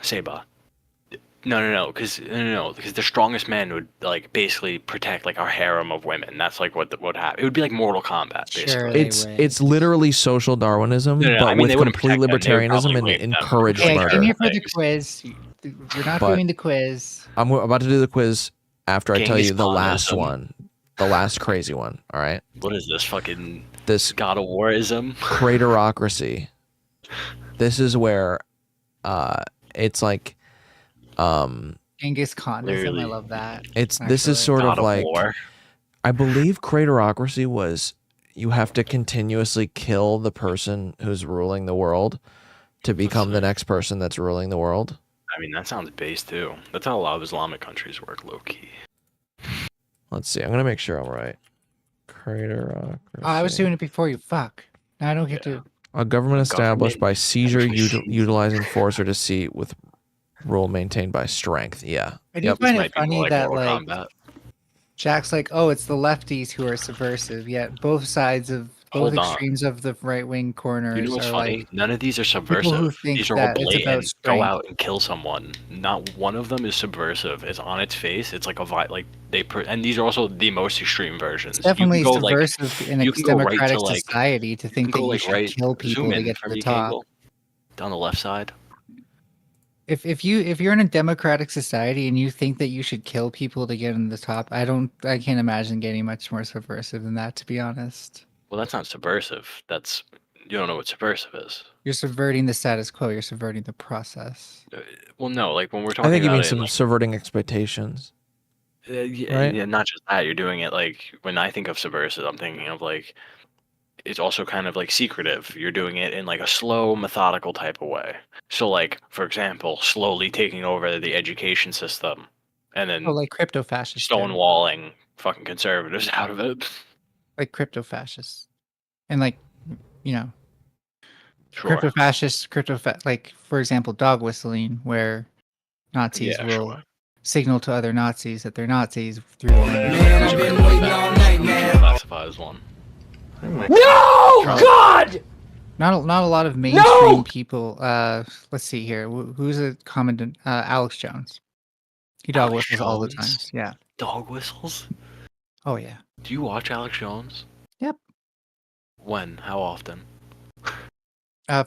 No, because the strongest men would like basically protect like our harem of women. That's like what would happen. It would be like Mortal Kombat, basically.
Sure. They would.
It's literally social Darwinism,
No,
but
I mean,
with
they wouldn't
complete
protect them, they would
libertarianism
probably
and
rape them.
encouraged
Okay, I
murder.
came here for the
Things.
quiz. You're not
But-
doing the quiz.
I'm about to do the quiz after I tell
Genghis
you the last
Khanism.
one, the last crazy one. All right,
What is this fucking
this
God of Warism?
craterocracy. This is where, it's like,
Genghis Khanism. I
Clearly.
love that.
this is
actually.
sort
God
of like,
War.
I believe craterocracy was you have to continuously kill the person who's ruling the world to become the next person that's ruling the world.
I mean, that sounds base too. That's how a lot of Islamic countries work, low key.
Let's see. I'm gonna make sure I'm right. Craterocracy.
Oh, I was doing it before you. Fuck. Now I don't get to.
A government established by seizure,
actually-
utilizing force or deceit, with rule maintained by strength. Yeah.
I do
Yep.
find
Might
it
be more
funny that
Mortal
like
Kombat.
Jack's like, oh, it's the lefties who are subversive. Yet both sides of both
Hold on.
extremes of the right wing corners
You know what's
are
funny?
like.
None of these are
who
subversive.
think
These are all
that it's about
blatant. Go
strength.
out and kill someone. Not one of them is subversive. It's on its face. It's like and these are also the most extreme versions.
It's definitely
you can go,
subversive in a
you can go right to,
democratic
like-
society to
you
think
can
that
go
you
like
should
right.
kill people
Zoom
to
in
get
for
to the
me,
top.
Kegel. Down the left side.
If you're in a democratic society and you think that you should kill people to get in the top, I can't imagine getting much more subversive than that, to be honest.
Well, that's not subversive. That's you don't know what subversive is.
You're subverting the status quo. You're subverting the process.
Well, no, like when we're
I
talking
think you
about
mean
it,
subverting expectations.
yeah,
right?
yeah, not just that. You're doing it like when I think of subversive, I'm thinking of like it's also kind of like secretive. You're doing it in like a slow, methodical type of way. So, like for example, slowly taking over the education system, and then
Oh, like crypto fascists. do.
stonewalling fucking conservatives out of it.
Like crypto fascists, and like, you know,
Sure.
crypto fascists, like for example, dog whistling, where Nazis
Yeah,
will
sure.
signal to other Nazis that they're Nazis through the language.
Classify as one.
No! God!
Not a lot of mainstream people. Let's see here. Who's a common? Alex Jones. He dog
Alex
whistles all the
Jones?
times. Yeah.
Dog whistles?
Oh yeah.
Do you watch Alex Jones?
Yep.
When? How often?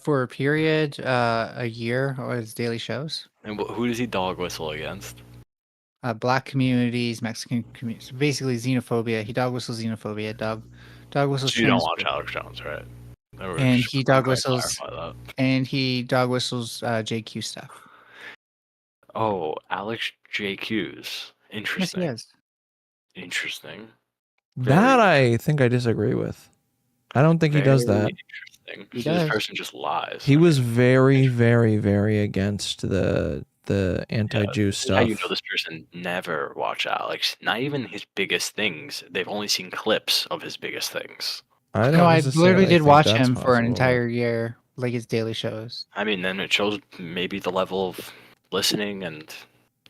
For a period, a year, or his daily shows.
And who does he dog whistle against?
Black communities, Mexican communities, basically xenophobia. He dog whistles xenophobia. Dog whistles.
So you don't watch Alex Jones, right?
And he dog whistles.
Clarify that.
And he dog whistles JQ stuff.
Oh, Alex JQs.
Yes,
Interesting.
he is.
Interesting.
That I think I disagree with. I don't think he does
Very
that.
Interesting.
He
So this
does.
person just lies.
He was very, very, very against the anti-Jew
How
stuff.
you know this person never watched Alex? Not even his biggest things. They've only seen clips of his biggest things.
I
No, I literally did watch him
him
for an entire year, like his daily shows.
I mean, then it shows maybe the level of listening and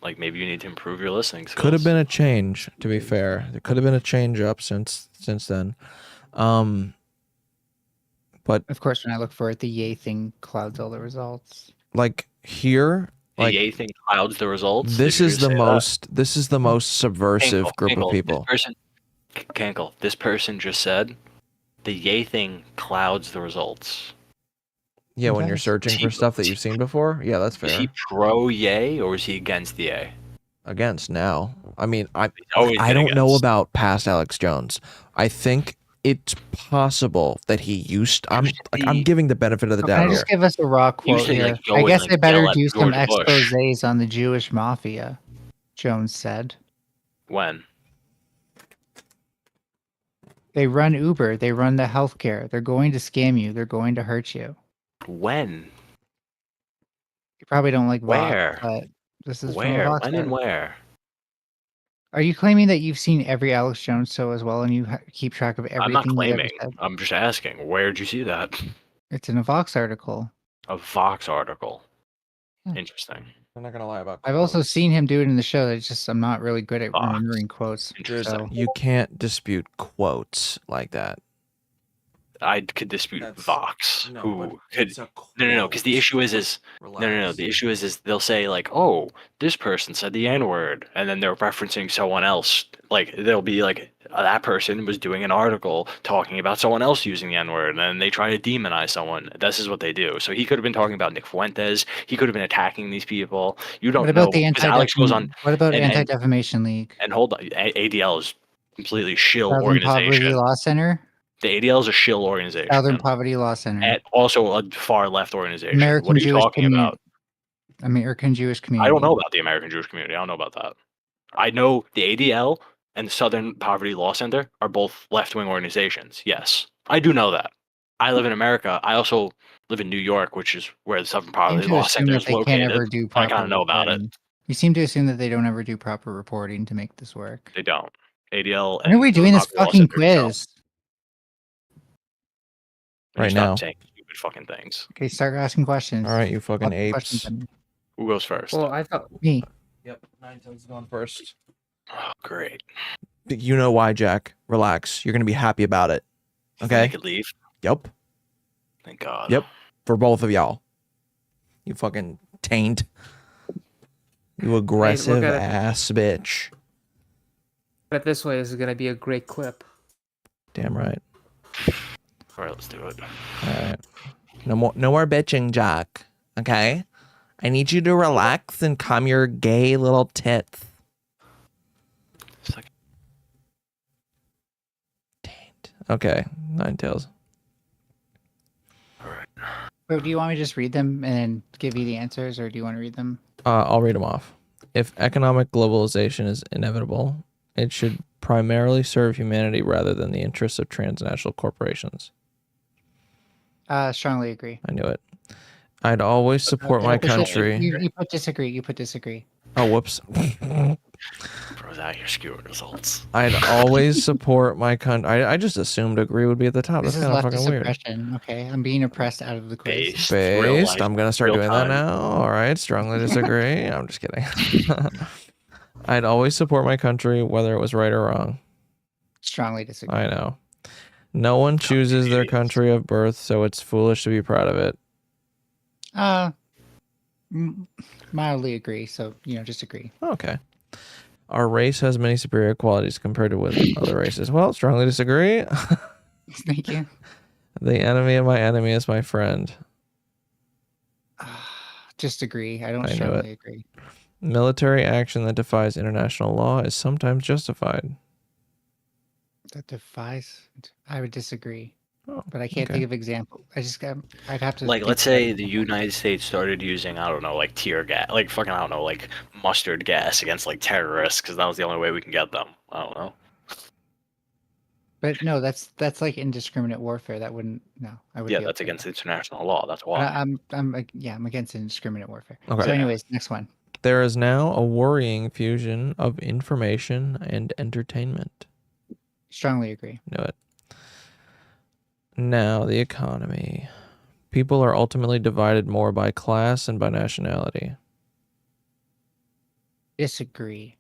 like maybe you need to improve your listening skills.
Could have been a change, to be fair. There could have been a change up since then. But
Of course, when I look for it, the yay thing clouds all the results.
like here,
The
like
yay thing clouds the results.
this
Did you
is
just
the
say that?
most this is the most subversive
Cankle,
group
Cankle,
of people.
Cankle, this person just said the yay thing clouds the results.
Yeah, when you're
Yes.
searching for stuff that you've seen before. Yeah, that's
Is
fair.
he pro yay or is he against the yay?
Against now. I mean,
always
I
been
don't know
against.
about past Alex Jones. I think it's possible that he used. I'm giving the benefit of the
Can I
doubt here.
just give us a raw quote
Usually,
here?
like, go
I
and,
guess
like,
I better
yell at
do some
George Bush.
exposés on the Jewish mafia, Jones said.
When?
They run Uber. They run the healthcare. They're going to scam you. They're going to hurt you.
When?
You probably don't like Vox,
Where?
but this is from a
Where?
Vox
When and
article.
where?
Are you claiming that you've seen every Alex Jones show as well, and you keep track of everything?
I'm not
he's ever
claiming.
said?
I'm just asking. Where'd you see that?
It's in a Vox article.
A Vox article.
Yeah.
Interesting.
I'm not gonna lie about.
I've also seen him do it in the show. It's just I'm not really good at
Vox.
remembering quotes.
Interesting.
So
You can't dispute quotes like that.
I could dispute Vox,
no,
who
but
could
it's a
no, because the issue is no. The issue is they'll say like, oh, this person said the N word, and then they're referencing someone else. Like they'll be like, that person was doing an article talking about someone else using the N word, and then they try to demonize someone. This is what they do. So he could have been talking about Nick Fuentes. He could have been attacking these people. You don't
what about
know.
the
because Alex goes on.
What about
and-
Anti Defamation League?
And hold on, ADL is completely shill
Southern Poverty
organization.
Law Center.
The ADL is a shill organization.
Southern Poverty Law Center.
And also a far left organization.
American
What are you
Jewish
talking about?
American Jewish Community.
I don't know about the American Jewish community. I don't know about that. I know the ADL and the Southern Poverty Law Center are both left-wing organizations. Yes, I do know that. I live in America. I also live in New York, which is where the Southern
You
Poverty
seem to
Law
assume
Center
that
is
they can't ever
located.
do
I
proper
kind of know about it.
reporting. You seem to assume that they don't ever do proper reporting to make this work.
They don't. ADL.
When are we doing this
Southern Poverty Law
fucking
Center don't.
quiz?
Right
Stop
now.
saying stupid fucking things.
Okay, start asking questions.
All right, you fucking
Lots of questions
apes.
on me.
Who goes first?
Well, I thought
Me.
Yep, Ninetales going first.
Oh, great.
You know why, Jack? Relax. You're gonna be happy about it.
Then
Okay.
I could leave.
Yep.
Thank God.
Yep. For both of y'all. You fucking taint. You aggressive
at it.
ass bitch.
But this way, this is gonna be a great clip.
Damn right.
All right, let's do it.
All right. No more bitching, Jack. Okay. I need you to relax and calm your gay little tits. Okay, Nine Tails.
But do you want me to just read them and then give you the answers, or do you want to read them?
I'll read them off. If economic globalization is inevitable, it should primarily serve humanity rather than the interests of transnational corporations.
Strongly agree.
I knew it. I'd always support my country.
You put disagree. You put disagree.
Oh, whoops.
Bro's out here skewing results.
I'd always support my country. I just assumed agree would be at the top.
This
That's
is
kind of
leftist
fucking weird.
oppression. Okay, I'm being oppressed out of the quiz.
Based. I'm gonna start
real
doing
time.
that now. All right. Strongly disagree. I'm just kidding. I'd always support my country, whether it was right or wrong.
Strongly disagree.
I know. No one chooses their country of birth, so it's foolish to be proud of it.
Mildly agree. So just agree.
Okay. Our race has many superior qualities compared to with other races. Well, strongly disagree.
Thank you.
The enemy of my enemy is my friend.
Just agree. I don't
I knew
strongly
it.
agree.
Military action that defies international law is sometimes justified.
That defies. I would disagree.
Oh,
But I can't
okay.
think of example. I'd have to
Like,
think
let's
about
say
it.
the United States started using, I don't know, like tear gas, like fucking, I don't know, like mustard gas against like terrorists, because that was the only way we can get them. I don't know.
But no, that's like indiscriminate warfare. That wouldn't. No, I would.
Yeah,
be
that's
okay.
against international law. That's why.
I'm against indiscriminate warfare.
Okay.
So, anyways, next one.
There is now a worrying fusion of information and entertainment.
Strongly agree.
Knew it. Now, the economy. People are ultimately divided more by class and by nationality.
Disagree.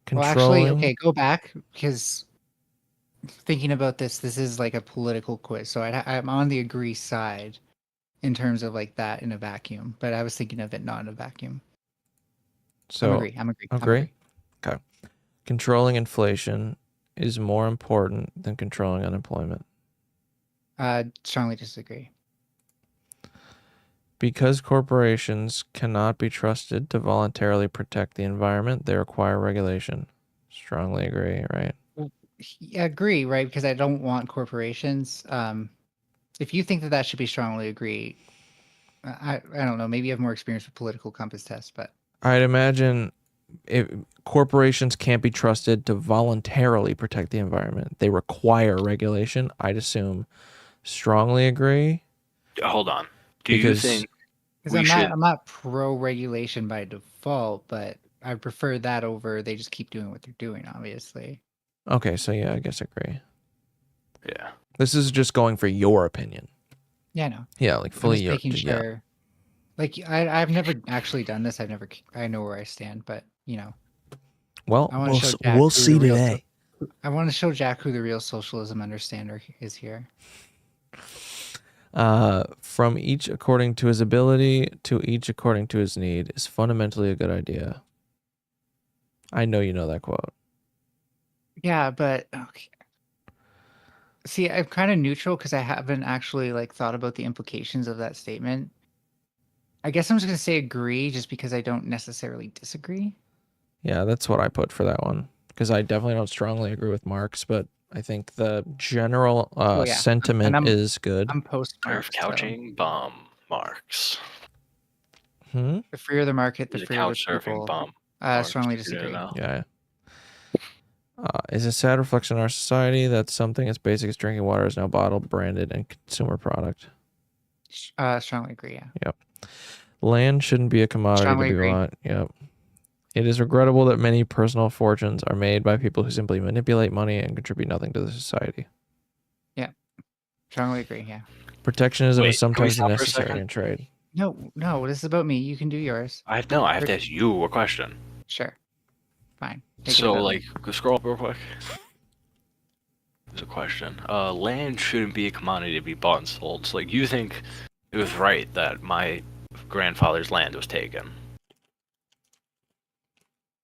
Controlling.
Well, actually, okay, go back because thinking about this is like a political quiz. So I'm on the agree side in terms of like that in a vacuum, but I was thinking of it not in a vacuum.
So,
I'm agree.
Agree? Okay. Controlling inflation is more important than controlling unemployment.
Strongly disagree.
Because corporations cannot be trusted to voluntarily protect the environment, they require regulation. Strongly agree, right?
Yeah, agree, right? Because I don't want corporations. If you think that should be strongly agree, I don't know. Maybe you have more experience with political compass tests, but
I'd imagine if corporations can't be trusted to voluntarily protect the environment. They require regulation. I'd assume strongly agree.
Hold on. Do
Because-
you think
because
we
I'm not pro regulation by default, but I prefer that over they just keep doing what they're doing. Obviously,
Okay, so yeah, I guess agree.
Yeah.
This is just going for your opinion.
yeah, no.
Yeah, like
I'm
fully
just
your
making
yeah.
sure. Like I've never actually done this. I know where I stand, but
Well,
I want
we'll,
to show
s-
Jack
we'll
who
see
the real
today.
I want to show Jack who the real socialism understander is here.
From each according to his ability to each according to his need is fundamentally a good idea. I know you know that quote.
Yeah, but okay. See, I'm kind of neutral because I haven't actually like thought about the implications of that statement. I guess I'm just gonna say agree, just because I don't necessarily disagree.
Yeah, that's what I put for that one because I definitely don't strongly agree with Marx, but I think the general
Oh, yeah.
sentiment
And
is good.
I'm post
Earth couching bomb Marx?
Hmm?
The freer the market, the
He's a
freer the
couch surfing
people.
bomb.
Strongly
Marx, you
disagree.
know.
Yeah. Is a sad reflection on our society that something as basic as drinking water is now bottled, branded, and consumer product.
Strongly agree. Yeah.
Yep. Land shouldn't be a commodity
Strongly
to be
agree.
bought. Yep. It is regrettable that many personal fortunes are made by people who simply manipulate money and contribute nothing to the society.
Strongly agree. Yeah.
Protectionism
Wait,
is
can we
sometimes
stop for a
necessary
second?
in trade.
No. This is about me. You can do yours.
I have to ask you a question.
Sure. Fine. Take it
So,
about
like,
me.
go scroll up real quick. There's a question. Land shouldn't be a commodity to be bought and sold. So, like, you think it was right that my grandfather's land was taken?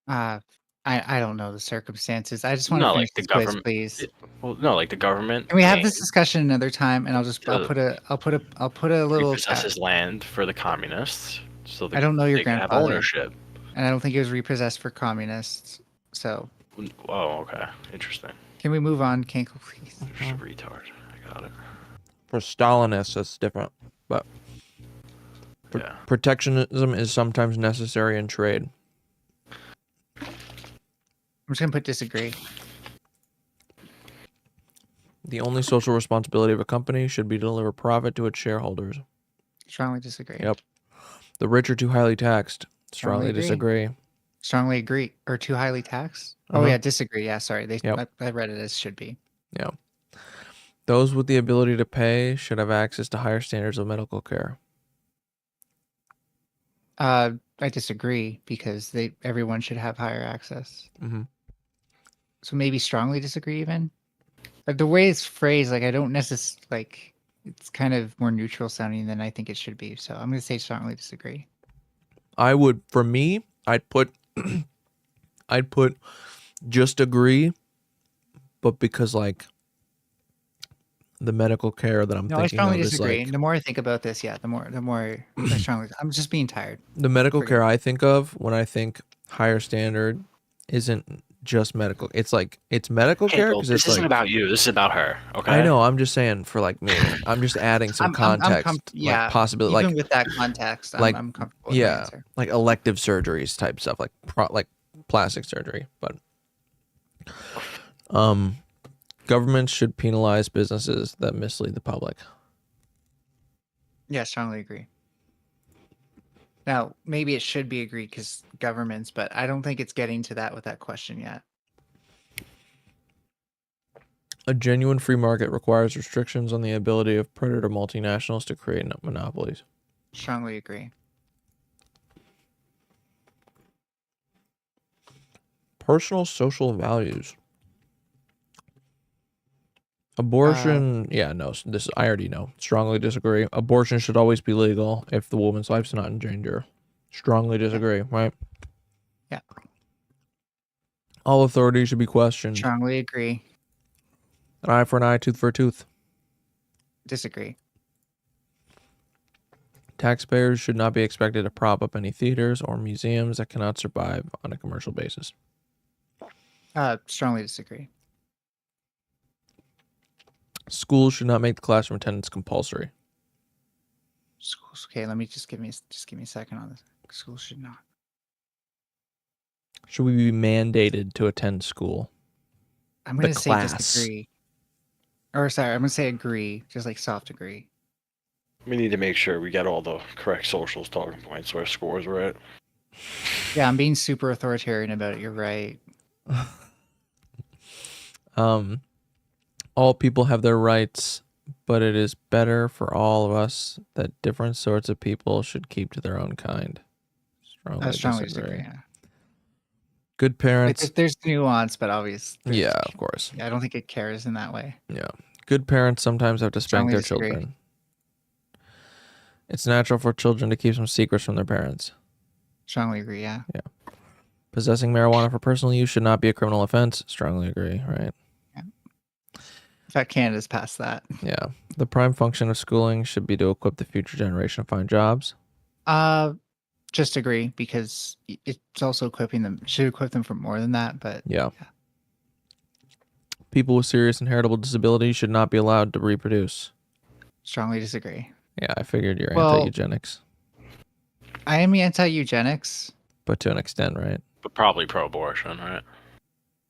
I I don't know the circumstances. I just want to
No,
finish
like the
this quiz,
government.
please.
Well, no, like the government.
Can we have
paying
this discussion another time? And I'll
to
put a little.
repossesses land for the communists, so
I don't know your
they can have
grandfather,
ownership.
and I don't think it was repossessed for communists. So
Oh, okay, interesting.
can we move on, Kinkle, please?
Just a retard. I got it.
For Stalinists, that's different. But
Yeah.
protectionism is sometimes necessary in trade.
I'm just gonna put disagree.
The only social responsibility of a company should be to deliver profit to its shareholders.
Strongly disagree.
Yep. The rich are too highly taxed. Strongly
agree.
disagree.
Strongly agree. Or too highly taxed? Oh
Uh-huh.
yeah, disagree. Yeah, sorry.
Yep.
I read it as should be.
Yeah. Those with the ability to pay should have access to higher standards of medical care.
I disagree because everyone should have higher access.
Mm-hmm.
So maybe strongly disagree even. Like the way it's phrased, like I don't necessarily like. It's kind of more neutral sounding than I think it should be. So I'm gonna say strongly disagree.
I would, for me, I'd put just agree, but because like the medical care that I'm
No, I
thinking
strongly
of is
disagree.
like
The more I think about this, yeah, the more I strongly. I'm just being tired.
the medical
Forget
care I think of when I think higher standard isn't just medical. It's like it's medical care
Kinkle,
because
this
it's
isn't
like
about you. This is about her. Okay.
I know. I'm just saying for like me. I'm just adding some context,
yeah,
like possibility,
even
like
with that context,
like
I'm comfortable with my
yeah,
answer.
like elective surgeries type stuff, like like plastic surgery. But governments should penalize businesses that mislead the public.
Yeah, strongly agree. Now, maybe it should be agreed because governments, but I don't think it's getting to that with that question yet.
A genuine free market requires restrictions on the ability of predator multinationals to create monopolies.
Strongly agree.
Personal social values. Abortion, yeah, no, this I already know. Strongly disagree. Abortion should always be legal if the woman's life's not in danger. Strongly disagree, right?
Yeah.
All authority should be questioned.
Strongly agree.
An eye for an eye, tooth for a tooth.
Disagree.
Taxpayers should not be expected to prop up any theaters or museums that cannot survive on a commercial basis.
Strongly disagree.
Schools should not make the classroom attendance compulsory.
Schools. Okay, let me just give me a second on this. Schools should not.
Should we be mandated to attend school?
I'm gonna say disagree. Or sorry, I'm gonna say agree, just like soft agree.
We need to make sure we get all the correct socials talking points so our scores are right.
Yeah, I'm being super authoritarian about it. You're right.
All people have their rights, but it is better for all of us that different sorts of people should keep to their own kind.
Strongly disagree. Yeah.
Good parents.
There's nuance, but obvious.
Yeah, of course.
I don't think it cares in that way.
Yeah. Good parents sometimes have to spank
Strongly
their
disagree.
children. It's natural for children to keep some secrets from their parents.
Strongly agree, yeah.
Yeah. Possessing marijuana for personal use should not be a criminal offense. Strongly agree, right?
Yeah. In fact, Canada's past that.
Yeah. The prime function of schooling should be to equip the future generation to find jobs.
Just agree because it's also equipping them. Should equip them for more than that, but
Yeah. People with serious inheritable disabilities should not be allowed to reproduce.
Strongly disagree.
Yeah, I figured you're
Well-
anti-eugenics,
I am anti-eugenics.
but to an extent, right?
But probably pro-abortion, right?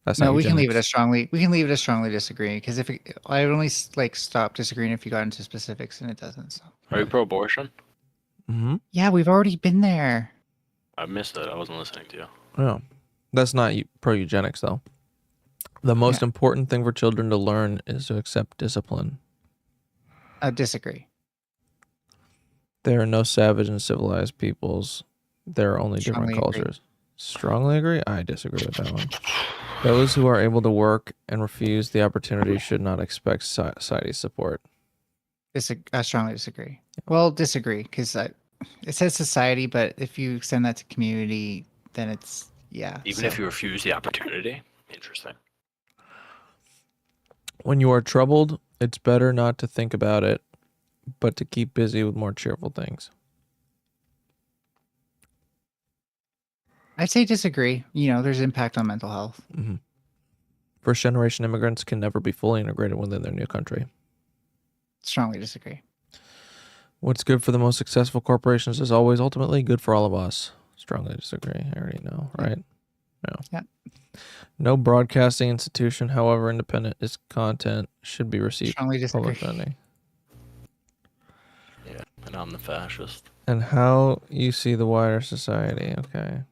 That's
No,
not
we can leave it
eugenics.
as strongly. We can leave it as strongly disagree because I would only like stop disagreeing if you got into specifics, and it doesn't. So
Are you pro-abortion?
Mm-hmm.
yeah, we've already been there.
I missed it. I wasn't listening to you.
Yeah. That's not pro-eugenics, though. The most important thing for children to learn is to accept discipline.
I disagree.
There are no savage and civilized peoples. There are only different
Strongly agree.
cultures. Strongly agree? I disagree with that one. Those who are able to work and refuse the opportunity should not expect society's support.
I strongly disagree. Well, disagree because it says society, but if you extend that to community, then it's Yeah.
Even
so-
if you refuse the opportunity. Interesting.
When you are troubled, it's better not to think about it, but to keep busy with more cheerful things.
I'd say disagree. You know, there's impact on mental health.
Mm-hmm. First generation immigrants can never be fully integrated within their new country.
Strongly disagree.
What's good for the most successful corporations is always ultimately good for all of us. Strongly disagree. I already know, right? No.
Yeah.
No broadcasting institution, however independent its content, should be received
Strongly disagree.
public funding.
Yeah, and I'm the fascist.
And how you see the wider society. Okay.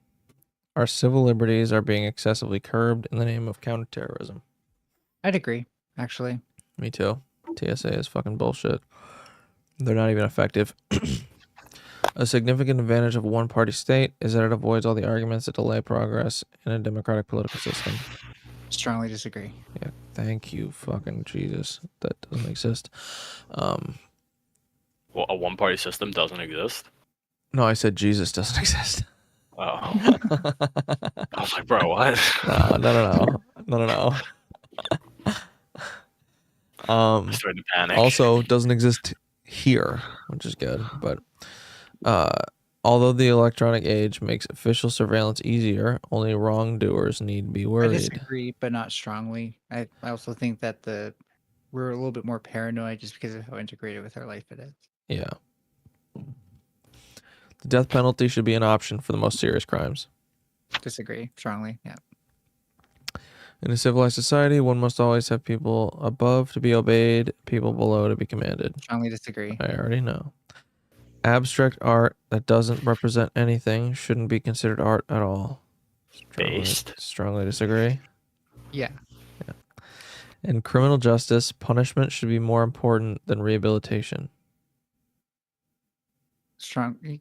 Our civil liberties are being excessively curbed in the name of counterterrorism.
I'd agree, actually.
Me too. TSA is fucking bullshit. They're not even effective. A significant advantage of a one-party state is that it avoids all the arguments that delay progress in a democratic political system.
Strongly disagree.
Yeah, thank you, fucking Jesus. That doesn't exist.
Well, a one-party system doesn't exist.
No, I said Jesus doesn't exist.
Oh. I was like, bro, what?
No.
I started to panic.
Also doesn't exist here, which is good. But although the electronic age makes official surveillance easier, only wrongdoers need be
I
worried.
disagree, but not strongly. I also think that we're a little bit more paranoid just because of how integrated with our life it is.
Yeah. The death penalty should be an option for the most serious crimes.
Disagree strongly. Yeah.
In a civilized society, one must always have people above to be obeyed, people below to be commanded.
Strongly disagree.
I already know. Abstract art that doesn't represent anything shouldn't be considered art at all. Strongly disagree.
Yeah.
In criminal justice, punishment should be more important than rehabilitation.
Strongly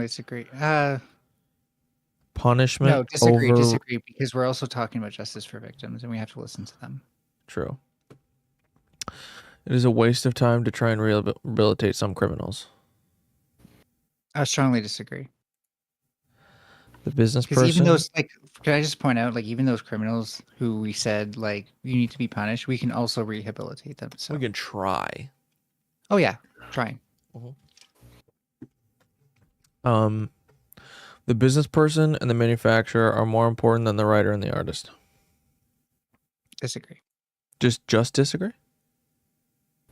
disagree.
Punishment
No, disagree,
over...
disagree, because we're also talking about justice for victims and we have to listen to them.
True. It is a waste of time to try and rehabilitate some criminals.
I strongly disagree.
The business
Because even
person...
those, like, can I just point out, like, even those criminals who we said, like, you need to be punished, we can also rehabilitate them. So
we can try.
Oh yeah, trying.
The business person and the manufacturer are more important than the writer and the artist.
Disagree.
Just disagree?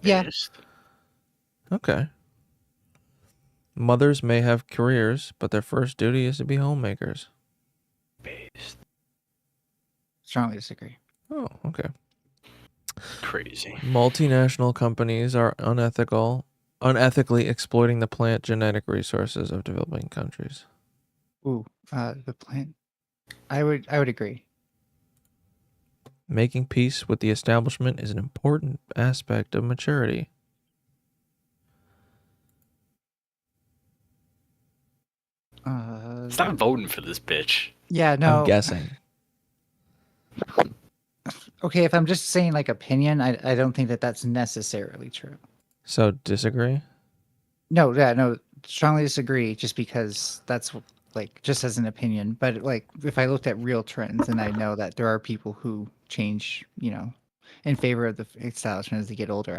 Yeah.
Okay. Mothers may have careers, but their first duty is to be homemakers.
Strongly disagree.
Oh, okay.
Crazy.
Multinational companies are unethically exploiting the plant genetic resources of developing countries.
Ooh, the plant. I would agree.
Making peace with the establishment is an important aspect of maturity.
Stop voting for this bitch.
Yeah, no.
I'm guessing.
Okay, if I'm just saying like opinion, I don't think that that's necessarily true.
So disagree?
No, yeah, no, strongly disagree. Just because that's like just as an opinion. But like if I looked at real trends, and I know that there are people who change, you know, in favor of the establishment as they get older.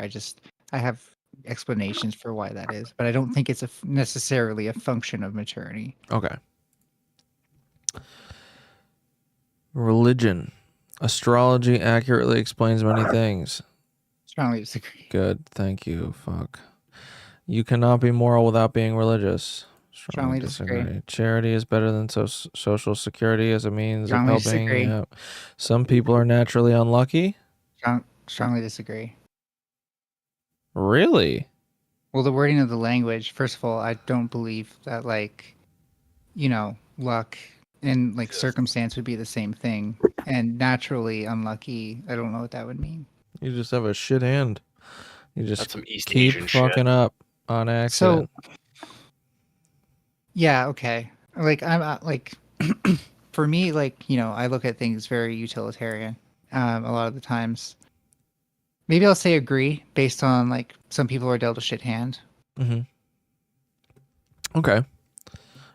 I have explanations for why that is, but I don't think it's necessarily a function of maturity.
Okay. Religion. Astrology accurately explains many things.
Strongly disagree.
Good, thank you. Fuck. You cannot be moral without being religious.
Strongly disagree.
Charity is better than social security as a means
Strongly
of helping.
disagree.
Yeah. Some people are naturally unlucky.
Strongly disagree.
Really?
Well, the wording of the language, first of all, I don't believe that, like, you know, luck and, like, circumstance would be the same thing. And naturally unlucky, I don't know what that would mean.
You just have a shit hand. You just
That's some East
keep
Asian
fucking
shit.
up on accident.
So, yeah, okay. Like, I'm, like, for me, like, you know, I look at things very utilitarian a lot of the times. Maybe I'll say agree based on, like, some people are dealt a shit hand.
Mm-hmm. Okay.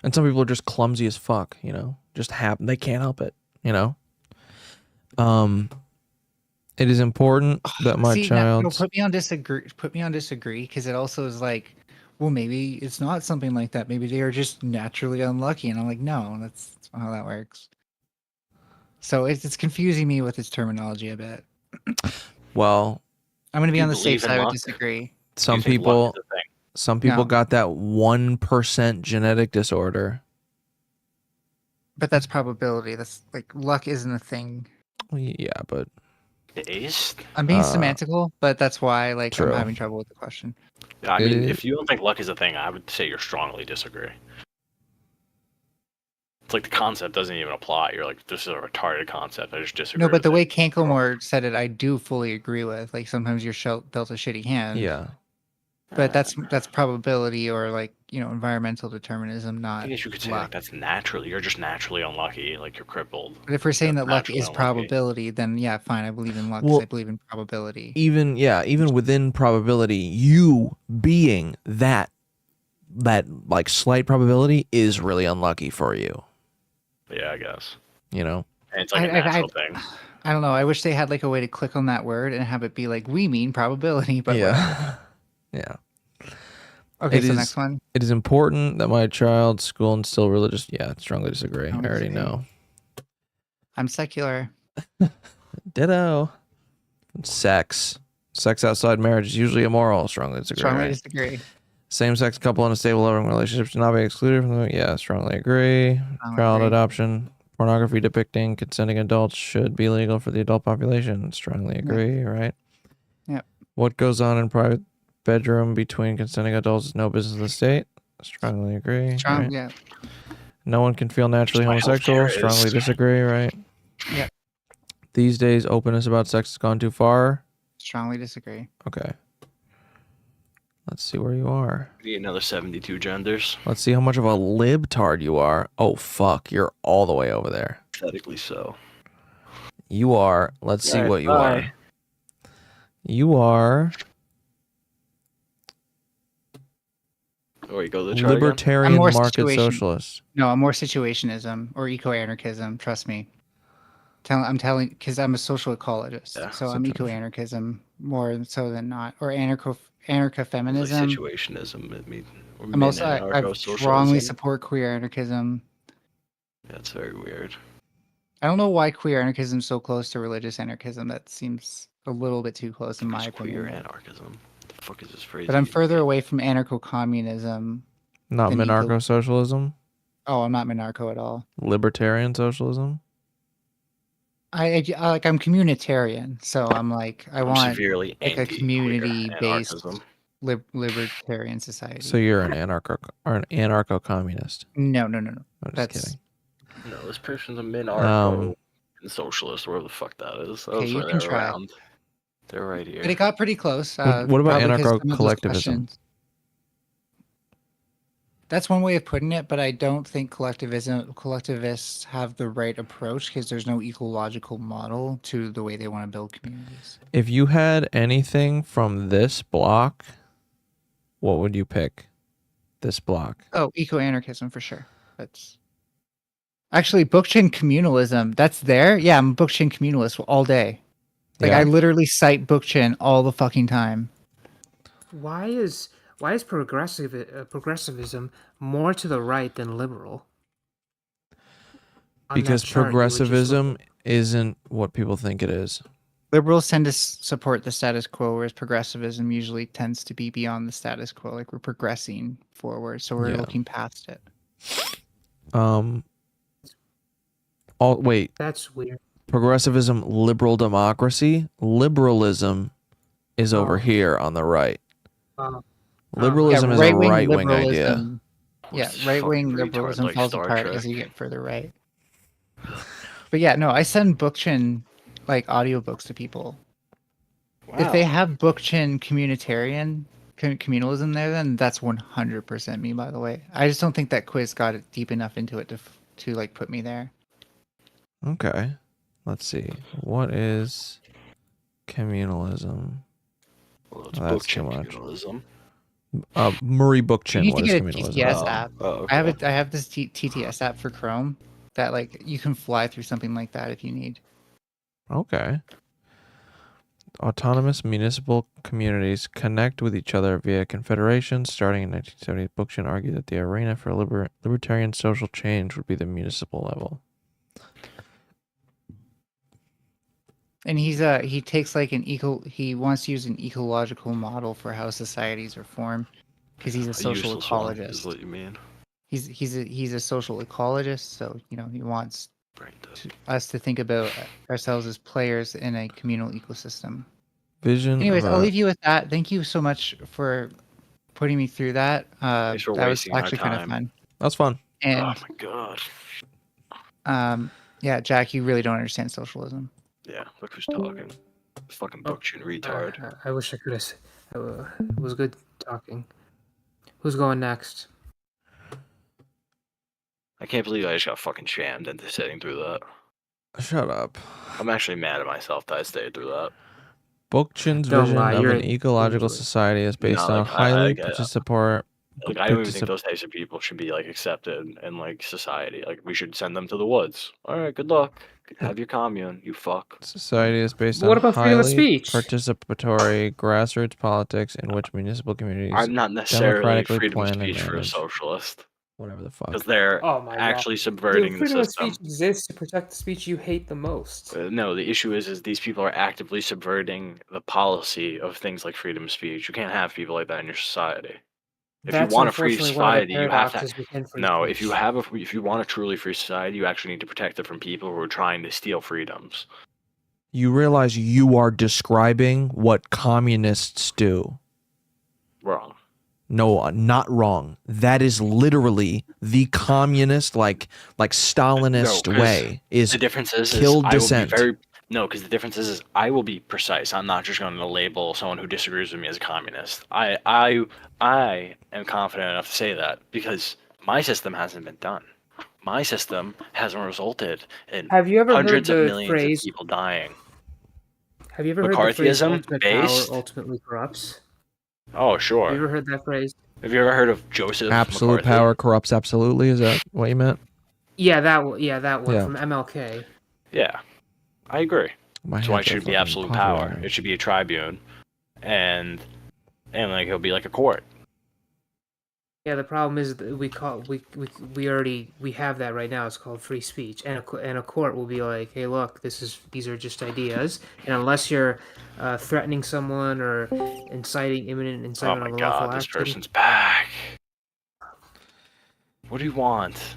And some people are just clumsy as fuck, you know, just happen. They can't help it, you know. It is important that my
See,
child.
no, put me on disagree. Put me on disagree because it also is like, well, maybe it's not something like that. Maybe they are just naturally unlucky, and I'm like, no, that's not how that works. So it's confusing me with its terminology a bit.
Well,
I'm gonna
Do
be
you
on the safe
believe in
side with
luck?
disagree.
some
think luck
people,
is a thing?
some people
No.
got that 1% genetic disorder.
But that's probability. That's like luck isn't a thing.
Well, yeah, but
It is.
I'm being
Uh,
semantical, but that's why like
true.
I'm having trouble with the question.
I mean,
It-
if you don't think luck is a thing, I would say you're strongly disagree. It's like the concept doesn't even apply. You're like, this is a retarded concept. I just disagree.
No, but
with
the
it.
way Kankomore said it, I do fully agree with. Like sometimes you're dealt a shitty hand.
yeah.
But that's probability or like, you know, environmental determinism,
I
not
guess you could say
luck.
like that's naturally. You're just naturally unlucky. Like you're crippled.
But if we're saying
That's
that luck
naturally
is
unlucky.
probability, then yeah, fine. I believe in luck 'cause
Well,
I believe in probability.
Even within probability, you being that like slight probability is really unlucky for you.
Yeah, I guess.
You know.
And it's like a natural thing.
I don't know. I wish they had like a way to click on that word and have it be like, we mean probability, but whatever.
Yeah. Yeah.
Okay,
It
so
is-
next one.
It is important that my child's school instill religious. Yeah, strongly disagree. I
Strongly
already
disagree.
know.
I'm secular.
Ditto. Sex outside marriage is usually immoral. Strongly disagree.
Strongly
right?
disagree.
Same-sex couple in a stable, loving relationship should not be excluded from the. Yeah, strongly agree. Child
agree.
adoption, pornography depicting consenting adults should be legal for the adult population. Strongly agree. Right.
Yep.
What goes on in private bedroom between consenting adults is no business of the state. Strongly agree.
Strong,
right?
yeah.
No one can feel naturally
Why
homosexual.
healthcare is.
Strongly disagree. Right.
Yeah.
These days, openness about sex has gone too far.
Strongly disagree.
Okay. Let's see where you are.
Be another 72 genders.
Let's see how much of a libtard you are. Oh, fuck. You're all the way over there.
Pathetically so.
You are. Let's see
Alright,
what you
bye.
are. You are
Or you go to the chart again?
libertarian
I'm more
market
situation-
socialist.
No, I'm more situationism or eco-anarchism. Trust me. I'm telling because I'm a social ecologist,
Yeah,
so I'm
situation.
eco-anarchism more so than not, or
Like
anarcho-feminism.
situationism. I mean, or
I'm also I
anarcho-socialism.
strongly support queer anarchism.
That's very weird.
I don't know why queer anarchism is so close to religious anarchism. That seems a little bit too close in my
It's queer
opinion.
anarchism. The fuck is this phrase?
But I'm further away from anarcho-communism.
Not
than eco-
minarcho socialism.
Oh, I'm not minarcho at all.
Libertarian socialism.
Like I'm communitarian, so I'm like I
I'm
want
severely
like a
anti-queer
community-based
anarchism.
libertarian society.
So you're an anarcho-communist.
No.
I'm just
That's
kidding.
No, this person's a minarcho
Um,
socialist, whatever the fuck that is. That
Okay,
was
you
where
can
they're
try.
around. They're right here.
but it got pretty close.
What about
probably 'cause some of those
anarcho-collectivism?
questions- That's one way of putting it, but I don't think collectivists have the right approach because there's no ecological model to the way they want to build communities.
If you had anything from this block, what would you pick? This block.
Oh, eco-anarchism for sure. That's actually Bookchin communalism. That's there. Yeah, I'm a Bookchin communalist all day. Like
Yeah.
I literally cite Bookchin all the fucking time.
Why is progressivism more to the right than liberal? On that
Because
chart you were just
progressivism
looking-
isn't what people think it is.
Liberals tend to support the status quo, whereas progressivism usually tends to be beyond the status quo. Like we're progressing forward, so we're
Yeah.
looking past it.
Wait,
That's weird.
progressivism, liberal democracy. Liberalism is over
Oh.
here on the right.
Uh,
Liberalism is a
right-wing
right-wing idea.
liberalism- Yeah,
This
right-wing
fucking retard
liberalism
like
falls
Star
apart
Trek.
as you get further right. But yeah, no, I send Bookchin like audiobooks to people. If they have Bookchin communalism there, then that's 100% me. By the way, I just don't think that quiz got it deep enough into it to like put me there.
Okay. Let's see. What is communalism?
Well, it's
Oh, that's too
Bookchin
much.
communalism.
Murray
You
Bookchin.
need
What
to
is
get a
communalism?
TTS app.
Oh,
I have this TTS app for Chrome that like you can fly through something like that if you need.
Okay. Autonomous municipal communities connect with each other via confederations. Starting in 1970, Bookchin argued that the arena for libertarian social change would be the municipal level.
And he takes like he wants to use an ecological model for how societies are formed because he's a social
useless one
ecologist.
is what you mean.
He's a social ecologist, so he wants us to think about ourselves as players in a communal ecosystem.
Vision.
Anyways,
of
I'll
a-
leave you with that. Thank you so much for putting me through that.
Thanks for
That was
wasting our
actually kind of
time.
fun.
That's fun.
And
Oh my god.
yeah, Jack, you really don't understand socialism.
Yeah, look who's talking. Fucking Bookchin retard.
I wish I could have. It was good talking. Who's going next?
I can't believe I just got fucking shammed into sitting through that.
Shut up.
I'm actually mad at myself that I stayed through that.
Bookchin's
Don't
vision
lie,
of
you're
an ecological
into it.
society is based
No,
on
like, I
highly
get it.
participatory.
Like, I don't even think those types of people should be like accepted in like society. Like, we should send them to the woods. All right, good luck. Have your commune, you fuck.
Society is based
But what
on
about freedom of
highly
speech?
participatory grassroots politics in which municipal communities
I'm not necessarily
democratically
freedom of
plan and
speech for a
manage.
socialist
Whatever the fuck.
because they're
Oh my
actually
god.
subverting
Dude,
the
freedom
system.
of speech exists to protect the speech you hate the most.
No, the issue is these people are actively subverting the policy of things like freedom of speech. You can't have people like that in your society. If
That's
you want a free
unfortunately one of the
society, you have to.
paradoxes within free
No,
speech.
if you want a truly free society, you actually need to protect it from people who are trying to steal freedoms.
You realize you are describing what communists do.
Wrong.
No, not wrong. That is literally the communist, like Stalinist
'cause
way. Is
the difference is
kill
I
dissent.
will be very no, because the difference is I will be precise. I'm not just going to label someone who disagrees with me as a communist. I am confident enough to say that because my system hasn't been done. My system hasn't resulted in
Have you ever heard
hundreds of
the
millions
phrase?
of people dying.
Have you ever heard the phrase
McCarthyism
"ultimate
based?
power ultimately corrupts"?
Oh,
Have you
sure.
ever heard that phrase?
Have you ever heard of Joseph
absolute
McCarthy?
power corrupts absolutely? Is that what you meant?
Yeah, that one. Yeah, that one
Yeah.
from MLK.
Yeah, I agree.
My
That's why
hands
it
are
should be
fucking
absolute
puffy
power.
right now.
It should be a tribune, and like it'll be like a court.
Yeah, the problem is that we have that right now. It's called free speech, and a court will be like, hey, look, these are just ideas, and unless you're threatening someone or imminent
Oh
incitement
my
of a lawful
god, this
action.
person's back. What do you want?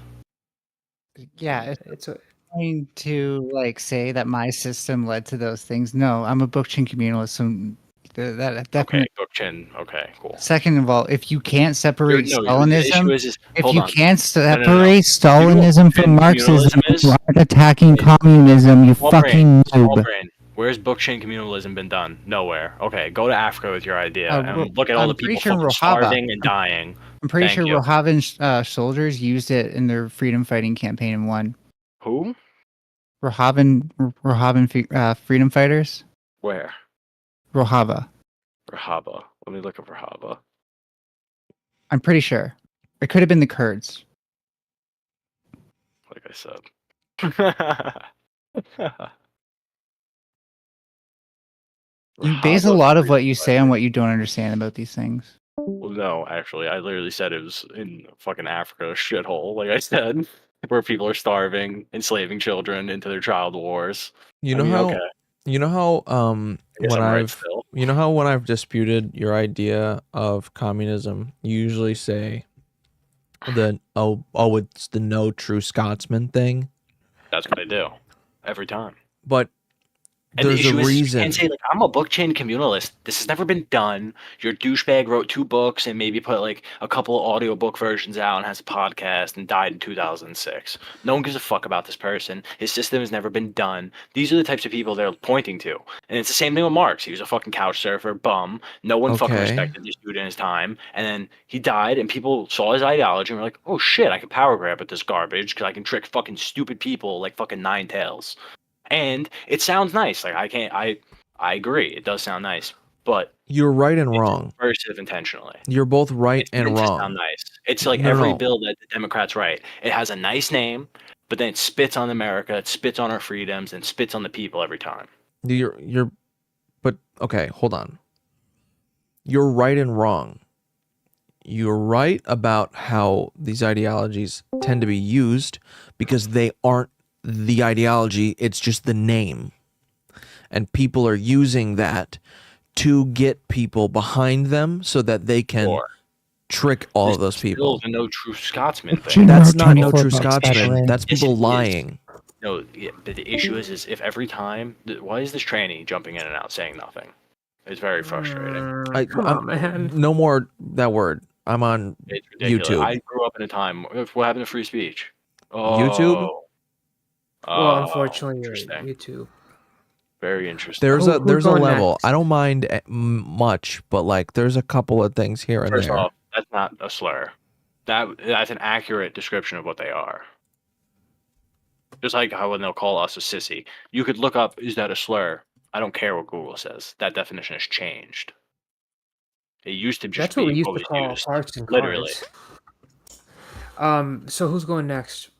Yeah,
It's a,
trying to like say that my system led to those things. No, I'm a Bookchin communalist. So that definitely.
Okay, Bookchin. Okay, cool.
Second of all, if you can't separate
No, the
Stalinism,
issue is
if
hold
you
on.
can't
No, no, no.
separate Stalinism from
Bookchin
Marxism,
communalism is-
you aren't attacking communism. You
Small
fucking
brain, small
noob.
brain. Where's Bookchin communalism been done? Nowhere. Okay, go to Africa with your idea and look at all
I'm
the
pretty
people
sure
fucking
Rojava-
starving and dying.
I'm pretty
Thank
sure
you.
Rojavan soldiers used it in their freedom fighting campaign and won.
Who?
Rojavan freedom fighters.
Where?
Rojava.
Rahaba. Let me look up Rahaba.
I'm pretty sure. It could have been the Kurds.
Like I said.
You base a
Rahaba
lot of what
freedom
you say on what you don't understand about these things.
Well, no, actually, I literally said it was in fucking Africa, a shithole, like I said, where people are starving, enslaving children into their child wars.
You
I
know
mean,
how
okay.
you know how
I guess
when
I'm right
I've
still.
you know how when I've disputed your idea of communism, you usually say it's the no true Scotsman thing.
That's what I do every time.
But
And the
there's
issue
a
is, you
reason.
can't say like I'm a Bookchin communalist. This has never been done. Your douchebag wrote 2 books and maybe put like a couple of audiobook versions out and has a podcast and died in 2006. No one gives a fuck about this person. His system has never been done. These are the types of people they're pointing to. And it's the same thing with Marx. He was a fucking couch surfer, bum. No one fucking
Okay.
respected this dude in his time. And then he died and people saw his ideology and were like, oh shit, I can power grab at this garbage because I can trick fucking stupid people like fucking Ninetales. And it sounds nice. Like I agree. It does sound nice. but
You're right and wrong.
subversive intentionally.
You're both right
It's
and
meant to
wrong.
sound nice. It's like
No,
every
no.
bill that the Democrats write. It has a nice name, but then it spits on America, it spits on our freedoms, and spits on the people every time.
But okay, hold on. You're right and wrong. You're right about how these ideologies tend to be used because they aren't the ideology, it's just the name. And people are using that to get people behind them so that they can trick all of those people.
Still the no true Scotsman thing.
That's not no true Scotsman. That's people lying.
No, yeah, but the issue is if every time, why is this tranny jumping in and out saying nothing? It's very frustrating.
No more that word. I'm on
It's ridiculous.
YouTube.
I grew up in a time. What happened to free speech?
YouTube?
Well, unfortunately,
interesting.
YouTube.
Very interesting.
There's a
who's
a
going
level.
next?
I don't mind much, but like there's a couple of things here and
First
there.
off, that's not a slur. That's an accurate description of what they are. Just like how when they'll call us a sissy, you could look up, is that a slur? I don't care what Google says. That definition has changed. It used to just
That's what we
be
used
what
to
was
call
used.
hearts and
Literally.
cards. So who's going next?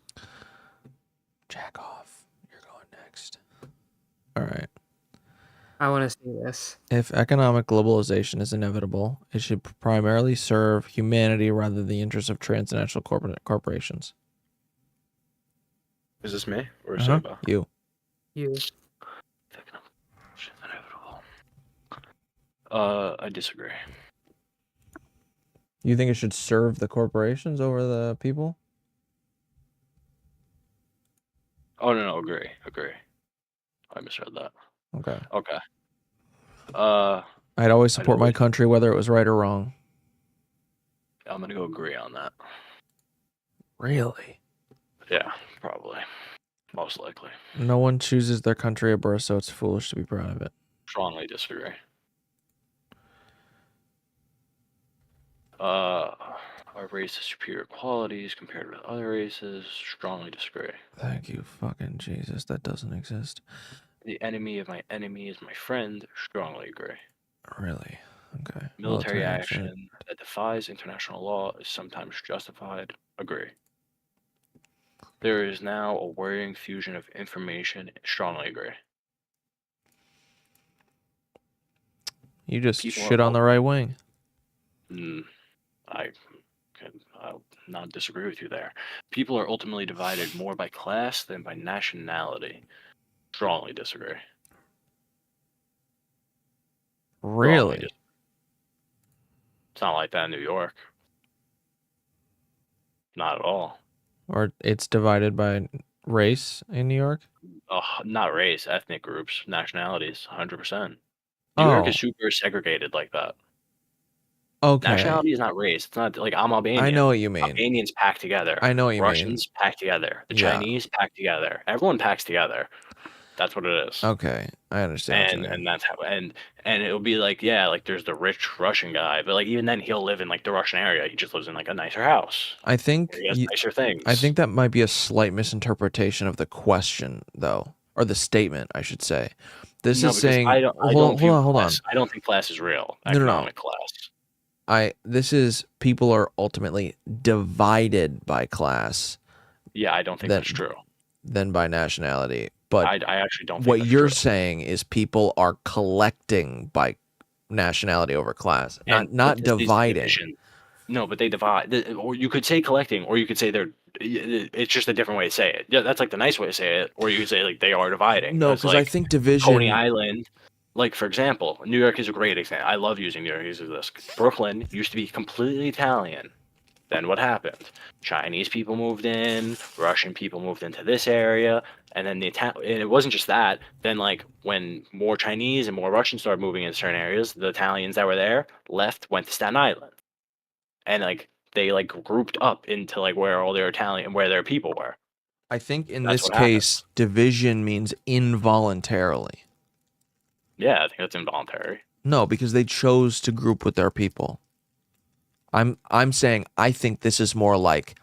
Jack off. You're going next. All right.
I want to see this.
If economic globalization is inevitable, it should primarily serve humanity rather than the interests of transnational corporations.
Is this me or
Uh-huh.
Saba?
You.
You.
I disagree.
You think it should serve the corporations over the people?
Oh no, agree. I misread that.
Okay.
Okay.
I'd always support my country whether it was right or wrong.
I'm gonna go agree on that.
Really?
Yeah, probably. Most likely.
No one chooses their country at birth, so it's foolish to be proud of it.
Strongly disagree. Our race has superior qualities compared with other races. Strongly disagree.
Thank you, fucking Jesus. That doesn't exist.
The enemy of my enemy is my friend. Strongly agree.
Really? Okay.
Military action that defies international law is sometimes justified. Agree. There is now a worrying fusion of information. Strongly agree.
You just
People
shit
are
on the right wing.
I'll not disagree with you there. People are ultimately divided more by class than by nationality. Strongly disagree.
Really?
It's not like that in New York. Not at all.
Or it's divided by race in New York?
Not race, ethnic groups, nationalities, 100%. New York is super segregated like that.
Okay.
Nationality is not race. It's not like I'm Albanian.
I know what you mean.
Albanians pack together.
I know what you mean.
Russians pack together. The
Yeah.
Chinese pack together. Everyone packs together. That's what it is.
Okay. I understand. what you mean.
And that's how and it'll be like, yeah, like there's the rich Russian guy, but like even then he'll live in like the Russian area. He just lives in like a nicer house.
I think
He has nicer things.
I think that might be a slight misinterpretation of the question, though, or the statement, I should say. This
No,
is
because
saying,
I don't
hold
view
on.
class- I don't think class is real.
No, no, no.
Economic class.
This is people are ultimately divided by class
Yeah, I don't think that's true.
than by nationality. But
I actually don't think
what
that's
you're
true.
saying is people are collecting by nationality over class,
And
not
because these
dividing.
divisions- No, but they divide. Or you could say collecting, or you could say they're. It's just a different way to say it. Yeah, that's like the nice way to say it. Or you could say like they are dividing.
No, because I
like,
think division.
Coney Island, like for example, New York is a great example. I love using New York as this. Brooklyn used to be completely Italian. Then what happened? Chinese people moved in, Russian people moved into this area, and then and it wasn't just that. Then like when more Chinese and more Russians started moving into certain areas, the Italians that were there left, went to Staten Island, and like they like grouped up into like where all their Italian and where their people were.
I think in
That's
this
what happened.
case, division means involuntarily.
Yeah, I think that's involuntary.
No, because they chose to group with their people. I'm saying I think this is more like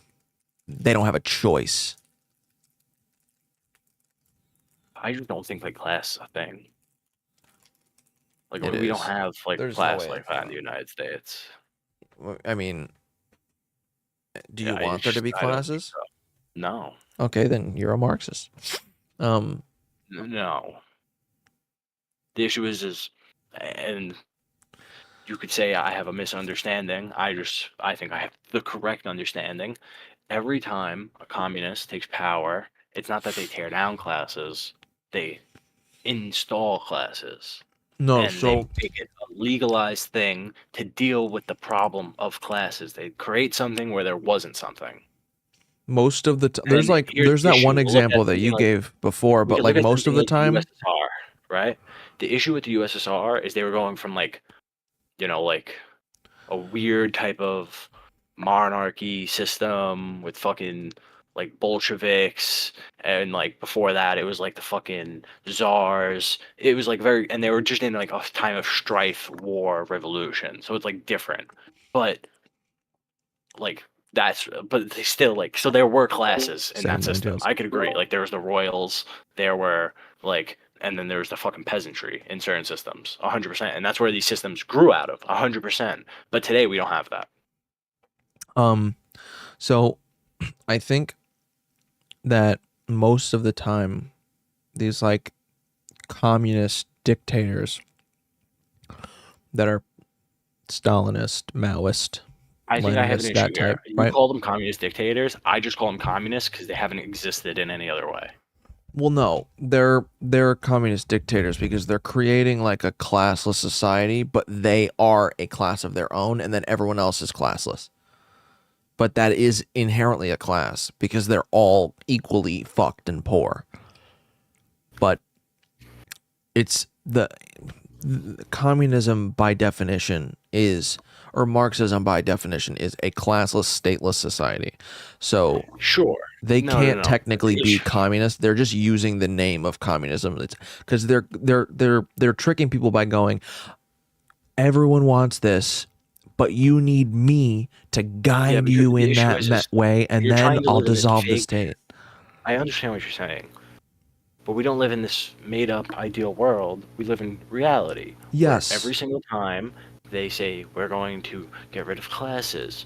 they don't have a choice.
I just don't think like class is a thing. Like
It
we don't
is.
have like
There's no
class
way
like
it's
that in
not.
the United States.
I mean, do you
Yeah,
want there to
just-
be
I don't think
classes?
so. No,
Okay, then you're a Marxist.
no. The issue is, and you could say I have a misunderstanding. I think I have the correct understanding. Every time a communist takes power, it's not that they tear down classes; they install classes.
No,
And they make it a legalized thing to deal with the problem of classes. They create something where there wasn't something.
most of the there's
And
like
here's
there's
the
that
issue.
one
We'll look
example
at
that
something
you
like-
gave before,
we
but
could
like
look at
most of
something
the
like
time,
USSR, right? The issue with the USSR is they were going from like, like a weird type of monarchy system with fucking like Bolsheviks, and like before that it was like the fucking czars. It was like and they were just in like a time of strife, war, revolution. So it's like different, but like but they still like, so there were classes in
Same
that
nine
system.
tails.
I could agree. Like there was the royals, there were like, and then there was the fucking peasantry in certain systems, 100%, and that's where these systems grew out of, 100%. But today we don't have that.
So I think that most of the time these like communist dictators that are Stalinist, Maoist,
I think I have an
Leninist,
issue
that
here.
type,
You
right?
call them communist dictators. I just call them communists because they haven't existed in any other way.
Well, no, they're communist dictators because they're creating like a classless society, but they are a class of their own, and then everyone else is classless. But that is inherently a class because they're all equally fucked and poor. But it's the communism by definition is, or Marxism by definition is a classless, stateless society. So
sure,
they
No,
can't
no.
technically be communist. They're just using the name of communism. It's because they're tricking people by going, everyone wants this, but you need me to guide
but
you
the
in
issue
that
is
way, and
you're
then
trying to
I'll
live in a
dissolve the
fake-
state.
I understand what you're saying, but we don't live in this made-up ideal world. We live in reality. where
Yes.
Every single time they say we're going to get rid of classes,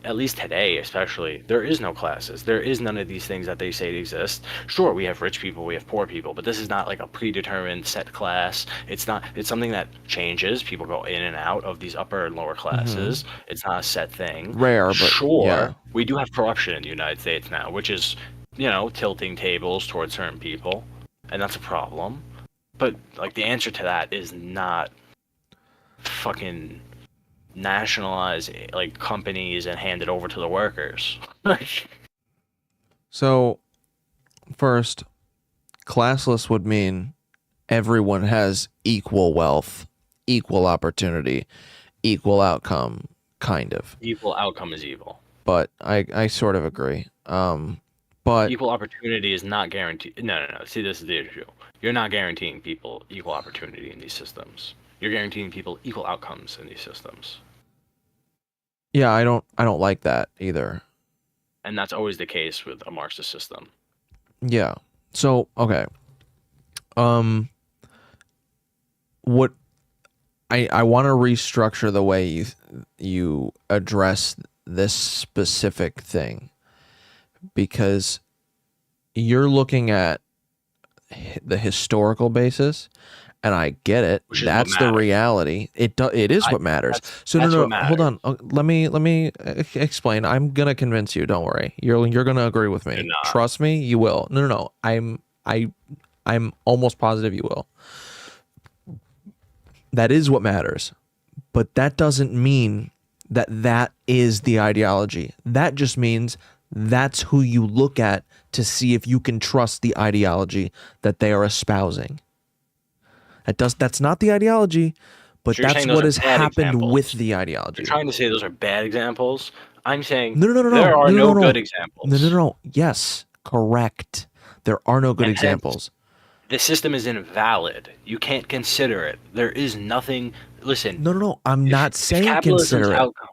at least today especially, there is no classes. There is none of these things that they say exist. Sure, we have rich people, we have poor people, but this is not like a predetermined set class. It's not. It's something that changes. People go in and out of these upper and lower classes. It's not a set thing.
Rare, but
sure,
yeah.
we do have corruption in the United States now, which is, tilting tables towards certain people, and that's a problem. But like the answer to that is not fucking nationalize like companies and hand it over to the workers.
So, first, classless would mean everyone has equal wealth, equal opportunity, equal outcome, kind of.
Equal outcome is evil.
But I sort of agree. But
Equal opportunity is not guaranteed. No. See, this is the issue. You're not guaranteeing people equal opportunity in these systems. You're guaranteeing people equal outcomes in these systems.
yeah, I don't like that either.
And that's always the case with a Marxist system.
Yeah. So, okay. What I want to restructure the way you address this specific thing, because you're looking at the historical basis, and I get it.
Which is what
That's the
matters.
reality. It is what matters. So
that's
no,
what
hold on. Let me explain. I'm gonna convince you. Don't worry. You're gonna agree with me.
You're not.
Trust me. You will. No. I'm almost positive you will. That is what matters. But that doesn't mean that is the ideology. That just means that's who you look at to see if you can trust the ideology that they are espousing. That's not the ideology, but
So you're
that's
saying those
what
are
has
bad
happened
examples.
with the ideology.
You're trying to say those are bad examples. I'm saying
No.
there are no good examples.
No. Yes, correct. There are no good
And hence,
examples.
The system is invalid. You can't consider it. There is nothing. Listen.
No. I'm not saying
capitalism's
consider it.
outcome.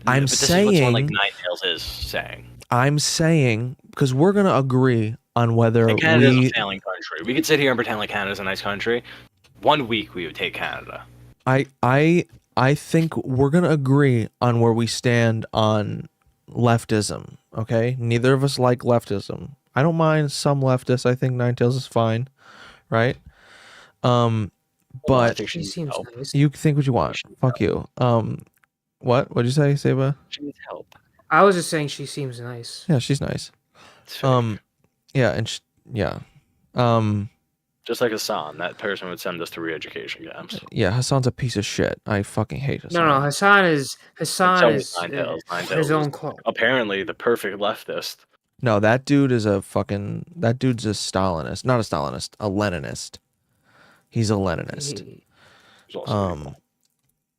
I'm
But this is what someone like
saying.
Nine Tails is saying.
I'm saying because we're gonna agree on whether
And Canada's
we.
a failing country. We could sit here and pretend like Canada's a nice country. 1 week we would take Canada.
I think we're gonna agree on where we stand on leftism. Okay, neither of us like leftism. I don't mind some leftists. I think Ninetales is fine, right?
I
But
think
She
she needs
seems
help.
nice.
you think what you want. Fuck you. What'd you say, Seba?
She needs help.
I was just saying she seems nice.
Yeah, she's nice.
It's fake.
Yeah, and yeah,
Just like Hassan, that person would send us to re-education camps.
yeah. Hassan's a piece of shit. I fucking hate Hassan.
No, Hassan is
And so is
his
Ninetales
own
is
cult.
apparently the perfect leftist.
No, that dude is that dude's a Stalinist. Not a Stalinist, a Leninist. He's a Leninist.
He's also evil.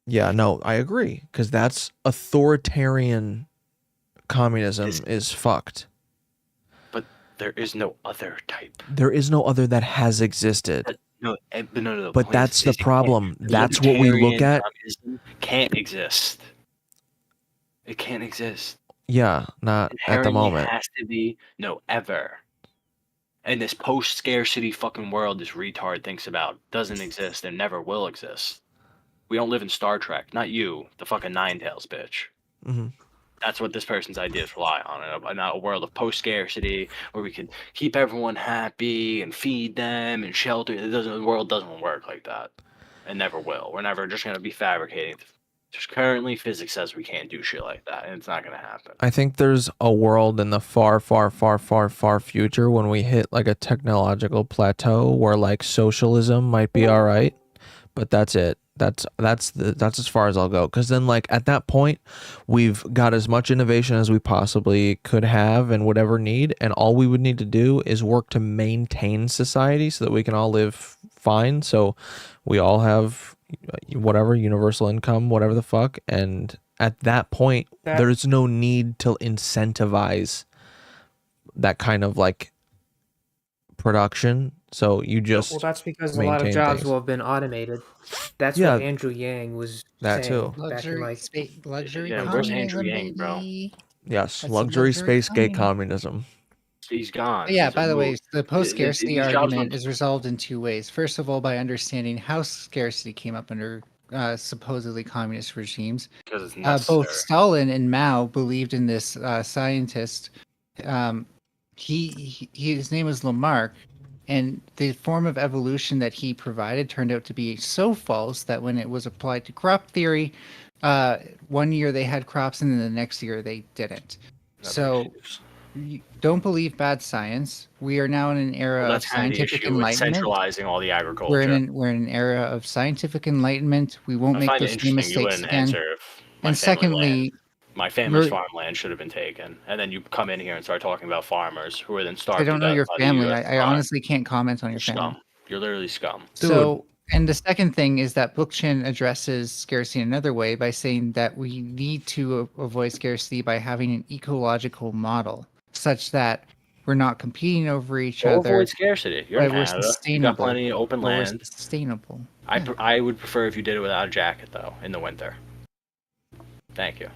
Yeah, no, I agree. Because that's authoritarian communism is fucked.
But there is no other type.
There is no other that has existed.
No.
But
point
that's
is
the
it can't-
problem. That's what we look
libertarian
at.
communism can't exist. It can't exist.
Yeah, not at the
Inherently
moment.
has to be ever. And this post-scarcity fucking world this retard thinks about doesn't exist and never will exist. We don't live in Star Trek. Not you, the fucking Ninetales bitch.
hmm
That's what this person's ideas rely on. A world of post-scarcity where we can keep everyone happy and feed them and shelter. The world doesn't work like that. It never will. We're never just going to be fabricating. Just currently, physics says we can't do shit like that, and it's not going to happen.
I think there's a world in the far, far, far, far, far future when we hit like a technological plateau where like socialism might be all right, but that's it. That's as far as I'll go. Because then, like at that point, we've got as much innovation as we possibly could have and would ever need, and all we would need to do is work to maintain society so that we can all live fine. So we all have whatever universal income, whatever the fuck, and at that point, there's no need to incentivize that kind of like production. So you just
Well, that's because a lot of
maintain
jobs
things.
will have been automated. That's
Yeah,
what Andrew Yang was
that
saying
too.
back in
Luxury,
like
luxury
Yeah, where's Andrew
communism,
Yang, bro?
baby.
Yes,
That's
luxury
luxury
space gate
communism.
communism.
He's gone.
Yeah,
He's
by the way,
moved.
the post-scarcity
These jobs
argument
don't-
is resolved in two ways. First of all, by understanding how scarcity came up under supposedly communist regimes.
Because it's
Both
necessary.
Stalin and Mao believed in this scientist. His name was Lamarck, and the form of evolution that he provided turned out to be so false that when it was applied to crop theory, 1 year they had crops and then the next year they didn't. So don't believe bad science. We are now in an era
Well,
of
that's kind of the
scientific
issue with
enlightenment.
centralizing all the agriculture.
We're in an era of scientific enlightenment. We won't
I
make
find it
those same
interesting you
mistakes
wouldn't
again.
answer if my
And
family
secondly,
land, my family's
we're-
farmland should have been taken, and then you come in here and start talking about farmers who are then
I
starved.
don't
to
know
death
your
by the
family.
US
I honestly can't comment on your
You're
family.
scum. You're literally scum.
So, and the second thing is that Bookchin addresses scarcity in another way by saying that we need to avoid scarcity by having an ecological model such that we're not competing over each
Go
other.
avoid scarcity. You're in
but we're
Canada. You got
sustainable.
plenty of open
but we're
land.
sustainable.
I would prefer if you did it without a jacket though in the winter. Thank you.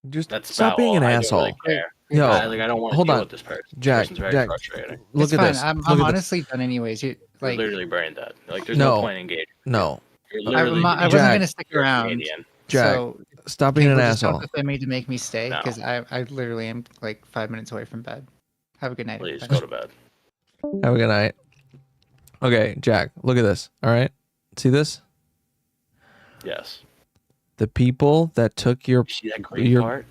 Just
That's
stop
about
being
all.
an
I don't
asshole.
really care.
Yo,
I don't want to
hold
deal
on.
with this person.
Jack,
This person's very
Jack,
frustrating.
look
It's
at
fine.
this.
I'm
Look at this.
honestly done anyways.
You're
Like,
literally brain dead. Like there's
No.
no point in engaging.
No,
You're
I,
literally.
I wasn't
Jack.
gonna stick
You're a
around.
Canadian.
Jack,
So
stop being an
people just
asshole.
don't defend me to make me stay
No.
because I literally am like 5 minutes away from bed. Have a good night.
Please
everybody.
go to bed.
Have a good night. Okay, Jack, look at this. All right, see this?
Yes.
The people that took your
See that green
your
part?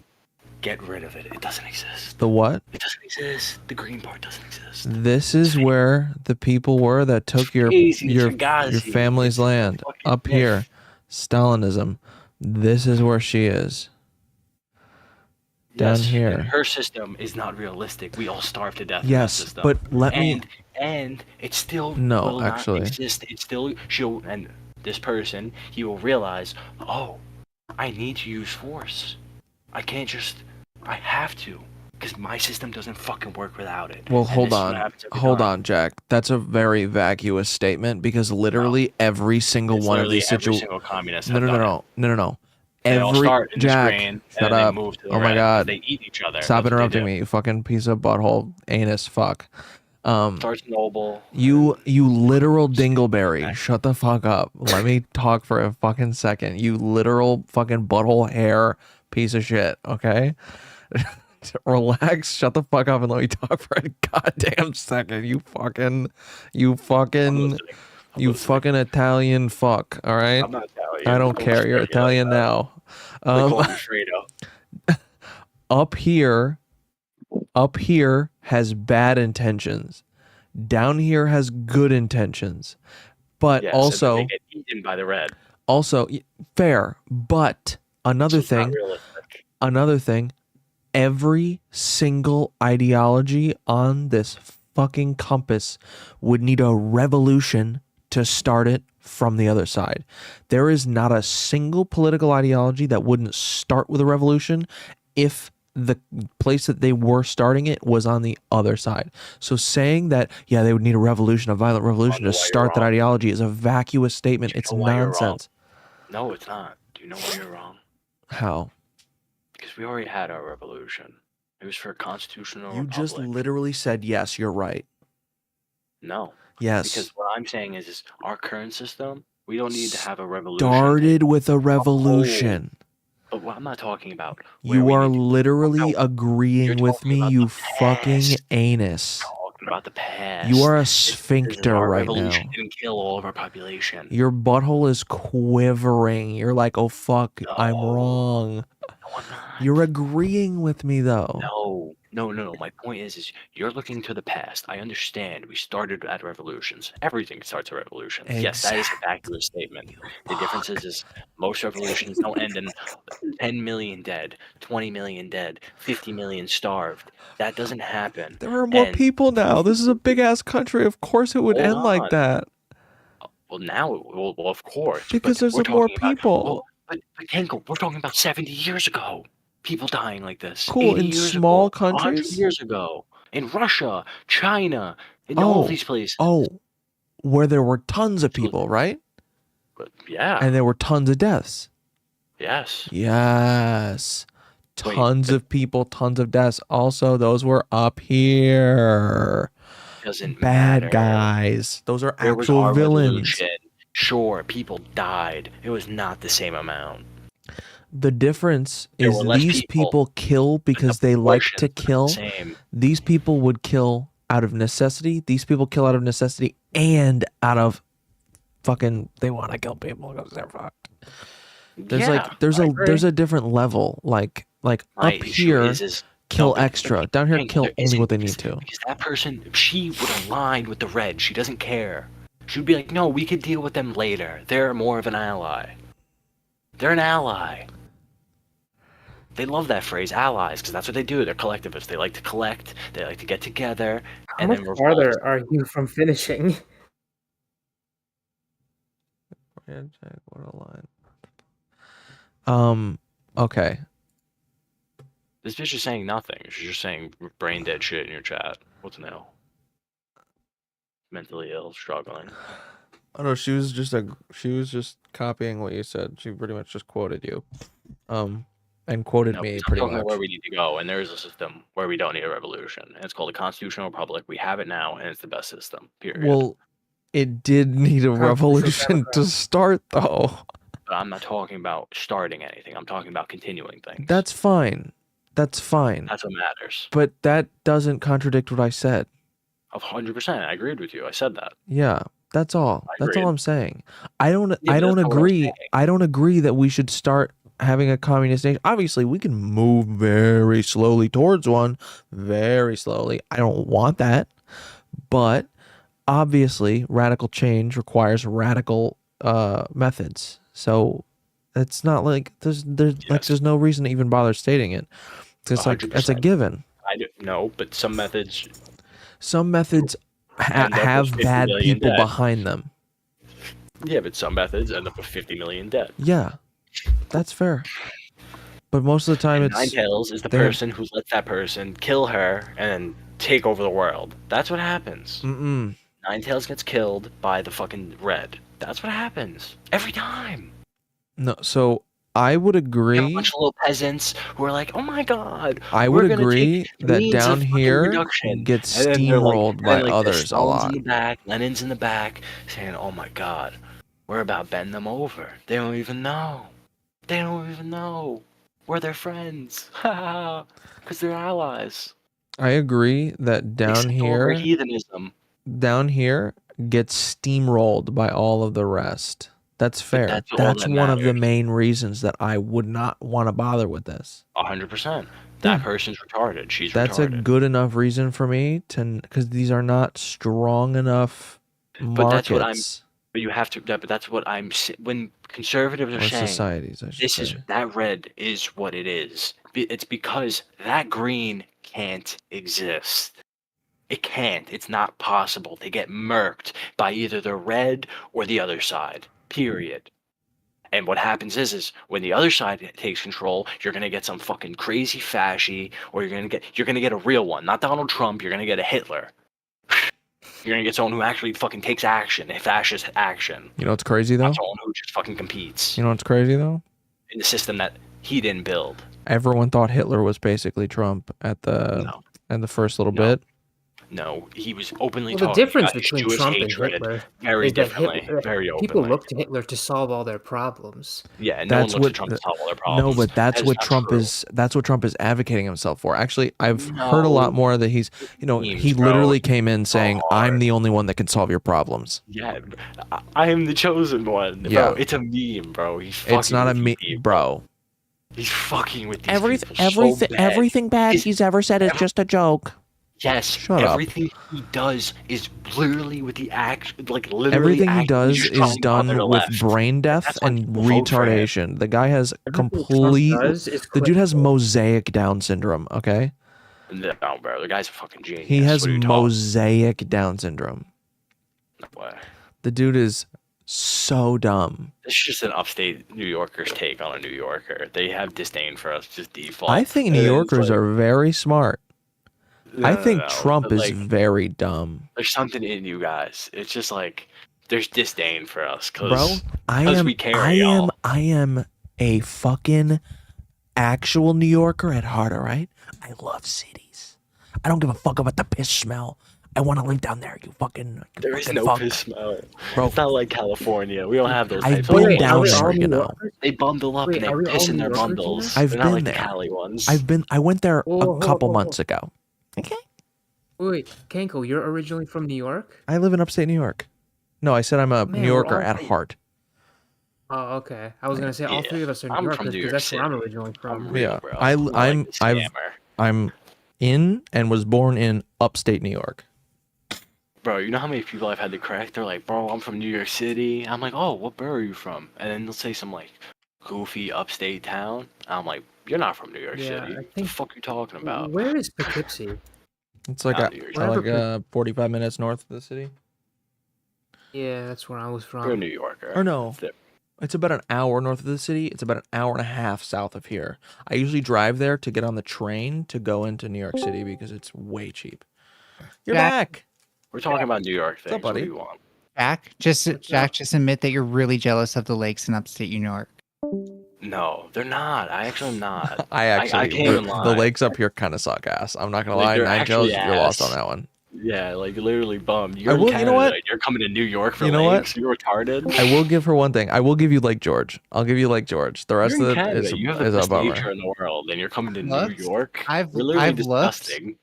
Get rid of it. It doesn't exist.
the what?
It doesn't exist. The green part doesn't exist.
This is where the people were that took your
Crazy, it's
your
Fugazi.
family's land
fucking
up
myth.
here. Stalinism. This is where she is. Down
Yes,
here.
and her system is not realistic. We all starve to death.
Yes,
in that system.
but let me-
and it still
No,
will not
actually.
exist. It still she'll and this person he will realize. Oh, I need to use force. I can't just. I have to because my system doesn't fucking work without it.
Well,
And
hold
this is what
on.
happens every
Hold
time.
on, Jack. That's a very vacuous statement because literally every single
It's
one of
literally
these
every
situations.
single communist
No,
have
no, no,
done
no, no, no, no.
They all
Every
start in this
Jack,
grain,
shut
and then
up.
they move to the
Oh my
red.
god.
They eat each other.
Stop
That's what they
interrupting
do.
me, you fucking piece of butthole anus fuck.
Starts Noble.
You literal dingleberry. Shut the fuck up. Let me talk for a fucking second. You literal fucking butthole hair piece of shit. Okay. Relax. Shut the fuck up and let me talk for a goddamn second. You fucking Italian fuck. All right.
I'm not Italian.
I don't care. You're Italian now. Up here has bad intentions. Down here has good intentions. But
Yes,
also
and then they get eaten by the red.
also fair, but another thing, every single ideology on this fucking compass would need a revolution to start it from the other side. There is not a single political ideology that wouldn't start with a revolution if the place that they were starting it was on the other side. So saying that, yeah, they would need a revolution, a violent revolution to start that ideology is a vacuous statement. It's nonsense.
No, it's not. Do you know why you're wrong?
How?
Because we already had our revolution. It was for a constitutional
You just
republic.
literally said, yes, you're right.
No.
Yes.
Because what I'm saying is our current system, we don't need to have a revolution.
Started with a revolution.
But what I'm not talking about.
You are literally agreeing with me, you fucking anus.
Talking about the past.
You are a
Our
sphincter right now.
revolution didn't kill all of our population.
Your butthole is quivering. You're like, oh fuck, I'm wrong. You're agreeing with me though.
No. My point is you're looking to the past. I understand. We started at revolutions. Everything starts at revolutions. Yes, that is a accurate statement. The difference is most revolutions don't end in 10 million dead, 20 million dead, 50 million starved. That doesn't happen.
There are more people now. This is a big ass country. Of course it would
Hold
end like
on.
that.
Well, now, of course.
Because there's more people.
But Kenko, we're talking about 70 years ago. People dying like this.
Cool,
80
in
years
small
ago, 100
countries?
years ago. In Russia, China, in all these places.
Oh, where there were tons of people, right?
Yeah.
And there were tons of deaths.
Yes.
Yes. Tons of people, tons of deaths. Also, those were up here.
Doesn't
Bad
matter.
guys. Those are
There was
actual
our
villains.
revolution. Sure, people died. It was not the same amount.
The difference
There
is
were less
these
people,
people kill because they like to
proportions
kill.
are the same.
These people would kill out of necessity. These people kill out of necessity and out of fucking they want to kill people because they're fucked. There's there's a different level. Like
My
up
issue
here,
is
kill
no,
extra. Down here,
Kenko,
kill
there
only what they
isn't-
need to.
Because that person, she would align with the red. She doesn't care. She would be like, no, we could deal with them later. They're more of an ally. They're an ally. They love that phrase, allies, because that's what they do. They're collectivists. They like to collect. They like to get together.
How
And
much
then revolt.
farther are you from finishing?
Okay.
This bitch is saying nothing. She's just saying brain dead shit in your chat. What's new? Mentally ill, struggling.
Oh no, she was just copying what you said. She pretty much just quoted you. And quoted
No,
me
I'm
pretty
talking
much.
about where we need to go, and there is a system where we don't need a revolution. And it's called a constitutional republic. We have it now, and it's the best system. Period.
Well, it did need a revolution to start though.
But I'm not talking about starting anything. I'm talking about continuing things.
That's fine. That's fine.
That's what matters.
But that doesn't contradict what I said.
100%. I agreed with you. I said that.
Yeah, that's all. That's all
agreed.
I'm saying. I don't
but
I don't
that's not what I'm
agree.
saying.
I don't agree that we should start having a communist nation. Obviously, we can move very slowly towards one, very slowly. I don't want that. But obviously, radical change requires radical methods. So it's not like there's no reason to even bother stating it. It's like it's a
100%.
given.
I don't know, but some methods
Have
end up with 50
bad
million
people
dead.
behind them.
Yeah, but some methods end up with 50 million dead.
Yeah, that's fair. But most of the time,
And
it's
Ninetales is the
they're-
person who lets that person kill her and then take over the world. That's what happens.
Mm-mm.
Ninetales gets killed by the fucking red. That's what happens every time.
No, so I would
You have a
agree.
bunch of little peasants who are like, "Oh my god,
I
we're
would
gonna
agree
take
that
means of
down
fucking
here
reduction,"
gets
and then they're like,
steamrolled by others a
Stalin's in
lot.
the back, Lenin's in the back, saying, "Oh my god, we're about to bend them over. They don't even know. They don't even know. We're their friends, because they're allies."
I agree that
They
down
skipped over
here,
heathenism.
gets steamrolled by all of the rest. That's fair.
that's all
That's
that
one of the
matters.
main reasons that I would not want to bother with this.
100%.
Yeah.
That person's retarded. She's
That's a
retarded.
good enough reason for me to, because these are not strong enough
But that's what I'm.
markets
But you have to. But that's what I'm. When conservatives are
or
saying
societies, I should
this is
say.
that red is what it is. It's because that green can't exist. It can't. It's not possible. They get murked by either the red or the other side. Period. And what happens is when the other side takes control, you're gonna get some fucking crazy fasci, or you're gonna get a real one, not Donald Trump. You're gonna get a Hitler. You're gonna get someone who actually fucking takes action, a fascist action,
You know what's crazy though?
not someone who just fucking competes
You know what's crazy though?
in the system that he didn't build.
Everyone thought Hitler was basically Trump at the first little bit.
No, he was openly
Well, the
talking
difference
about his
between
Jewish
Trump and
hatred
Hitler
very
is that
differently,
Hitler,
very
people
openly.
look to Hitler to solve all their problems.
Yeah, and
That's
no one
what
looks to Trump to solve all their problems.
No, but that's
That is
what
not
Trump
true.
is. That's what Trump is advocating himself for. Actually, I've heard a lot
No.
more that he's.
Memes,
He
bro.
literally came in
So
saying, "I'm
hard.
the only one that can solve your problems."
Yeah, I am the chosen one.
Yeah.
Bro, it's a meme, bro. He's
It's
fucking
not a
with
me,
these people.
bro.
He's fucking with these people so bad.
everything bad
His-
he's ever said is
every-
just a joke.
Yes,
Shut up.
everything he does is literally with the act, like literally.
Everything he
acting,
does
he's
is
trying to
done
bother the
with
left.
brain death
That's why
and
people vote for him.
retardation. The guy has
Everything Trump
complete.
does is
The dude has
clickbait.
mosaic Down syndrome. Okay,
No, bro, the guy's a fucking genius.
he has
What are you talking
mosaic Down syndrome.
about?
The dude is so dumb.
It's just an upstate New Yorker's take on a New Yorker. They have disdain for us, just default.
I think New
And it's
Yorkers
like-
are very smart. I
No,
think
no,
Trump
but,
is
like,
very dumb.
there's something in you guys. It's just like there's disdain for us,
Bro,
cause
I
'cause
am
we carry y'all.
I am a fucking actual New Yorker at heart, all right? I love cities. I don't give a fuck about the piss smell. I want to live down there, you fucking
There is
fucking
no
fuck.
piss smell.
Bro.
It's not like California. We don't have those
I've
types
been
of
Wait,
down
are we
there,
all
you
New
know.
Yorkers?
They bundle up
Wait,
and
are we
they
all
piss in
New
their
Yorkers
bundles.
I've
They're not
been
like
there.
the Cali ones.
I went there
Whoa,
a couple
whoa,
months
whoa.
ago. Okay.
Wait, Kenko, you're originally from New York?
I live in upstate New York. No, I said I'm a
Man,
New
we're
Yorker
all
at
pretty-
heart.
Oh, okay. I was gonna say all
Yeah,
three of us are New
I'm from
Yorkers
New
because
York
that's where I'm
City.
originally from.
I'm real,
Yeah.
bro. I'm like the scammer.
I'm in and was born in upstate New York.
Bro, you know how many people I've had to correct? They're like, bro, I'm from New York City. I'm like, oh, what borough are you from? And then they'll say some like goofy upstate town. I'm like, you're not from New York
Yeah,
City.
I
What the
think-
fuck you talking about?
Where is Poughkeepsie?
It's like
Not New York
Wherever
a 45 minutes north of the city.
Yeah, that's where I was from.
You're a New Yorker.
Or no.
There-
It's about an hour north of the city. It's about an hour and a half south of here. I usually drive there to get on the train to go into New York City because it's way cheap. You're
Jack-
back.
We're talking about New York things.
up,
What do
buddy?
you want?
Jack, just admit that you're really jealous of the lakes in upstate New York.
No, they're not. I actually am not.
I actually,
can't even
the
lie.
lakes up here kind of suck ass. I'm not gonna
Like,
lie.
they're
Nine tails,
actually
you're lost
ass.
on that one.
Yeah, like literally bummed. You're
will-
in
you know what?
Canada, You're coming to New York for
You know what?
lakes. You're retarded.
I will give her one thing. I will give you Lake George. I'll give you Lake George. The rest
You're in
of it
Canada.
is,
You have the
is a
best
bummer.
nature in the world, and you're coming to New
Looked.
York.
I've
We're literally
looked.
disgusting.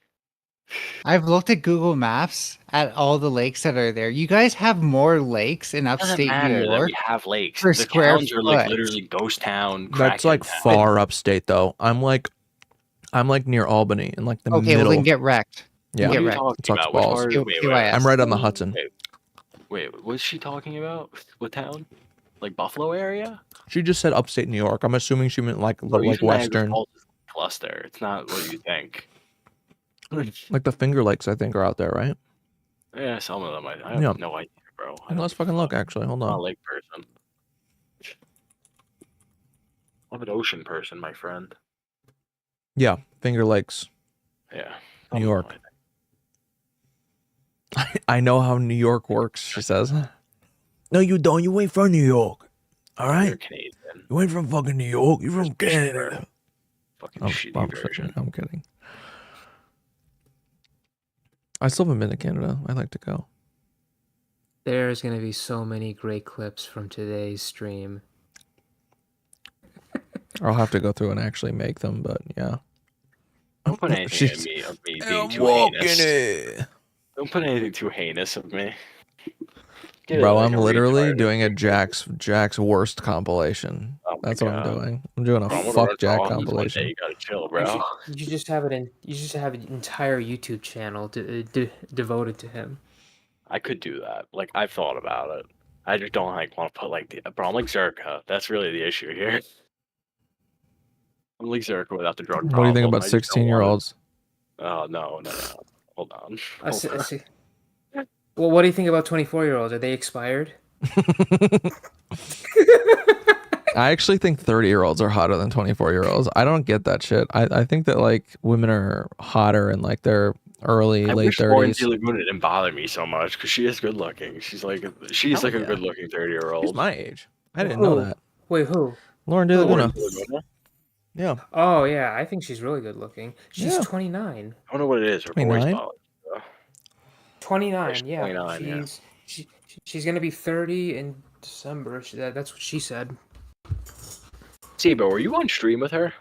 I've looked at Google Maps at all the lakes that are there. You guys have more lakes in
It doesn't
upstate
matter
New
that
York.
we have lakes.
per
The
square
towns are like
foot.
literally ghost town.
That's like
Kraken town.
far upstate though. I'm like near Albany in like the
Okay,
middle.
well then get wrecked.
Yeah.
What are you
Get wrecked.
talking
Sucks
about? Which
balls.
part?
Q-
Wait,
QIS.
I'm right on the Hudson.
Wait, what's she talking about? What town? Like Buffalo area?
She just said upstate New York. I'm assuming she meant like
Bro,
like
even Niagara
western,
Falls is a cluster. It's not what you think.
like the Finger Lakes. I think are out there, right?
Yeah, some of them. I have
Yeah.
no idea, bro.
Let's fucking look. Actually, hold
I'm not a
on.
lake person. I'm an ocean person, my friend.
Yeah, Finger Lakes,
Yeah.
New York. I know how New York works. She says. No, you don't. You ain't from New York. All
You're
right.
Canadian. man.
You ain't from fucking New York. You're from Canada.
Fucking
I'm
shitty version.
kidding. I'm kidding. I still haven't been to Canada. I'd like to go.
There's gonna be so many great clips from today's stream.
I'll have to go through and actually make them, but yeah.
Don't put anything in me of me being too heinous. Don't put anything too heinous of me. Get it
Bro,
like
I'm
a
literally
retard.
doing a Jack's worst compilation.
Oh my
That's what I'm
God.
doing. I'm doing a
Bro, I'm gonna
fuck
run
Jack
all this one day.
compilation.
You gotta chill,
You
bro.
should, you should just have it in. You should just have an entire YouTube channel devoted to him.
I could do that. Like I've thought about it. I just don't like want to put like the bro. I'm like Zerka. That's really the issue here. I'm like Zerka without the drug problem.
What do you think about
I just don't want
16-year-olds?
it. Oh no. Hold on.
I see. Well, what do you think about 24-year-olds? Are they expired?
I actually think 30-year-olds are hotter than 24-year-olds. I don't get that shit. I think that like women are hotter in like their early,
I
late
wish Lauren
30s.
Laguna didn't bother me so much because she is good looking. She's like a
Hell
good
yeah.
looking 30-year-old.
She's my age. I didn't know
Who?
that.
Wait, who?
Lauren De
Lauren
Laguna.
Laguna?
Yeah.
Oh yeah, I think she's really good looking. She's
Yeah.
29.
I don't know what it is. Her voice
29?
bothers me.
29.
She's
Yeah.
29, yeah.
She's gonna be 30 in December. That's what she said.
Sibo, were you on stream with her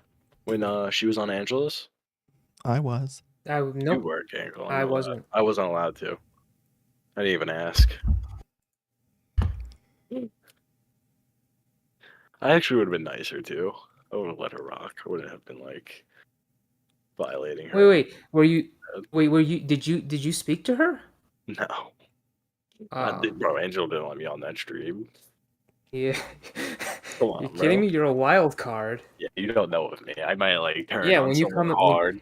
when she was on Angela's?
I was.
You
Nope.
were, Gangle.
I wasn't.
I wasn't allowed to. I didn't even ask. I actually would have been nicer too. I would have let her rock. I wouldn't have been like violating her.
Wait. Were you? Did you speak to her?
No.
Oh.
Bro, Angela didn't let me on that stream.
Yeah.
Come on,
You're kidding
bro.
me? You're a wild card.
Yeah, you don't know of me. I might like turn
Yeah,
on
when you
someone
come
hard.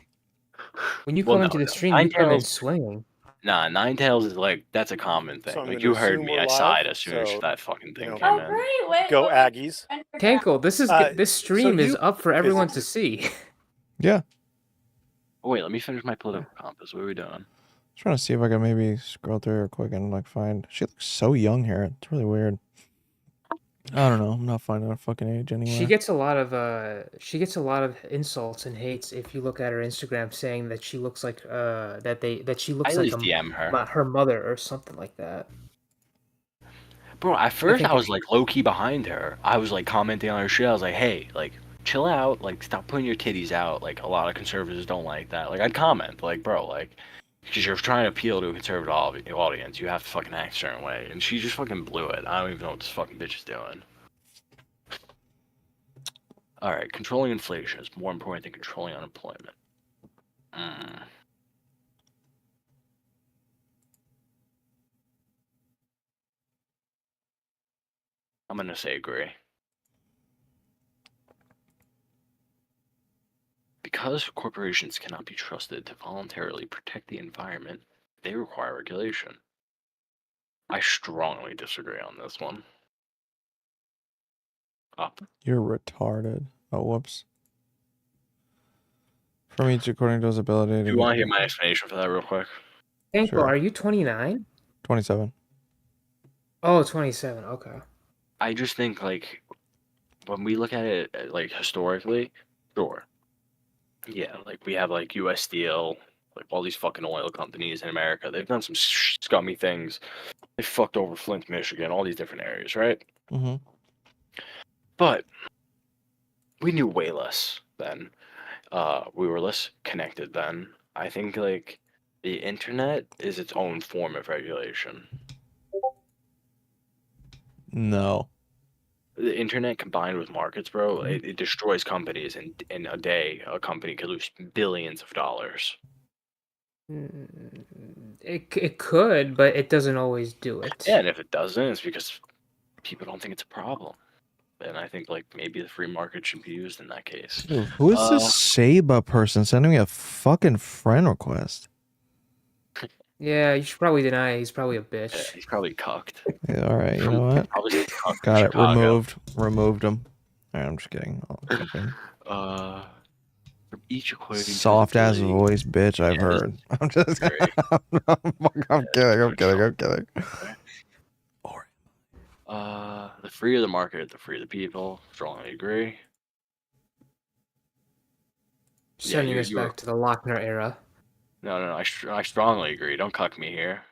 when you
Well,
come
no,
into the
no.
stream, you come in
Ninetales-
swinging.
Nah, Ninetales is like that's a common thing.
So I'm
like
gonna
you heard
assume
me,
we're
I
live,
sighed as soon as
so,
that fucking thing
know.
came
Oh,
in.
great. Wait,
Go
wait,
Aggies.
Tankle, this
So
stream is
you-
up for everyone to see.
Yeah.
Oh wait, let me finish my political compass. What are we doing?
Trying to see if I can maybe scroll through her quick and like find. She looks so young here. It's really weird. I don't know. I'm not finding her fucking age anywhere.
She gets a lot of insults and hates if you look at her Instagram saying that she looks like that she looks
I
like
at least DM her.
her mother or something like that.
Bro, at first
think
I was like low key behind her. I was like commenting on her shit. I was like, hey, like chill out, like stop putting your titties out. Like a lot of conservatives don't like that. Like I'd comment, like bro, like because you're trying to appeal to a conservative audience, you have to fucking act a certain way. And she just fucking blew it. I don't even know what this fucking bitch is doing. Alright, controlling inflation is more important than controlling unemployment. I'm gonna say agree. Because corporations cannot be trusted to voluntarily protect the environment, they require regulation. I strongly disagree on this one. Up.
You're retarded. Oh, whoops. From each according to his ability.
Do you want to hear my explanation for that real quick?
Tankle,
Sure.
are you 29?
27.
Oh, 27. Okay.
I just think like when we look at it like historically, sure. Yeah, like we have like US Steel, like all these fucking oil companies in America. They've done some scummy things. They fucked over Flint, Michigan, all these different areas, right?
Mm-hmm.
But we knew way less then. We were less connected then. I think like the internet is its own form of regulation.
No.
The internet combined with markets, bro, it destroys companies. In a day, a company could lose billions of dollars.
It could, but it doesn't always do it.
Yeah, and if it doesn't, it's because people don't think it's a problem. And I think like maybe the free market should be used in that case.
Dude, who is this Saba person sending me a fucking friend request?
Yeah, you should probably deny it. He's probably a bitch.
Yeah, he's probably cucked.
Yeah, all right, you know what?
Probably cucked
Got
in
it.
Chicago.
Removed him. All right, I'm just kidding.
From each equation.
Soft ass voice, bitch. I've heard. I'm just. I'm kidding. I'm kidding.
The freer the market, the freer the people. Strongly agree.
Sending
you-
us
you were-
back to the Lochner era.
No. I strongly agree. Don't cuck me here.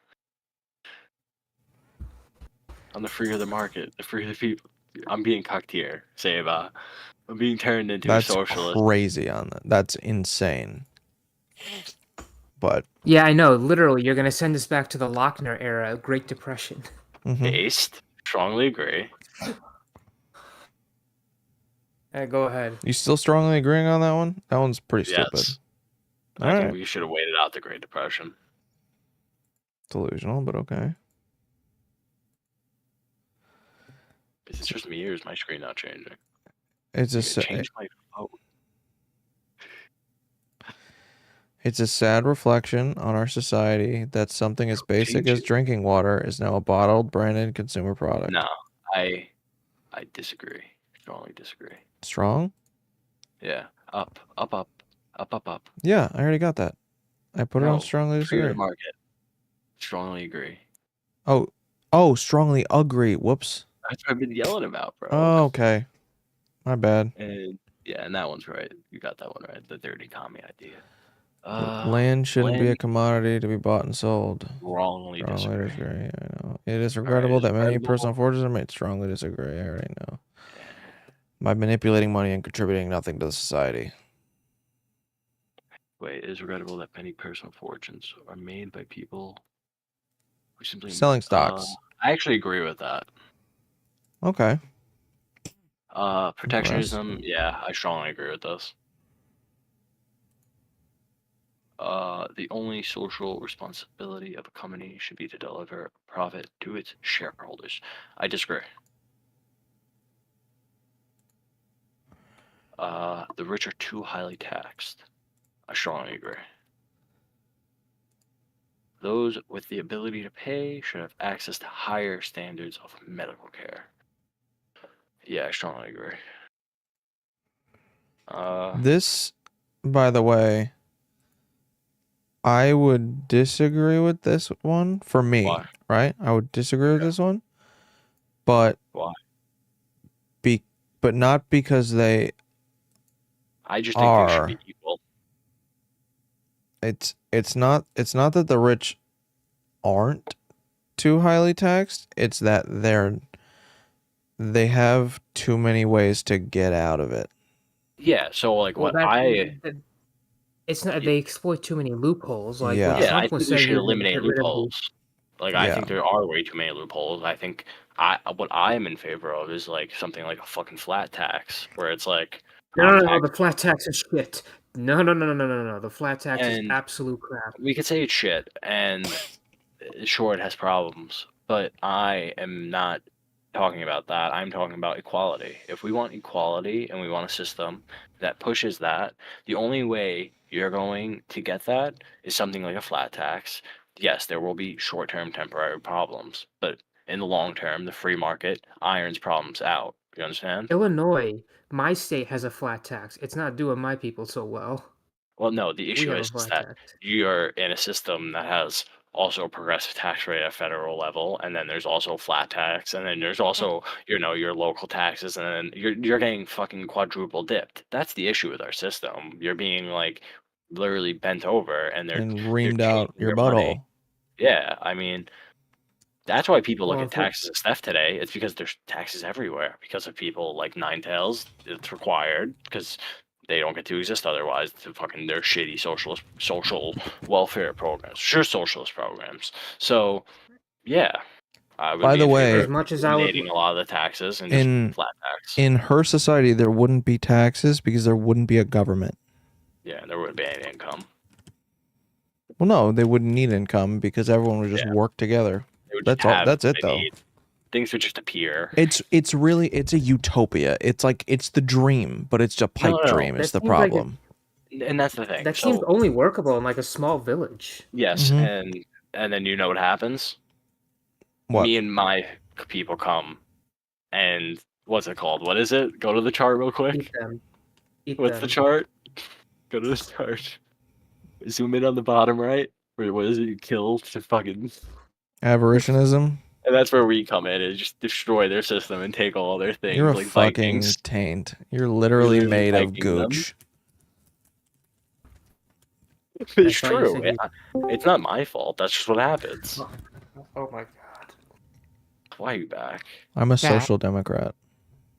I'm the freer the market, the freer the people. I'm being cucked here. Seba. I'm being turned into
That's
a socialist.
crazy on that. That's insane. But
Yeah, I know. Literally, you're gonna send us back to the Lochner era, Great Depression.
Based. Strongly agree.
Go ahead.
You still strongly agreeing on that one? That one's pretty
Yes.
stupid.
I
All
think
right.
we should have waited out the Great Depression.
Delusional, but okay.
Is it just me or is my screen not changing?
It's a
Change my vote.
it's a sad reflection on our society that something as basic as drinking water is now a bottled, branded consumer product.
No, I disagree. Strongly disagree.
Strong?
Yeah. Up.
Yeah, I already got that. I put it on strongly
Freer the
disagree.
market. Strongly agree.
Oh, strongly agree. Whoops.
That's what I've been yelling about, bro.
Oh, okay. My bad.
And yeah, and that one's right. You got that one right. The dirty commie idea.
Land shouldn't be a
land-
commodity to be bought and sold.
Wrongly
Strongly
disagree.
I know. It is regrettable that many
regrettable.
personal fortunes are made. Strongly disagree. I already know. By manipulating money and contributing nothing to the society.
Wait, it is regrettable that many personal fortunes are made by people who simply
Selling stocks.
I actually agree with that.
Okay.
Protectionism, yeah, I strongly agree with this. The only social responsibility of a company should be to deliver profit to its shareholders. I disagree. The rich are too highly taxed. I strongly agree. Those with the ability to pay should have access to higher standards of medical care. Yeah, I strongly agree.
This, by the way, I would disagree with this one for me,
Why?
right? I would disagree with this one, but
Why?
But not because they
I just think they should be equal.
it's not that the rich aren't too highly taxed, it's that they have too many ways to get out of it.
Yeah, so like
Well, it's not. They exploit too many loopholes. Like
Yeah.
what
I
Trump
think
was
we
saying,
should
he was gonna
eliminate
get rid of the-
loopholes. Like I
Yeah.
think there are way too many loopholes. I think what I am in favor of is like something like a fucking flat tax, where it's like
No, the flat tax is shit. No. The flat tax is
And-
absolute crap.
we could say it's shit, and sure it has problems, but I am not talking about that. I'm talking about equality. If we want equality and we want a system that pushes that, the only way you're going to get that is something like a flat tax. Yes, there will be short-term temporary problems, but in the long term, the free market irons problems out. You understand?
Illinois, my state, has a flat tax. It's not doing my people so well.
Well, no, the
We
issue
have a
is
flat
that
tax.
you're in a system that has also a progressive tax rate at federal level, and then there's also flat tax, and then there's also your local taxes, and then you're getting fucking quadruple dipped. That's the issue with our system. You're being like literally bent over, and they're
And reamed
they're
out
taking
your
money.
butthole.
Yeah, I mean, that's why people look
Well,
at taxes as theft today. It's because there's taxes everywhere because of people like Ninetales. It's required because they don't get to exist otherwise to fucking their shitty social welfare programs. Sure, socialist programs. So, yeah. I would
By
be
the
in favor
way-
of
As much as I would-
eliminating a lot of the taxes and just
In
flat tax.
in her society there wouldn't be taxes because there wouldn't be a government.
Yeah, there wouldn't be any income.
Well, no, they wouldn't need income because everyone would just
Yeah.
work together.
They would
That's
just
all.
have
That's
what
it,
they
though.
need. Things would just appear.
It's a utopia. It's like it's the dream, but it's a pipe
no,
dream. Is
that
the
seems like
problem?
And that's the thing.
That
So,
seems only workable in like a small village.
yes,
Mhm.
and then you know what happens?
What?
Me and my people come, and what's it called? What is it? Go to the chart real quick.
Eat them. Eat
What's
them.
the chart? Go to the chart. Zoom in on the bottom right. Where what is it? You kill to fucking
Aboritionism.
And that's where we come in and just destroy their system and take all their things.
You're a
like
fucking
Vikings.
taint. You're literally
Literally
made of
Viking them.
gooch.
It's
thought you
true.
said you-
It's not my fault. That's just what happens.
Oh my god.
Why are you back?
I'm a
Jack?
social democrat.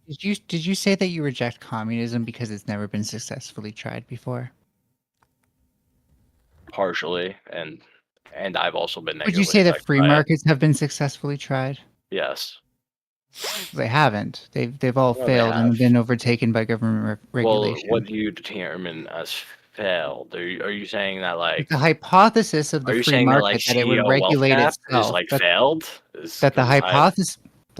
Did you say that you reject communism because it's never been successfully tried before?
Partially, and I've also been.
Would you say that
negatively
free
affected by it.
markets have been successfully tried?
Yes.
They haven't. They've all
No, they
failed and
have.
been overtaken by government regulation.
Well, what do you determine as failed? Are you saying that like?
The hypothesis of
Are
the
you
free
saying that
market
like
that it would
CEO
regulate
wealth cap
itself.
is like
that,
failed?
that the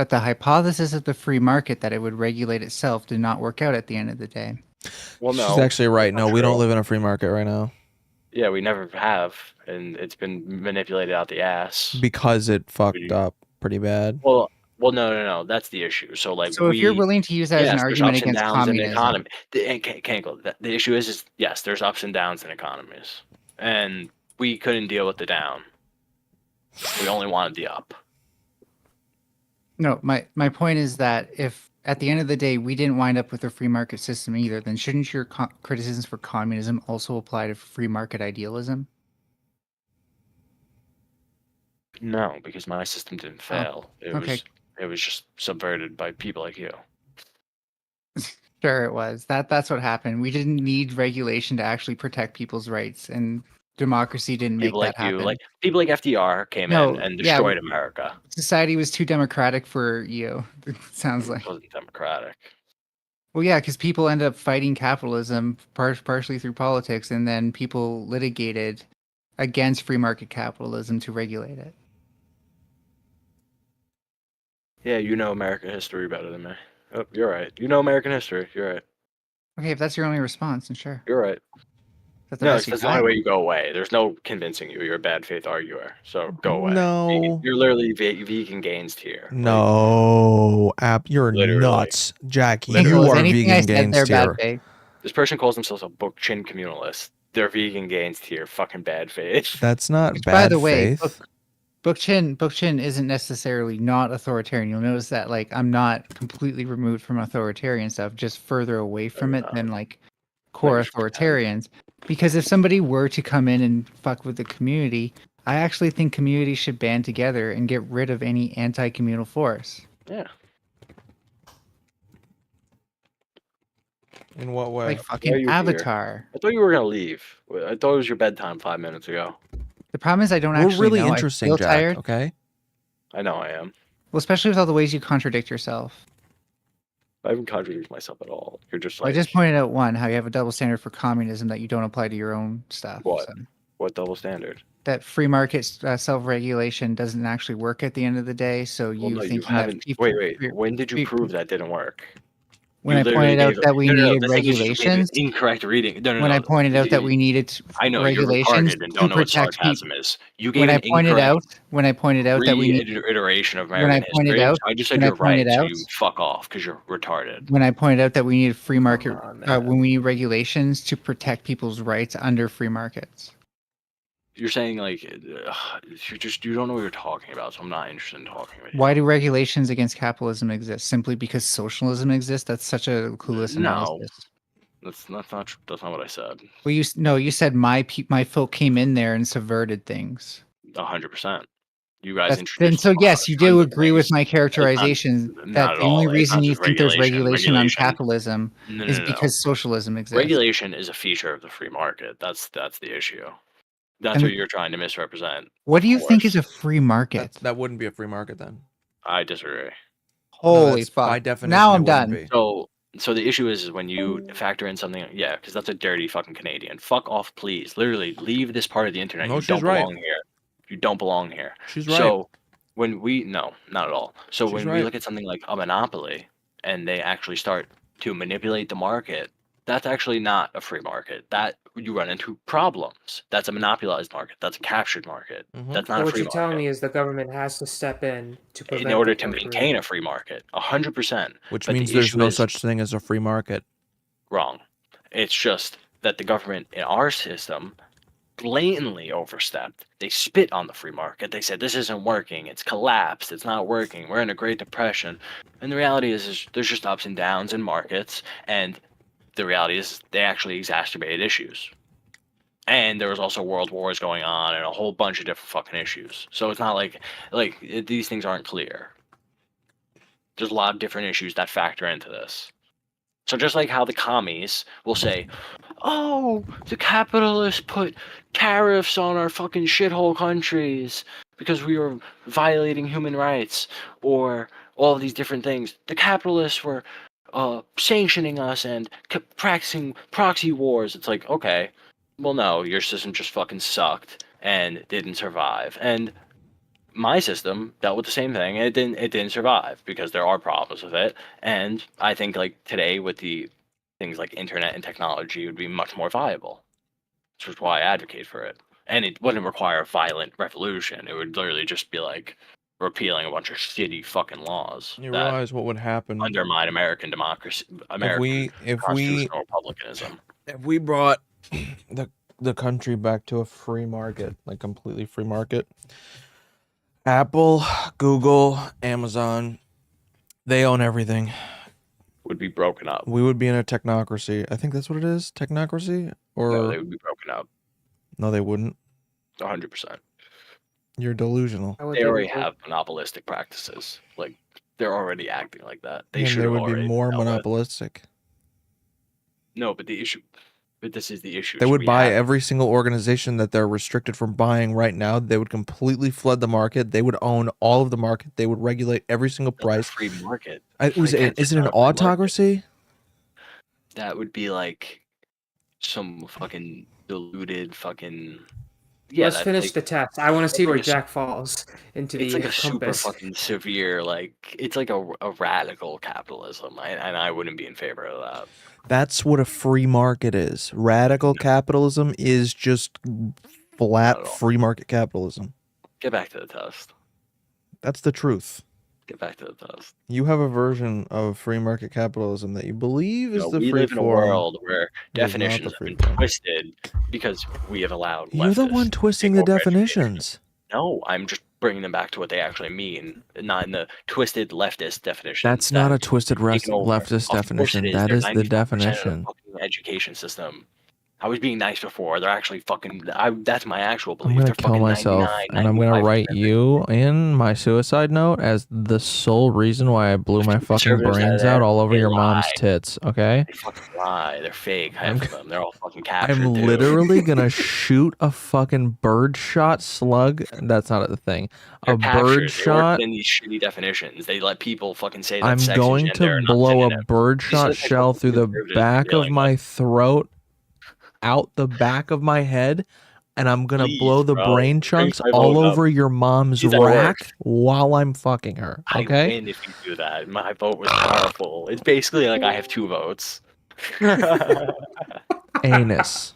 'cause
hypothesis of the free market that it would regulate itself did not work out at the end of the day.
Well, no.
She's actually right.
that's
No,
not
we don't
true.
live in a free market right now
Yeah, we never have, and it's been manipulated out the ass.
because it fucked up pretty bad.
Well, no. That's the issue. So like,
So if you're willing to use that as an
yes, there's
argument
ups and
against
downs in the
communism,
economy. The issue is yes, there's ups and downs in economies, and we couldn't deal with the down. We only wanted the up.
no, my point is that if at the end of the day we didn't wind up with a free market system either, then shouldn't your criticisms for communism also apply to free market idealism?
No, because my system didn't fail.
okay.
It was just subverted by people like you.
Sure, it was. That's what happened. We didn't need regulation to actually protect people's rights, and democracy didn't
People
make
like
that
you,
happen.
like people like FDR came
No,
in and
yeah,
destroyed America.
Society was too democratic for you. It sounds like.
It wasn't democratic.
Well, yeah, because people end up fighting capitalism partially through politics, and then people litigated against free market capitalism to regulate it.
Yeah, you know American history better than me. Oh, you're right. You know American history. You're right.
Okay, if that's your only response, then sure.
You're right.
That's the
No,
best
that's
you
the only
got.
way you go away. There's no convincing you. You're a bad faith arguer. So go away.
No.
You're literally vegan gains tier.
No, you're
Literally.
nuts, Jack.
Literally.
You are
Anything I
vegan
said
gains
there, bad
tier.
faith.
This person calls themselves a book chin communalist. They're vegan gains tier. Fucking bad faith.
That's not
Which,
bad
by the way,
faith.
Book Chin isn't necessarily not authoritarian. You'll notice that like I'm not completely removed from authoritarian stuff, just further away from it than like core authoritarians. Because if somebody were to come in and fuck with the community, I actually think communities should band together and get rid of any anti-communal force.
Yeah.
In what way?
Like
Why are
fucking
you here?
Avatar.
I thought you were gonna leave. I thought it was your bedtime 5 minutes ago.
The problem is I don't
We're
actually
really
know. I
interesting,
feel
Jack.
tired.
Okay.
I know I am.
Well, especially with all the ways you contradict yourself.
I haven't contradicted myself at all. You're just
Well,
like
I just pointed out one, how you have a double standard for communism that you don't apply to your own stuff.
what?
So
What double standard?
that free market self-regulation doesn't actually work at the end of the day. So
Well,
you
no, you
think
haven't. Wait. When did you prove that didn't work?
when
You
I
literally
pointed out
gave-
that we
no,
needed
the thing is you gave an
regulations?
Incorrect reading. No,
When I pointed out that we needed
I know you're
regulations
retarded and
to
don't know what
protect
sarcasm
people.
is. You gave
When I
an
pointed out that we need
reiteration of
when I
American
pointed
history.
out
I just said
when I
you're right,
pointed
so
out
you fuck off because you're retarded.
when I pointed out that we needed free market when we need regulations to protect people's rights under free markets.
You're saying like you don't know what you're talking about, so I'm not interested in talking with you.
Why do regulations against capitalism exist? Simply because socialism exists? That's such a clueless
No,
analysis.
that's not what I said.
Well, you said my folk came in there and subverted things.
100%. You guys
Then
introduced.
so yes, you do agree with my characterization
not
that
at
the only
all. It's
reason
not
you
just
think there's regulation on
regulation.
capitalism
No,
is
no.
because socialism exists.
Regulation is a feature of the free market. That's the issue. That's
And-
what you're trying to misrepresent.
What do you think is a free market?
That wouldn't be a free market then.
I disagree.
Holy
that's-
fuck!
by definition,
now
it
I'm
wouldn't
done.
be.
So the issue is when you factor in something, yeah, because that's a dirty fucking Canadian. Fuck off, please. Literally, leave this part of the internet.
No,
You
she's
don't
right.
belong here. You don't belong here.
She's right.
So when no, not at all. So
She's
when we
right.
look at something like a monopoly, and they actually start to manipulate the market, that's actually not a free market. That you run into problems. That's a monopolized market. That's a captured market. That's not
So
a
what
free
you're
market.
telling me is the government has to step in to prevent
In order
it
to
from
maintain a free market, 100%.
Which
But the
means there's
issue
no
is-
such thing as a free market.
Wrong. It's just that the government in our system blatantly overstepped. They spit on the free market. They said this isn't working. It's collapsed. It's not working. We're in a Great Depression. And the reality is there's just ups and downs in markets. And the reality is they actually exacerbated issues. And there was also world wars going on and a whole bunch of different fucking issues. So it's not like these things aren't clear. There's a lot of different issues that factor into this. So just like how the commies will say, oh, the capitalists put tariffs on our fucking shithole countries because we were violating human rights, or all of these different things. The capitalists were sanctioning us and practicing proxy wars. It's like, okay, well, no, your system just fucking sucked and didn't survive. And my system dealt with the same thing, and it didn't survive because there are problems with it. And I think like today with the things like internet and technology would be much more viable, which is why I advocate for it. And it wouldn't require a violent revolution. It would literally just be like repealing a bunch of shitty fucking laws
You
that
realize what would happen
undermine American democracy, American
if
constitutional republicanism.
we brought the country back to a free market, like completely free market. Apple, Google, Amazon, they own everything.
Would be broken up.
We would be in a technocracy. I think that's what it is, technocracy? Or
No, they would be broken up.
No, they wouldn't.
100%.
You're delusional.
They already have monopolistic practices. Like they're already acting like that. They
And
should
they
have
would be
already
more
dealt with it.
monopolistic.
No, but this is the issue.
They would
we
buy
have.
every single organization that they're restricted from buying right now. They would completely flood the market. They would own all of the market. They would regulate every single price.
Free market.
Is it an autocracy?
That would be like some fucking diluted fucking. Yeah,
Let's
that's
finish
like-
the test. I want to see
it's
where
like a
Jack falls into
It's
the
like a super
compass.
fucking severe, like it's like a radical capitalism, and I wouldn't be in favor of that.
That's what a free market is. Radical capitalism is just flat free market capitalism.
Get back to the test.
That's the truth.
Get back to the test.
You have a version of free market capitalism that you believe is
No,
the
we
free
live in a
form.
world where
It is not the
definitions have
free
been
form.
twisted because we have allowed.
You're the
leftists
one
to
twisting
take
the
over
definitions.
No, I'm just bringing them back to what they actually mean, not in the twisted leftist definition.
That's not a twisted
taken over.
leftist
Of course
definition.
it is.
That
They're
is the
95% of
definition.
fucking education system. I was being nice before. They're actually fucking. That's my actual
I'm
belief.
gonna
They're
kill
fucking
myself,
99,
and I'm gonna
95%.
write you in my suicide note as the sole reason why I blew my fucking
conservatives that are
brains
there,
out all over
they
your mom's
lie.
tits. Okay.
They fucking lie. They're fake. Half of them. They're all fucking captured.
I'm
too.
literally gonna shoot a fucking birdshot slug. That's not a thing.
They're
A
captured. They work
birdshot.
in these shitty definitions. They let people fucking say that
I'm
sex
going
and gender
to
are not
blow a
synonym.
birdshot
These are the
shell
fucking
through the
conservatives
back
you're
of
dealing
my
with.
throat, out the back of my head, and I'm gonna
Please,
blow the
bro.
brain
Raise
chunks
my
all
vote up.
over your mom's
See, that works.
rack while I'm fucking her.
I
Okay?
win if you do that. My vote was powerful. It's basically like I have 2 votes.
Anus.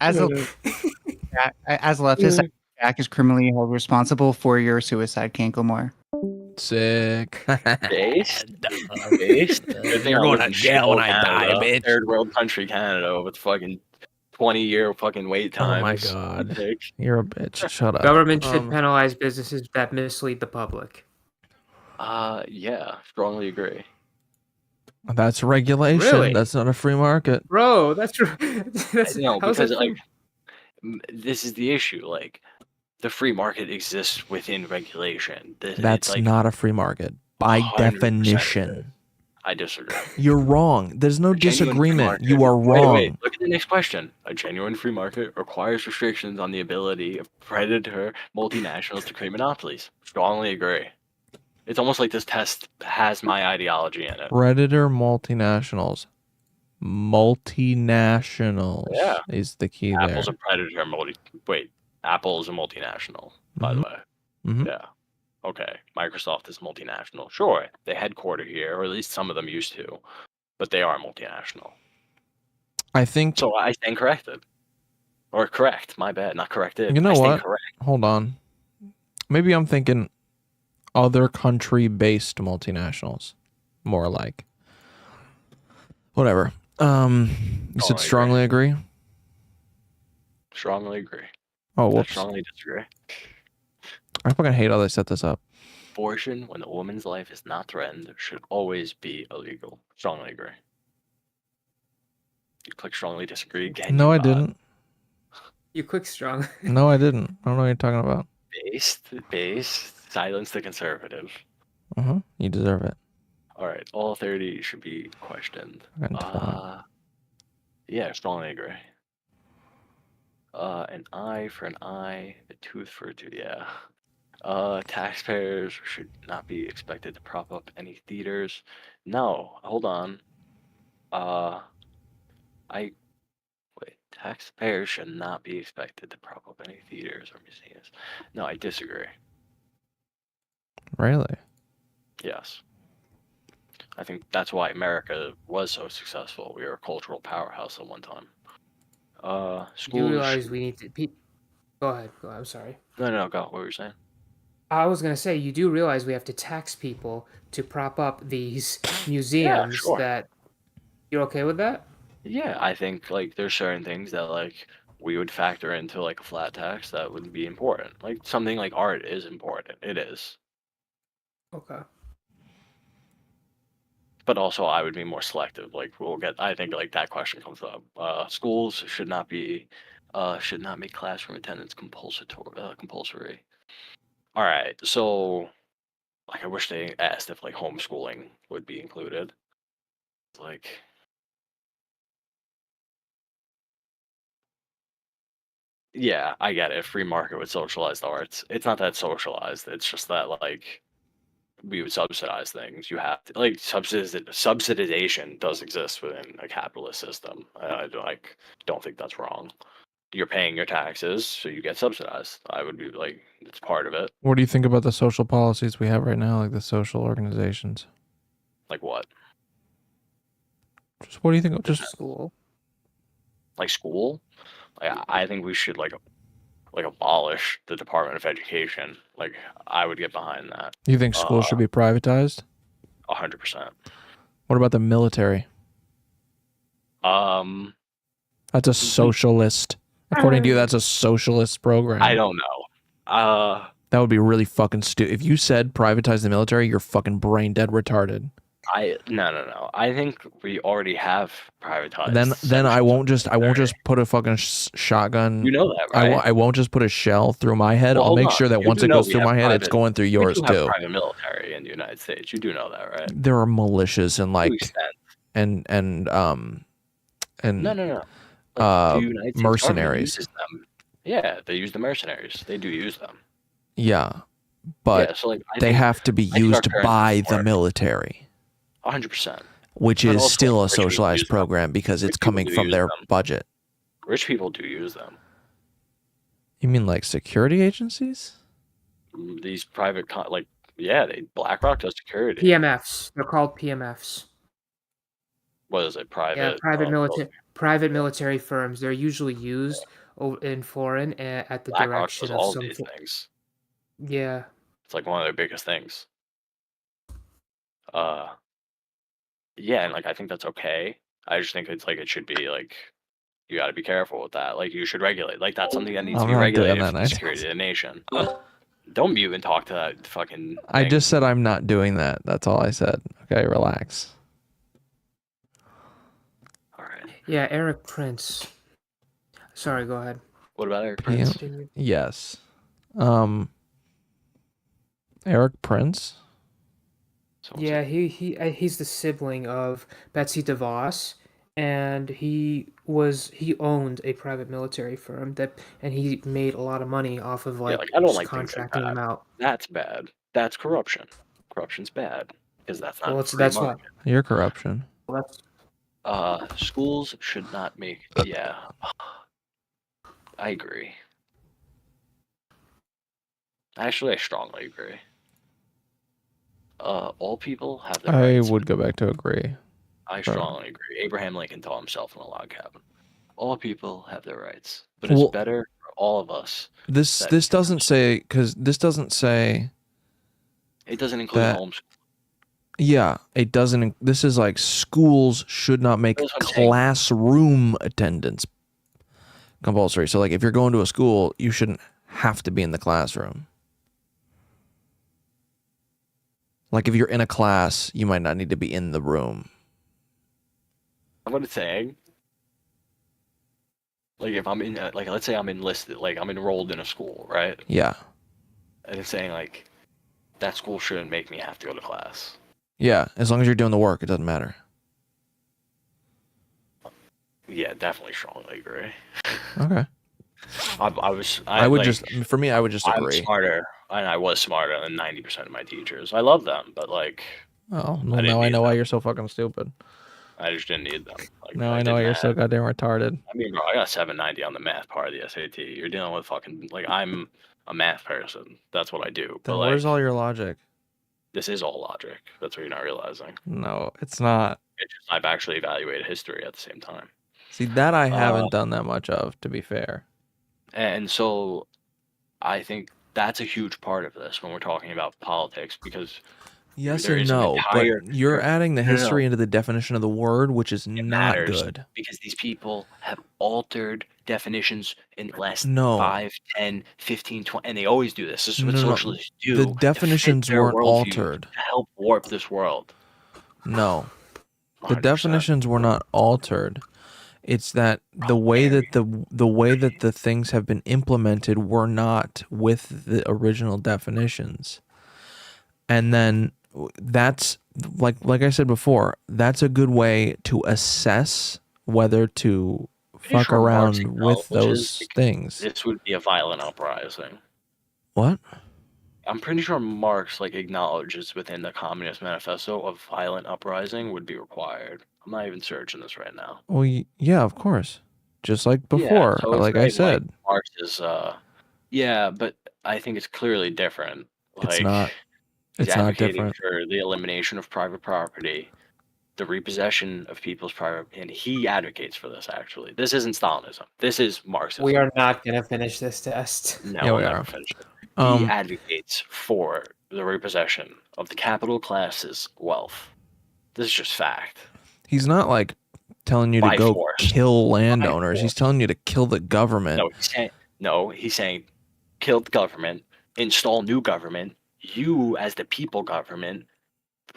As a as a leftist, Jack is criminally held responsible for your suicide, Kanklemore.
Sick.
Based? Based? Good thing
You're
I
going
live
to
in
jail when I die,
Canada,
bitch.
Third world country Canada with fucking 20-year fucking wait
Oh my
times.
god.
Dick.
You're a bitch. Shut up.
Government should penalize businesses that mislead the public.
Yeah, strongly agree.
That's regulation.
Really?
That's not a free market.
Bro, that's that's
No,
how's
because
that
like this is the issue. Like the free market exists within regulation.
That's
it's like
not a free market by
100%
definition.
I disagree.
You're wrong. There's no
A genuine free
disagreement.
market-
You are wrong.
Wait, look at the next question. A genuine free market requires restrictions on the ability of predator multinationals to create monopolies. Strongly agree. It's almost like this test has my ideology in it.
Predator multinationals. Multinationals
Yeah.
is the key
Apple's
there.
a predator Apple is a multinational, by the way.
Mhm.
Yeah. Okay. Microsoft is multinational. Sure, they headquarter here, or at least some of them used to, but they are multinational.
I think
So I stand corrected. Or correct, my bad, not corrected.
you know
I stand
what?
correct.
Hold on. Maybe I'm thinking other country based multinationals. More like. Whatever. You said strongly agree?
strongly agree.
Oh,
I
whoops.
strongly disagree.
I fucking hate how they set this up.
Abortion, when the woman's life is not threatened, should always be illegal. Strongly agree. You click strongly disagree again.
No,
you
I
bot.
didn't.
You quick strong.
No, I didn't. I don't know what you're talking about.
Based. Silence the conservative.
You deserve it.
All right, all 30 should be questioned.
Fucking twat.
Yeah, strongly agree. An eye for an eye, a tooth for a tooth. Yeah. Taxpayers should not be expected to prop up any theaters. No, hold on. Taxpayers should not be expected to prop up any theaters or museums. No, I disagree.
Really?
Yes. I think that's why America was so successful. We were a cultural powerhouse at one time.
You
Schools.
realize we need to. Go ahead. Go ahead. I'm sorry.
No, go. What were you saying?
I was gonna say you do realize we have to tax people to prop up these museums.
sure.
That you're okay with that?
Yeah, I think like there's certain things that like we would factor into like a flat tax that would be important. Like something like art is important. It is.
Okay.
But also I would be more selective. Like I think like that question comes up. Schools should not make classroom attendance compulsory. All right. So like I wish they asked if like homeschooling would be included. Like yeah, I get it. Free market with socialized arts. It's not that socialized. It's just that like we would subsidize things. You have to like subsidization does exist within a capitalist system. I don't think that's wrong. You're paying your taxes, so you get subsidized. I would be like, it's part of it.
What do you think about the social policies we have right now, like the social organizations?
Like what?
Just what do you think? Just
school.
Like school? I think we should like abolish the Department of Education. Like I would get behind that.
You think schools should be privatized?
100%.
What about the military? That's a socialist. According to you, that's a socialist program.
I don't know.
That would be really fucking stupid. If you said privatize the military, you're fucking brain dead retarded.
No. I think we already have privatized.
Then I won't just put a fucking shotgun.
You know that, right?
I won't just put a shell through my head.
Well,
I'll make
hold
sure
on.
that
You
once
do
it
know
goes
we
through
have
my head, it's
private-
going through
we
yours
do have
too.
private military in the United States. You do know that, right?
There are militias and like
extent.
and
No. Like, the United States government
mercenaries.
uses them. Yeah, they use the mercenaries. They do use them.
Yeah, but
Yeah, so, like, I
they
think-
have to be
I think our
used
current
by
system
the
works.
military,
100%.
which
But
is
also,
still a
rich people
socialized
use them.
program because it's
Rich people
coming
do
from
use
their
them.
budget.
Rich people do use them.
You mean like security agencies?
These private, BlackRock does security.
PMFs. They're called PMFs.
What is it? Private.
Yeah, private military firms. They're usually used in foreign at the
BlackRock
direction
does
of
all
some.
these things.
Yeah.
It's like one of their biggest things. Yeah, and like I think that's okay. I just think it's like it should be like you got to be careful with that. Like you should regulate. Like that's something that needs
I'm
to be
not doing
regulated
that,
for the
I-
security of the nation. Don't mute and talk to that fucking.
I
thing.
just said I'm not doing that. That's all I said. Okay, relax.
Yeah, Eric Prince. Sorry, go ahead.
What about Eric
PM
Prince?
Yes. Eric Prince.
Yeah, he's the sibling of Betsy DeVos, and he owned a private military firm and he made a lot of money off of
Yeah,
like,
I don't
just
like things like
contracting
that.
them out.
That's bad. That's corruption. Corruption's bad because that's not.
Well,
free
that's
money.
Your corruption.
Schools should not make. Yeah, I agree. Actually, I strongly agree. All people have their
I
rights.
would go back to agree.
I
Bro.
strongly agree. Abraham Lincoln taught himself in a log cabin. All people have their rights, but it's
Well,
better for all of us.
This
that-
this doesn't say because this doesn't say.
It doesn't include
that-
homeschool.
Yeah, it doesn't. This is like schools should not make
That's what I'm saying.
classroom attendance compulsory. So like if you're going to a school, you shouldn't have to be in the classroom. Like if you're in a class, you might not need to be in the room.
What it's saying. Like if I'm in, like let's say I'm enlisted, like I'm enrolled in a school, right?
Yeah.
And it's saying like that school shouldn't make me have to go to class.
Yeah, as long as you're doing the work, it doesn't matter.
Yeah, definitely strongly agree.
Okay.
I
would
like,
just, for me, I would just
I'm
agree.
smarter, and I was smarter than 90% of my teachers. I love them, but like,
Oh, well, now I know why you're so fucking stupid.
I just didn't need them. Like,
Now I know why you're so goddamn retarded.
I mean, bro, I got 790 on the math part of the SAT. You're dealing with fucking like I'm a math person. That's what I do.
Then
But like,
where's all your logic?
this is all logic. That's what you're not realizing.
No, it's not.
It's just I've actually evaluated history at the same time.
See, that I haven't done that much of, to be fair.
And so I think that's a huge part of this when we're talking about politics because
Yes
there
and
is an
no,
entire-
but you're adding the
No, no, no.
history into the definition of the word, which is not
matters
good.
because these people have altered definitions in the last
No.
5, 10, 15, 20, and they always do this. This is what
No, no,
socialists do.
the
to fit
definitions
their
weren't
worldview,
altered.
to help warp this world.
No. The definitions were not altered. It's that the way that the way that the things have been implemented were not with the original definitions. And then that's like I said before, that's a good way to assess whether to fuck
sure Marx
around with
acknowledges
those things.
This would be a violent uprising.
What?
I'm pretty sure Marx like acknowledges within the Communist Manifesto a violent uprising would be required. I'm not even searching this right now.
Well, yeah, of course. Just like
Yeah,
before,
so it's
like I
great,
said.
Marx is yeah, but I think it's clearly different.
It's
Like,
not.
he's
It's not
advocating
different.
for the elimination of private property, the repossession of people's private, and he advocates for this. Actually, this isn't Stalinism. This is Marxism.
We are not gonna finish this test.
No,
Yeah,
we'll
we
never
are.
finish it.
Um,
He advocates for the repossession of the capital class's wealth. This is just fact.
He's not like telling you to
By
go
force.
kill landowners. He's
force.
telling you to kill the government.
He's saying kill the government, install new government. You, as the people government,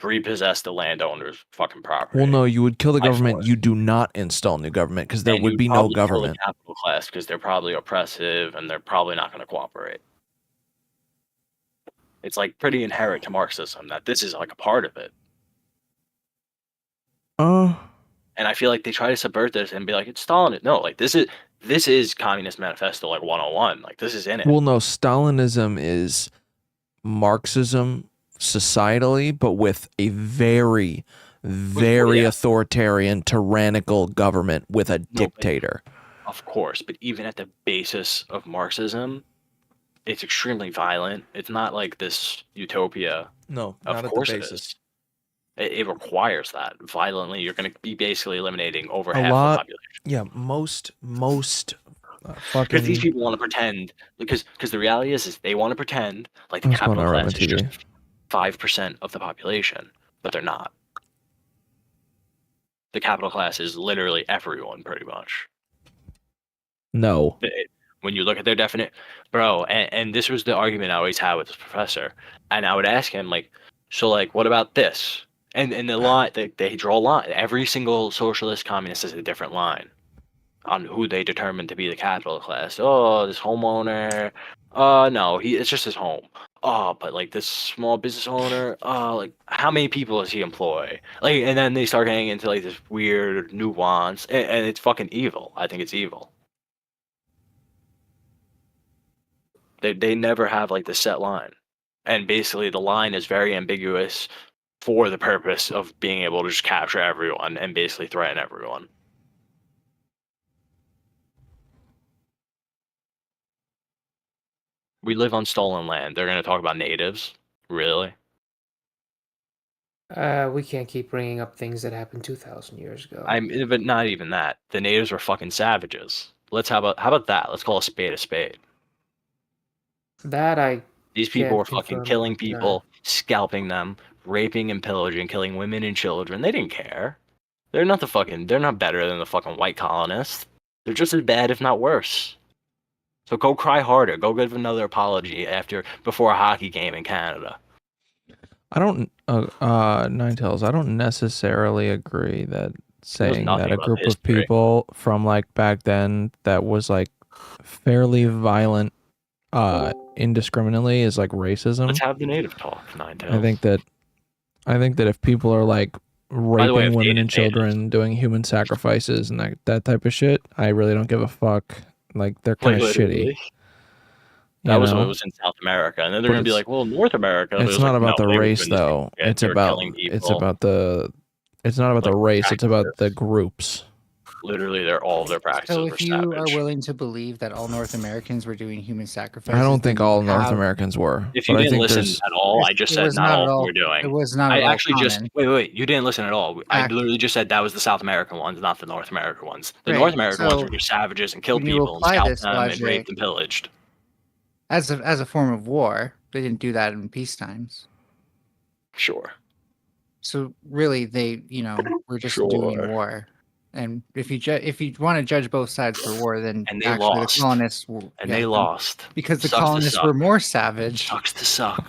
repossess the landowner's fucking property.
Well, no, you would kill the
By
government.
force.
You do not install new government because there
And
would
you'd
be no
probably kill
government.
the capital class because they're probably oppressive and they're probably not going to cooperate. It's like pretty inherent to Marxism that this is like a part of it. And I feel like they try to subvert this and be like, it's Stalin. No, like this is Communist Manifesto like 101. Like this is in it.
Well, no, Stalinism is Marxism societally, but with a very, very authoritarian, tyrannical government with a dictator.
Of course, but even at the basis of Marxism, it's extremely violent. It's not like this utopia.
No,
Of
not at the
course it
basis.
is. It requires that violently. You're going to be basically eliminating over
A
half
lot.
the population.
Yeah, most
Because these
fucking.
people want to pretend, because the reality is they want to pretend like the
What's going
capital
on
class
around
is
TV?
just 5% of the population, but they're not. The capital class is literally everyone, pretty much.
No.
When you look at their definite, bro, and this was the argument I always had with this professor, and I would ask him like, so like, what about this? And the line they draw a line. Every single socialist communist has a different line on who they determine to be the capital class. Oh, this homeowner. No, it's just his home. Oh, but like this small business owner. Like how many people does he employ? Like, and then they start getting into like this weird nuance, and it's fucking evil. I think it's evil. They never have like the set line, and basically the line is very ambiguous for the purpose of being able to just capture everyone and basically threaten everyone. We live on stolen land. They're going to talk about natives? Really?
We can't keep bringing up things that happened 2,000 years ago.
But not even that. The natives were fucking savages. How about that? Let's call a spade a spade.
That
These people
can't
were fucking
confirm
killing
or deny.
people, scalping them, raping and pillaging, killing women and children. They didn't care. They're not better than the fucking white colonists. They're just as bad, if not worse. So go cry harder. Go give another apology before a hockey game in Canada.
I don't, Ninetales, I don't necessarily agree that saying that
nothing
a
about
group of
history.
people from like back then that was like fairly violent indiscriminately is like racism.
Let's have the native talk, Ninetales.
I think that if people are like
the way,
raping
I've
women
dated
and children, doing human sacrifices and that type of shit, I really don't give a fuck. Like they're kind of shitty.
literally. That was
know?
what was in South America, and then they're
But
gonna be
it's-
like, "Well, North America." but
It's
was
not
like,
about
no,
the
they were
race
doing the same
though.
shit.
It's
They were
about
killing
it's
people.
about the it's not about the
Like,
race. It's about the groups.
Literally, all of their practices
So
were
if you are
savage.
willing to believe that all North Americans were doing human sacrifices,
I don't think
then you
all North
have-
Americans were.
If you
but I
didn't
think
listen
there's
at all, I just
It
said
was
not
not
all
at
of
all-
them were doing.
it was not
I
at all
actually just
common.
wait. You didn't listen at all. I literally just said that was the South American ones, not the North American ones. The
Right,
North American ones
so
were just savages and killed
when you
people and
apply
scalped
this
them and
logic-
raped and pillaged.
as a form of war. They didn't do that in peace times.
Sure.
So really, they were just doing
Sure.
war. And if you want to judge both sides for war, then
And they
actually
lost.
the colonists were,
And they lost.
because the
Sucks to
colonists
suck.
were more savage.
Sucks to suck.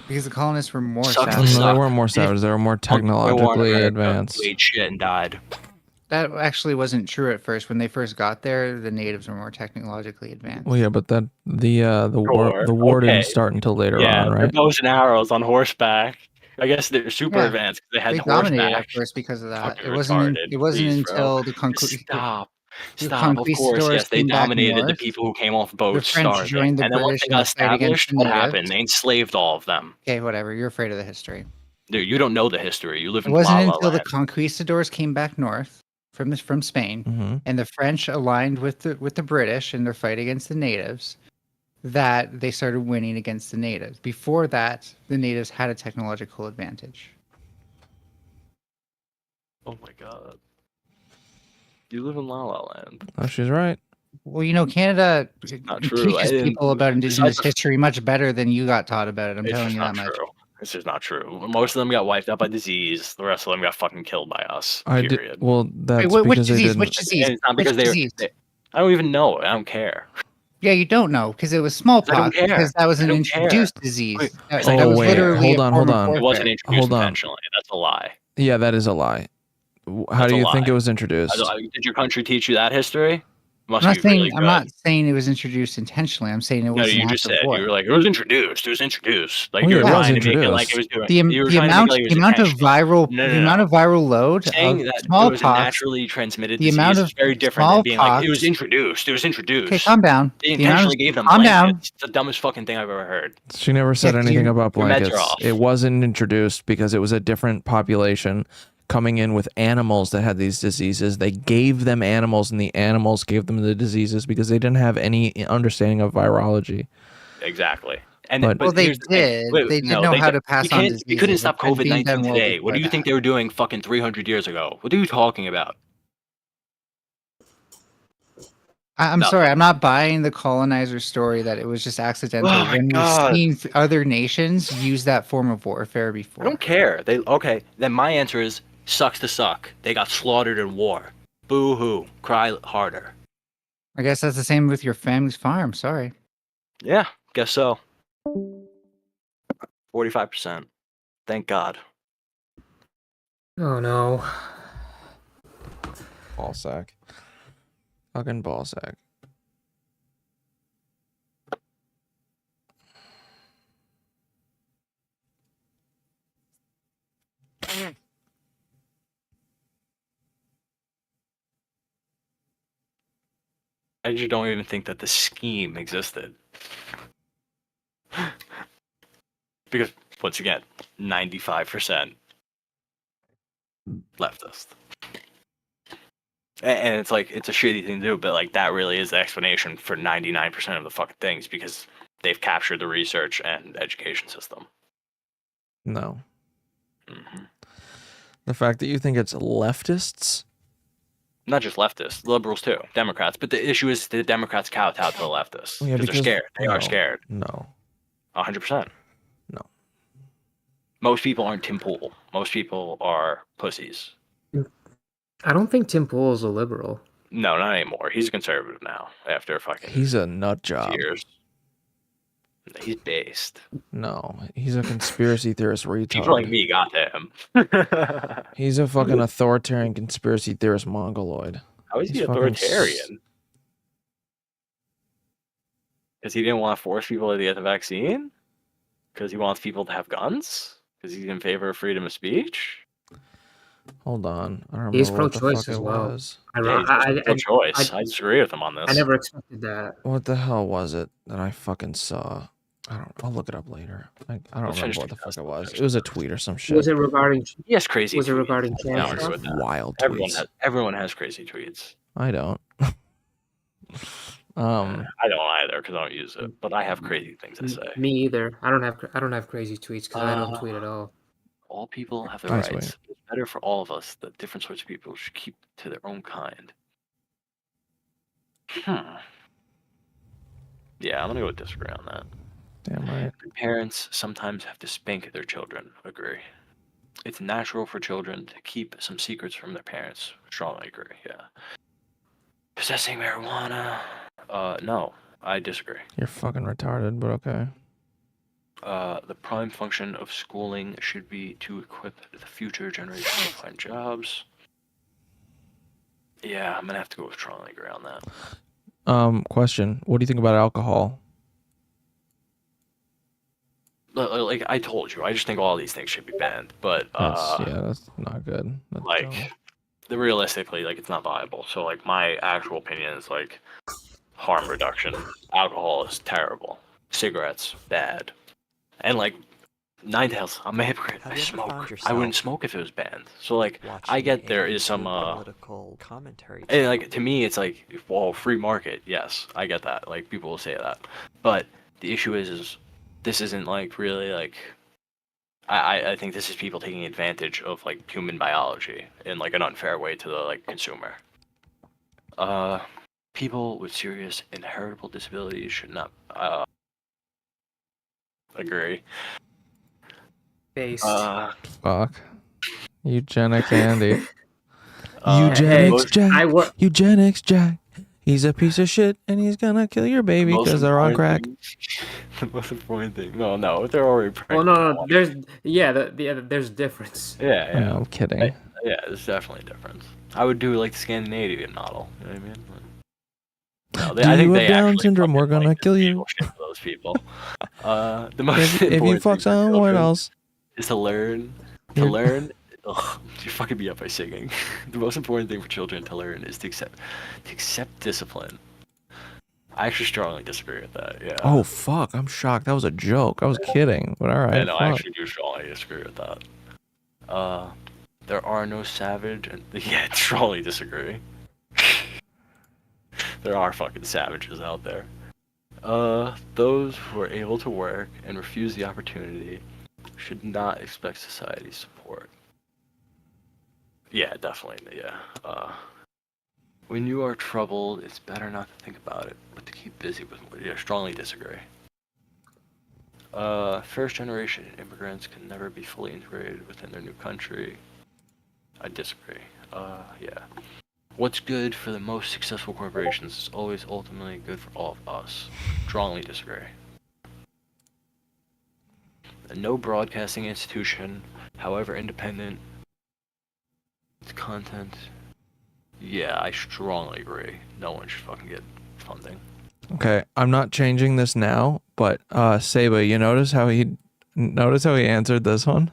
Because the colonists were more
Sucks to
savage.
No, they weren't more savage. They were more technologically advanced.
Ate shit and died.
That actually wasn't true at first. When they first got there, the natives were more technologically advanced.
Well, yeah, but that the war
okay.
didn't start until later
Yeah,
on,
they're
right?
bows and arrows on horseback. I guess they're super
Yeah,
advanced because they had
They
the
dominated
horseback.
at first because of that.
Fucking
It wasn't.
retarded.
It wasn't
Please, bro.
until the
Stop.
the
Stop. Of course,
conquistadors
yes, they
came back
dominated the
north.
people who came off boats
French
starving.
joined the
And then once
British
they
in
got
the fight against
established,
the
what
natives.
happened? They enslaved all of them.
Okay, whatever. You're afraid of the history.
Dude, you don't know the history. You live
It
in
wasn't
La La
until the
Land.
conquistadors came back north from Spain,
Mm-hmm.
and the French aligned with the British in their fight against the natives, that they started winning against the natives. Before that, the natives had a technological advantage.
Oh my god. You live in La La Land.
Oh, she's right.
Well, Canada
Not true. I
teaches
didn't-
people about indigenous
besides the-
history much better than you got taught about it. I'm
It's
telling
just
you
not
that much.
true. It's just not true. Most of them got wiped out by disease. The rest of them got fucking killed by us.
I
Period.
did. Well, that's
which
because they
disease?
didn't.
Which disease?
And it's not
Which
because
disease?
I don't even know. I don't care.
Yeah, you don't know because it was smallpox.
care.
Because that was
I
an
don't care.
introduced disease.
Wait,
That,
oh,
that was
wait,
literally
hold
a
on,
form
hold
of
on.
It wasn't
warfare.
introduced
Hold on.
intentionally. That's a lie.
Yeah, that is a lie. How
That's
do
a
you think
lie.
it was introduced?
Did your country teach you that history? Must
I'm not
be
saying
really good.
I'm not saying it was introduced intentionally. I'm saying it
No,
was.
you
an
just
act of
said
war.
you were like it was introduced. It was introduced. Like
Oh,
you
yeah,
were
it was
trying to make it like
introduced.
it was doing.
the,
you were
the
trying
amount
to make it like it
the
was
amount of
intentional.
viral
No,
the
no,
amount
no.
of viral load
Saying
of
that it was a
smallpox.
naturally transmitted
the
disease
amount
is
of
very different than being like it
smallpox-
was introduced. It was introduced.
Okay, calm down.
They
The amount
intentionally
of-
gave them
calm down.
blankets. It's the dumbest fucking thing I've ever heard.
She never said
Yeah, 'cause
anything
you-
about
your meds are
blankets.
off.
It wasn't introduced because it was a different population coming in with animals that had these diseases. They gave them animals, and the animals gave them the diseases because they didn't have any understanding of virology.
Exactly. And
But-
Well, they
here's the thing.
did. They did know how to pass on
You couldn't
diseases.
stop
It had been done
COVID-19
well
today. What do you
before
think
that.
they were doing fucking 300 years ago? What are you talking about?
I'm
No.
sorry, I'm not buying the colonizer story that it was just accidental.
Oh my
when
God.
we've seen other nations use that form of warfare
I
before.
don't care. Okay, then my answer is sucks to suck. They got slaughtered in war. Boo hoo. Cry harder.
I guess that's the same with your family's farm. Sorry.
Yeah, guess so. 45%. Thank God.
Oh no.
Ball sack. Fucking ball sack.
I just don't even think that the scheme existed. Because, once again, 95% leftist. And it's like, it's a shitty thing to do, but like, that really is the explanation for 99% of the fucking things because they've captured the research and education system.
No.
Mhm.
The fact that you think it's leftists.
Not just leftists, liberals too, Democrats. But the issue is the Democrats kowtow to the leftists
Yeah,
because they're scared. They
no,
are scared.
No.
100%.
No.
Most people aren't Tim Pool. Most people are pussies.
I don't think Tim Pool is a liberal.
No, not anymore. He's a conservative now. After fucking
He's a nut job.
years. He's based.
No, he's a conspiracy theorist retard.
People like me got to him.
He's a fucking authoritarian conspiracy theorist mongoloid.
How is he
He's fucking
authoritarian? Because he didn't want to force people to get the vaccine? Because he wants people to have guns? Because he's in favor of freedom of speech?
Hold on. I don't remember
He's
what the
pro-choice
fuck
as
it
well.
was.
Pro-choice. I disagree with him on this.
I never expected that.
What the hell was it that I fucking saw? I'll look it up later. I don't
Let's
remember
finish
what the
the
fuck it was. It was a tweet or some shit.
Was it regarding?
He has crazy.
Was it
tweets.
regarding
I
trans
agree
stuff?
with that.
Wild
Everyone has crazy tweets.
I don't.
I don't either because I don't use it, but I have crazy things to say.
Me either. I don't have crazy tweets because I don't tweet at all.
All people have their
Nice
rights.
way.
It's better for all of us that different sorts of people should keep to their own kind. Yeah, I'm gonna go with disagree on that.
Damn right.
Parents sometimes have to spank their children. Agree. It's natural for children to keep some secrets from their parents. Strongly agree. Yeah. Possessing marijuana. No, I disagree.
You're fucking retarded, but okay.
The prime function of schooling should be to equip the future generation to find jobs. Yeah, I'm gonna have to go with strongly agree on that.
Question. What do you think about alcohol?
Like I told you, I just think all these things should be banned. But
That's not good. That's
like,
dumb.
realistically, like it's not viable. So like my actual opinion is like harm reduction. Alcohol is terrible. Cigarettes bad. And like Ninetales, I'm a hypocrite. I smoke. I wouldn't smoke if it was banned. So like I get there is some
political commentary.
and like to me it's like, well, free market, yes, I get that. Like people will say that. But the issue is this isn't like really like I think this is people taking advantage of like human biology in like an unfair way to the like consumer. People with serious inheritable disabilities should not agree.
Based.
Fuck. Eugenics Andy.
Hey,
Eugenics Jack.
I
Eugenics Jack. He's a piece of shit and he's gonna kill your baby
most
because they're on
important
crack.
The most important thing. No, they're already
Well,
pregnant.
no. There's a difference.
Yeah.
No, I'm kidding.
Yeah, there's definitely a difference. I would do like the Scandinavian model. You know what I mean? No,
Do
I think
you
they
have Down
actually
syndrome? We're gonna kill you.
shit for those people. The most
If you
important
fuck
thing for
someone
children
else.
is to learn. Ugh, you're fucking me up by singing. The most important thing for children to learn is to accept discipline. I actually strongly disagree with that. Yeah.
Oh fuck! I'm shocked. That was a joke. I was kidding. But all right.
Yeah, no, I
fuck.
actually do strongly disagree with that. There are no savage and yeah, strongly disagree. There are fucking savages out there. Those who are able to work and refuse the opportunity should not expect society's support. Yeah, definitely. Yeah. When you are troubled, it's better not to think about it, but to keep busy with. Yeah, strongly disagree. First generation immigrants can never be fully integrated within their new country. I disagree. Yeah. What's good for the most successful corporations is always ultimately good for all of us. Strongly disagree. No broadcasting institution, however independent, its content. Yeah, I strongly agree. No one should fucking get funding.
Okay, I'm not changing this now, but Saba, you notice how he answered this one?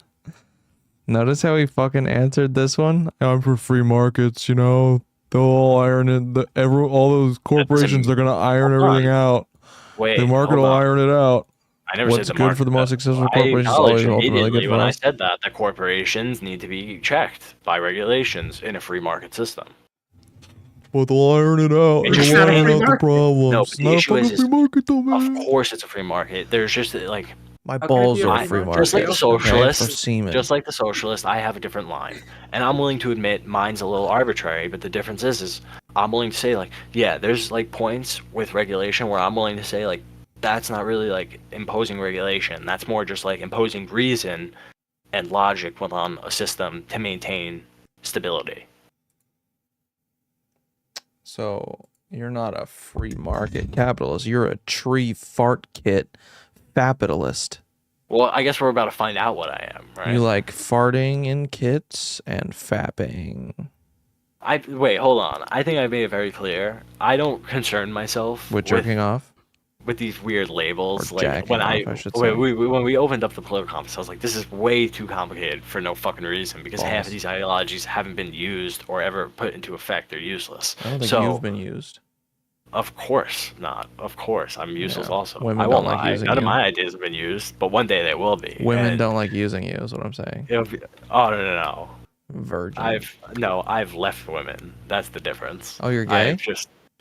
Notice how he fucking answered this one? I'm for free markets, you know. They'll all iron it. All those corporations, they're gonna iron everything out.
Wait,
the market
hold
will
on.
iron it out.
I never
What's
said the
good
market.
for the most successful
I
corporations is
acknowledged
always ultimately
immediately
good for
when I
us.
said that the corporations need to be checked by regulations in a free market system.
But they'll iron it out.
It's just
They'll
not a
iron
free
out the
market.
problems.
No,
It's
but the
not a
issue is,
fucking free market though, man.
Of course, it's a free market. There's just like
My balls are a free market.
Just like the
Okay,
socialist,
for semen.
just like the socialist, I have a different line, and I'm willing to admit mine's a little arbitrary. But the difference is I'm willing to say like, yeah, there's like points with regulation where I'm willing to say like, that's not really like imposing regulation. That's more just like imposing reason and logic within a system to maintain stability.
So you're not a free market capitalist. You're a tree fart kit capitalist.
Well, I guess we're about to find out what I am, right?
You like farting in kits and fapping.
Wait, hold on. I think I made it very clear. I don't concern myself
With jerking off?
with these weird labels.
Or
Like
jacking
when
off, I should say.
when we opened up the political conference, I was like, this is way too complicated for no fucking reason because half
Balls.
of these ideologies haven't been used or ever put into effect. They're useless.
I don't think
so,
you've been used.
Of course not. Of course, I'm useless
Yeah.
also.
Women
I
don't
won't
like
lie.
using
None of
you.
my ideas have been used, but one day they will be.
Women
and
don't like using you, is what I'm saying.
it'll be- oh no.
Virgin.
I've left women. That's the difference.
Oh, you're gay?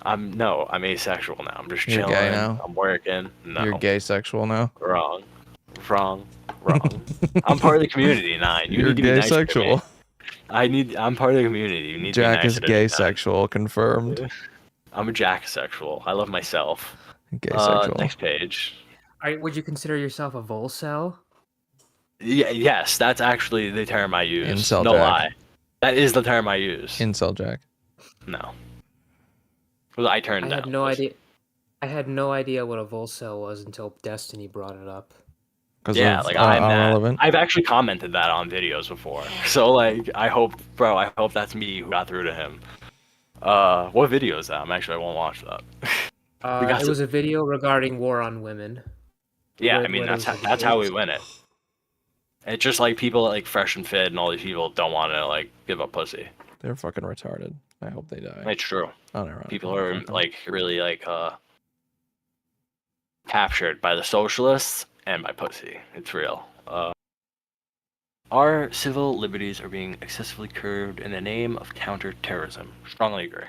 I'm asexual now. I'm just
You're
chilling.
gay now?
I'm working. No.
You're gay sexual now?
Wrong. I'm part of the community, Nine. You
You're
need to be
gay
nicer to me.
sexual.
I'm part of the community. You need
Jack
to be
is
nicer to
gay
me,
sexual, confirmed.
Nine. I'm a Jack sexual. I love myself.
Gay sexual.
Next page.
Would you consider yourself a volcel?
Yeah, yes, that's actually the term I use.
Incel
no
Jack.
lie. That is the term I use.
Incel Jack.
No. Well, I turned
I
down.
had no idea. I had no idea what a volcel was until Destiny brought it up.
Yeah, like I'm that. I've actually commented that on videos before. So like, I hope that's me who got through to him. What video is that? I won't watch that.
It was a video regarding war on women.
Yeah,
Where-
I mean
where
that's
there was a
that's how we
debate.
win it. It's just like people like Fresh and Fit and all these people don't want to like give up pussy.
They're fucking retarded. I hope they die.
It's true.
Unironically.
People are like really like captured by the socialists and by pussy. It's real. Our civil liberties are being excessively curbed in the name of counterterrorism. Strongly agree.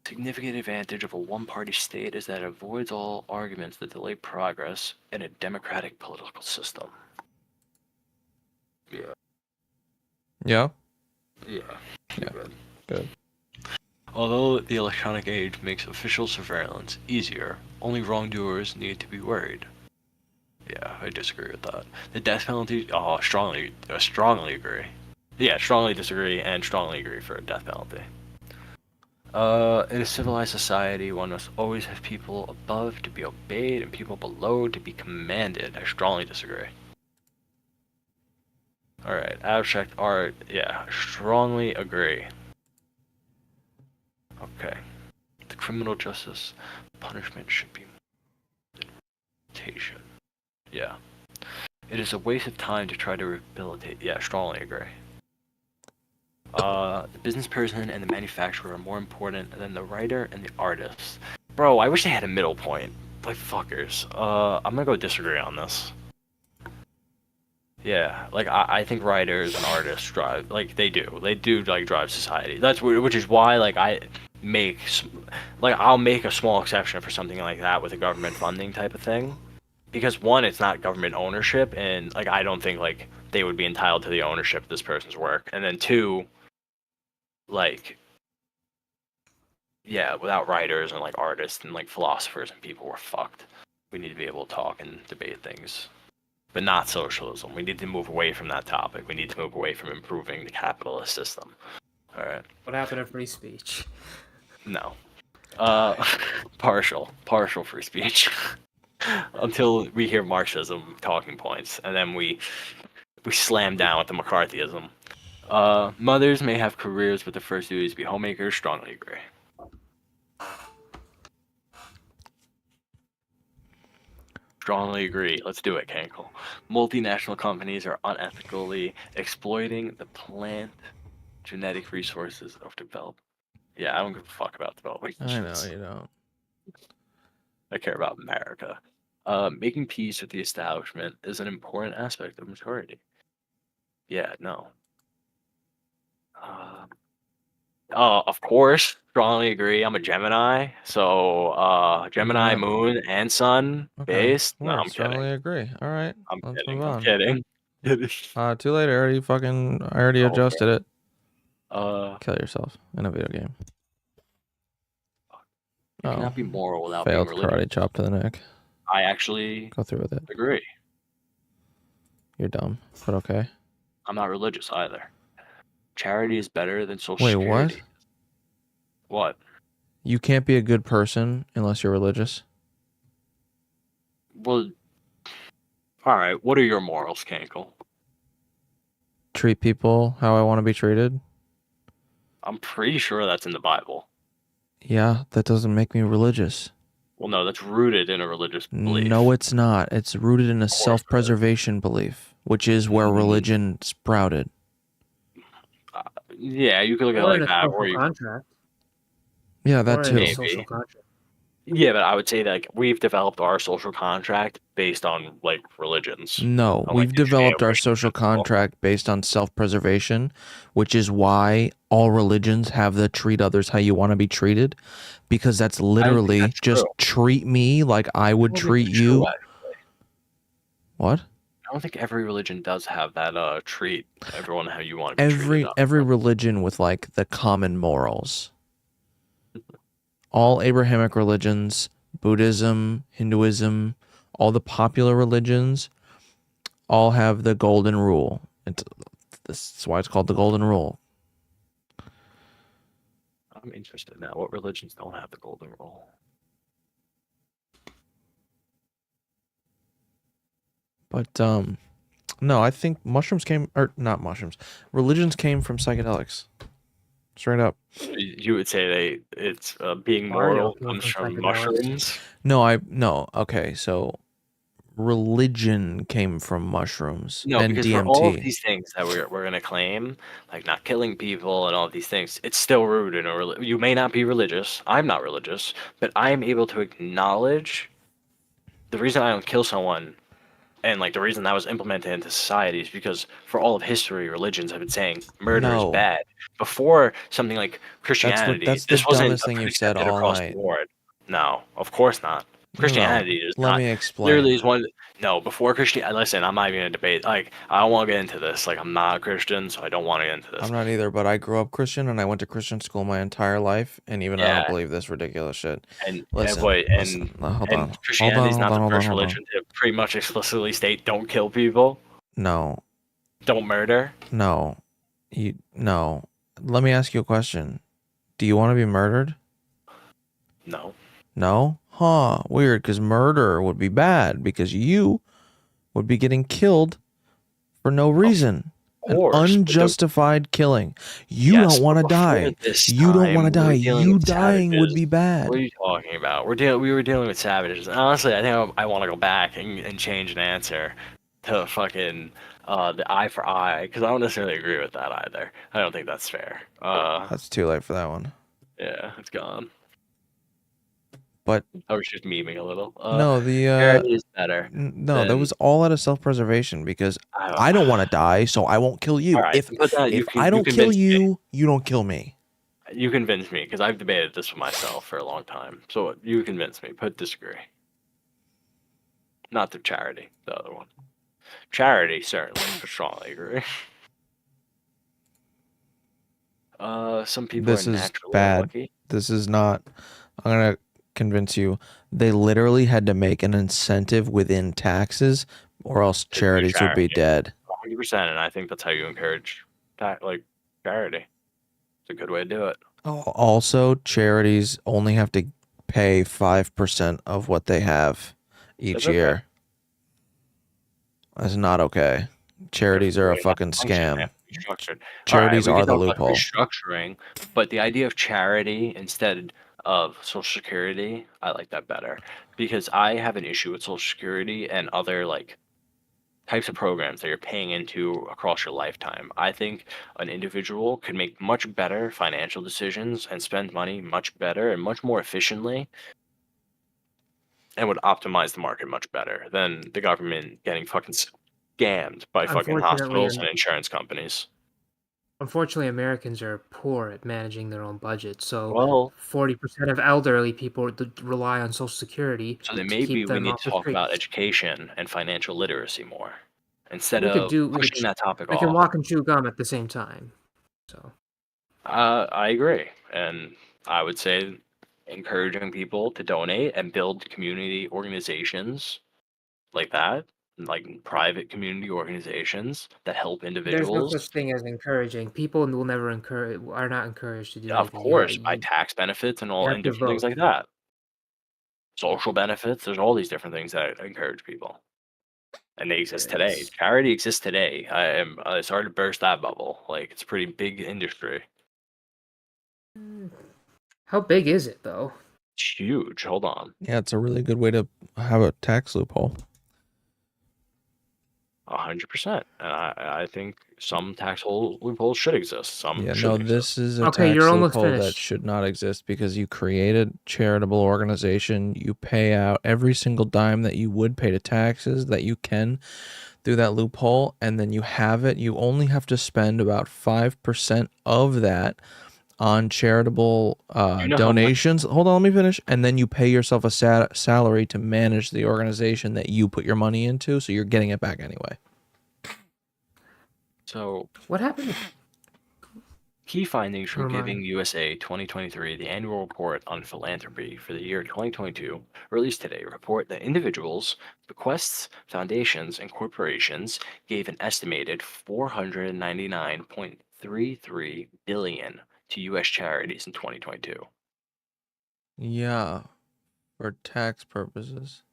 Significant advantage of a one-party state is that it avoids all arguments that delay progress in a democratic political system. Yeah.
Yeah?
Yeah.
Yeah. Good.
Although the electronic age makes official surveillance easier, only wrongdoers need to be worried. Yeah, I disagree with that. The death penalty, strongly agree. Yeah, strongly disagree and strongly agree for a death penalty. In a civilized society, one must always have people above to be obeyed and people below to be commanded. I strongly disagree. Alright, abstract art, yeah, strongly agree. Okay. The criminal justice punishment should be rehabilitation. Yeah. It is a waste of time to try to rehabilitate. Yeah, strongly agree. The business person and the manufacturer are more important than the writer and the artist. Bro, I wish they had a middle point. Like fuckers. I'm gonna go disagree on this. Yeah, like I think writers and artists drive, like they do like drive society. That's which is why like I'll make a small exception for something like that with a government funding type of thing, because one, it's not government ownership, and like I don't think like they would be entitled to the ownership of this person's work, and then two, like yeah, without writers and like artists and like philosophers and people, we're fucked. We need to be able to talk and debate things. But not socialism. We need to move away from that topic. We need to move away from improving the capitalist system. All right.
What happened to free speech?
No. Partial free speech. Until we hear Marxism talking points, and then we slam down with the McCarthyism. Mothers may have careers, but the first duty is to be homemakers. Strongly agree. Strongly agree. Let's do it, Cankle. Multinational companies are unethically exploiting the plant genetic resources of developed. Yeah, I don't give a fuck about developing.
I know you don't.
I care about America. Making peace with the establishment is an important aspect of maturity. Yeah, no. Of course, strongly agree. I'm a Gemini, so Gemini,
Yeah.
Moon, and Sun based. No,
Word,
I'm
strongly
kidding.
agree. All right.
I'm
Let's
kidding.
move
I'm
on.
kidding.
Too late. I already
Oh,
adjusted it.
Kill
yourself in a video game.
You cannot be moral without
failed
being religious.
karate chop to the neck.
I actually
Go through with it.
agree.
You're dumb, but okay.
I'm not religious either. Charity is better than Social
Wait, what?
Security. What?
You can't be a good person unless you're religious?
Well, all right. What are your morals, Cankle?
Treat people how I want to be treated?
I'm pretty sure that's in the Bible.
Yeah, that doesn't make me religious.
Well, no, that's rooted in a religious belief.
No, it's not. It's rooted in a self-preservation belief, which is where religion sprouted.
Yeah, you could look at it
Or in
like
a
that,
social
or you
contract.
Yeah, that
Or in
too.
a social contract.
Yeah, but I would say that like, we've developed our social contract based on like religions.
No,
on,
we've
like,
developed our
Judeo-Christian
social
principle.
contract based on self-preservation, which is why all religions have the treat others how you want to be treated, because that's literally
that's
just
true.
treat me like I would
I don't think
treat
that's true,
you.
actually.
What?
I don't think every religion does have that treat everyone how you want to be treated.
Every religion with like the common morals. All Abrahamic religions, Buddhism, Hinduism, all the popular religions all have the golden rule. This is why it's called the golden rule.
I'm interested now. What religions don't have the golden rule?
But no, I think mushrooms came, or not mushrooms. Religions came from psychedelics. Straight up.
You would say it's being
Mario
moral
came
comes
from
from
psychedelics.
mushrooms.
No. Okay, so religion came from mushrooms
No,
and
because for all of
DMT.
these things that we're gonna claim, like not killing people and all of these things, it's still rooted in a you may not be religious. I'm not religious, but I am able to acknowledge the reason I don't kill someone, and like the reason that was implemented into society is because for all of history, religions have been saying murder
No.
is bad. Before something like Christianity,
that's the
this wasn't
dumbest thing you've said
accepted
all
across
night.
the board. No, of course not.
No.
Christianity is
Let
not.
me explain.
Literally is one. No, before Christian. Listen, I'm not even gonna debate. Like, I don't want to get into this. Like, I'm not a Christian, so I don't want to get into this.
I'm not either, but I grew up Christian and I went to Christian school my entire life, and even I
Yeah.
don't believe this ridiculous shit.
And
Listen,
listen,
no, hold on.
Christianity is not the first
Hold on.
religion to pretty much explicitly state don't kill people,
No,
don't murder.
no, no. Let me ask you a question. Do you want to be murdered?
No.
No? Huh, weird, because murder would be bad because you would be getting killed for no reason. An
course, but the-
unjustified killing. You
Yes,
don't want to
but before
die.
this
You don't want to
time, we were
die.
dealing
You
with
dying would
savages.
be bad.
What are you talking about? We were dealing with savages. And honestly, I think I want to go back and change an answer to fucking the eye for eye, because I don't necessarily agree with that either. I don't think that's fair.
That's too late for that one.
Yeah, it's gone.
But
I was just memeing a little.
no, the
Charity is better.
no, that
than-
was all out of self-preservation because I don't want to die, so I won't kill you.
All right,
If
but that- you
if
can-
I
you
don't kill
convinced me.
you, you don't kill me.
You convinced me because I've debated this with myself for a long time. So you convinced me, but disagree. Not the charity, the other one. Charity, certainly, I strongly agree. Some people
This
are
is
naturally
bad.
lucky.
This is not. I'm gonna convince you. They literally had to make an incentive within taxes, or else charities would be
charity.
dead.
100%, and I think that's how you encourage charity. It's a good way to do it.
Also, charities only have to pay 5% of what they have each
That's okay.
year. That's not okay. Charities are a fucking scam.
Restructured.
Charities
All right, we
are
can
the
talk about
loophole.
Restructuring, but the idea of charity instead of Social Security, I like that better because I have an issue with Social Security and other like types of programs that you're paying into across your lifetime. I think an individual could make much better financial decisions and spend money much better and much more efficiently and would optimize the market much better than the government getting fucking scammed by fucking hospitals and insurance companies.
Unfortunately, Americans are poor at managing their own budget. So
Well,
40% of elderly people rely on Social Security
so then
to
maybe
keep
we
them
need
off
to
the
talk about
streets.
education and financial literacy more instead
We could
of
do. We
pushing
could,
that topic
we
off.
can walk and chew gum at the same time. So
I agree, and I would say encouraging people to donate and build community organizations like that like private community organizations that help
There's no
individuals.
such thing as encouraging. People will never are not encouraged to do
Of
anything.
course, by tax benefits and
you
all
have
and
to
different things
vote.
like that. Social benefits. There's all these different things that encourage people, and they exist today.
It's-
Charity exists today. I started to burst that bubble. Like it's a pretty big industry.
How big is it though?
It's huge. Hold on.
Yeah, it's a really good way to have a tax loophole.
100%. And I think some tax loopholes should exist. Some
Yeah, no,
shouldn't exist.
this is a
Okay,
tax
you're almost
loophole that
finished.
should not exist because you created charitable organization. You pay out every single dime that you would pay to taxes that you can through that loophole, and then you have it. You only have to spend about 5% of that on charitable
You know how much-
donations. Hold on, let me finish. And then you pay yourself a salary to manage the organization that you put your money into, so you're getting it back anyway.
So
What happened?
key findings from
Never
Giving
mind.
USA 2023, the annual report on philanthropy for the year 2022, released today, report that individuals, bequests, foundations, and corporations gave an estimated $499.33 billion to U.S. charities in 2022.
Yeah, for tax purposes.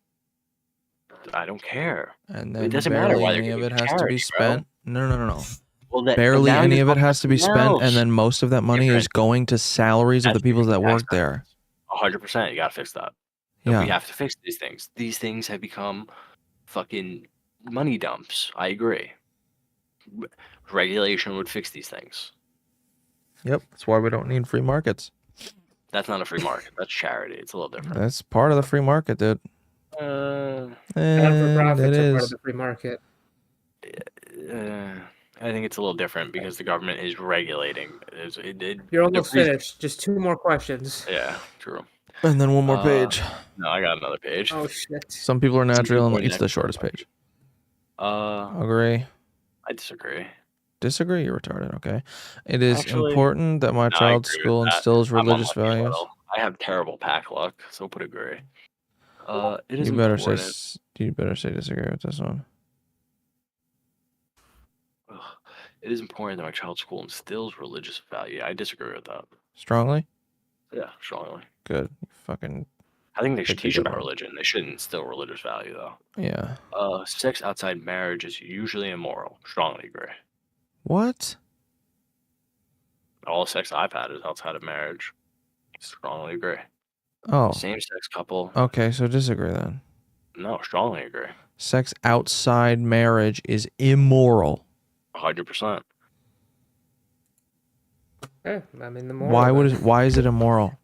I don't care.
And
It
then
doesn't matter
barely
why they're
any of
giving
it
to
has to be
charity, bro.
spent. No.
Well, that
Barely
now
any
you're
of it
talking
has to be
something
spent, and
else.
then most of that money is
Different.
going to salaries of the
That's
people that
tax
work there.
100%. You gotta fix that. And we
Yeah.
have to fix these things. These things have become fucking money dumps. I agree. Regulation would fix these things.
Yep. That's why we don't need free markets.
That's not a free market. That's charity. It's a little different.
That's part of the free market, dude. And
Non-for-profits
it
are part of
is.
the free market.
I think it's a little different because the government is regulating.
You're almost finished. Just 2 more questions.
Yeah, true.
And then one more page.
No, I got another page.
Oh shit.
Some people are
Some
natural,
people
and
are
it's the
natural.
shortest page.
I
Agree.
disagree.
Disagree? You're retarded. Okay. It is
Actually,
important that my
no, I
child's
agree with
school
that.
instills
I'm
religious
unlucky a
values.
little. I have terrible pack luck, so put agree. It is
You better say.
important.
You better say disagree with this one.
It is important that my child's school instills religious value. I disagree with that.
Strongly.
Yeah, strongly.
Good. You fucking.
I think they should
picked a
teach
good
about
one.
religion. They shouldn't instill religious value, though.
Yeah.
Sex outside marriage is usually immoral. Strongly agree.
What?
All sex I've had is outside of marriage. Strongly agree.
Oh.
Same-sex couple.
Okay, so disagree then.
No, strongly agree.
Sex outside marriage is immoral.
100%.
Yeah, I mean the more.
Why is it immoral?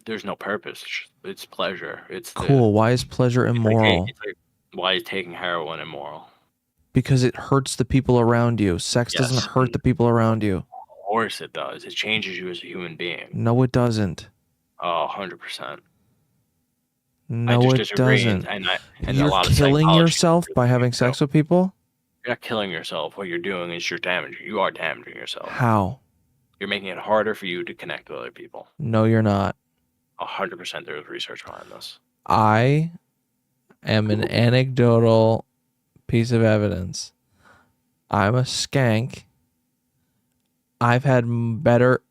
There's no purpose. It's pleasure. It's
Cool. Why is pleasure immoral?
Why is taking heroin immoral?
Because it hurts the people around you. Sex
Yes.
doesn't hurt the people around you.
Of course it does. It changes you as a human being.
No, it doesn't.
Oh, 100%.
No,
just
it
disagree,
doesn't.
and a
You're
lot of
killing
psychology
yourself by having sex with people?
You're not killing yourself. What you're doing is you're damaging. You are damaging yourself.
How?
You're making it harder for you to connect with other people.
No, you're not.
100% there's research behind this.
I am an anecdotal piece of evidence. I'm a skank. I've had better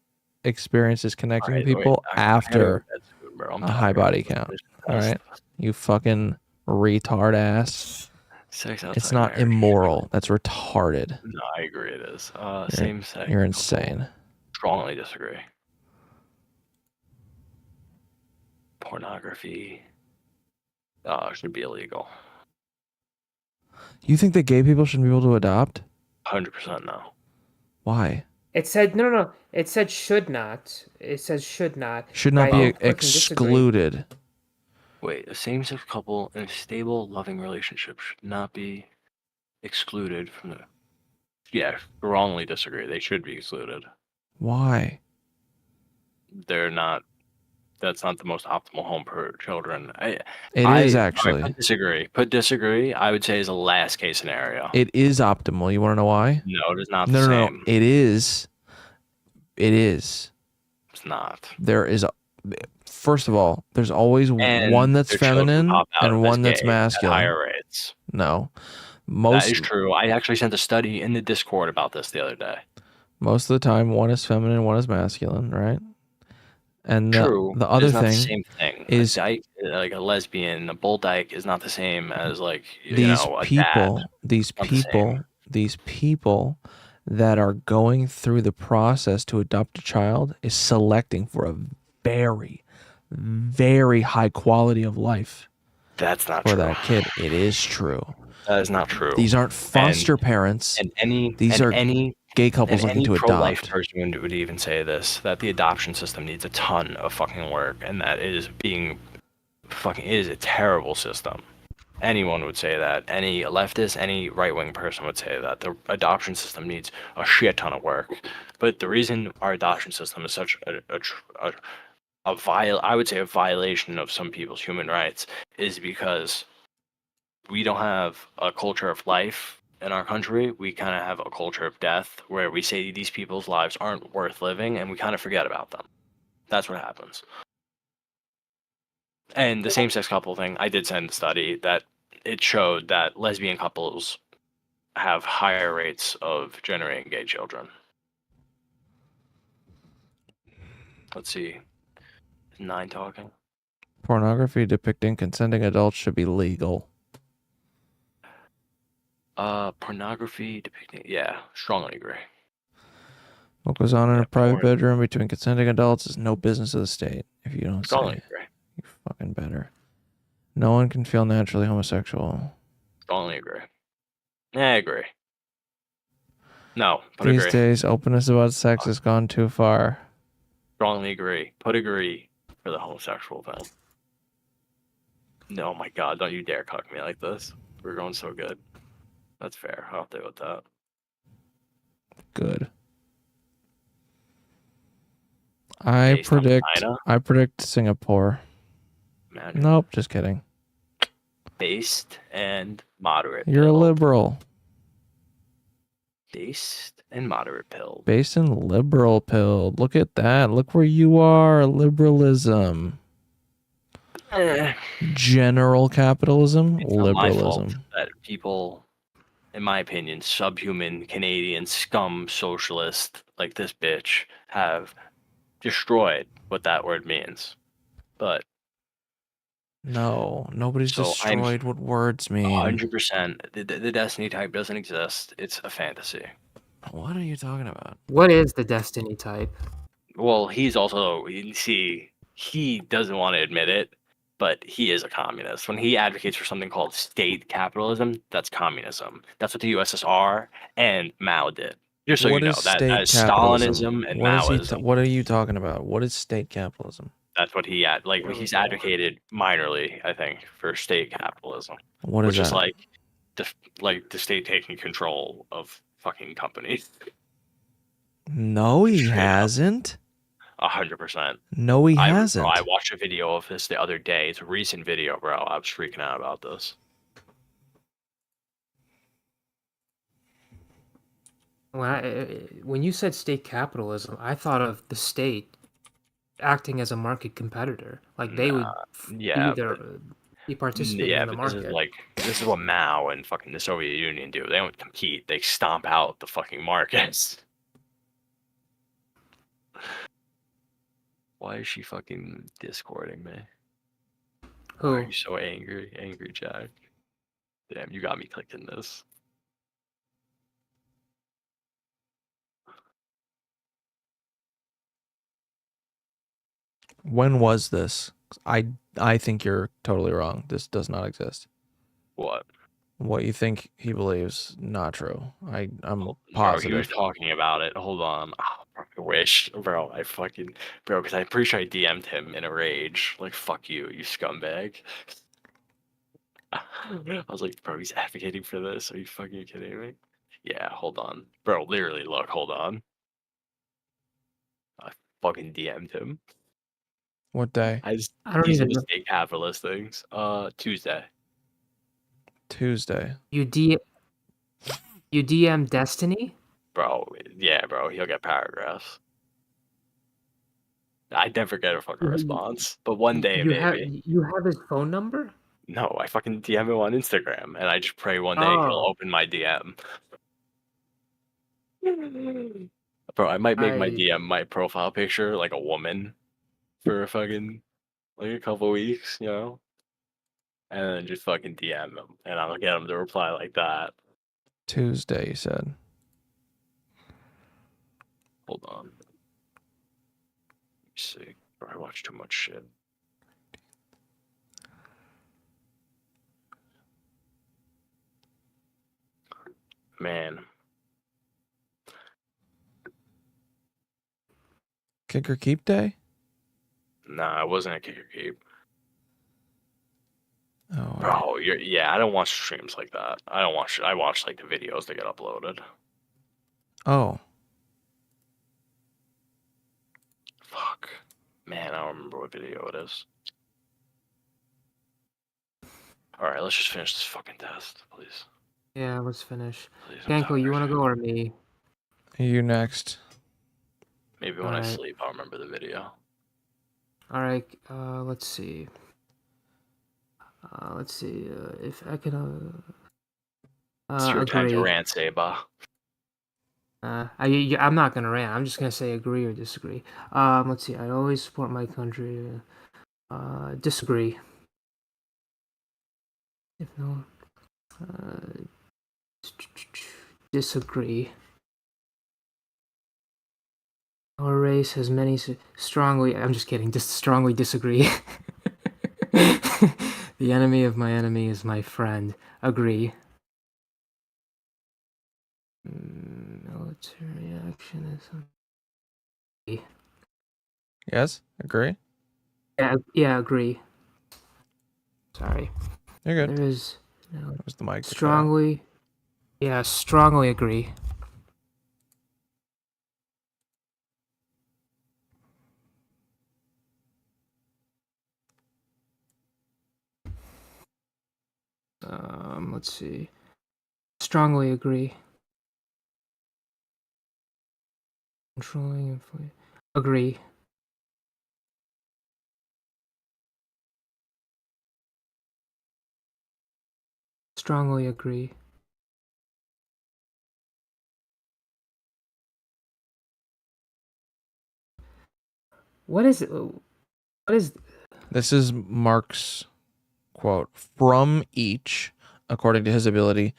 experiences connecting with
Alright,
people
wait,
after
that's good, bro. I'm
a
tired
high
of
body
this.
count.
This is
All right, you fucking retard ass.
Sex
It's
outside
not
marriage.
immoral. That's retarded.
No, I agree it is.
You're-
Same sex.
You're insane.
Strongly disagree. Pornography should be illegal.
You think that gay people shouldn't be able to adopt?
100% no.
Why?
It said no. It said should not. It says should not.
Should not
By
be
clicking disagree.
excluded.
Wait, a same-sex couple in a stable, loving relationship should not be excluded from the. Yeah, strongly disagree. They should be excluded.
Why?
They're not. That's not the most optimal home for children.
It is actually.
Put disagree. Put disagree. I would say is a last case scenario.
It is optimal. You want to know why?
No, it is not
No,
the
no,
same.
no. It is. It is.
It's not.
There is a first of all, there's always
And
one that's
their children
feminine
pop out
and
as
one that's
gay at
masculine.
higher rates.
No,
That
most
is true. I actually sent a study in the Discord about this the other day.
most of the time, one is feminine, one is masculine, right? And
True.
the
but
other
it's not the
thing
same thing.
is
a dyke, like a lesbian, a bull dyke is not the same as like
these
a
people,
dad.
these
Not the same.
people, these people that are going through the process to adopt a child is selecting for a very, very high quality of life
That's not
for
true.
that kid. It is true.
That is not true.
These aren't foster parents.
And any
These are
any
gay couples
and
looking
any
to
pro-life
adopt.
person would even say this, that the adoption system needs a ton of fucking work, and that it is it is a terrible system. Anyone would say that. Any leftist, any right-wing person would say that the adoption system needs a shit ton of work. But the reason our adoption system is such I would say a violation of some people's human rights is because we don't have a culture of life in our country. We kind of have a culture of death where we say these people's lives aren't worth living and we kind of forget about them. That's what happens. And the same-sex couple thing, I did send a study that it showed that lesbian couples have higher rates of generating gay children. Let's see. Is 9 talking?
Pornography depicting consenting adults should be legal.
Pornography depicting, yeah, strongly agree.
What goes on in a private bedroom between consenting adults is no business of the state. If you don't
Strongly
say,
agree.
you fucking better. No one can feel naturally homosexual.
Strongly agree. Yeah, I agree. No, but
These
agree.
days, openness about sex has gone too far.
Strongly agree. Put agree for the homosexual thing. No, my God, don't you dare cuck me like this. We're going so good. That's fair. I'll deal with that.
Good. I
Based on China?
predict Singapore.
Imagine.
Nope, just kidding.
Based and moderate.
You're a
pilled.
liberal.
Based and moderate pill.
Based in liberal pilled. Look at that. Look where you are. Liberalism. General capitalism.
It's not my fault
Liberalism.
that people, in my opinion, subhuman Canadian scum socialist like this bitch have destroyed what that word means. But
No, nobody's
So I'm
destroyed what words mean.
100%, the Destiny type doesn't exist. It's a fantasy.
What are you talking about?
What is the Destiny type?
Well, he's also, you see, he doesn't want to admit it, but he is a communist. When he advocates for something called state capitalism, that's communism. That's what the USSR and Mao did. Just so
What
you know,
is
that
state
is
capitalism?
Stalinism and
What is
Maoism.
what are you talking about? What is state capitalism?
That's what he he's advocated minorly, I think, for state capitalism.
What is
which is
that?
like the state taking control of fucking companies.
No, he hasn't.
100%.
No, he hasn't.
I watched a video of this the other day. It's a recent video, bro. I was freaking out about this.
When you said state capitalism, I thought of the state acting as a market competitor. Like they would
yeah,
be participating
Yeah,
in the
but
market.
this is what Mao and fucking the Soviet Union do. They don't compete. They stomp out the fucking markets. Why is she fucking discording me? Why are
Who?
you so angry, Jack? Damn, you got me clicking this.
When was this? I think you're totally wrong. This does not exist.
What?
What you think he believes, not true. I'm
Bro, he was
positive.
talking about it. Hold on. Oh, I wish, bro. Because I'm pretty sure I DM'd him in a rage. Like, fuck you, you scumbag. I was like, bro, he's advocating for this. Are you fucking kidding me? Yeah, hold on. Bro, literally, look, hold on. I fucking DM'd him.
What day?
I don't
These are
even
the
know.
state capitalist things. Tuesday.
Tuesday.
You DM Destiny?
Bro, yeah, bro, he'll get paragraphs. I never get a fucking
You-
response. But one day,
you have
maybe.
you have his phone number?
No, I fucking DM him on Instagram, and I just pray one day he'll
Oh.
open my DM. Bro, I might make my
I
DM my profile picture like a woman for a fucking like a couple weeks, you know, and then just fucking DM him, and I'll get him to reply like that.
Tuesday, you said.
Hold on. Let me see. Bro, I watch too much shit. Man,
Kick or keep day?
nah, it wasn't a kick or keep.
Oh,
Bro, I don't watch streams like that. I watch like the videos that get uploaded.
oh.
Fuck. Man, I don't remember what video it is. Alright, let's just finish this fucking test, please.
Yeah, let's finish.
Please, I'm
Ganko, you want to go or me?
You next.
Maybe when I
Alright.
sleep, I'll remember the video.
All right. Let's see. If I can.
It's your time to
Agree.
rant, Saba.
I'm not gonna rant. I'm just gonna say agree or disagree. Let's see. I always support my country. Disagree. If no, disagree. Our race has many strongly. I'm just kidding. Just strongly disagree. The enemy of my enemy is my friend. Agree. Military action is.
Yes? Agree?
Yeah, agree. Sorry.
You're good.
There is no
That was the mic.
strongly. Yeah, strongly agree. Let's see. Strongly agree. Controlling inflation. Agree. Strongly agree. What is it? What is?
This is Mark's quote. From each, according to his ability,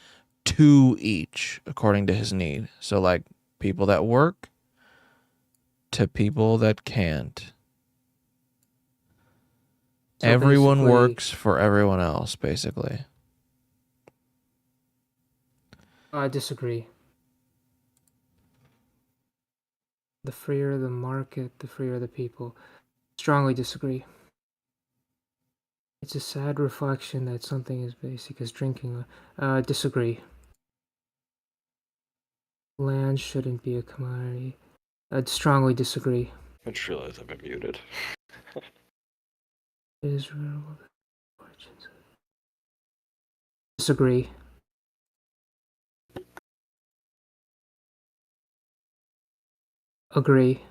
to each, according to his need. So, like, people that work to people that can't.
So
Everyone
basically-
works for everyone else, basically.
I disagree. The freer the market, the freer the people. Strongly disagree. It's a sad reflection that something as basic as drinking. Disagree. Land shouldn't be a commodity. I'd strongly disagree.
I just realized I've been muted.
Israel. Disagree. Agree.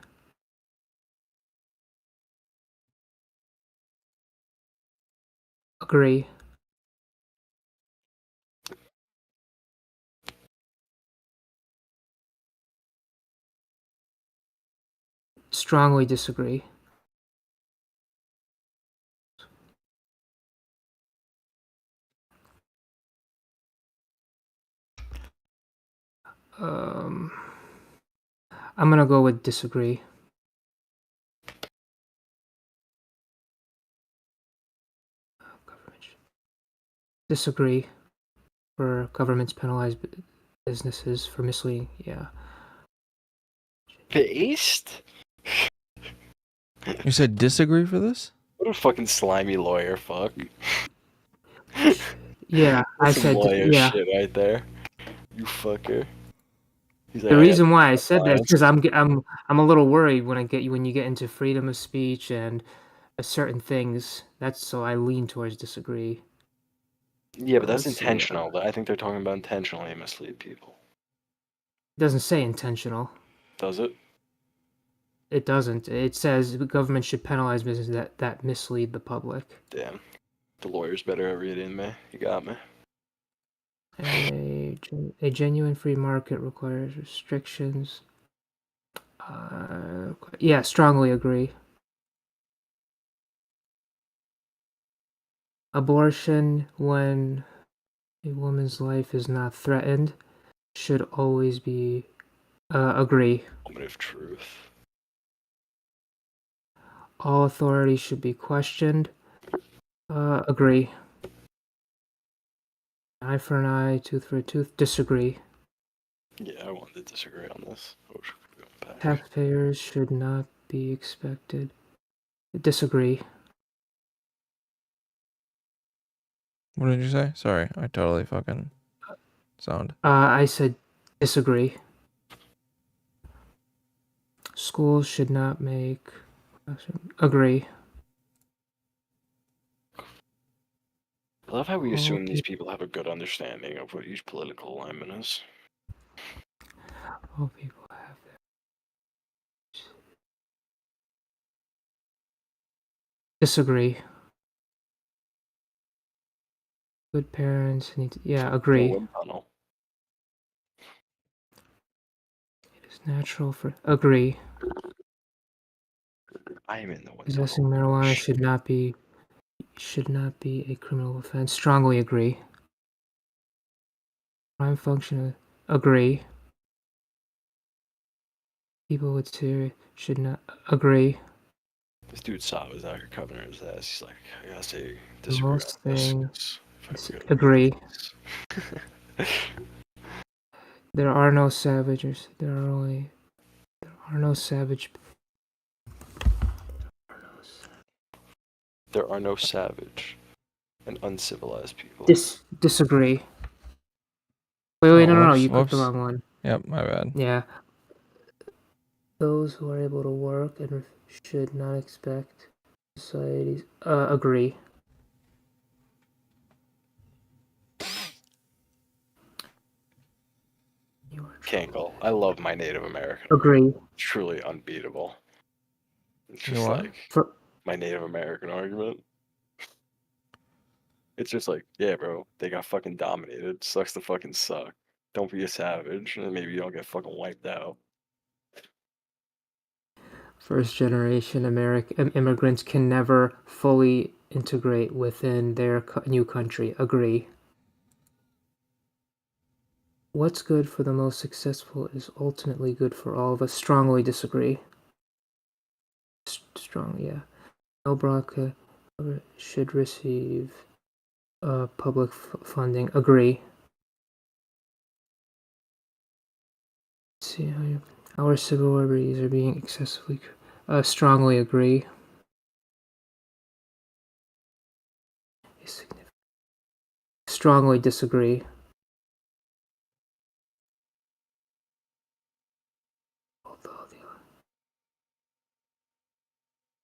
Agree. Strongly disagree. I'm gonna go with disagree. Disagree. For governments penalize businesses for misleading. Yeah.
Based?
You said disagree for this?
What a fucking slimy lawyer, fuck.
Yeah, I
That's some
said
lawyer
yeah.
shit right there. You fucker. He's like,
The
I
reason
got
why I said that is
clients.
because I'm a little worried when you get into freedom of speech and certain things. That's so I lean towards disagree.
Yeah, but that's
Let's see.
intentional. I think they're talking about intentionally mislead people.
It doesn't say intentional.
Does it?
It doesn't. It says the government should penalize businesses that mislead the public.
Damn. The lawyer's better at reading me. You got me.
A genuine free market requires restrictions. Yeah, strongly agree. Abortion, when a woman's life is not threatened, should always be agree.
Moment of truth.
All authority should be questioned. Agree. Eye for an eye, tooth for a tooth. Disagree.
Yeah, I wanted to disagree on this. Oh, back.
Taxpayers should not be expected. Disagree.
What did you say? Sorry, I totally fucking zoned.
I said disagree. Schools should not make. Agree.
I love how we assume these people have a good understanding of what each political alignment is.
All people have their. Disagree. Good parents need to. Yeah, agree.
Wind tunnel.
It is natural for. Agree.
I am in the wind
Possessing
tunnel.
marijuana should not be a criminal offense. Strongly agree. Crime function. Agree. People with serious should not. Agree.
This dude Saab is out here covering his ass. He's like, I gotta say,
The
disagree
most
on this.
thing.
If I could-
Agree. There are no savages. There are no savage.
There are no savage and uncivilized people.
Disagree. Wait, no,
whoops,
you clicked the
whoops.
wrong one.
Yep, my bad.
Yeah. Those who are able to work and should not expect societies. Agree.
Cankle. I love my Native American.
Agree.
Truly unbeatable. It's
You
just
what?
like my Native American argument. It's just like, yeah, bro, they got fucking dominated. Sucks to fucking suck. Don't be a savage, and maybe you don't get fucking wiped out.
First generation American immigrants can never fully integrate within their new country. Agree. What's good for the most successful is ultimately good for all of us. Strongly disagree. Strong, yeah. No BRCA should receive public funding. Agree. Let's see how our civil liberties are being excessively. Strongly agree. Strongly disagree.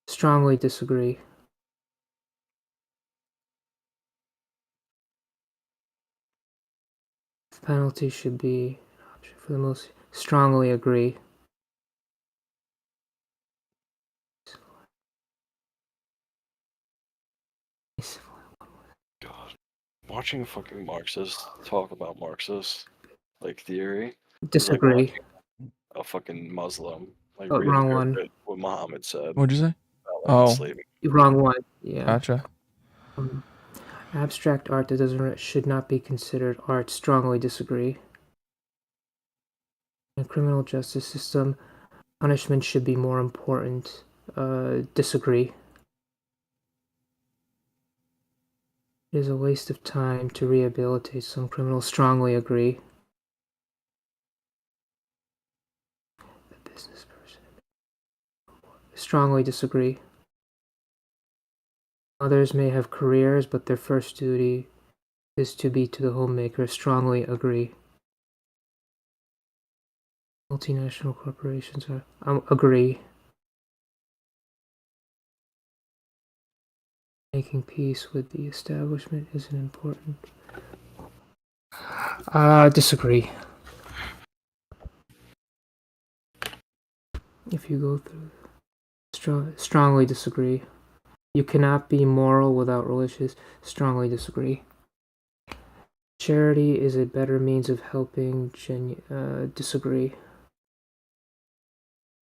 Strongly disagree. The penalty should be an option for the most. Strongly agree.
God, watching a fucking Marxist talk about Marxist like theory.
Disagree.
Like a fucking Muslim like
Oh, wrong one.
reinterpret what Muhammad said.
What'd you say?
about,
Oh.
enslaving.
Wrong one. Yeah.
Gotcha.
Abstract art that doesn't should not be considered art. Strongly disagree. In a criminal justice system, punishment should be more important. Disagree. It is a waste of time to rehabilitate some criminals. Strongly agree. The business person. Strongly disagree. Others may have careers, but their first duty is to be to the homemaker. Strongly agree. Multinational corporations are agree. Making peace with the establishment isn't important. Disagree. If you go through Strongly disagree. You cannot be moral without religious. Strongly disagree. Charity is a better means of helping. Disagree.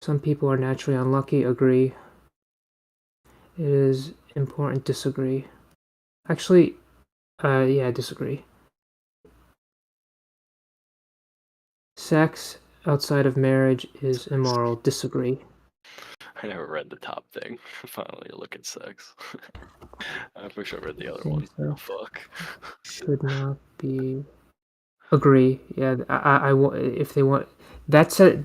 Some people are naturally unlucky. Agree. It is important. Disagree. Actually, yeah, disagree. Sex outside of marriage is immoral. Disagree.
I never read the top thing. Finally, look at sex. I wish I read the other
think
one.
so.
Oh, fuck.
Should not be. Agree. Yeah, if they want. That's a.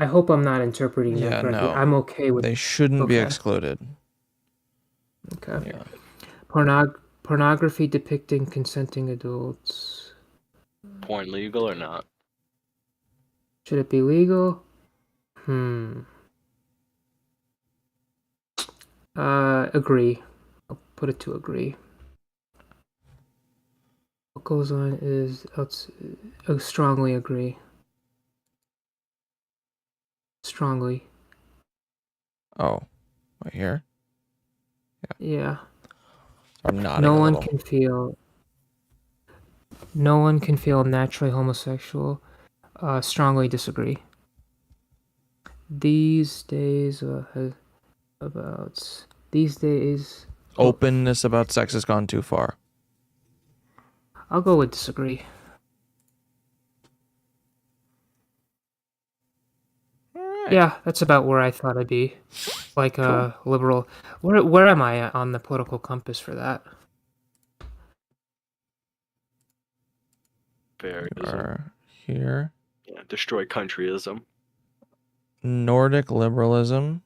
I hope I'm not interpreting that
Yeah,
correctly.
no.
I'm okay with.
They shouldn't be
Okay.
excluded.
Okay.
Yeah.
Pornography depicting consenting adults.
Porn legal or not?
Should it be legal? Agree. I'll put it to agree. What goes on is strongly agree. Strongly.
Oh, right here.
Yeah.
I'm nodding
No
a
one
little.
can feel. No one can feel naturally homosexual. Strongly disagree. These days, these days.
Openness about sex has gone too far.
I'll go with disagree. Yeah, that's about where I thought I'd be. Like a liberal. Where am I at on the political compass for that?
Fairism.
Are here.
Yeah, destroy countryism.
Nordic liberalism,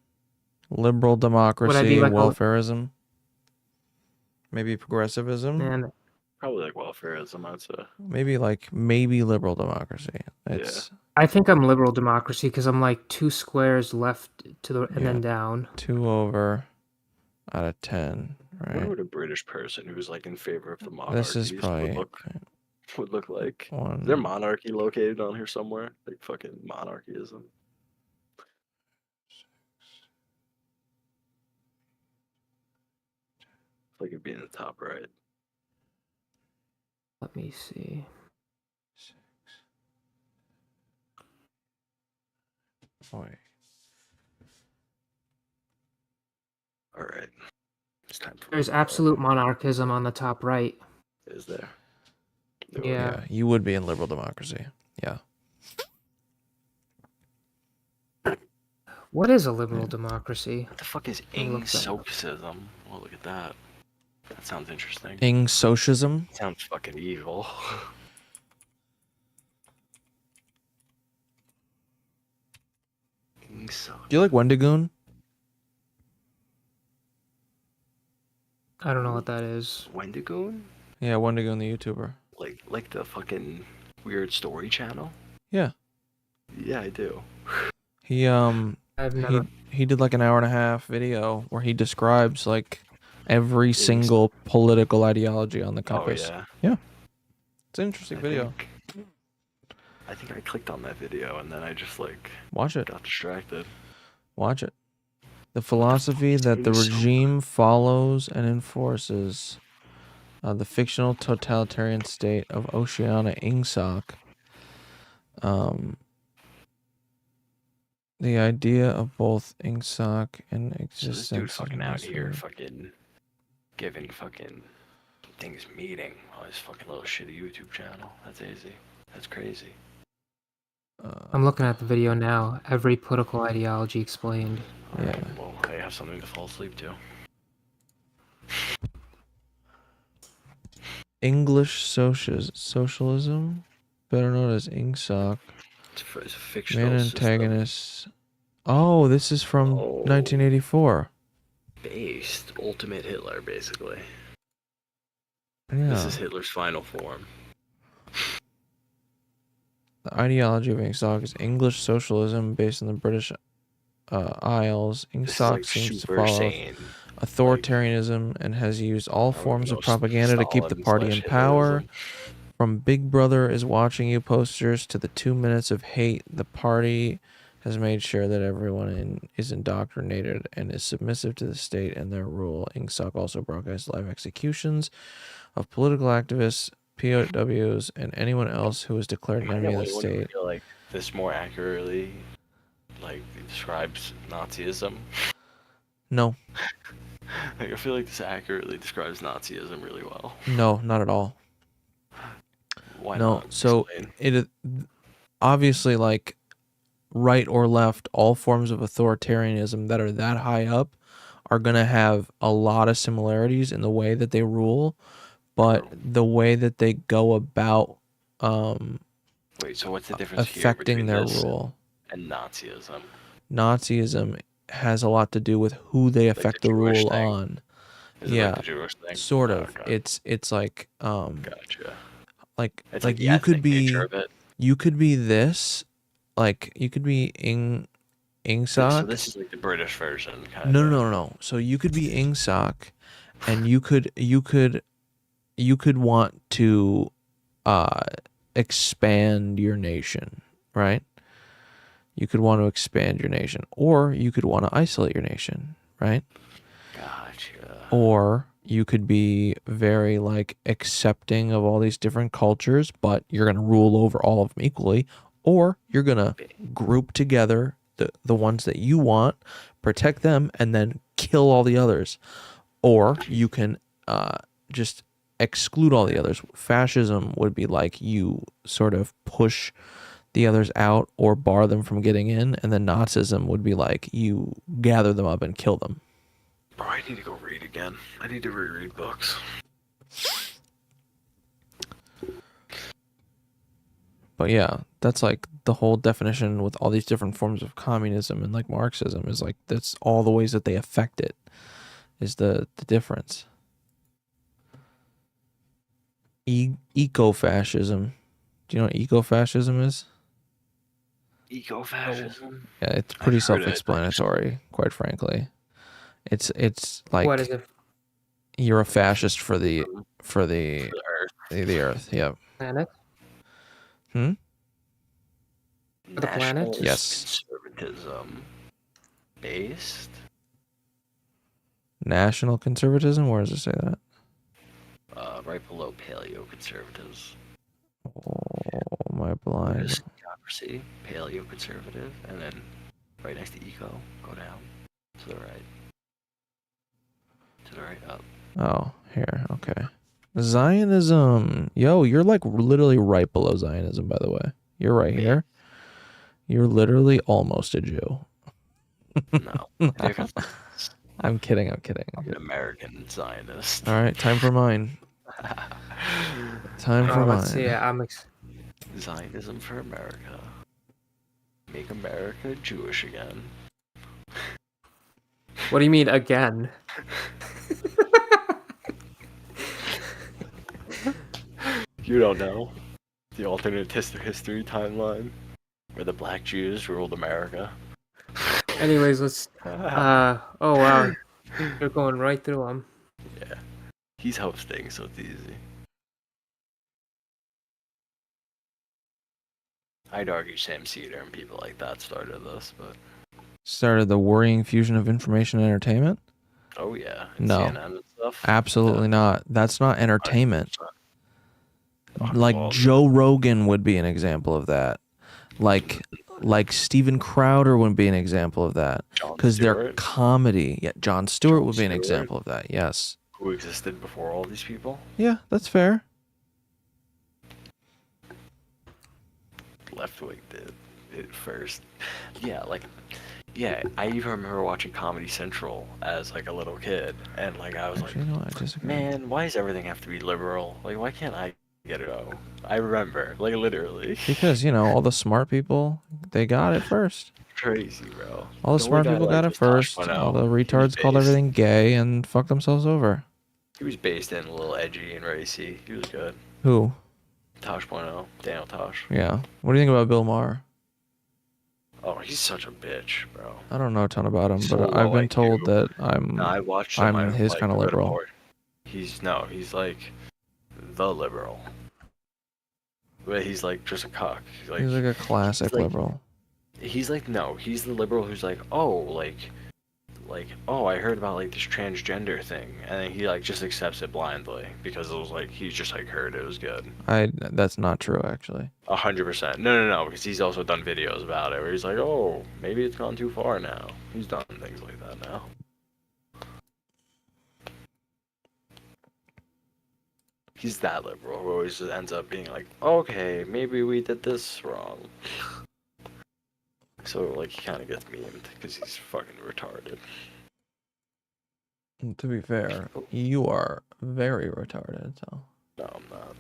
liberal democracy,
like a-
welfarism, maybe progressivism,
Man,
Probably like welfarism, I'd say.
maybe liberal democracy. It's
I think I'm liberal democracy because I'm like 2 squares left to the and then down.
2 over out of 10,
I
right?
wonder what a British person who's like in favor of the monarchy
This is probably
would look like.
one.
Is there monarchy located on here somewhere? Like fucking monarchyism. Like it'd be in the top right.
Let me see.
Boy.
All right. It's time for
There's absolute monarchism on the top right.
Is there?
Yeah.
You would be in liberal democracy. Yeah.
What is a liberal democracy?
What the fuck is
Let me look that up.
Ingsocism? Oh, look at that. That sounds interesting.
Socialism.
Sounds fucking evil.
Do you like Wendigoon?
I don't know what that is.
Wendigoon?
Yeah, Wendigoon the YouTuber.
Like the fucking weird story channel?
Yeah.
Yeah, I do.
He
I've never.
he did like an hour and a half video where he describes like every single political ideology on the compass.
Oh, yeah.
Yeah. It's an interesting video.
I think I clicked on that video and then I just like
Watch it.
got distracted.
Watch it. The philosophy that the regime follows and enforces, the fictional totalitarian state of Oceania Ingsoc. The idea of both Ingsoc and
So
existence.
this dude
is
fucking out here
mostly-
fucking giving fucking things meeting on his fucking little shitty YouTube channel. That's easy. That's crazy.
I'm looking at the video now. Every political ideology explained.
Yeah.
Well, I have something to fall asleep to.
English socialism, better known as Ingsoc.
It's a fictional
Man
system
antagonist. Oh, this is from 1984.
based ultimate Hitler, basically.
Yeah.
This is Hitler's final form.
The ideology of Ingsoc is English socialism based on the British Isles.
This is
Ingsoc
like
seems to
super
follow
sane.
authoritarianism and has used all forms of
know,
propaganda to keep the party in
Stalin/Hitlerism.
power. From Big Brother is watching you posters to the 2 minutes of hate the party has made sure that everyone is indoctrinated and is submissive to the state and their rule. Ingsoc also broadcasts live executions of political activists, POWs, and anyone else who is declared an enemy of the
Wouldn't you
state.
feel like this more accurately describes Nazism?
No,
I feel like this accurately describes Nazism really well.
no, not at all.
Why
No,
not?
so
Explain.
obviously, like, right or left, all forms of authoritarianism that are that high up are going to have a lot of similarities in the way that they rule, but the way that they go about
Wait, so what's the difference
affecting
here
their
between this
rule.
and Nazism?
Nazism has a lot to do with who they affect the
Jewish
rule
thing?
on.
Is it
Yeah,
like the Jewish thing?
sort
Oh,
of.
okay.
It's like
Gotcha.
like
It's
like
the
you could
ethnic
be
nature of it.
you could be this, like you could be
So
Ingsoc.
this is like the British version, kind
No,
of.
no, no, no. So you could be Ingsoc, and you could want to expand your nation, right? You could want to expand your nation, or you could want to isolate your nation, right?
Gotcha.
Or you could be very like accepting of all these different cultures, but you're going to rule over all of them equally, or you're going to group together the ones that you want, protect them, and then kill all the others. Or you can just exclude all the others. Fascism would be like you sort of push the others out or bar them from getting in, and then Nazism would be like you gather them up and kill them.
Bro, I need to go read again. I need to reread books.
But yeah, that's like the whole definition with all these different forms of communism and like Marxism is like that's all the ways that they affect it is the difference. Eco-fascism. Do you know what eco-fascism is?
Ecofascism?
Yeah, it's pretty
I've heard it.
self-explanatory, quite frankly. It's like
What is it?
you're a fascist for the earth. Yep.
Planet?
Hmm?
For the planet?
National
Yes.
Conservatism based?
National conservatism? Where does it say that?
Right below paleo-conservatives.
Oh, my blind.
There's democracy, paleo-conservative, and then right next to eco, go down to the right. To the right, up.
Oh, here. Okay. Zionism. Yo, you're like literally right below Zionism, by the way. You're right here. You're literally almost a Jew.
No.
I'm kidding. I'm
an American Zionist.
All right, time for mine. Time for
Let's see.
mine.
Zionism for America. Make America Jewish again.
What do you mean again?
You don't know. The alternate history timeline where the black Jews ruled America.
Anyways, let's. Oh wow, you're going right through them.
Yeah. He's hosting, so it's easy. I'd argue Sam Cedar and people like that started this, but
Started the worrying fusion of information and entertainment?
oh yeah, and
No.
CNN and stuff.
Absolutely not. That's not entertainment. Like Joe Rogan would be an example of that. Like Steven Crowder would be an example of that.
Jon
Because they're
Stewart.
comedy. Yeah, Jon Stewart would be an
Stewart.
example of that. Yes.
Who existed before all these people?
Yeah, that's fair.
Left Wing did it first. Yeah, I even remember watching Comedy Central as like a little kid, and like I was
Actually, no, I disagree.
man, why does everything have to be liberal? Like, why can't I get it all? I remember, like literally.
Because, all the smart people, they got it first.
Crazy, bro.
All the
The
smart
only guy
people
I
got
liked
it
was Tosh
first.
Bono.
All the
He was
retards called
based-
everything gay and fucked themselves over.
He was based in a little edgy and racy. He was good.
Who?
Tosh Bono, Daniel Tosh.
Yeah. What do you think about Bill Maher?
Oh, he's such a bitch, bro.
I don't know a ton about him,
So
but I've
low
been
IQ.
told that I'm
No, I watched him.
I'm
I,
his
like,
kind of
read a
liberal.
report. He's like the liberal. But he's like just a cock.
He's like a classic
like-
liberal.
he's like, no, he's the liberal who's like, oh, oh, I heard about like this transgender thing, and then he like just accepts it blindly because it was like he just like heard it was good.
That's not true, actually.
100%. No, because he's also done videos about it where he's like, oh, maybe it's gone too far now. He's done things like that now. He's that liberal who always just ends up being like, okay, maybe we did this wrong. So like he kind of gets memed because he's fucking retarded.
To be fair, you are very retarded, so.
No, I'm not.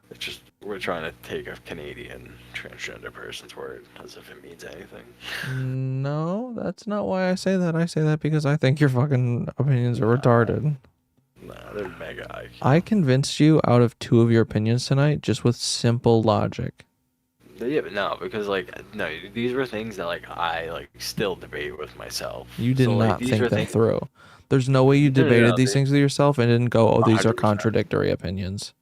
It's just we're trying to take a Canadian transgender person's word as if it means anything.
No, that's not why I say that. I say that because I think your fucking opinions are retarded.
Nah, they're mega IQ.
I convinced you out of 2 of your opinions tonight just with simple logic.
Yeah, but no, because like no, these were things that like I like still debate with myself.
You did
So, like,
not
these
think
were
them
things-
through. There's no way you
No, no,
debated
no,
these things with yourself and didn't go, oh, these are
100%.
contradictory opinions.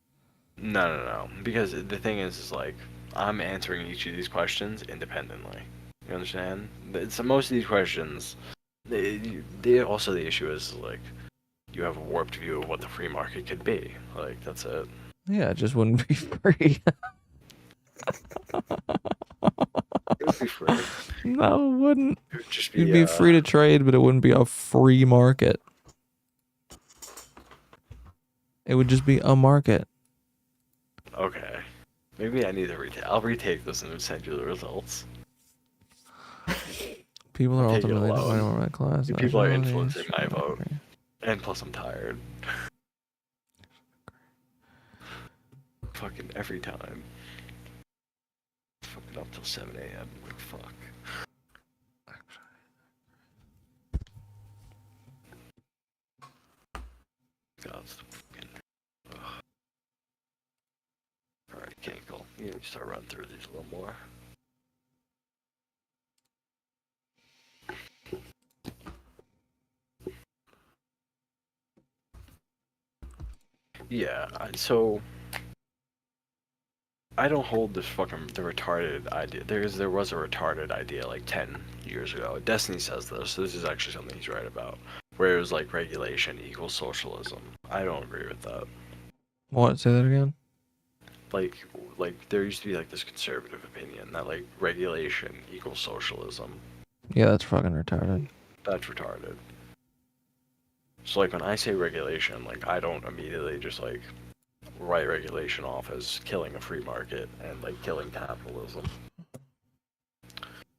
No. Because the thing is like I'm answering each of these questions independently. You understand? So most of these questions, they also the issue is like you have a warped view of what the free market could be. Like that's it.
Yeah, it just wouldn't be free.
It would be free.
No, it wouldn't.
It would just be,
You'd be free to trade, but it wouldn't be a free market. It would just be a market.
Okay. Maybe I need to retake. I'll retake this and send you the results.
People are
I'll take it
ultimately
alone.
defining my class.
You people are
nationalities,
influencing my vote. And plus I'm tired. Fucking every time. Fucking up till 7 a.m. Like, fuck. God, it's fucking... Alright, Kinkle. You need to start running through these a little more. Yeah, so I don't hold this fucking the retarded idea. There was a retarded idea like 10 years ago. Destiny says this. So this is actually something he's right about, where it was like regulation equals socialism. I don't agree with that.
What? Say that again?
Like there used to be like this conservative opinion that like regulation equals socialism.
Yeah, that's fucking retarded.
That's retarded. So like when I say regulation, like I don't immediately just like write regulation off as killing a free market and like killing capitalism.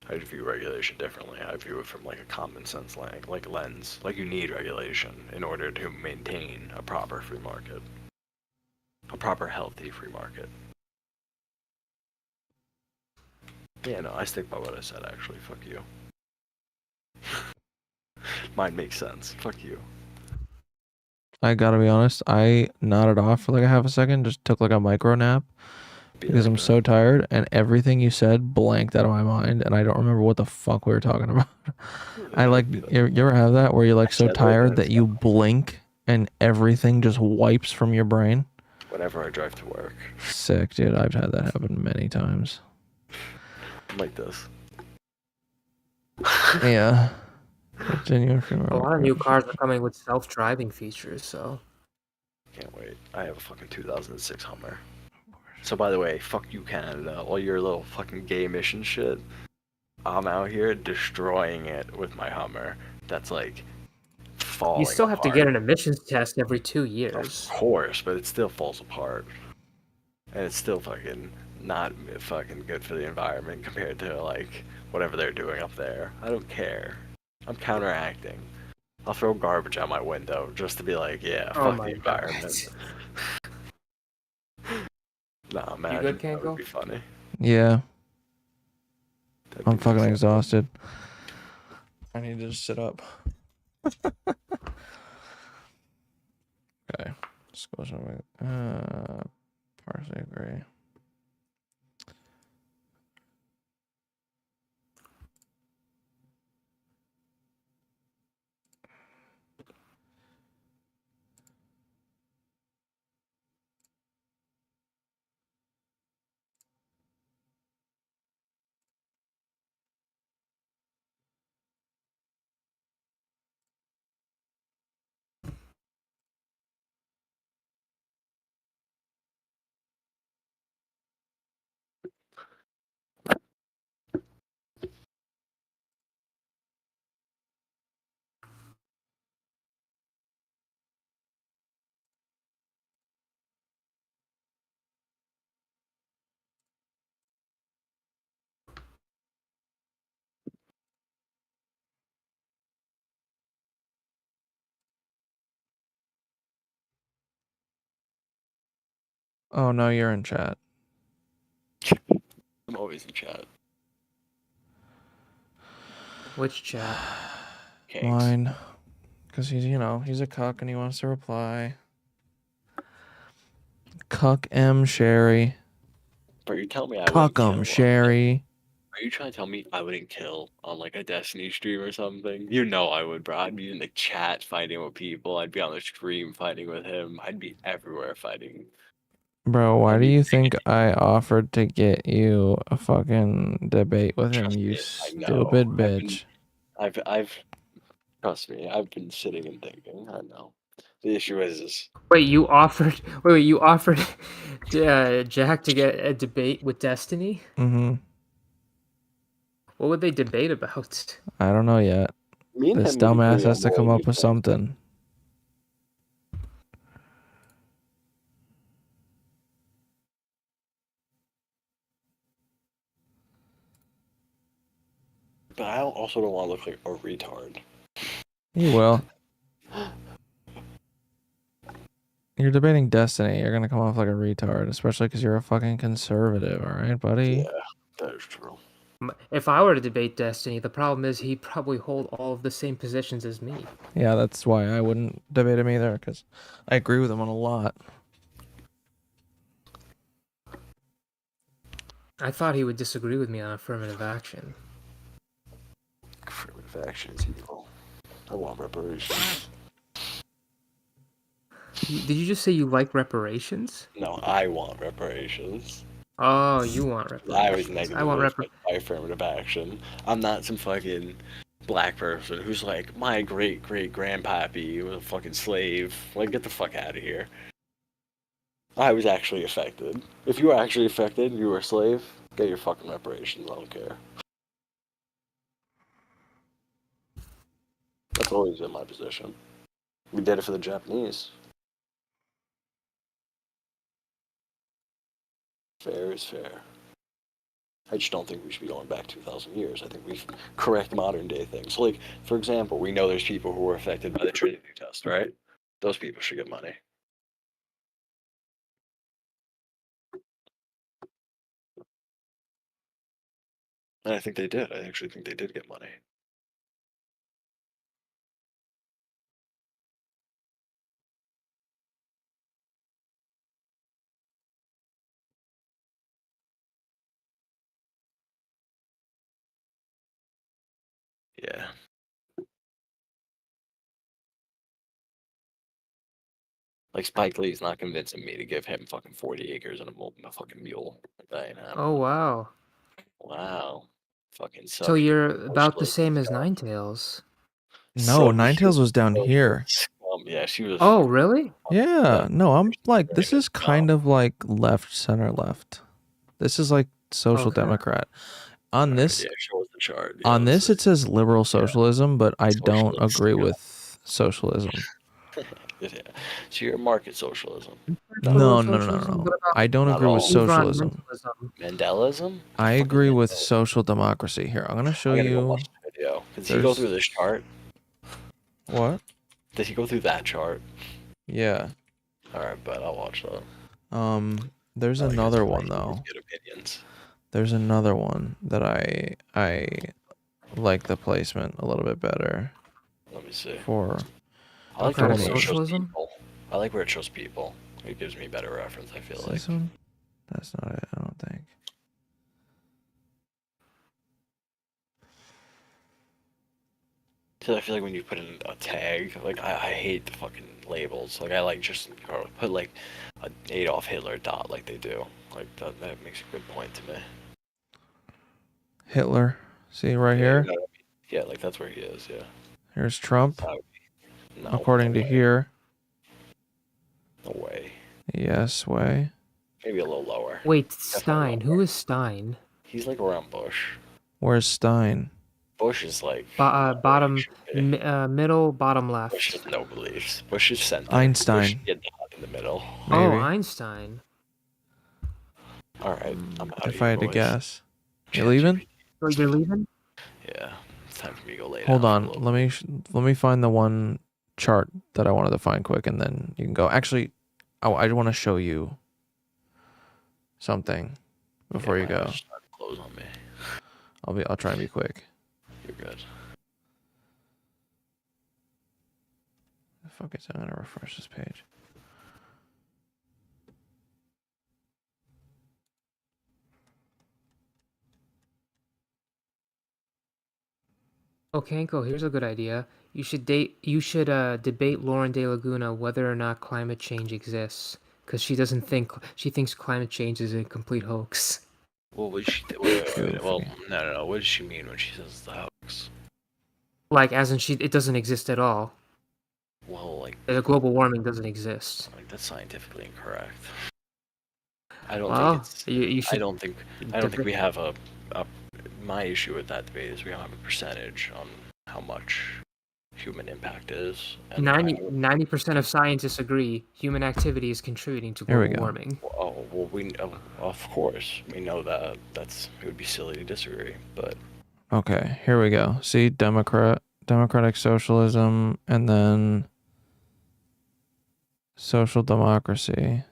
I view regulation differently. I view it from like a common sense like lens. Like you need regulation in order to maintain a proper free market. A proper healthy free market. Yeah, no, I stick by what I said actually. Fuck you. Mine makes sense. Fuck you.
I gotta be honest, I nodded off for like a half a second, just took like a micro nap because I'm so tired and everything you said blanked out of my mind and I don't remember what the fuck we were talking about. I like, you ever have that where you're like so tired that you blink and everything just wipes from your brain?
Whenever I drive to work.
Sick, dude. I've had that happen many times.
I'm like this.
Yeah. Genuine
A lot of new cars are coming with self-driving features, so.
Can't wait. I have a fucking 2006 Hummer. So by the way, fuck you Canada, all your little fucking gay mission shit. I'm out here destroying it with my Hummer. That's like falling
You still have to
apart.
get an emissions test every 2 years.
Of course, but it still falls apart. And it's still fucking not fucking good for the environment compared to like whatever they're doing up there. I don't care. I'm counteracting. I'll throw garbage out my window just to be like, yeah,
Oh
fuck
my
the environment. Nah, man,
good,
that would
Kanko?
be funny.
Yeah.
That'd
I'm
be
fucking
awesome.
exhausted. I need to just sit up. Okay. Let's go somewhere. Partially agree. Oh no, you're in chat.
I'm always in chat.
Which chat?
Kinks.
Mine. Because he's, he's a cuck and he wants to reply. Cuck M. Sherry.
But you tell me I wouldn't
Cuck
kill.
M. Sherry.
Are you trying to tell me I wouldn't kill on like a Destiny stream or something? You know I would, bro. I'd be in the chat fighting with people. I'd be on the stream fighting with him. I'd be everywhere fighting.
Bro, why do you think I offered to get you a fucking debate with him, you
I know.
stupid bitch?
I've trust me. I've been sitting and thinking. I know. The issue is
Wait, you offered? Wait, you offered Jack to get a debate with Destiny?
Mm-hmm.
What would they debate about?
I don't know yet.
Me and
This
him would
dumbass
agree
has to
on
come
more
up with
than
something.
But I also don't want to look like a retard.
You will. You're debating Destiny. You're gonna come off like a retard, especially because you're a fucking conservative, alright, buddy?
Yeah, that is true.
If I were to debate Destiny, the problem is he'd probably hold all of the same positions as me.
Yeah, that's why I wouldn't debate him either, because I agree with him on a lot.
I thought he would disagree with me on affirmative action.
Affirmative action is evil. I want reparations.
Did you just say you like reparations?
No, I want reparations.
Oh, you want reparations.
I was negatively
I want
affected by affirmative action. I'm not some fucking black person who's like, my great-great-grandpappy was a fucking slave. Like, get the fuck out of here. I was actually affected. If you were actually affected and you were a slave, get your fucking reparations. I don't care. That's always been my position. We did it for the Japanese. Fair is fair. I just don't think we should be going back 2,000 years. I think we should correct modern day things. So, like, for example, we know there's people who were affected by the Trinity test, right? Those people should get money. And I think they did. I actually think they did get money. Yeah. Like, Spike Lee's not convincing me to give him fucking 40 acres and a fucking mule. Like, that ain't happening.
Oh, wow.
Wow. Fucking
So you're about the
socialist
same as
scum.
Ninetales.
No, Ninetales was down here.
Yeah, she was.
Oh, really?
Yeah, no, I'm like, this is kind of like left, center, left. This is like social
Okay.
democrat. On this,
Yeah, show us the chart.
on this, it says liberal socialism, but I don't
Socialist
agree
scum.
with socialism.
Yeah. So you're market socialism.
No. I don't
Not
agree with
all.
socialism.
Mandelism?
I agree with social democracy. Here, I'm gonna show
I gotta go
you.
watch the video. Does he go
There's-
through this chart?
What?
Does he go through that chart?
Yeah.
Alright, but I'll watch that.
There's
I like
another
his-
one
his
though.
Good opinions.
There's another one that I like the placement a little bit better.
Let me see.
For
I like
kind
where
of
it shows
socialism?
people. I like where it shows people. It gives me better reference, I feel like.
this one? That's not it, I don't think.
Cause I feel like when you put in a tag, like I hate the fucking labels. Like I like just put like a Adolf Hitler dot like they do. Like that makes a good point to me.
Hitler. See right here?
Yeah, like that's where he is. Yeah.
Here's Trump.
No,
According
no
to
way.
here.
No way.
Yes way.
Maybe a little lower.
Wait, Stein. Who is Stein?
He's like around Bush.
Where's Stein?
Bush is like
Bottom, middle, bottom left.
Bush has no beliefs. Bush is center.
Einstein.
Bush get dot in the middle.
Oh,
Maybe.
Einstein.
All right, I'm out.
If I had to guess. You leaving?
Oh, you're leaving?
Yeah, it's time for me to go lay
Hold
down.
on. Let me find the one chart that I wanted to find quick, and then you can go. Actually, I want to show you something before you go.
Close on me.
I'll try and be quick.
You're good.
The fuck is that? I'm gonna refresh this page.
Oh, Kanko, here's a good idea. You should debate Lauren De Laguna whether or not climate change exists, because she thinks climate change is a complete hoax.
Well, what she wait. Well, no. What does she mean when she says the hoax?
Like, as in it doesn't exist at all.
Well, like
The global warming doesn't exist.
Like that's scientifically incorrect. I don't
Well,
think it's.
you should
I don't think we have a. My issue with that debate is we don't have a percentage on how much human impact is. And
90% of scientists agree human activity is contributing to
Here we
global
go.
warming.
Oh well, of course we know that. It would be silly to disagree, but
Okay, here we go. See, democratic socialism, and then social democracy.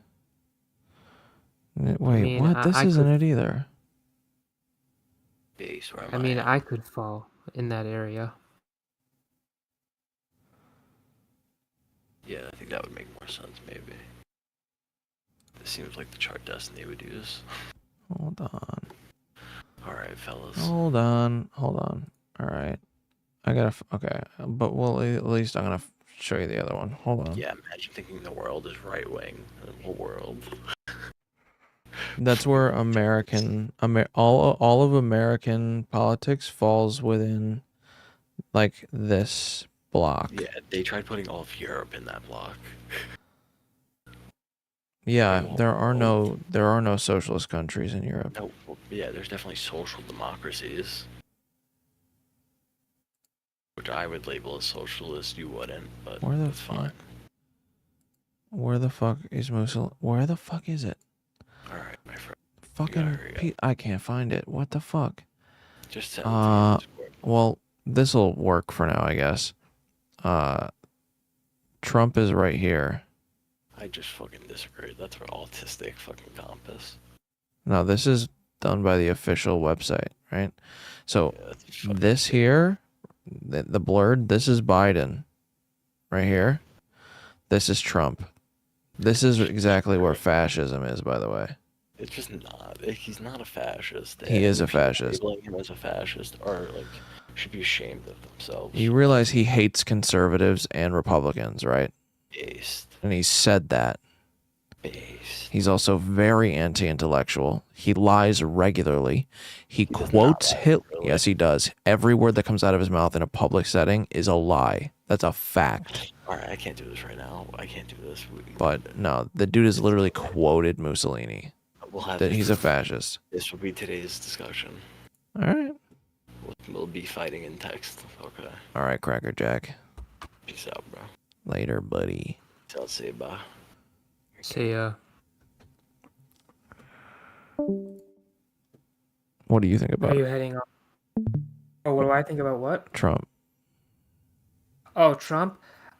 Wait,
mean,
what? This
I
isn't
could-
it either.
base where
I mean, I could fall in that area.
yeah, I think that would make more sense. Maybe. This seems like the chart Destiny would use.
Hold on.
All right, fellas.
Hold on. All right. I gotta. Okay, but well, at least I'm gonna show you the other one. Hold on.
Yeah, imagine thinking the world is right wing. The world.
That's where all of American politics falls within, like, this block.
Yeah, they tried putting all of Europe in that block.
Yeah, there are no socialist countries in Europe.
No, well, yeah, there's definitely social democracies, which I would label as socialist. You wouldn't, but
Where the
that's fine.
fuck? Where the fuck is Mussolini? Where the fuck is it?
All right, my friend.
Fucking I can't find it. What the fuck?
Just send it to me.
Well, this'll work for now, I guess. Trump is right here.
I just fucking disagree. That's an autistic fucking compass.
No, this is done by the official website, right? So
Yeah, that's fucking
this here, the blurred, this is Biden. Right here. This is Trump. This is exactly where fascism is, by the way.
It's just not. He's not a fascist.
He is a
People
fascist.
labeling him as a fascist are like should be ashamed of themselves.
You realize he hates conservatives and Republicans, right?
Based.
And he said that.
Based.
He's also very anti-intellectual. He lies regularly. He quotes Hitler. Yes, he does. Every word that comes out of his mouth in a public setting is a lie. That's a fact.
All right, I can't do this right now. I can't do this.
But no, the dude has literally quoted Mussolini.
We'll have
That he's a fascist.
This will be today's discussion.
All right.
We'll be fighting in text. Okay.
All right, Cracker Jack.
Peace out, bro.
Later, buddy.
Tell say bye.
See ya.
What do you think
Are
about
you heading off? Oh, what do I think about what?
Trump?
Oh, Trump.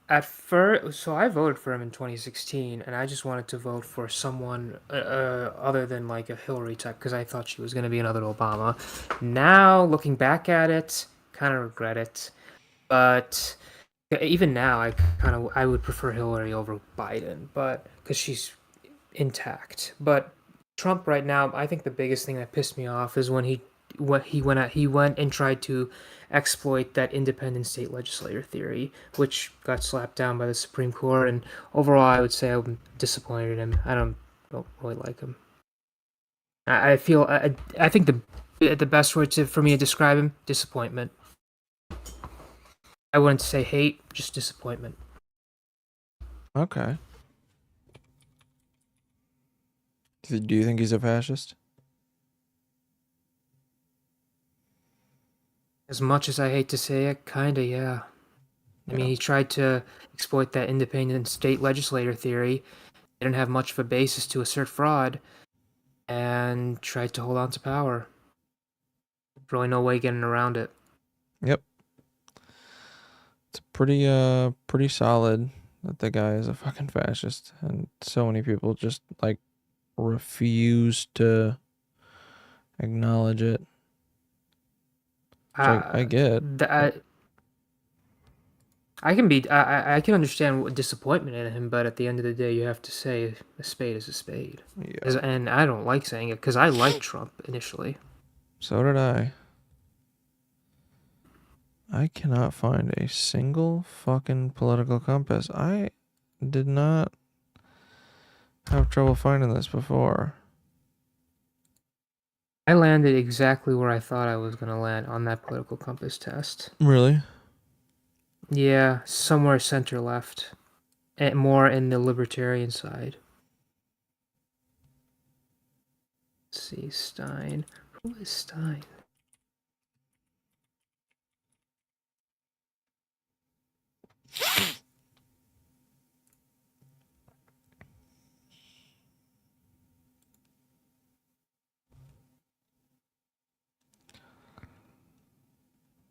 At first, so I voted for him in 2016, and I just wanted to vote for someone other than like a Hillary type because I thought she was going to be another Obama. Now, looking back at it, kind of regret it. But even now, I would prefer Hillary over Biden, but because she's intact. But Trump right now, I think the biggest thing that pissed me off is when he went and tried to exploit that independent state legislator theory, which got slapped down by the Supreme Court. And overall, I would say I'm disappointed in him. I don't really like him. I think the best word for me to describe him, disappointment. I wouldn't say hate, just disappointment.
Okay. Do you think he's a fascist?
As much as I hate to say it, kinda, yeah. I mean, he tried to exploit that independent state legislator theory, didn't have much of a basis to assert fraud, and tried to hold on to power. Really no way getting around it.
Yep. It's pretty solid that the guy is a fucking fascist, and so many people just like refuse to acknowledge it. Which I get.
I can be. I can understand what disappointment in him, but at the end of the day, you have to say a spade is a spade.
Yeah.
And I don't like saying it because I liked Trump initially.
So did I. I cannot find a single fucking political compass. I did not have trouble finding this before.
I landed exactly where I thought I was gonna land on that political compass test.
Really?
Yeah, somewhere center left, and more in the libertarian side. Let's see, Stein. Who is Stein?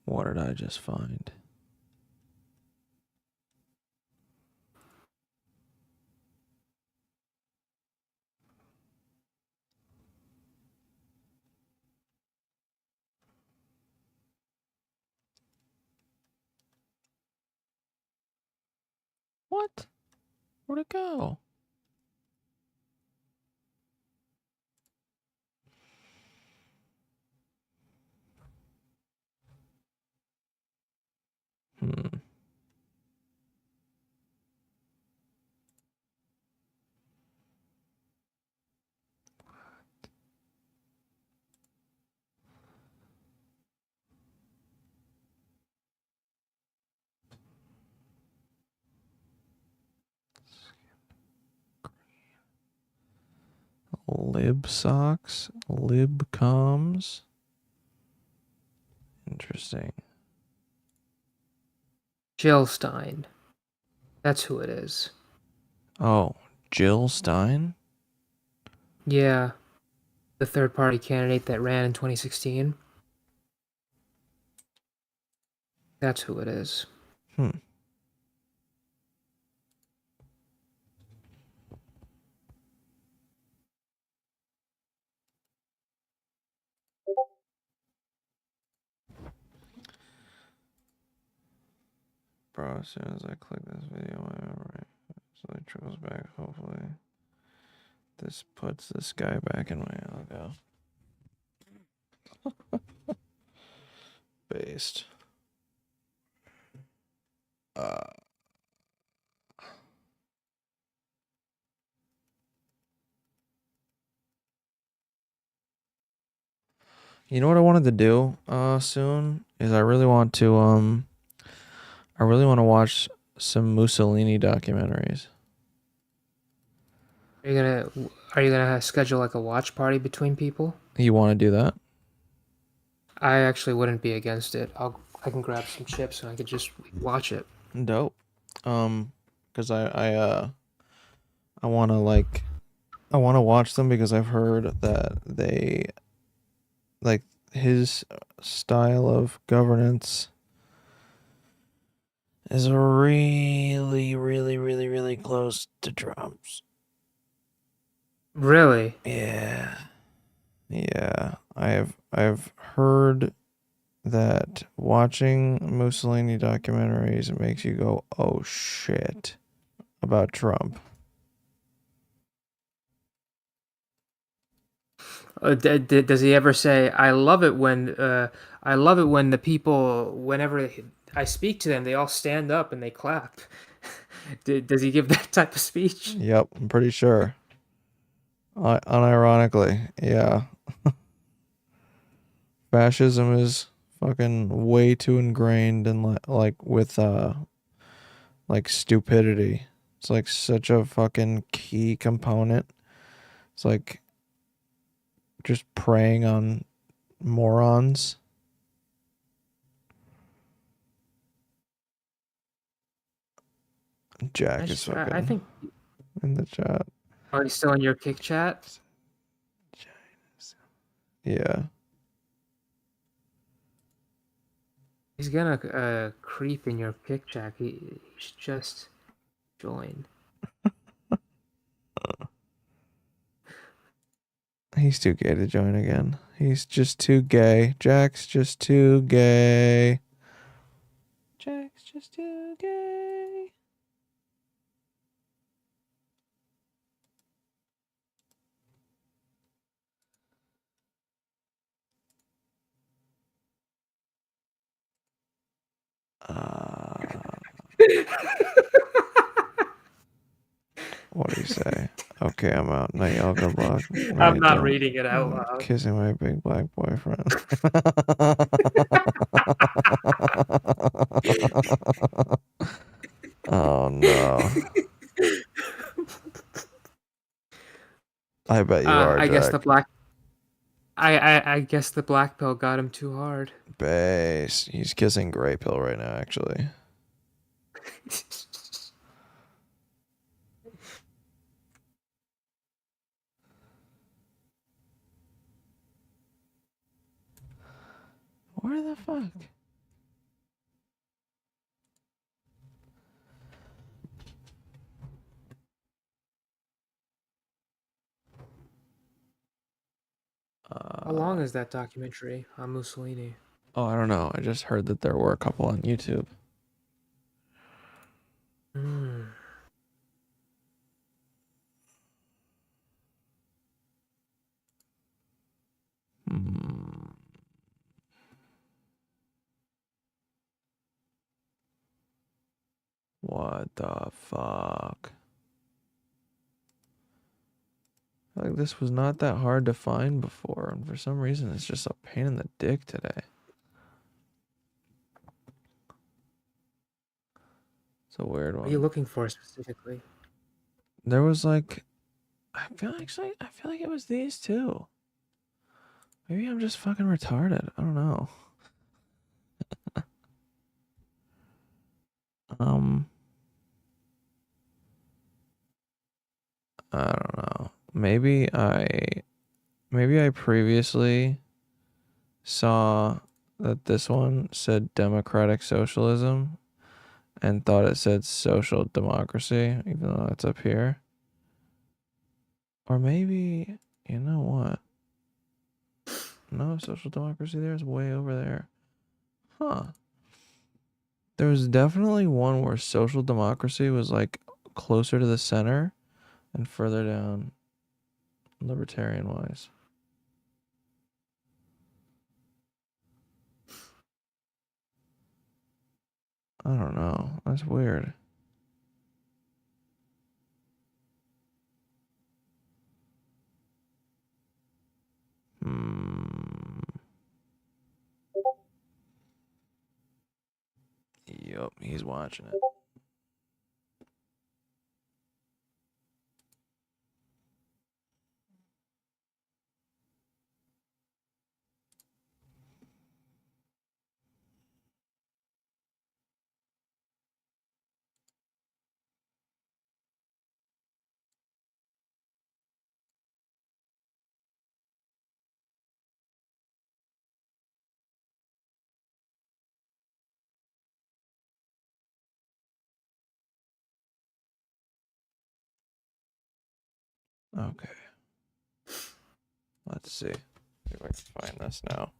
What did I just find? What? Where'd it go? Lib socks, lib coms. Interesting.
Jill Stein. That's who it is.
Oh, Jill Stein?
Yeah. The third party candidate that ran in 2016. That's who it is.
Bro, as soon as I click this video, my memory slowly trickles back. Hopefully, this puts this guy back in my logo. Based. You know what I wanted to do soon is I really want to watch some Mussolini documentaries.
Are you gonna schedule like a watch party between people?
You want to do that?
I actually wouldn't be against it. I can grab some chips and I could just watch it.
Dope. Because I want to watch them because I've heard that they like his style of governance is really, really, really, really close to Trump's.
Really?
Yeah. Yeah. I've heard that watching Mussolini documentaries makes you go, oh shit, about Trump.
Does he ever say, I love it when the people, whenever I speak to them, they all stand up and they clap? Does he give that type of speech?
Yep, I'm pretty sure. Unironically, yeah. Fascism is fucking way too ingrained in with stupidity. It's like such a fucking key component. It's like just preying on morons. Jack is fucking
I think
in the chat.
Oh, he's still in your kick chat?
Yeah.
He's gonna creep in your kick chat. He should just join.
He's too gay to join again. He's just too gay. Jack's just too gay. Jack's just too gay. What do you say? Okay, I'm out. Now y'all go block. No,
I'm
you
not
don't.
reading it out
I'm
loud.
Kissing my big black boyfriend. Oh no. I bet you are,
I guess the
Jack.
black. I guess the black pill got him too hard.
Base. He's kissing Gray Pill right now, actually. Where the fuck?
How long is that documentary on Mussolini?
Oh, I don't know. I just heard that there were a couple on YouTube.
Hmm.
What the fuck? Like, this was not that hard to find before, and for some reason it's just a pain in the dick today. It's a weird
What are you
one.
looking for specifically?
There was like, I feel like it was these two. Maybe I'm just fucking retarded. I don't know. I don't know. Maybe I previously saw that this one said democratic socialism and thought it said social democracy, even though it's up here. Or maybe, you know what? No, social democracy there is way over there. Huh. There was definitely one where social democracy was like closer to the center and further down libertarian wise. I don't know. That's weird. Yup, he's watching it. Okay. Let's see. See if I can find this now.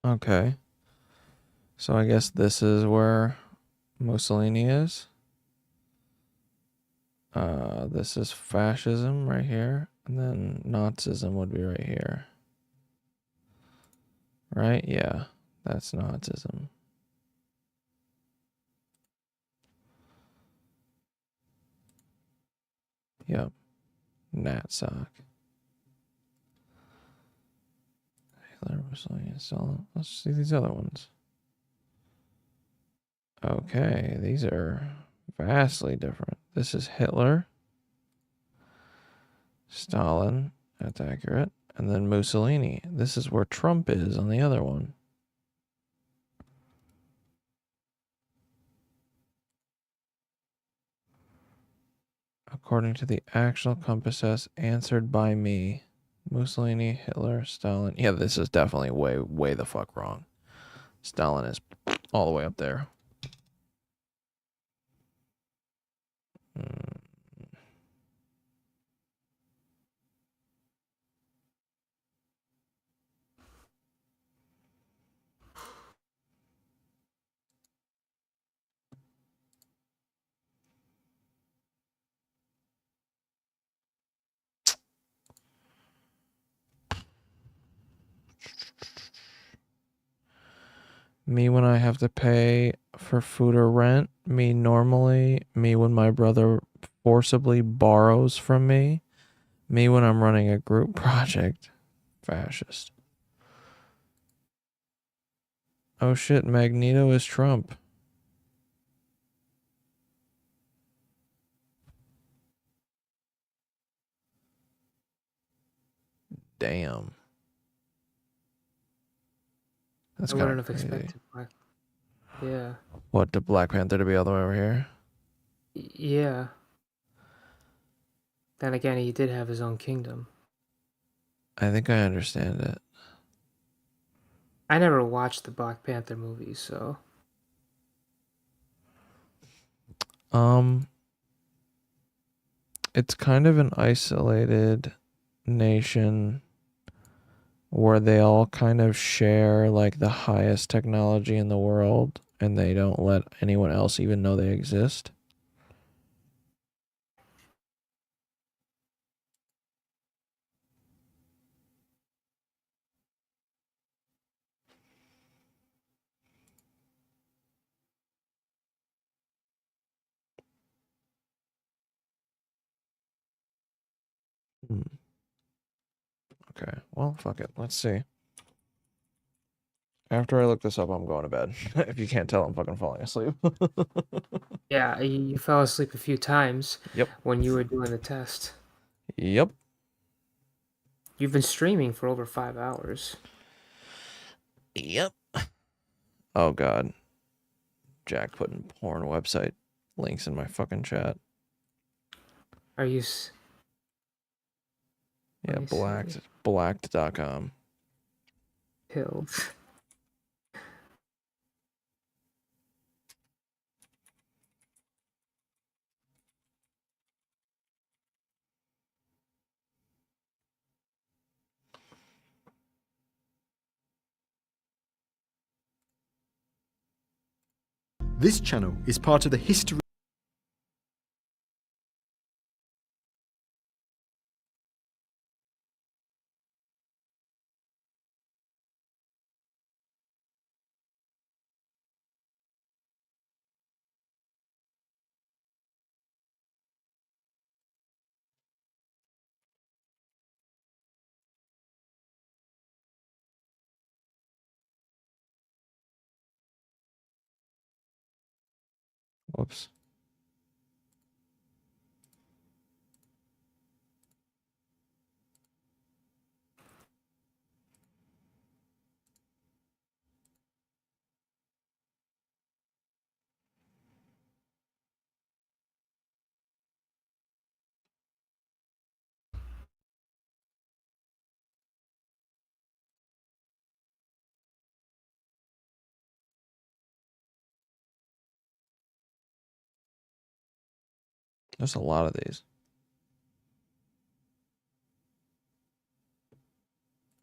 Okay. So I guess this is where Mussolini is. This is fascism right here, and then Nazism would be right here. Right? Yeah, that's Nazism. Yep. Natsock. Hitler, Mussolini, Stalin. Let's see these other ones. Okay, these are vastly different. This is Hitler, Stalin, that's accurate, and then Mussolini. This is where Trump is on the other one. According to the actual compass S answered by me, Mussolini, Hitler, Stalin. Yeah, this is definitely way the fuck wrong. Stalin is all the way up there. Me when I have to pay for food or rent. Me normally. Me when my brother forcibly borrows from me. Me when I'm running a group project. Fascist. Oh shit, Magneto is Trump. Damn. That's
I
kind
wouldn't
of
have
crazy.
expected Black. Yeah.
What, the Black Panther to be all the way over here?
Yeah. Then again, he did have his own kingdom.
I think I understand it.
I never watched the Black Panther movies, so
It's kind of an isolated nation where they all kind of share like the highest technology in the world and they don't let anyone else even know they exist. Okay, well, fuck it. Let's see. After I look this up, I'm going to bed. If you can't tell, I'm fucking falling asleep.
yeah, you fell asleep a few times.
Yep.
When you were doing the test.
Yep.
You've been streaming for over 5 hours.
Yep. Oh god. Jack putting porn website links in my fucking chat.
Are you?
Yeah, blacked.com.
Killed.
This channel is part of the history.
Whoops. There's a lot of these.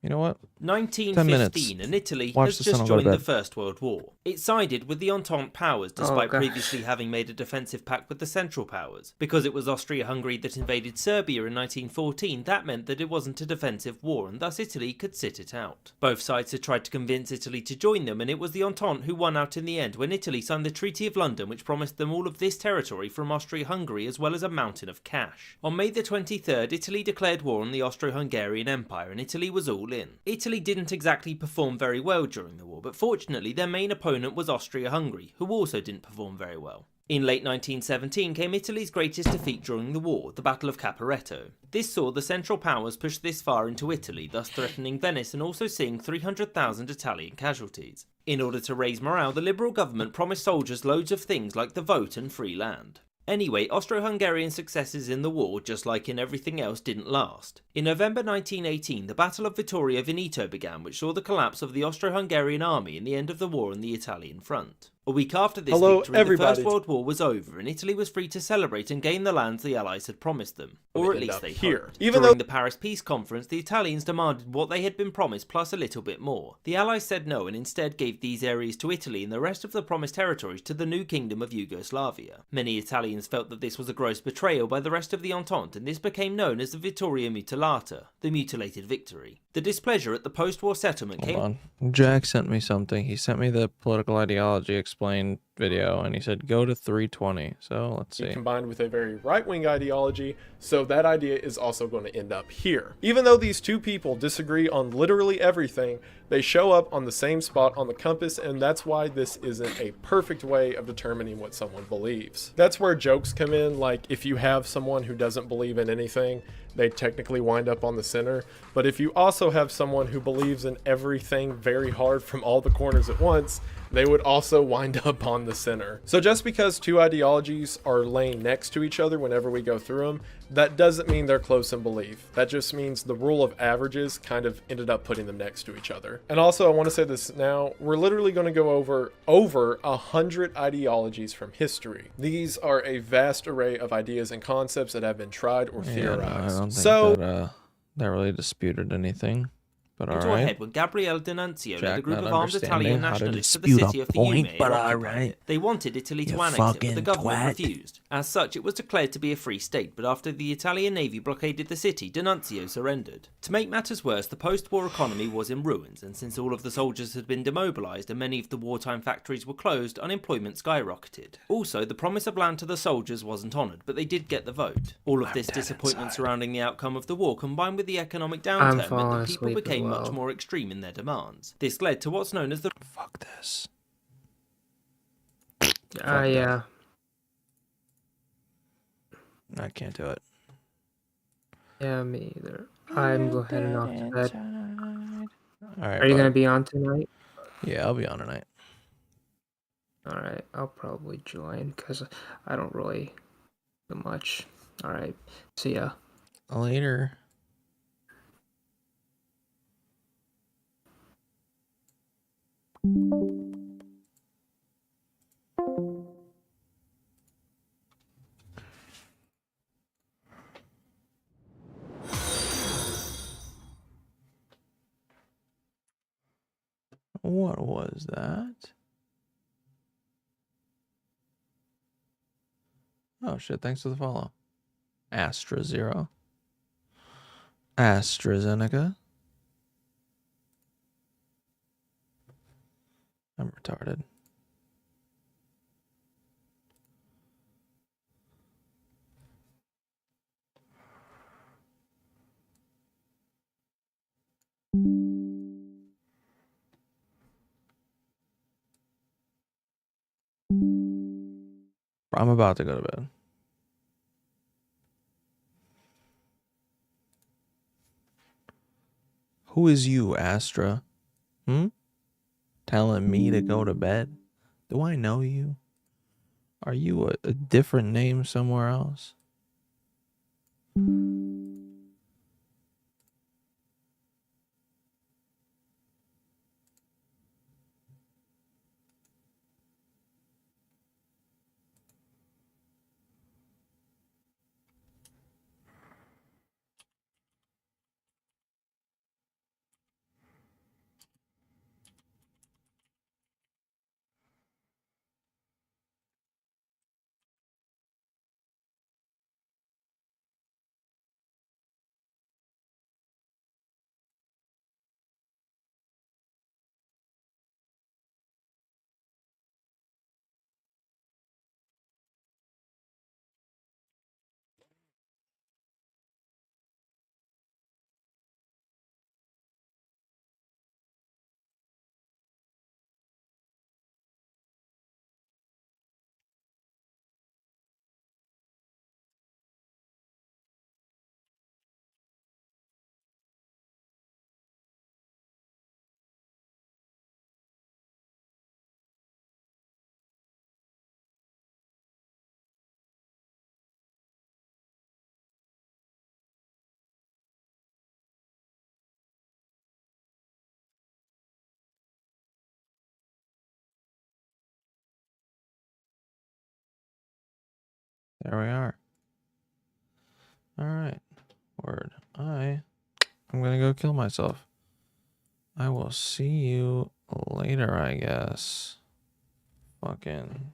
You know what?
1915 and Italy has just joined the First World War. It sided with the Entente powers despite previously having made a defensive pact with the Central Powers. Because it was Austria-Hungary that invaded Serbia in 1914, that meant that it wasn't a defensive war and thus Italy could sit it out. Both sides had tried to convince Italy to join them and it was the Entente who won out in the end when Italy signed the Treaty of London, which promised them all of this territory from Austria-Hungary as well as a mountain of cash. On May the 23rd, Italy declared war on the Austro-Hungarian Empire and Italy was all in. Italy didn't exactly perform very well during the war, but fortunately their main opponent opponent was Austria-Hungary, who also didn't perform very well. In late 1917 came Italy's greatest defeat during the war, the Battle of Caporetto. This saw the Central Powers push this far into Italy, thus threatening Venice and also seeing 300,000 Italian casualties. In order to raise morale, the Liberal government promised soldiers loads of things like the vote and free land. Anyway, Austro-Hungarian successes in the war, just like in everything else, didn't last. In November 1918, the Battle of Vittorio Veneto began, which saw the collapse of the Austro-Hungarian army and the end of the war on the Italian front. A week after this victory, the First World War was over, and Italy was free to celebrate and gain the lands the Allies had promised them. Or at least they hoped. During the Paris Peace Conference, the Italians demanded what they had been promised plus a little bit more. The Allies said no and instead gave these areas to Italy and the rest of the promised territories to the new kingdom of Yugoslavia. Many Italians felt that this was a gross betrayal by the rest of the Entente, and this became known as the Vittoria Mutilata, the mutilated victory. The displeasure at the post-war settlement came...
Hold on. Jack sent me something. He sent me the political ideology explained video, and he said go to 320. So let's see.
Combined with a very right-wing ideology, so that idea is also going to end up here. Even though these two people disagree on literally everything, they show up on the same spot on the compass, and that's why this isn't a perfect way of determining what someone believes. That's where jokes come in, like if you have someone who doesn't believe in anything, they technically wind up on the center. But if you also have someone who believes in everything very hard from all the corners at once, they would also wind up on the center. So just because two ideologies are laying next to each other whenever we go through them, that doesn't mean they're close in belief. That just means the rule of averages kind of ended up putting them next to each other. And also, I want to say this now, we're literally going to go over 100 ideologies from history. These are a vast array of ideas and concepts that have been tried or theorized.
I don't think that really disputed anything. But all right.
Ahead when Gabriele D'Annunzio led a group
not
of armed Italian
understanding how to
nationalists to the
dispute
city
a
of
point,
Fiume
but
and
all
occupied
right.
it. They wanted Italy to
You
annex it, but the
fucking
government
twat.
refused. As such, it was declared to be a free state, but after the Italian navy blockaded the city, D'Annunzio surrendered. To make matters worse, the post-war economy was in ruins, and since all of the soldiers had been demobilized and many of the wartime factories were closed, unemployment skyrocketed. Also, the promise of land to the soldiers wasn't honored, but they did get the vote. All of this disappointment surrounding the outcome of the war, combined with the economic downturn, meant
falling
that people
asleep as
became much
well.
more extreme in their demands. This led to what's known as the...
Fuck this.
Yeah.
I can't do it.
Yeah, me either. I'm heading off to bed.
All right.
Are you
bud.
gonna be on tonight?
Yeah, I'll be on tonight.
All right, I'll probably join because I don't really do much. All right, see ya.
Later. What was that? Oh shit, thanks for the follow. Astra Zero. AstraZeneca. I'm retarded. I'm about to go to bed. Who is you, Astra? Telling me to go to bed? Do I know you? Are you a different name somewhere else? There we are. All right. Word. I'm gonna go kill myself. I will see you later, I guess. Fucking